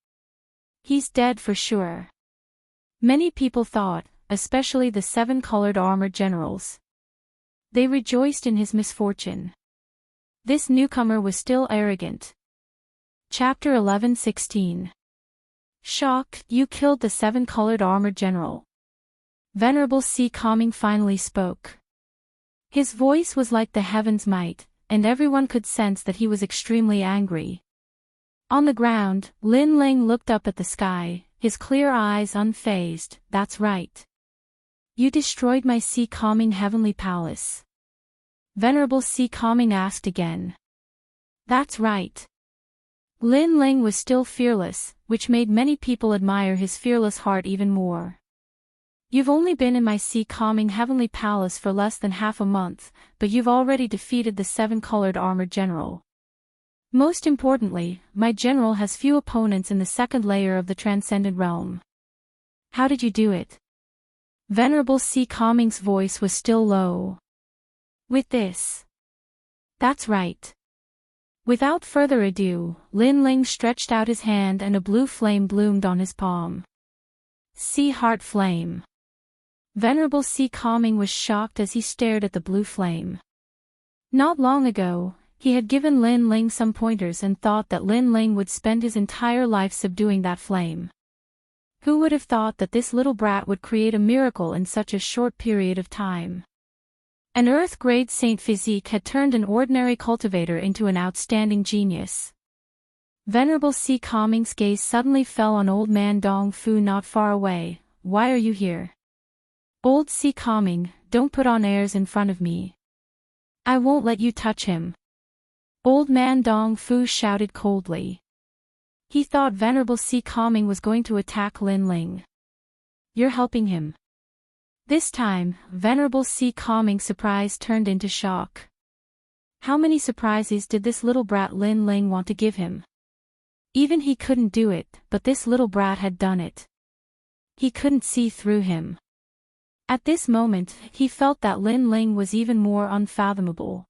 He's dead for sure. Many people thought, especially the 7 colored armored generals. They rejoiced in his misfortune. This newcomer was still arrogant. Chapter 11:16. Shocked, you killed the 7 colored armored general. Venerable Sea Calming finally spoke. His voice was like the heaven's might, and everyone could sense that he was extremely angry. On the ground, Lin Ling looked up at the sky, his clear eyes unfazed. That's right. You destroyed my Sea Calming Heavenly Palace. Venerable Sea Calming asked again. That's right. Lin Ling was still fearless, which made many people admire his fearless heart even more. You've only been in my Sea Calming Heavenly Palace for less than half a month, but you've already defeated the 7 colored armored general. Most importantly, my general has few opponents in the 2nd layer of the transcendent realm. How did you do it? Venerable Sea Calming's voice was still low. With this. That's right. Without further ado, Lin Ling stretched out his hand and a blue flame bloomed on his palm. Sea Heart Flame. Venerable Sea Calming was shocked as he stared at the blue flame. Not long ago, he had given Lin Ling some pointers and thought that Lin Ling would spend his entire life subduing that flame. Who would have thought that this little brat would create a miracle in such a short period of time? An Earth-grade Saint Physique had turned an ordinary cultivator into an outstanding genius. Venerable Sea Calming's gaze suddenly fell on Old Man Dong Fu not far away. Why are you here? Old Sea Calming, don't put on airs in front of me. I won't let you touch him. Old Man Dong Fu shouted coldly. He thought Venerable Sea Calming was going to attack Lin Ling. You're helping him. This time, Venerable Sea Calming's surprise turned into shock. How many surprises did this little brat Lin Ling want to give him? Even he couldn't do it, but this little brat had done it. He couldn't see through him. At this moment, he felt that Lin Ling was even more unfathomable.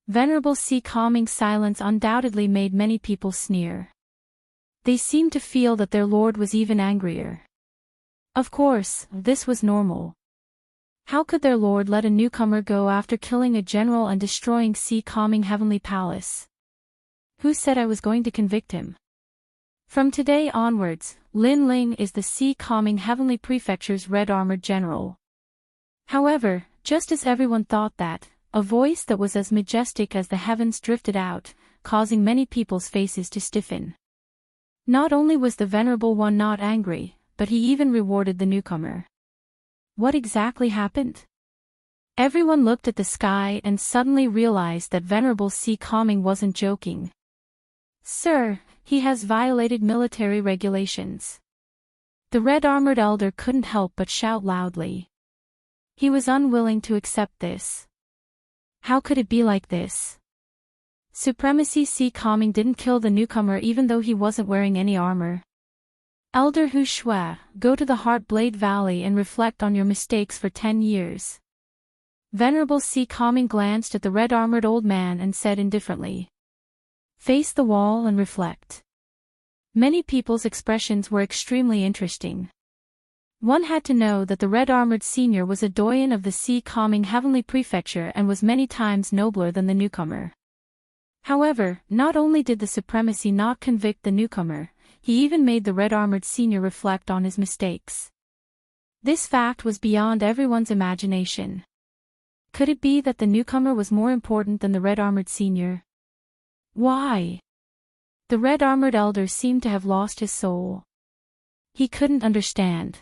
Venerable Sea Calming's silence undoubtedly made many people sneer. They seemed to feel that their lord was even angrier. Of course, this was normal. How could their lord let a newcomer go after killing a general and destroying sea-calming heavenly palace? Who said I was going to convict him? From today onwards, Lin Ling is the sea-calming heavenly prefecture's red-armored general. However, just as everyone thought that, a voice that was as majestic as the heavens drifted out, causing many people's faces to stiffen. Not only was the venerable one not angry, but he even rewarded the newcomer. What exactly happened? Everyone looked at the sky and suddenly realized that Venerable Sea-calming wasn't joking. Sir, he has violated military regulations. The red-armored elder couldn't help but shout loudly. He was unwilling to accept this. How could it be like this? Supremacy Sea-calming didn't kill the newcomer even though he wasn't wearing any armor. Elder Hu Shui, go to the Heartblade Valley and reflect on your mistakes for 10 years. Venerable Sea-calming glanced at the red-armored old man and said indifferently. Face the wall and reflect. Many people's expressions were extremely interesting. One had to know that the red-armored senior was a doyen of the Sea-calming heavenly prefecture and was many times nobler than the newcomer. However, not only did the supremacy not convict the newcomer, he even made the red-armored senior reflect on his mistakes. This fact was beyond everyone's imagination. Could it be that the newcomer was more important than the red-armored senior? Why? The red-armored elder seemed to have lost his soul. He couldn't understand.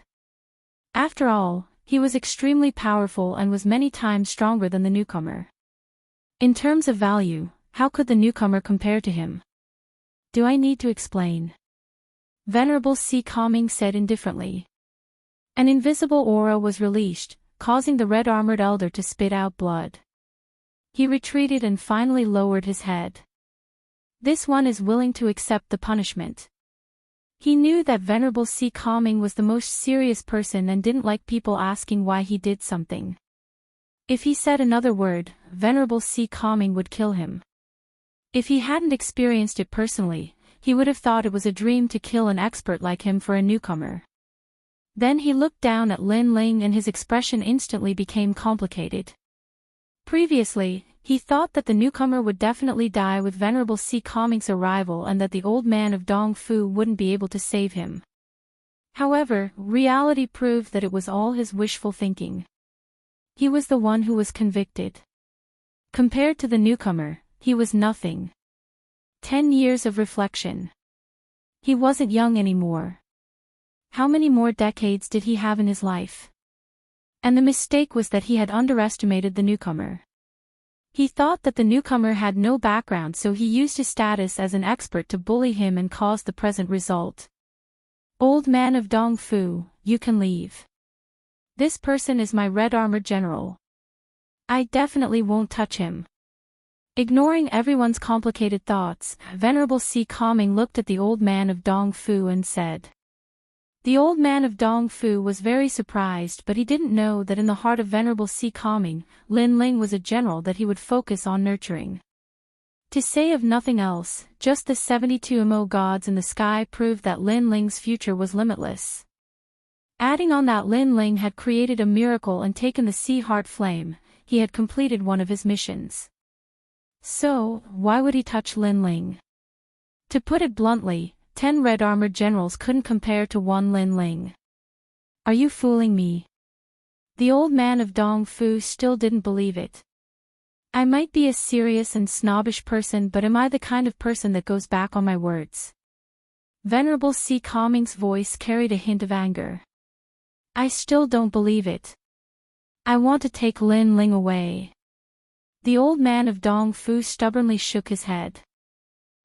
After all, he was extremely powerful and was many times stronger than the newcomer. In terms of value, how could the newcomer compare to him? Do I need to explain? Venerable Sea-calming said indifferently. An invisible aura was released, causing the red-armored elder to spit out blood. He retreated and finally lowered his head. This one is willing to accept the punishment. He knew that Venerable Sea-calming was the most serious person and didn't like people asking why he did something. If he said another word, Venerable Sea-calming would kill him. If he hadn't experienced it personally, he would have thought it was a dream to kill an expert like him for a newcomer. Then he looked down at Lin Ling and his expression instantly became complicated. Previously, he thought that the newcomer would definitely die with Venerable Sea-calming's arrival and that the old man of Dongfu wouldn't be able to save him. However, reality proved that it was all his wishful thinking. He was the one who was convicted. Compared to the newcomer, he was nothing. 10 years of reflection. He wasn't young anymore. How many more decades did he have in his life? And the mistake was that he had underestimated the newcomer. He thought that the newcomer had no background, so he used his status as an expert to bully him and cause the present result. Old man of Dongfu, you can leave. This person is my red-armored general. I definitely won't touch him. Ignoring everyone's complicated thoughts, Venerable Sea-calming looked at the old man of Dongfu and said. The old man of Dongfu was very surprised, but he didn't know that in the heart of Venerable Sea-calming, Lin Ling was a general that he would focus on nurturing. To say of nothing else, just the 72 Mo gods in the sky proved that Lin Ling's future was limitless. Adding on that Lin Ling had created a miracle and taken the sea heart flame, he had completed one of his missions. So, why would he touch Lin Ling? To put it bluntly, 10 red-armored generals couldn't compare to one Lin Ling. Are you fooling me? The old man of Dongfu still didn't believe it. I might be a serious and snobbish person, but am I the kind of person that goes back on my words? Venerable Sea-calming's voice carried a hint of anger. I still don't believe it. I want to take Lin Ling away. The old man of Dongfu stubbornly shook his head.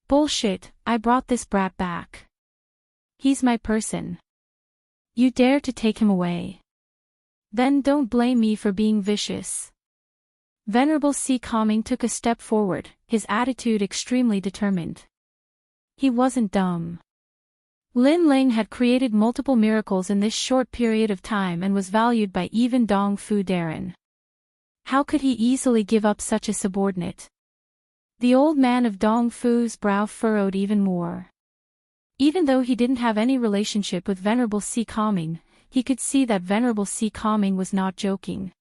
Bullshit, I brought this brat back. He's my person. You dare to take him away? Then don't blame me for being vicious. Venerable Sea-calming took a step forward, his attitude extremely determined. He wasn't dumb. Lin Ling had created multiple miracles in this short period of time and was valued by even Dongfu Darren. How could he easily give up such a subordinate? The old man of Dongfu's brow furrowed even more. Even though he didn't have any relationship with Venerable Sea-calming, he could see that Venerable Si Calming was not joking.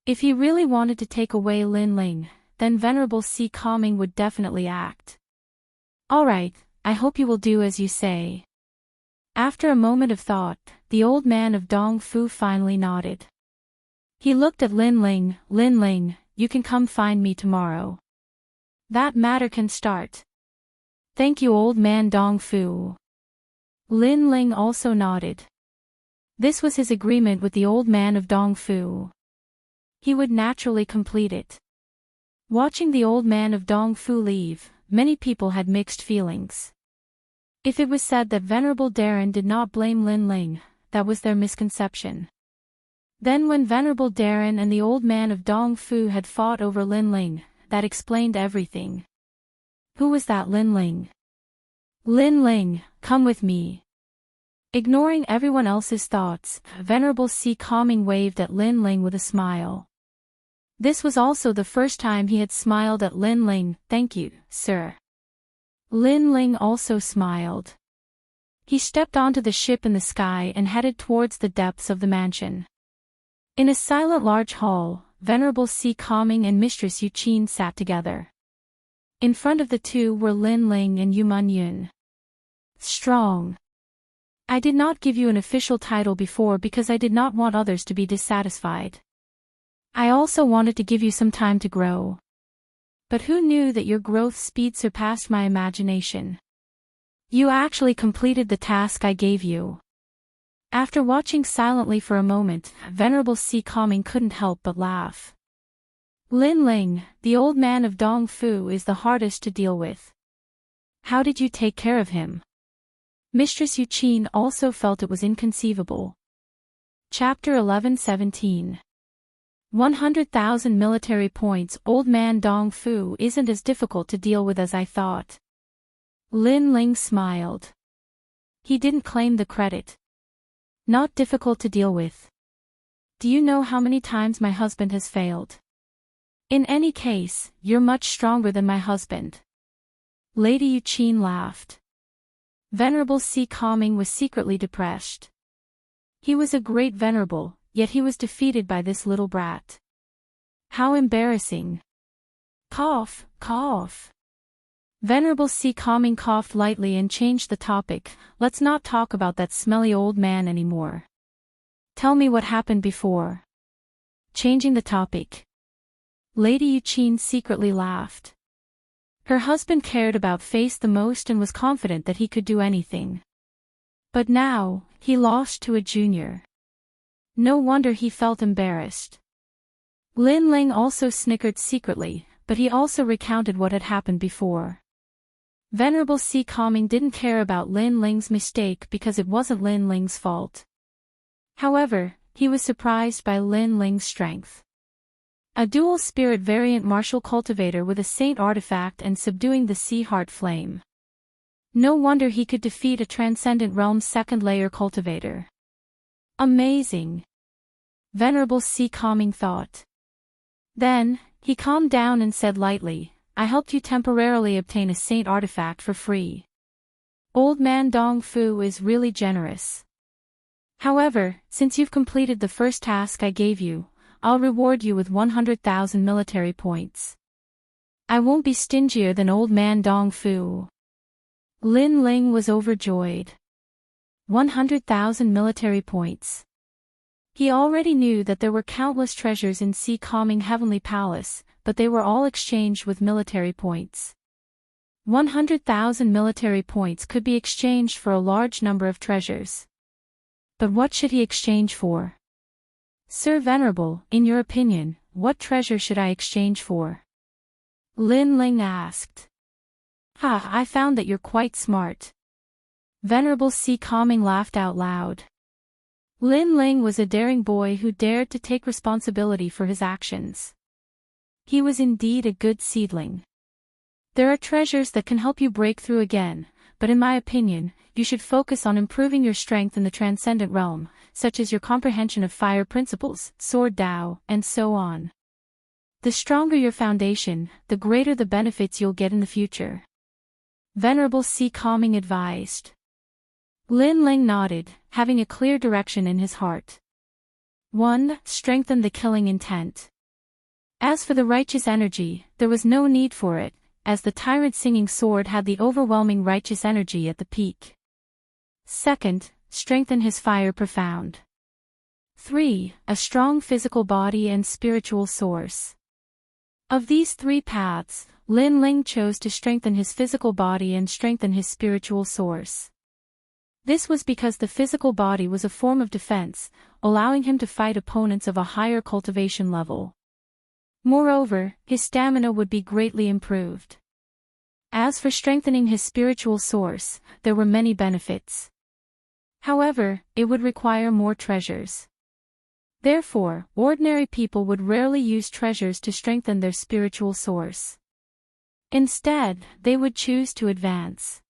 If he really wanted to take away Lin Ling, then Venerable Si Calming would definitely act. Alright, I hope you will do as you say. After a moment of thought, the old man of Dong Fu finally nodded. He looked at Lin Ling, you can come find me tomorrow. That matter can start. Thank you, old man Dong Fu. Lin Ling also nodded. This was his agreement with the old man of Dong Fu. He would naturally complete it. Watching the old man of Dong Fu leave, many people had mixed feelings. If it was said that Venerable Darren did not blame Lin Ling, that was their misconception. Then when Venerable Darren and the old man of Dong Fu had fought over Lin Ling, that explained everything. Who was that Lin Ling? Lin Ling, come with me. Ignoring everyone else's thoughts, Venerable Si Calming waved at Lin Ling with a smile. This was also the first time he had smiled at Lin Ling. Thank you, sir. Lin Ling also smiled. He stepped onto the ship in the sky and headed towards the depths of the mansion. In a silent large hall, Venerable Si Calming and Mistress Yu Qin sat together. In front of the two were Lin Ling and Yu Man Yun. Strong. I did not give you an official title before because I did not want others to be dissatisfied. I also wanted to give you some time to grow. But who knew that your growth speed surpassed my imagination? You actually completed the task I gave you. After watching silently for a moment, Venerable Si Calming couldn't help but laugh. Lin Ling, the old man of Dong Fu, is the hardest to deal with. How did you take care of him? Mistress Yu Qin also felt it was inconceivable. Chapter 11-17. 100,000 military points. Old man Dong Fu isn't as difficult to deal with as I thought. Lin Ling smiled. He didn't claim the credit. Not difficult to deal with. Do you know how many times my husband has failed? In any case, you're much stronger than my husband. Lady Yu Qin laughed. Venerable Si Calming was secretly depressed. He was a great venerable, yet he was defeated by this little brat. How embarrassing. Cough, cough. Venerable Si Calming coughed lightly and changed the topic. Let's not talk about that smelly old man anymore. Tell me what happened before. Changing the topic. Lady Yu Qin secretly laughed. Her husband cared about Face the most and was confident that he could do anything. But now, he lost to a junior. No wonder he felt embarrassed. Lin Ling also snickered secretly, but he also recounted what had happened before. Venerable Si Calming didn't care about Lin Ling's mistake because it wasn't Lin Ling's fault. However, he was surprised by Lin Ling's strength. A dual spirit variant martial cultivator with a saint artifact and subduing the sea heart flame. No wonder he could defeat a transcendent realm second layer cultivator. Amazing. Venerable Si Calming thought. Then, he calmed down and said lightly, I helped you temporarily obtain a saint artifact for free. Old man Dong Fu is really generous. However, since you've completed the first task I gave you, I'll reward you with 100,000 military points. I won't be stingier than old man Dong Fu. Lin Ling was overjoyed. 100,000 military points. He already knew that there were countless treasures in Si Calming Heavenly Palace, but they were all exchanged with military points. 100,000 military points could be exchanged for a large number of treasures. But what should he exchange for? Sir Venerable, in your opinion, what treasure should I exchange for? Lin Ling asked. I found that you're quite smart. Venerable Si Calming laughed out loud. Lin Ling was a daring boy who dared to take responsibility for his actions. He was indeed a good seedling. There are treasures that can help you break through again, but in my opinion, you should focus on improving your strength in the transcendent realm, such as your comprehension of fire principles, sword Tao, and so on. The stronger your foundation, the greater the benefits you'll get in the future. Venerable Si Calming advised. Lin Ling nodded, having a clear direction in his heart. 1. Strengthen the killing intent. As for the righteous energy, there was no need for it, as the tyrant singing sword had the overwhelming righteous energy at the peak. 2nd, strengthen his fire profound. 3. A strong physical body and spiritual source. Of these 3 paths, Lin Ling chose to strengthen his physical body and strengthen his spiritual source. This was because the physical body was a form of defense, allowing him to fight opponents of a higher cultivation level. Moreover, his stamina would be greatly improved. As for strengthening his spiritual source, there were many benefits. However, it would require more treasures. Therefore, ordinary people would rarely use treasures to strengthen their spiritual source. Instead, they would choose to advance.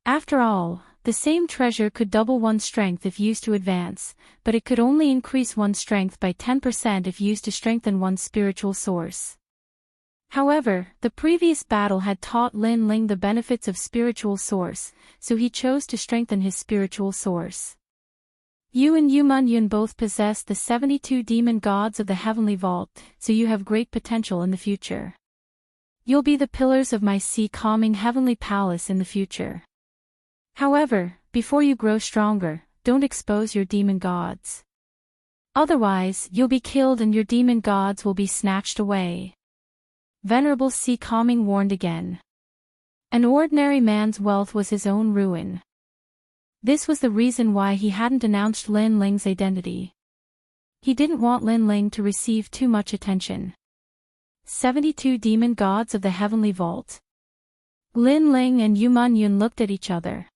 After all, the same treasure could double one's strength if used to advance, but it could only increase one's strength by 10% if used to strengthen one's spiritual source. However, the previous battle had taught Lin Ling the benefits of spiritual source, so he chose to strengthen his spiritual source. You and Yun both possess the 72 demon gods of the heavenly vault, so you have great potential in the future. You'll be the pillars of my sea-calming heavenly palace in the future. However, before you grow stronger, don't expose your demon gods. Otherwise, you'll be killed and your demon gods will be snatched away. Venerable Sea-calming warned again. An ordinary man's wealth was his own ruin. This was the reason why he hadn't announced Lin Ling's identity. He didn't want Lin Ling to receive too much attention. 72 demon gods of the heavenly vault. Lin Ling and Yun looked at each other.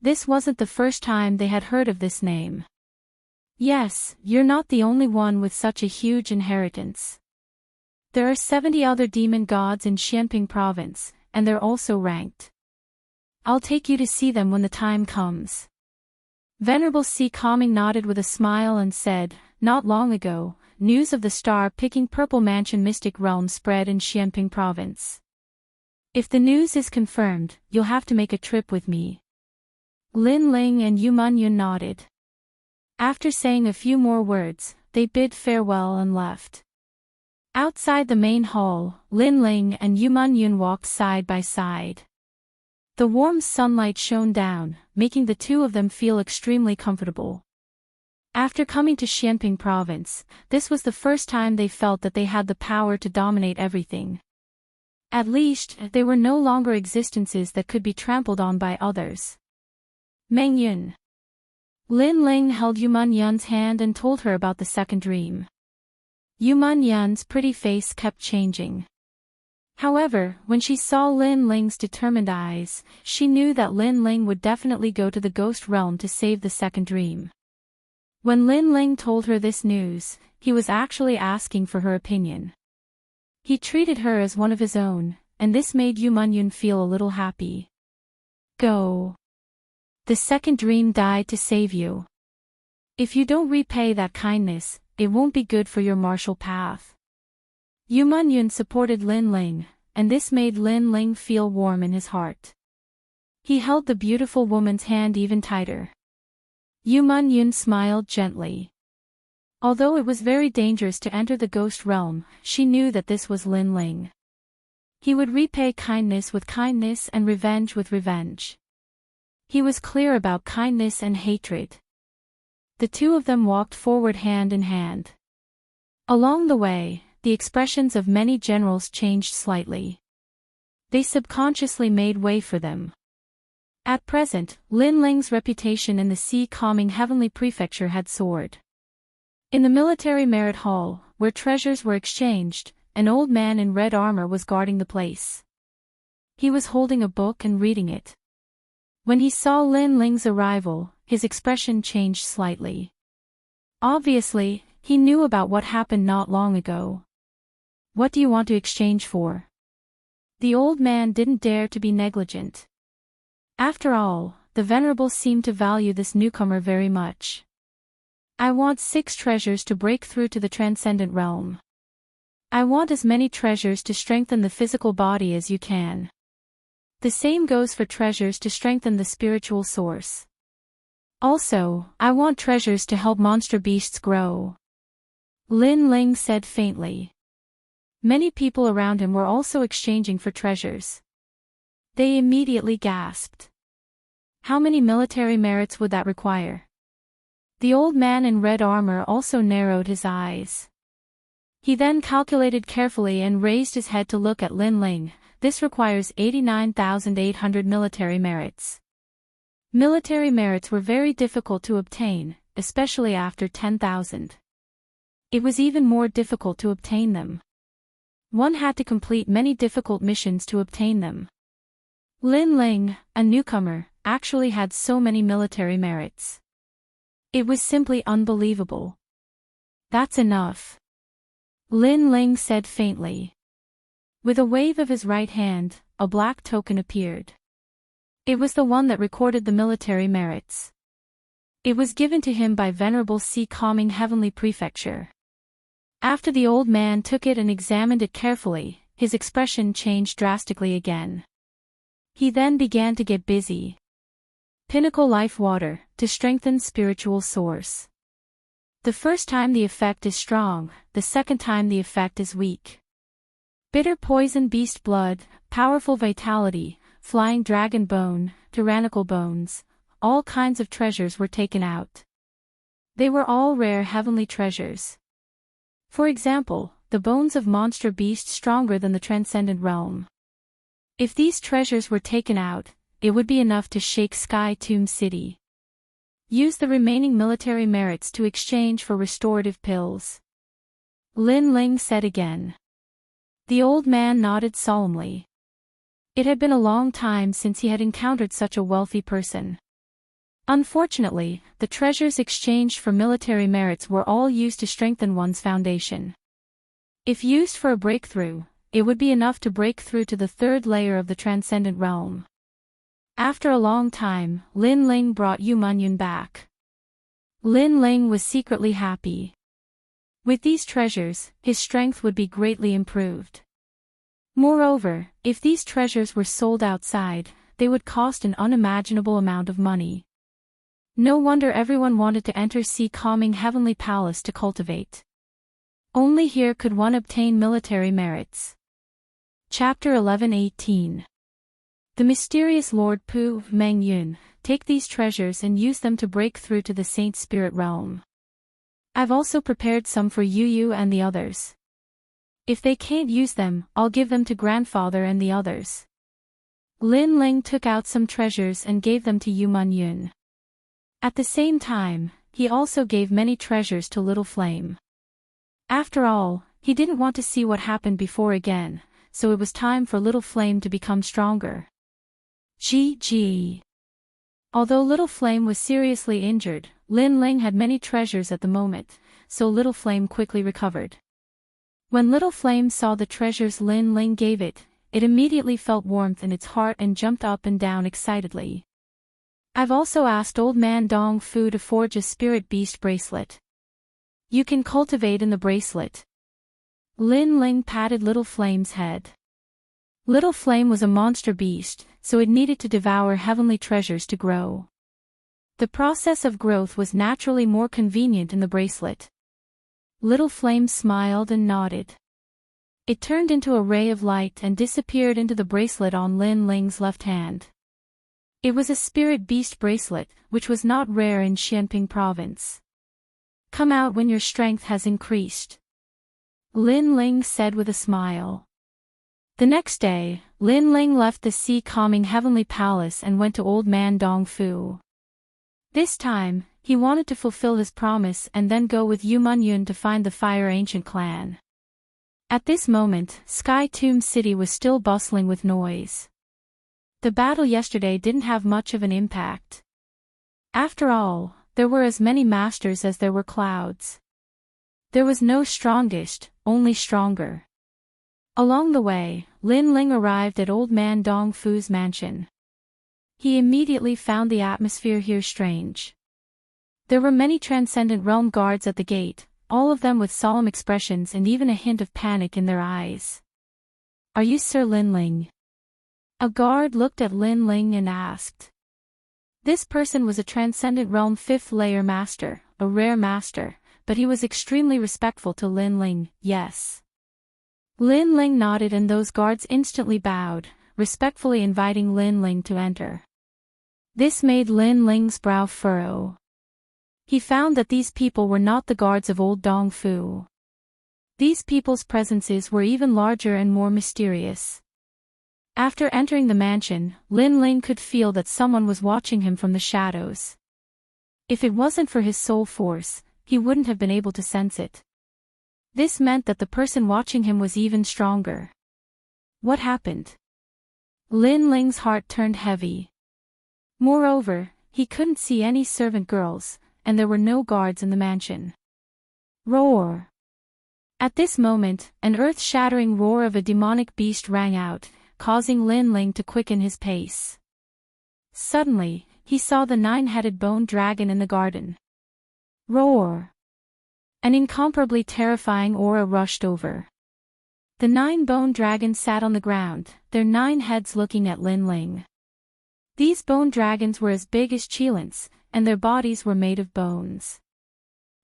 This wasn't the first time they had heard of this name. Yes, you're not the only one with such a huge inheritance. There are 70 other demon gods in Xianping province, and they're also ranked. I'll take you to see them when the time comes. Venerable Sea-calming nodded with a smile and said, not long ago, news of the star-picking Purple Mansion Mystic Realm spread in Xianping province. If the news is confirmed, you'll have to make a trip with me. Lin Ling and Yun nodded. After saying a few more words, they bid farewell and left. Outside the main hall, Lin Ling and Yun walked side by side. The warm sunlight shone down, making the two of them feel extremely comfortable. After coming to Xianping province, this was the first time they felt that they had the power to dominate everything. At least, they were no longer existences that could be trampled on by others. Meng Yun. Lin Ling held Yun's hand and told her about the second dream. Yun's pretty face kept changing. However, when she saw Lin Ling's determined eyes, she knew that Lin Ling would definitely go to the ghost realm to save the second dream. When Lin Ling told her this news, he was actually asking for her opinion. He treated her as one of his own, and this made Yun feel a little happy. Go. The second dream died to save you. If you don't repay that kindness, it won't be good for your martial path. Yun supported Lin Ling, and this made Lin Ling feel warm in his heart. He held the beautiful woman's hand even tighter. Yun smiled gently. Although it was very dangerous to enter the ghost realm, she knew that this was Lin Ling. He would repay kindness with kindness and revenge with revenge. He was clear about kindness and hatred. The two of them walked forward hand in hand. Along the way, the expressions of many generals changed slightly. They subconsciously made way for them. At present, Lin Ling's reputation in the sea-calming heavenly prefecture had soared. In the military merit hall, where treasures were exchanged, an old man in red armor was guarding the place. He was holding a book and reading it. When he saw Lin Ling's arrival, his expression changed slightly. Obviously, he knew about what happened not long ago. What do you want to exchange for? The old man didn't dare to be negligent. After all, the venerable seemed to value this newcomer very much. I want 6 treasures to break through to the transcendent realm. I want as many treasures to strengthen the physical body as you can. The same goes for treasures to strengthen the spiritual source. Also, I want treasures to help monster beasts grow. Lin Ling said faintly. Many people around him were also exchanging for treasures. They immediately gasped. How many military merits would that require? The old man in red armor also narrowed his eyes. He then calculated carefully and raised his head to look at Lin Ling. This requires 89,800 military merits. Military merits were very difficult to obtain, especially after 10,000. It was even more difficult to obtain them. One had to complete many difficult missions to obtain them. Lin Ling, a newcomer, actually had so many military merits. It was simply unbelievable. That's enough. Lin Ling said faintly. With a wave of his right hand, a black token appeared. It was the one that recorded the military merits. It was given to him by Venerable Sea Calming Heavenly Prefecture. After the old man took it and examined it carefully, his expression changed drastically again. He then began to get busy. Pinnacle Life Water, to strengthen spiritual source. The first time the effect is strong, the second time the effect is weak. Bitter Poison Beast Blood, Powerful Vitality, Flying Dragon Bone, Tyrannical Bones, all kinds of treasures were taken out. They were all rare heavenly treasures. For example, the bones of monster beasts stronger than the transcendent realm. If these treasures were taken out, it would be enough to shake Sky Tomb City. Use the remaining military merits to exchange for restorative pills. Lin Ling said again. The old man nodded solemnly. It had been a long time since he had encountered such a wealthy person. Unfortunately, the treasures exchanged for military merits were all used to strengthen one's foundation. If used for a breakthrough, it would be enough to break through to the third layer of the transcendent realm. After a long time, Lin Ling brought Yu Munyun back. Lin Ling was secretly happy. With these treasures, his strength would be greatly improved. Moreover, if these treasures were sold outside, they would cost an unimaginable amount of money. No wonder everyone wanted to enter Sea Calming Heavenly Palace to cultivate. Only here could one obtain military merits. Chapter 11:18. The mysterious Lord Pu Meng Yun, take these treasures and use them to break through to the Saint Spirit realm. I've also prepared some for Yu and the others. If they can't use them, I'll give them to grandfather and the others. Lin Ling took out some treasures and gave them to Yu Munyun. At the same time, he also gave many treasures to Little Flame. After all, he didn't want to see what happened before again, so it was time for Little Flame to become stronger. GG. Although Little Flame was seriously injured, Lin Ling had many treasures at the moment, so Little Flame quickly recovered. When Little Flame saw the treasures Lin Ling gave it, it immediately felt warmth in its heart and jumped up and down excitedly. I've also asked Old Man Dong Fu to forge a spirit beast bracelet. You can cultivate in the bracelet. Lin Ling patted Little Flame's head. Little Flame was a monster beast, so it needed to devour heavenly treasures to grow. The process of growth was naturally more convenient in the bracelet. Little Flame smiled and nodded. It turned into a ray of light and disappeared into the bracelet on Lin Ling's left hand. It was a spirit beast bracelet, which was not rare in Xianping province. Come out when your strength has increased. Lin Ling said with a smile. The next day, Lin Ling left the Sea Calming Heavenly Palace and went to Old Man Dong Fu. This time, he wanted to fulfill his promise and then go with Yu Munyun to find the Fire Ancient clan. At this moment, Sky Tomb City was still bustling with noise. The battle yesterday didn't have much of an impact. After all, there were as many masters as there were clouds. There was no strongest, only stronger. Along the way, Lin Ling arrived at Old Man Dong Fu's mansion. He immediately found the atmosphere here strange. There were many Transcendent Realm guards at the gate, all of them with solemn expressions and even a hint of panic in their eyes. Are you Sir Lin Ling? A guard looked at Lin Ling and asked. This person was a Transcendent Realm 5th layer master, a rare master, but he was extremely respectful to Lin Ling, yes. Lin Ling nodded and those guards instantly bowed, respectfully inviting Lin Ling to enter. This made Lin Ling's brow furrow. He found that these people were not the guards of old Dong Fu. These people's presences were even larger and more mysterious. After entering the mansion, Lin Ling could feel that someone was watching him from the shadows. If it wasn't for his soul force, he wouldn't have been able to sense it. This meant that the person watching him was even stronger. What happened? Lin Ling's heart turned heavy. Moreover, he couldn't see any servant girls, and there were no guards in the mansion. Roar! At this moment, an earth-shattering roar of a demonic beast rang out, causing Lin Ling to quicken his pace. Suddenly, he saw the 9-headed bone dragon in the garden. Roar! An incomparably terrifying aura rushed over. The 9 bone dragons sat on the ground, their 9 heads looking at Lin Ling. These bone dragons were as big as Qilins, and their bodies were made of bones.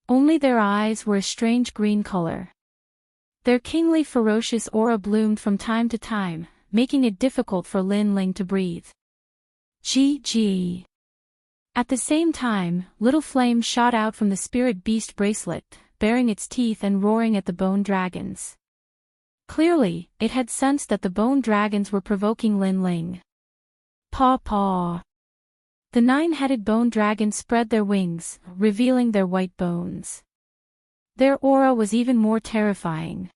Only their eyes were a strange green color. Their kingly ferocious aura bloomed from time to time, making it difficult for Lin Ling to breathe. GG. At the same time, little flames shot out from the spirit beast bracelet, baring its teeth and roaring at the bone dragons. Clearly, it had sensed that the bone dragons were provoking Lin Ling. Paw paw. The 9-headed bone dragons spread their wings, revealing their white bones. Their aura was even more terrifying.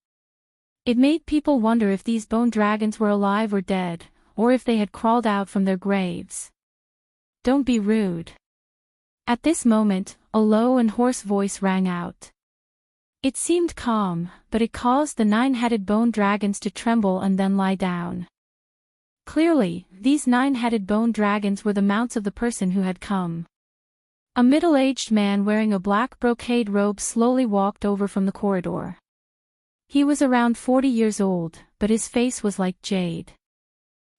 It made people wonder if these bone dragons were alive or dead, or if they had crawled out from their graves. Don't be rude. At this moment, a low and hoarse voice rang out. It seemed calm, but it caused the 9-headed bone dragons to tremble and then lie down. Clearly, these 9-headed bone dragons were the mounts of the person who had come. A middle-aged man wearing a black brocade robe slowly walked over from the corridor. He was around 40 years old, but his face was like jade.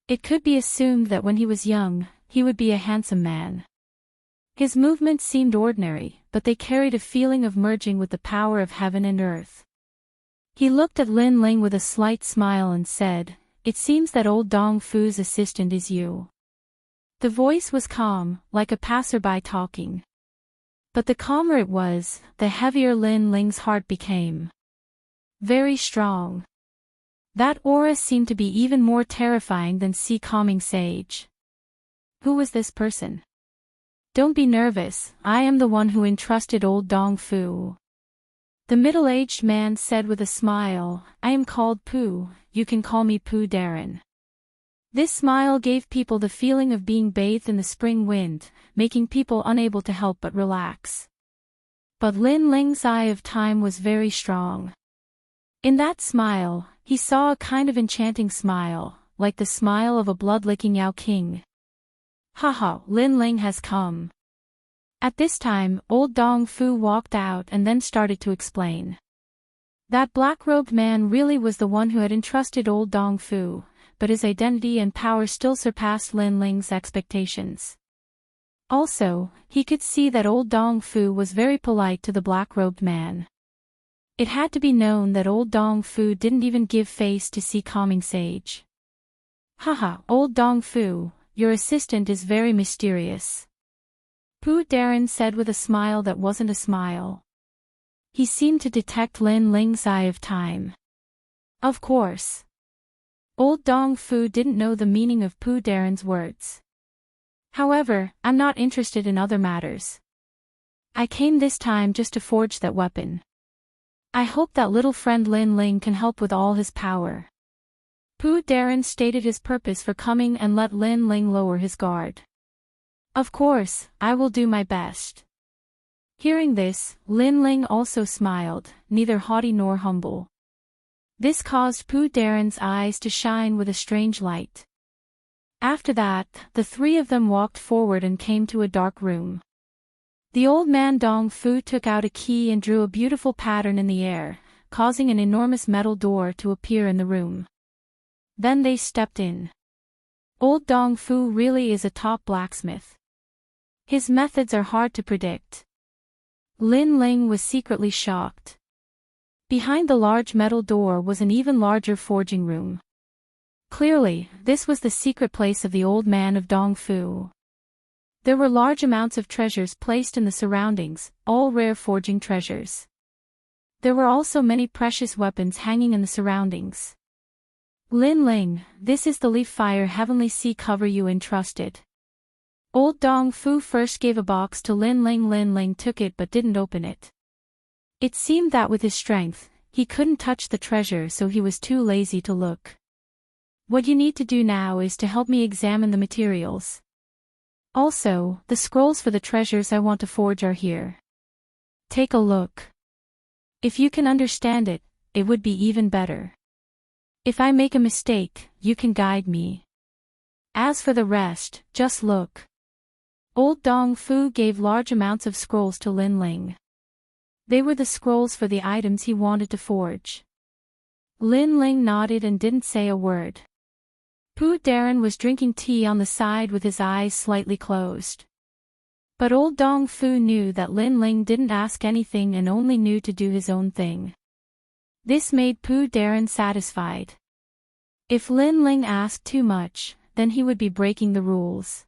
It could be assumed that when he was young, he would be a handsome man. His movements seemed ordinary, but they carried a feeling of merging with the power of heaven and earth. He looked at Lin Ling with a slight smile and said, "It seems that old Dong Fu's assistant is you." The voice was calm, like a passerby talking. But the calmer it was, the heavier Lin Ling's heart became. Very strong. That aura seemed to be even more terrifying than Sea Calming Sage. Who was this person? Don't be nervous, I am the one who entrusted old Dong Fu. The middle-aged man said with a smile, "I am called Pooh, you can call me Pooh Darren." This smile gave people the feeling of being bathed in the spring wind, making people unable to help but relax. But Lin Ling's eye of time was very strong. In that smile, he saw a kind of enchanting smile, like the smile of a blood-licking Yao King. Haha, Lin Ling has come. At this time, old Dong Fu walked out and then started to explain. That black-robed man really was the one who had entrusted old Dong Fu, but his identity and power still surpassed Lin Ling's expectations. Also, he could see that old Dong Fu was very polite to the black-robed man. It had to be known that old Dong Fu didn't even give face to Sea Calming Sage. Haha, old Dong Fu, your assistant is very mysterious. Pooh Darren said with a smile that wasn't a smile. He seemed to detect Lin Ling's eye of time. Of course. Old Dong Fu didn't know the meaning of Pooh Darren's words. However, I'm not interested in other matters. I came this time just to forge that weapon. I hope that little friend Lin Ling can help with all his power. Pooh Darren stated his purpose for coming and let Lin Ling lower his guard. Of course, I will do my best. Hearing this, Lin Ling also smiled, neither haughty nor humble. This caused Pooh Darren's eyes to shine with a strange light. After that, the three of them walked forward and came to a dark room. The old man Dong Fu took out a key and drew a beautiful pattern in the air, causing an enormous metal door to appear in the room. Then they stepped in. Old Dong Fu really is a top blacksmith. His methods are hard to predict. Lin Ling was secretly shocked. Behind the large metal door was an even larger forging room. Clearly, this was the secret place of the old man of Dongfu. There were large amounts of treasures placed in the surroundings, all rare forging treasures. There were also many precious weapons hanging in the surroundings. Lin Ling, this is the leaf fire heavenly sea cover you entrusted. Old Dongfu first gave a box to Lin Ling. Lin Ling took it but didn't open it. It seemed that with his strength, he couldn't touch the treasure, so he was too lazy to look. What you need to do now is to help me examine the materials. Also, the scrolls for the treasures I want to forge are here. Take a look. If you can understand it, it would be even better. If I make a mistake, you can guide me. As for the rest, just look. Old Dongfu gave large amounts of scrolls to Lin Ling. They were the scrolls for the items he wanted to forge. Lin Ling nodded and didn't say a word. Pu Darren was drinking tea on the side with his eyes slightly closed. But old Dongfu knew that Lin Ling didn't ask anything and only knew to do his own thing. This made Pu Darren satisfied. If Lin Ling asked too much, then he would be breaking the rules.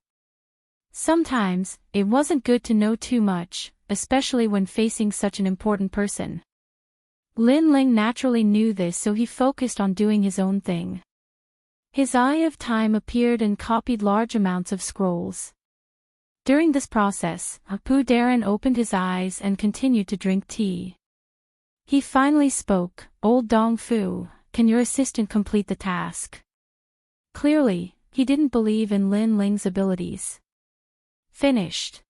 Sometimes, it wasn't good to know too much, especially when facing such an important person. Lin Ling naturally knew this, so he focused on doing his own thing. His eye of time appeared and copied large amounts of scrolls. During this process, Pu Darren opened his eyes and continued to drink tea. He finally spoke, "Old Dongfu, can your assistant complete the task?" Clearly, he didn't believe in Lin Ling's abilities. Finished.